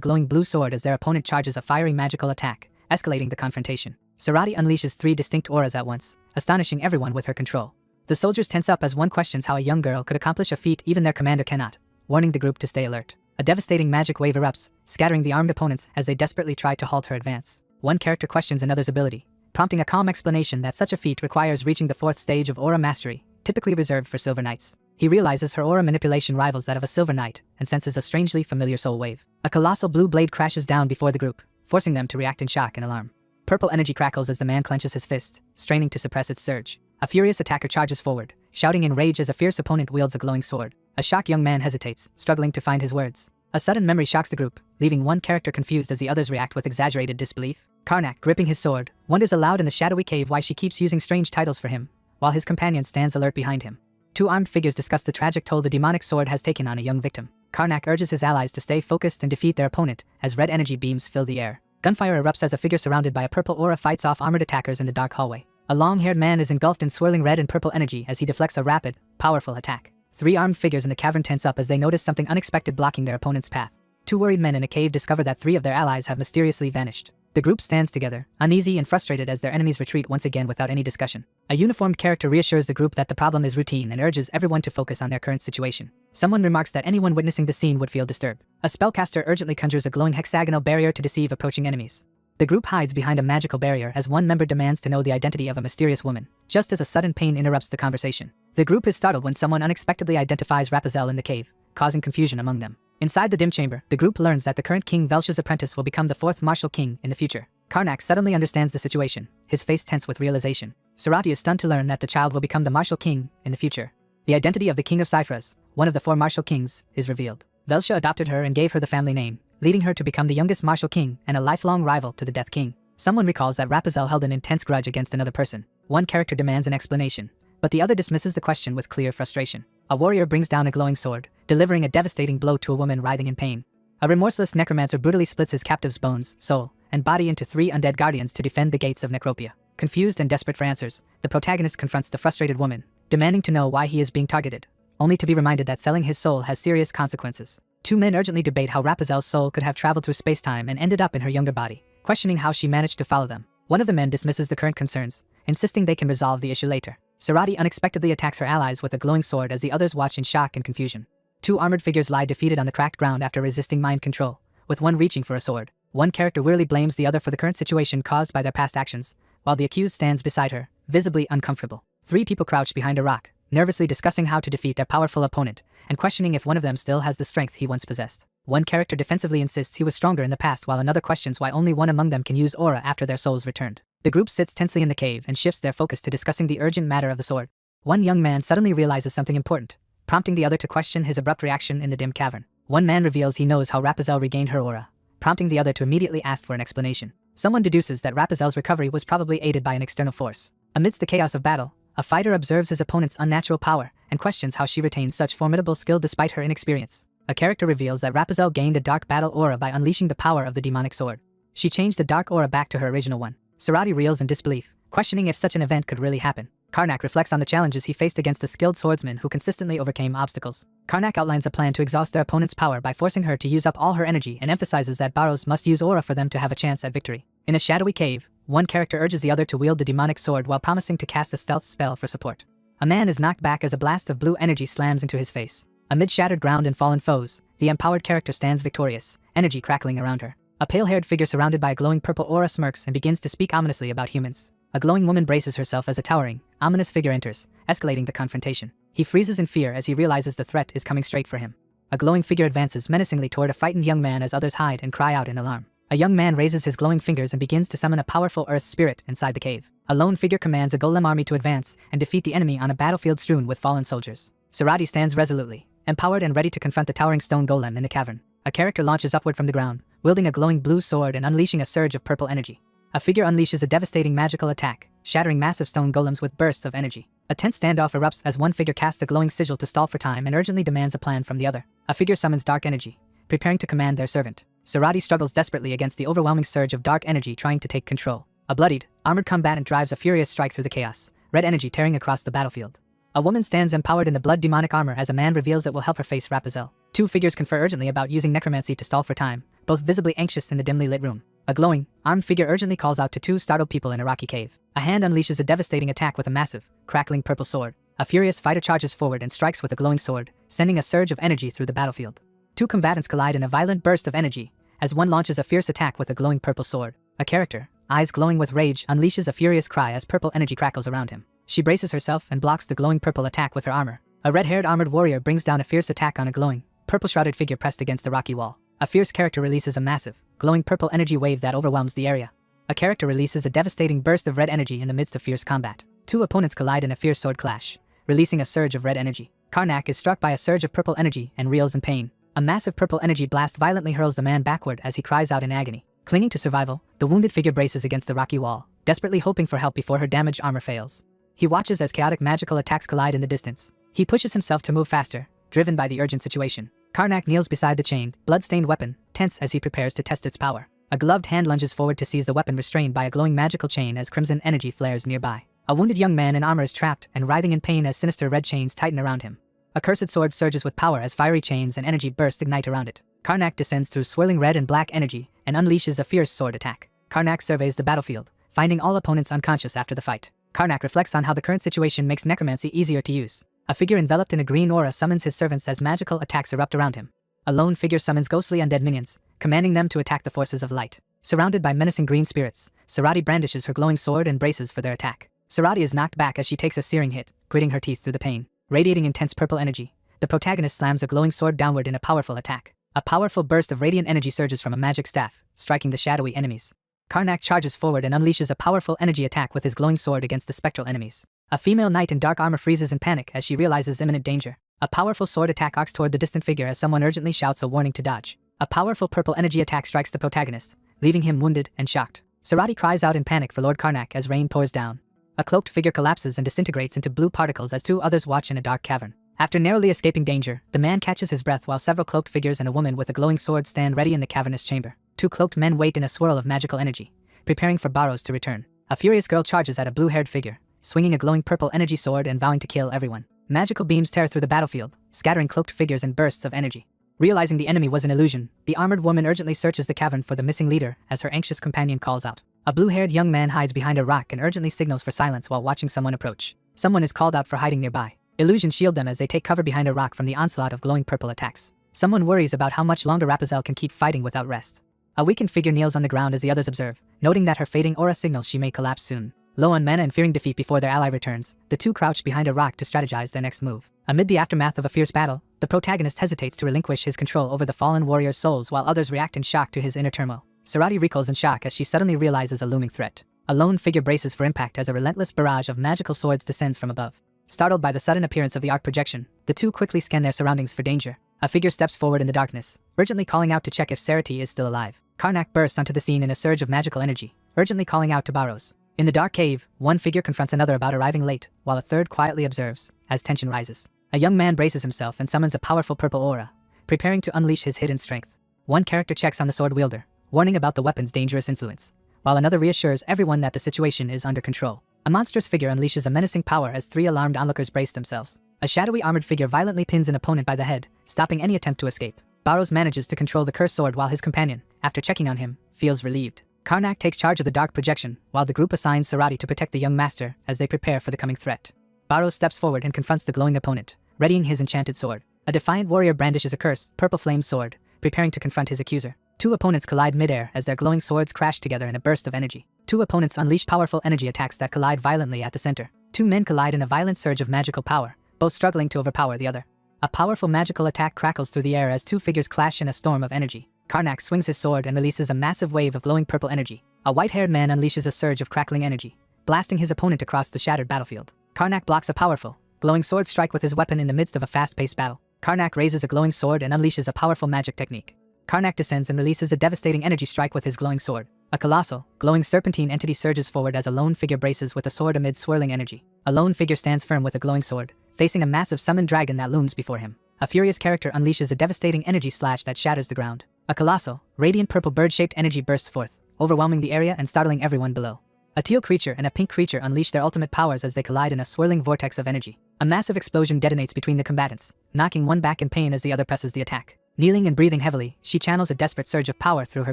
glowing blue sword as their opponent charges a fiery magical attack, escalating the confrontation. Sarati unleashes 3 distinct auras at once, astonishing everyone with her control. The soldiers tense up as one questions how a young girl could accomplish a feat even their commander cannot, warning the group to stay alert. A devastating magic wave erupts, scattering the armed opponents as they desperately try to halt her advance. One character questions another's ability, prompting a calm explanation that such a feat requires reaching the 4th stage of aura mastery, typically reserved for silver knights. He realizes her aura manipulation rivals that of a silver knight and senses a strangely familiar soul wave. A colossal blue blade crashes down before the group, forcing them to react in shock and alarm. Purple energy crackles as the man clenches his fist, straining to suppress its surge. A furious attacker charges forward, shouting in rage as a fierce opponent wields a glowing sword. A shocked young man hesitates, struggling to find his words. A sudden memory shocks the group, leaving one character confused as the others react with exaggerated disbelief. Karnak, gripping his sword, wonders aloud in the shadowy cave why she keeps using strange titles for him, while his companion stands alert behind him. 2 armed figures discuss the tragic toll the demonic sword has taken on a young victim. Karnak urges his allies to stay focused and defeat their opponent as red energy beams fill the air. Gunfire erupts as a figure surrounded by a purple aura fights off armored attackers in the dark hallway. A long-haired man is engulfed in swirling red and purple energy as he deflects a rapid, powerful attack. 3 armed figures in the cavern tense up as they notice something unexpected blocking their opponent's path. 2 worried men in a cave discover that 3 of their allies have mysteriously vanished. The group stands together, uneasy and frustrated as their enemies retreat once again without any discussion. A uniformed character reassures the group that the problem is routine and urges everyone to focus on their current situation. Someone remarks that anyone witnessing the scene would feel disturbed. A spellcaster urgently conjures a glowing hexagonal barrier to deceive approaching enemies. The group hides behind a magical barrier as one member demands to know the identity of a mysterious woman, just as a sudden pain interrupts the conversation. The group is startled when someone unexpectedly identifies Rapunzel in the cave, causing confusion among them. Inside the dim chamber, the group learns that the current king Velsha's apprentice will become the 4th martial king in the future. Karnak suddenly understands the situation, his face tense with realization. Sarati is stunned to learn that the child will become the martial king in the future. The identity of the king of Cyphras, one of the 4 martial kings, is revealed. Velsha adopted her and gave her the family name, leading her to become the youngest martial king and a lifelong rival to the Death King. Someone recalls that Rapunzel held an intense grudge against another person. One character demands an explanation, but the other dismisses the question with clear frustration. A warrior brings down a glowing sword, delivering a devastating blow to a woman writhing in pain. A remorseless necromancer brutally splits his captive's bones, soul, and body into 3 undead guardians to defend the gates of Necropia. Confused and desperate for answers, the protagonist confronts the frustrated woman, demanding to know why he is being targeted, only to be reminded that selling his soul has serious consequences. 2 men urgently debate how Rapunzel's soul could have traveled through space-time and ended up in her younger body, questioning how she managed to follow them. One of the men dismisses the current concerns, insisting they can resolve the issue later. Sarati unexpectedly attacks her allies with a glowing sword as the others watch in shock and confusion. 2 armored figures lie defeated on the cracked ground after resisting mind control, with one reaching for a sword. One character wearily blames the other for the current situation caused by their past actions, while the accused stands beside her, visibly uncomfortable. 3 people crouch behind a rock, nervously discussing how to defeat their powerful opponent, and questioning if one of them still has the strength he once possessed. One character defensively insists he was stronger in the past while another questions why only one among them can use aura after their souls returned. The group sits tensely in the cave and shifts their focus to discussing the urgent matter of the sword. One young man suddenly realizes something important, prompting the other to question his abrupt reaction in the dim cavern. One man reveals he knows how Rapunzel regained her aura, prompting the other to immediately ask for an explanation. Someone deduces that Rapunzel's recovery was probably aided by an external force. Amidst the chaos of battle, a fighter observes his opponent's unnatural power and questions how she retains such formidable skill despite her inexperience. A character reveals that Rapunzel gained a dark battle aura by unleashing the power of the demonic sword. She changed the dark aura back to her original one. Sarati reels in disbelief, questioning if such an event could really happen. Karnak reflects on the challenges he faced against a skilled swordsman who consistently overcame obstacles. Karnak outlines a plan to exhaust their opponent's power by forcing her to use up all her energy and emphasizes that Barros must use aura for them to have a chance at victory. In a shadowy cave, one character urges the other to wield the demonic sword while promising to cast a stealth spell for support. A man is knocked back as a blast of blue energy slams into his face. Amid shattered ground and fallen foes, the empowered character stands victorious, energy crackling around her. A pale-haired figure surrounded by a glowing purple aura smirks and begins to speak ominously about humans. A glowing woman braces herself as a towering, ominous figure enters, escalating the confrontation. He freezes in fear as he realizes the threat is coming straight for him. A glowing figure advances menacingly toward a frightened young man as others hide and cry out in alarm. A young man raises his glowing fingers and begins to summon a powerful earth spirit inside the cave. A lone figure commands a golem army to advance and defeat the enemy on a battlefield strewn with fallen soldiers. Sarati stands resolutely, empowered and ready to confront the towering stone golem in the cavern. A character launches upward from the ground, wielding a glowing blue sword and unleashing a surge of purple energy. A figure unleashes a devastating magical attack, shattering massive stone golems with bursts of energy. A tense standoff erupts as one figure casts a glowing sigil to stall for time and urgently demands a plan from the other. A figure summons dark energy, preparing to command their servant. Sarati struggles desperately against the overwhelming surge of dark energy trying to take control. A bloodied, armored combatant drives a furious strike through the chaos, red energy tearing across the battlefield. A woman stands empowered in the blood demonic armor as a man reveals it will help her face Rapunzel. Two figures confer urgently about using necromancy to stall for time, both visibly anxious in the dimly lit room. A glowing, armed figure urgently calls out to two startled people in a rocky cave. A hand unleashes a devastating attack with a massive, crackling purple sword. A furious fighter charges forward and strikes with a glowing sword, sending a surge of energy through the battlefield. Two combatants collide in a violent burst of energy, as one launches a fierce attack with a glowing purple sword. A character, eyes glowing with rage, unleashes a furious cry as purple energy crackles around him. She braces herself and blocks the glowing purple attack with her armor. A red-haired armored warrior brings down a fierce attack on a glowing, purple-shrouded figure pressed against the rocky wall. A fierce character releases a massive, glowing purple energy wave that overwhelms the area. A character releases a devastating burst of red energy in the midst of fierce combat. Two opponents collide in a fierce sword clash, releasing a surge of red energy. Karnak is struck by a surge of purple energy and reels in pain. A massive purple energy blast violently hurls the man backward as he cries out in agony. Clinging to survival, the wounded figure braces against the rocky wall, desperately hoping for help before her damaged armor fails. He watches as chaotic magical attacks collide in the distance. He pushes himself to move faster, driven by the urgent situation. Karnak kneels beside the chained, blood-stained weapon, tense as he prepares to test its power. A gloved hand lunges forward to seize the weapon restrained by a glowing magical chain as crimson energy flares nearby. A wounded young man in armor is trapped and writhing in pain as sinister red chains tighten around him. A cursed sword surges with power as fiery chains and energy bursts ignite around it. Karnak descends through swirling red and black energy and unleashes a fierce sword attack. Karnak surveys the battlefield, finding all opponents unconscious after the fight. Karnak reflects on how the current situation makes necromancy easier to use. A figure enveloped in a green aura summons his servants as magical attacks erupt around him. A lone figure summons ghostly undead minions, commanding them to attack the forces of light. Surrounded by menacing green spirits, Sarati brandishes her glowing sword and braces for their attack. Sarati is knocked back as she takes a searing hit, gritting her teeth through the pain. Radiating intense purple energy, the protagonist slams a glowing sword downward in a powerful attack. A powerful burst of radiant energy surges from a magic staff, striking the shadowy enemies. Karnak charges forward and unleashes a powerful energy attack with his glowing sword against the spectral enemies. A female knight in dark armor freezes in panic as she realizes imminent danger. A powerful sword attack arcs toward the distant figure as someone urgently shouts a warning to dodge. A powerful purple energy attack strikes the protagonist, leaving him wounded and shocked. Sarati cries out in panic for Lord Karnak as rain pours down. A cloaked figure collapses and disintegrates into blue particles as two others watch in a dark cavern. After narrowly escaping danger, the man catches his breath while several cloaked figures and a woman with a glowing sword stand ready in the cavernous chamber. Two cloaked men wait in a swirl of magical energy, preparing for Barrows to return. A furious girl charges at a blue-haired figure, swinging a glowing purple energy sword and vowing to kill everyone. Magical beams tear through the battlefield, scattering cloaked figures in bursts of energy. Realizing the enemy was an illusion, the armored woman urgently searches the cavern for the missing leader as her anxious companion calls out. A blue-haired young man hides behind a rock and urgently signals for silence while watching someone approach. Someone is called out for hiding nearby. Illusions shield them as they take cover behind a rock from the onslaught of glowing purple attacks. Someone worries about how much longer Rapunzel can keep fighting without rest. A weakened figure kneels on the ground as the others observe, noting that her fading aura signals she may collapse soon. Low on mana and fearing defeat before their ally returns, the two crouch behind a rock to strategize their next move. Amid the aftermath of a fierce battle, the protagonist hesitates to relinquish his control over the fallen warrior's souls while others react in shock to his inner turmoil. Sarati recoils in shock as she suddenly realizes a looming threat. A lone figure braces for impact as a relentless barrage of magical swords descends from above. Startled by the sudden appearance of the arc projection, the two quickly scan their surroundings for danger. A figure steps forward in the darkness, urgently calling out to check if Sarati is still alive. Karnak bursts onto the scene in a surge of magical energy, urgently calling out to Barrows. In the dark cave, one figure confronts another about arriving late, while a third quietly observes, as tension rises. A young man braces himself and summons a powerful purple aura, preparing to unleash his hidden strength. One character checks on the sword wielder, warning about the weapon's dangerous influence, while another reassures everyone that the situation is under control. A monstrous figure unleashes a menacing power as three alarmed onlookers brace themselves. A shadowy armored figure violently pins an opponent by the head, stopping any attempt to escape. Barrows manages to control the cursed sword while his companion, after checking on him, feels relieved. Karnak takes charge of the dark projection, while the group assigns Sarati to protect the young master as they prepare for the coming threat. Barrows steps forward and confronts the glowing opponent, readying his enchanted sword. A defiant warrior brandishes a cursed, purple flame sword, preparing to confront his accuser. Two opponents collide midair as their glowing swords crash together in a burst of energy. Two opponents unleash powerful energy attacks that collide violently at the center. Two men collide in a violent surge of magical power, both struggling to overpower the other. A powerful magical attack crackles through the air as two figures clash in a storm of energy. Karnak swings his sword and releases a massive wave of glowing purple energy. A white-haired man unleashes a surge of crackling energy, blasting his opponent across the shattered battlefield. Karnak blocks a powerful, glowing sword strike with his weapon in the midst of a fast-paced battle. Karnak raises a glowing sword and unleashes a powerful magic technique. Karnak descends and releases a devastating energy strike with his glowing sword. A colossal, glowing serpentine entity surges forward as a lone figure braces with a sword amid swirling energy. A lone figure stands firm with a glowing sword, facing a massive summoned dragon that looms before him. A furious character unleashes a devastating energy slash that shatters the ground. A colossal, radiant purple bird-shaped energy bursts forth, overwhelming the area and startling everyone below. A teal creature and a pink creature unleash their ultimate powers as they collide in a swirling vortex of energy. A massive explosion detonates between the combatants, knocking one back in pain as the other presses the attack. Kneeling and breathing heavily, she channels a desperate surge of power through her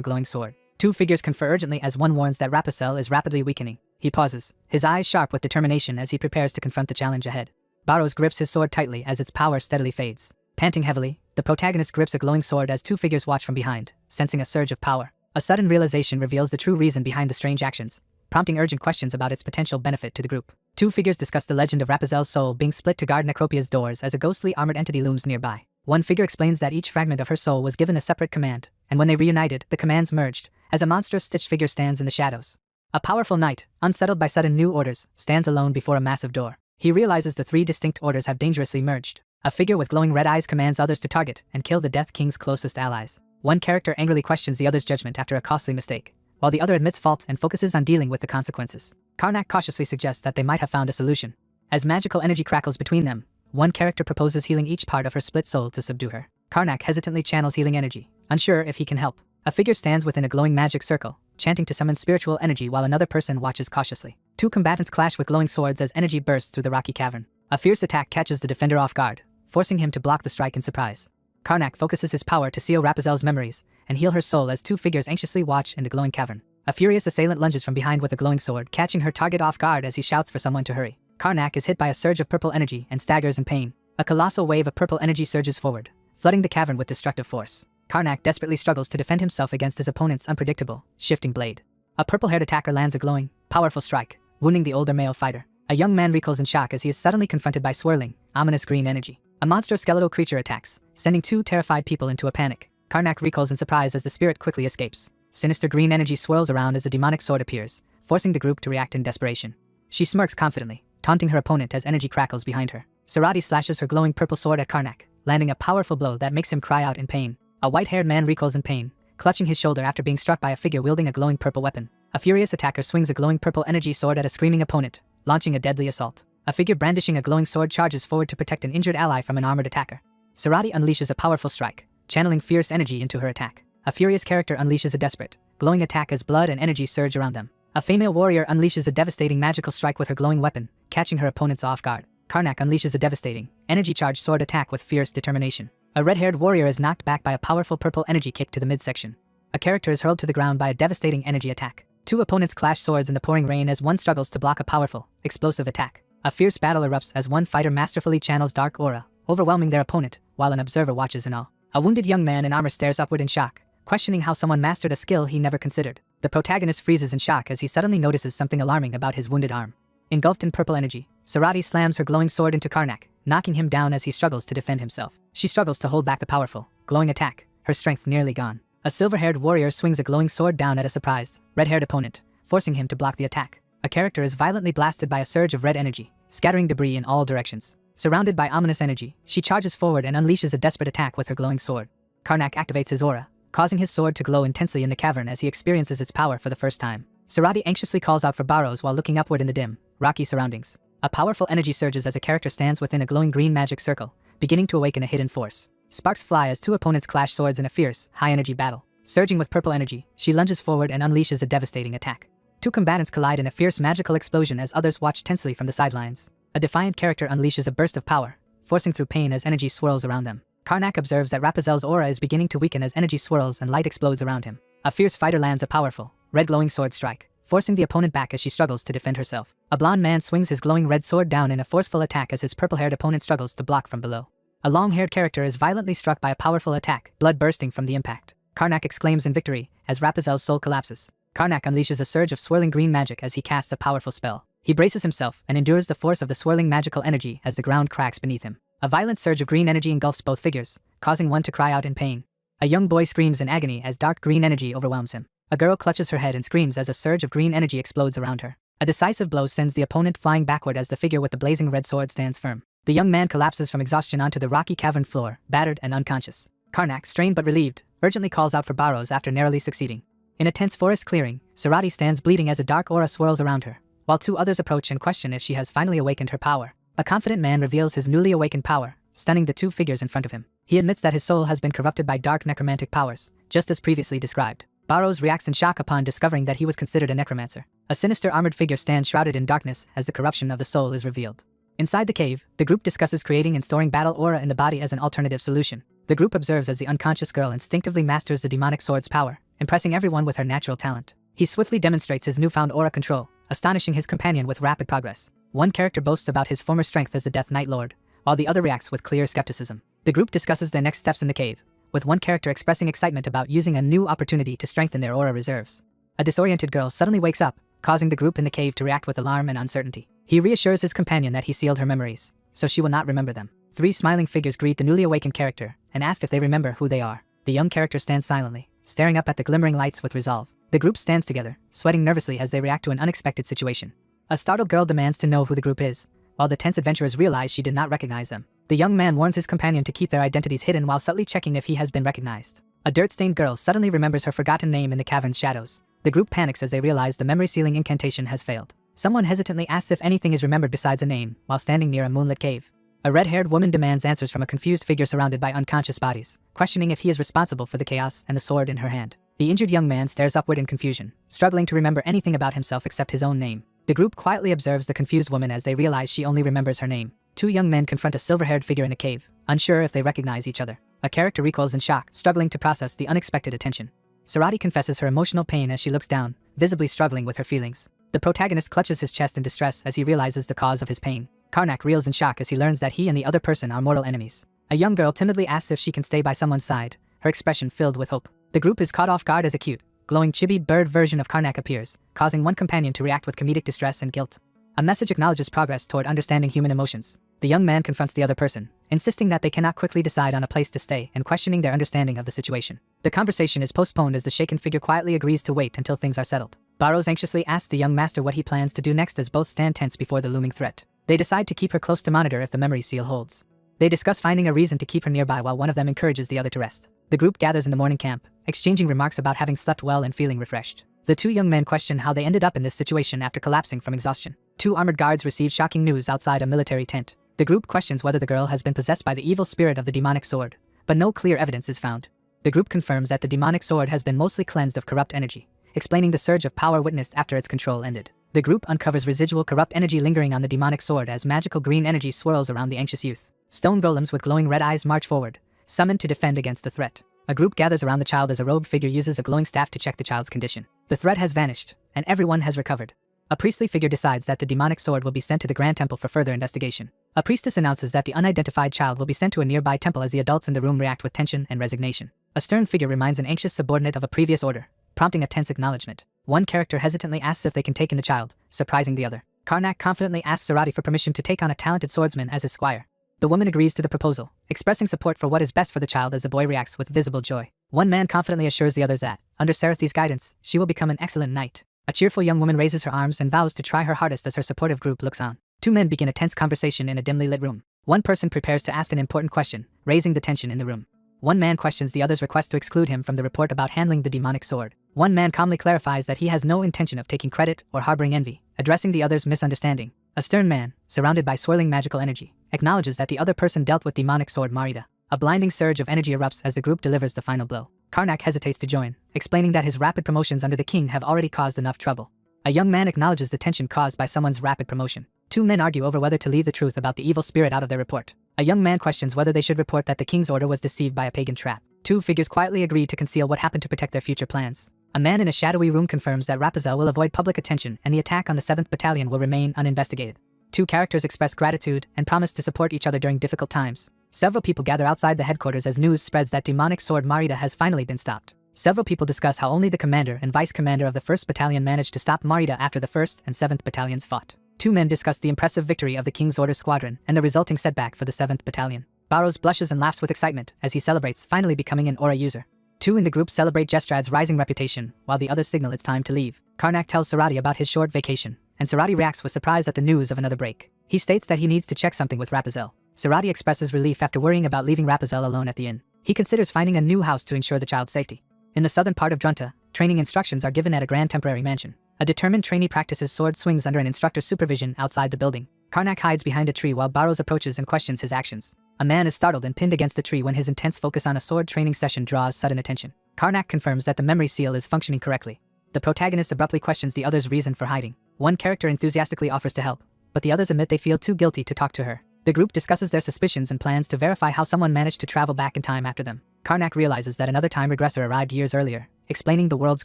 glowing sword. Two figures confer urgently as one warns that Raphael is rapidly weakening. He pauses, his eyes sharp with determination as he prepares to confront the challenge ahead. Barrows grips his sword tightly as its power steadily fades. Panting heavily, the protagonist grips a glowing sword as two figures watch from behind, sensing a surge of power. A sudden realization reveals the true reason behind the strange actions, prompting urgent questions about its potential benefit to the group. Two figures discuss the legend of Raphael's soul being split to guard Necropia's doors as a ghostly armored entity looms nearby. One figure explains that each fragment of her soul was given a separate command, and when they reunited, the commands merged, as a monstrous stitched figure stands in the shadows. A powerful knight, unsettled by sudden new orders, stands alone before a massive door. He realizes the three distinct orders have dangerously merged. A figure with glowing red eyes commands others to target and kill the Death King's closest allies. One character angrily questions the other's judgment after a costly mistake, while the other admits fault and focuses on dealing with the consequences. Karnak cautiously suggests that they might have found a solution. As magical energy crackles between them, one character proposes healing each part of her split soul to subdue her. Karnak hesitantly channels healing energy, unsure if he can help. A figure stands within a glowing magic circle, chanting to summon spiritual energy while another person watches cautiously. Two combatants clash with glowing swords as energy bursts through the rocky cavern. A fierce attack catches the defender off guard, forcing him to block the strike in surprise. Karnak focuses his power to seal Raphael's memories and heal her soul as two figures anxiously watch in the glowing cavern. A furious assailant lunges from behind with a glowing sword, catching her target off guard as he shouts for someone to hurry. Karnak is hit by a surge of purple energy and staggers in pain. A colossal wave of purple energy surges forward, flooding the cavern with destructive force. Karnak desperately struggles to defend himself against his opponent's unpredictable, shifting blade. A purple-haired attacker lands a glowing, powerful strike, wounding the older male fighter. A young man recoils in shock as he is suddenly confronted by swirling, ominous green energy. A monster skeletal creature attacks, sending two terrified people into a panic. Karnak recoils in surprise as the spirit quickly escapes. Sinister green energy swirls around as the demonic sword appears, forcing the group to react in desperation. She smirks confidently, taunting her opponent as energy crackles behind her. Sarati slashes her glowing purple sword at Karnak, landing a powerful blow that makes him cry out in pain. A white-haired man recoils in pain, clutching his shoulder after being struck by a figure wielding a glowing purple weapon. A furious attacker swings a glowing purple energy sword at a screaming opponent, launching a deadly assault. A figure brandishing a glowing sword charges forward to protect an injured ally from an armored attacker. Sarati unleashes a powerful strike, channeling fierce energy into her attack. A furious character unleashes a desperate, glowing attack as blood and energy surge around them. A female warrior unleashes a devastating magical strike with her glowing weapon, catching her opponents off guard. Karnak unleashes a devastating, energy-charged sword attack with fierce determination. A red-haired warrior is knocked back by a powerful purple energy kick to the midsection. A character is hurled to the ground by a devastating energy attack. Two opponents clash swords in the pouring rain as one struggles to block a powerful, explosive attack. A fierce battle erupts as one fighter masterfully channels dark aura, overwhelming their opponent, while an observer watches in awe. A wounded young man in armor stares upward in shock, questioning how someone mastered a skill he never considered. The protagonist freezes in shock as he suddenly notices something alarming about his wounded arm. Engulfed in purple energy, Sarati slams her glowing sword into Karnak, knocking him down as he struggles to defend himself. She struggles to hold back the powerful, glowing attack, her strength nearly gone. A silver-haired warrior swings a glowing sword down at a surprised, red-haired opponent, forcing him to block the attack. A character is violently blasted by a surge of red energy, scattering debris in all directions. Surrounded by ominous energy, she charges forward and unleashes a desperate attack with her glowing sword. Karnak activates his aura, causing his sword to glow intensely in the cavern as he experiences its power for the first time. Sarati anxiously calls out for Barrows while looking upward in the dim, rocky surroundings. A powerful energy surges as a character stands within a glowing green magic circle, beginning to awaken a hidden force. Sparks fly as two opponents clash swords in a fierce, high-energy battle. Surging with purple energy, she lunges forward and unleashes a devastating attack. Two combatants collide in a fierce magical explosion as others watch tensely from the sidelines. A defiant character unleashes a burst of power, forcing through pain as energy swirls around them. Karnak observes that Raphael's aura is beginning to weaken as energy swirls and light explodes around him. A fierce fighter lands a powerful, red glowing sword strike, forcing the opponent back as she struggles to defend herself. A blonde man swings his glowing red sword down in a forceful attack as his purple-haired opponent struggles to block from below. A long-haired character is violently struck by a powerful attack, blood bursting from the impact. Karnak exclaims in victory as Raphael's soul collapses. Karnak unleashes a surge of swirling green magic as he casts a powerful spell. He braces himself and endures the force of the swirling magical energy as the ground cracks beneath him. A violent surge of green energy engulfs both figures, causing one to cry out in pain. A young boy screams in agony as dark green energy overwhelms him. A girl clutches her head and screams as a surge of green energy explodes around her. A decisive blow sends the opponent flying backward as the figure with the blazing red sword stands firm. The young man collapses from exhaustion onto the rocky cavern floor, battered and unconscious. Karnak, strained but relieved, urgently calls out for Barrows after narrowly succeeding. In a tense forest clearing, Sarati stands bleeding as a dark aura swirls around her, while two others approach and question if she has finally awakened her power. A confident man reveals his newly awakened power, stunning the two figures in front of him. He admits that his soul has been corrupted by dark necromantic powers, just as previously described. Barrows reacts in shock upon discovering that he was considered a necromancer. A sinister armored figure stands shrouded in darkness as the corruption of the soul is revealed. Inside the cave, the group discusses creating and storing battle aura in the body as an alternative solution. The group observes as the unconscious girl instinctively masters the demonic sword's power, impressing everyone with her natural talent. He swiftly demonstrates his newfound aura control, astonishing his companion with rapid progress. One character boasts about his former strength as the Death Knight Lord, while the other reacts with clear skepticism. The group discusses their next steps in the cave, with one character expressing excitement about using a new opportunity to strengthen their aura reserves. A disoriented girl suddenly wakes up, causing the group in the cave to react with alarm and uncertainty. He reassures his companion that he sealed her memories, so she will not remember them. Three smiling figures greet the newly awakened character and ask if they remember who they are. The young character stands silently, staring up at the glimmering lights with resolve. The group stands together, sweating nervously as they react to an unexpected situation. A startled girl demands to know who the group is, while the tense adventurers realize she did not recognize them. The young man warns his companion to keep their identities hidden while subtly checking if he has been recognized. A dirt-stained girl suddenly remembers her forgotten name in the cavern's shadows. The group panics as they realize the memory-sealing incantation has failed. Someone hesitantly asks if anything is remembered besides a name, while standing near a moonlit cave. A red-haired woman demands answers from a confused figure surrounded by unconscious bodies, questioning if he is responsible for the chaos and the sword in her hand. The injured young man stares upward in confusion, struggling to remember anything about himself except his own name. The group quietly observes the confused woman as they realize she only remembers her name. Two young men confront a silver-haired figure in a cave, unsure if they recognize each other. A character recoils in shock, struggling to process the unexpected attention. Sarati confesses her emotional pain as she looks down, visibly struggling with her feelings. The protagonist clutches his chest in distress as he realizes the cause of his pain. Karnak reels in shock as he learns that he and the other person are mortal enemies. A young girl timidly asks if she can stay by someone's side, her expression filled with hope. The group is caught off guard as a cute, glowing chibi bird version of Karnak appears, causing one companion to react with comedic distress and guilt. A message acknowledges progress toward understanding human emotions. The young man confronts the other person, insisting that they cannot quickly decide on a place to stay and questioning their understanding of the situation. The conversation is postponed as the shaken figure quietly agrees to wait until things are settled. Barrows anxiously asks the young master what he plans to do next as both stand tense before the looming threat. They decide to keep her close to monitor if the memory seal holds. They discuss finding a reason to keep her nearby while one of them encourages the other to rest. The group gathers in the morning camp, exchanging remarks about having slept well and feeling refreshed. The two young men question how they ended up in this situation after collapsing from exhaustion. Two armored guards receive shocking news outside a military tent. The group questions whether the girl has been possessed by the evil spirit of the demonic sword, but no clear evidence is found. The group confirms that the demonic sword has been mostly cleansed of corrupt energy, explaining the surge of power witnessed after its control ended. The group uncovers residual corrupt energy lingering on the demonic sword as magical green energy swirls around the anxious youth. Stone golems with glowing red eyes march forward, summoned to defend against the threat. A group gathers around the child as a robed figure uses a glowing staff to check the child's condition. The threat has vanished, and everyone has recovered. A priestly figure decides that the demonic sword will be sent to the Grand Temple for further investigation. A priestess announces that the unidentified child will be sent to a nearby temple as the adults in the room react with tension and resignation. A stern figure reminds an anxious subordinate of a previous order, prompting a tense acknowledgement. One character hesitantly asks if they can take in the child, surprising the other. Karnak confidently asks Sarati for permission to take on a talented swordsman as his squire. The woman agrees to the proposal, expressing support for what is best for the child as the boy reacts with visible joy. One man confidently assures the others that, under Sarathi's guidance, she will become an excellent knight. A cheerful young woman raises her arms and vows to try her hardest as her supportive group looks on. Two men begin a tense conversation in a dimly lit room. One person prepares to ask an important question, raising the tension in the room. One man questions the other's request to exclude him from the report about handling the demonic sword. One man calmly clarifies that he has no intention of taking credit or harboring envy, addressing the other's misunderstanding. A stern man, surrounded by swirling magical energy, acknowledges that the other person dealt with demonic sword Marita. A blinding surge of energy erupts as the group delivers the final blow. Karnak hesitates to join, explaining that his rapid promotions under the king have already caused enough trouble. A young man acknowledges the tension caused by someone's rapid promotion. Two men argue over whether to leave the truth about the evil spirit out of their report. A young man questions whether they should report that the king's order was deceived by a pagan trap. Two figures quietly agree to conceal what happened to protect their future plans. A man in a shadowy room confirms that Rapunzel will avoid public attention and the attack on the 7th Battalion will remain uninvestigated. Two characters express gratitude and promise to support each other during difficult times. Several people gather outside the headquarters as news spreads that demonic sword Marita has finally been stopped. Several people discuss how only the commander and vice commander of the 1st Battalion managed to stop Marita after the 1st and 7th Battalions fought. Two men discuss the impressive victory of the King's Order squadron and the resulting setback for the 7th Battalion. Barrows blushes and laughs with excitement as he celebrates finally becoming an aura user. Two in the group celebrate Jestrad's rising reputation, while the others signal it's time to leave. Karnak tells Sarati about his short vacation, and Sarati reacts with surprise at the news of another break. He states that he needs to check something with Rapunzel. Sarati expresses relief after worrying about leaving Rapunzel alone at the inn. He considers finding a new house to ensure the child's safety. In the southern part of Drunta, training instructions are given at a grand temporary mansion. A determined trainee practices sword swings under an instructor's supervision outside the building. Karnak hides behind a tree while Barrows approaches and questions his actions. A man is startled and pinned against the tree when his intense focus on a sword training session draws sudden attention. Karnak confirms that the memory seal is functioning correctly. The protagonist abruptly questions the other's reason for hiding. One character enthusiastically offers to help, but the others admit they feel too guilty to talk to her. The group discusses their suspicions and plans to verify how someone managed to travel back in time after them. Karnak realizes that another time regressor arrived years earlier, explaining the world's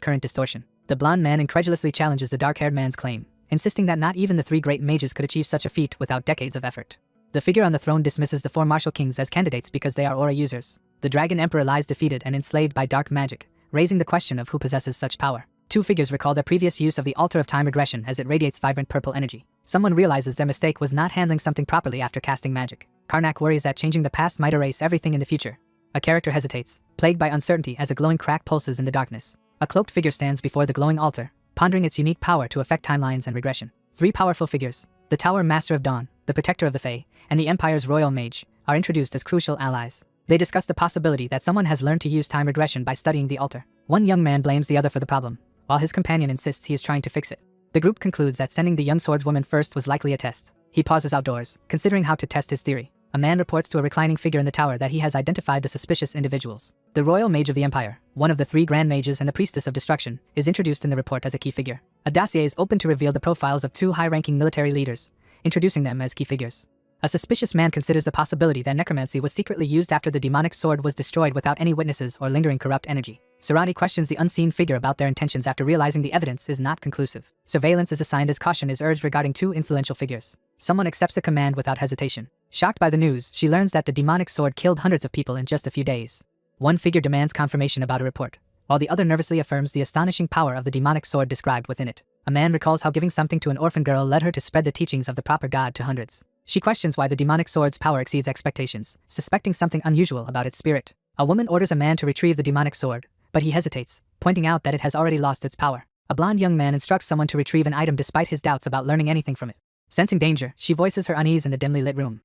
current distortion. The blonde man incredulously challenges the dark-haired man's claim, insisting that not even the 3 great mages could achieve such a feat without decades of effort. The figure on the throne dismisses the 4 martial kings as candidates because they are aura users. The dragon emperor lies defeated and enslaved by dark magic, raising the question of who possesses such power. 2 figures recall their previous use of the altar of time regression as it radiates vibrant purple energy. Someone realizes their mistake was not handling something properly after casting magic. Karnak worries that changing the past might erase everything in the future. A character hesitates, plagued by uncertainty as a glowing crack pulses in the darkness. A cloaked figure stands before the glowing altar, pondering its unique power to affect timelines and regression. 3 powerful figures, the Tower Master of Dawn, the Protector of the Fae, and the Empire's Royal Mage, are introduced as crucial allies. They discuss the possibility that someone has learned to use time regression by studying the altar. One young man blames the other for the problem, while his companion insists he is trying to fix it. The group concludes that sending the young swordswoman first was likely a test. He pauses outdoors, considering how to test his theory. A man reports to a reclining figure in the tower that he has identified the suspicious individuals. The Royal Mage of the Empire, one of the 3 Grand Mages and the Priestess of Destruction, is introduced in the report as a key figure. A dossier is open to reveal the profiles of 2 high-ranking military leaders, introducing them as key figures. A suspicious man considers the possibility that necromancy was secretly used after the demonic sword was destroyed without any witnesses or lingering corrupt energy. Sarati questions the unseen figure about their intentions after realizing the evidence is not conclusive. Surveillance is assigned as caution is urged regarding 2 influential figures. Someone accepts a command without hesitation. Shocked by the news, she learns that the demonic sword killed hundreds of people in just a few days. One figure demands confirmation about a report, while the other nervously affirms the astonishing power of the demonic sword described within it. A man recalls how giving something to an orphan girl led her to spread the teachings of the proper god to hundreds. She questions why the demonic sword's power exceeds expectations, suspecting something unusual about its spirit. A woman orders a man to retrieve the demonic sword, but he hesitates, pointing out that it has already lost its power. A blonde young man instructs someone to retrieve an item despite his doubts about learning anything from it. Sensing danger, she voices her unease in the dimly lit room.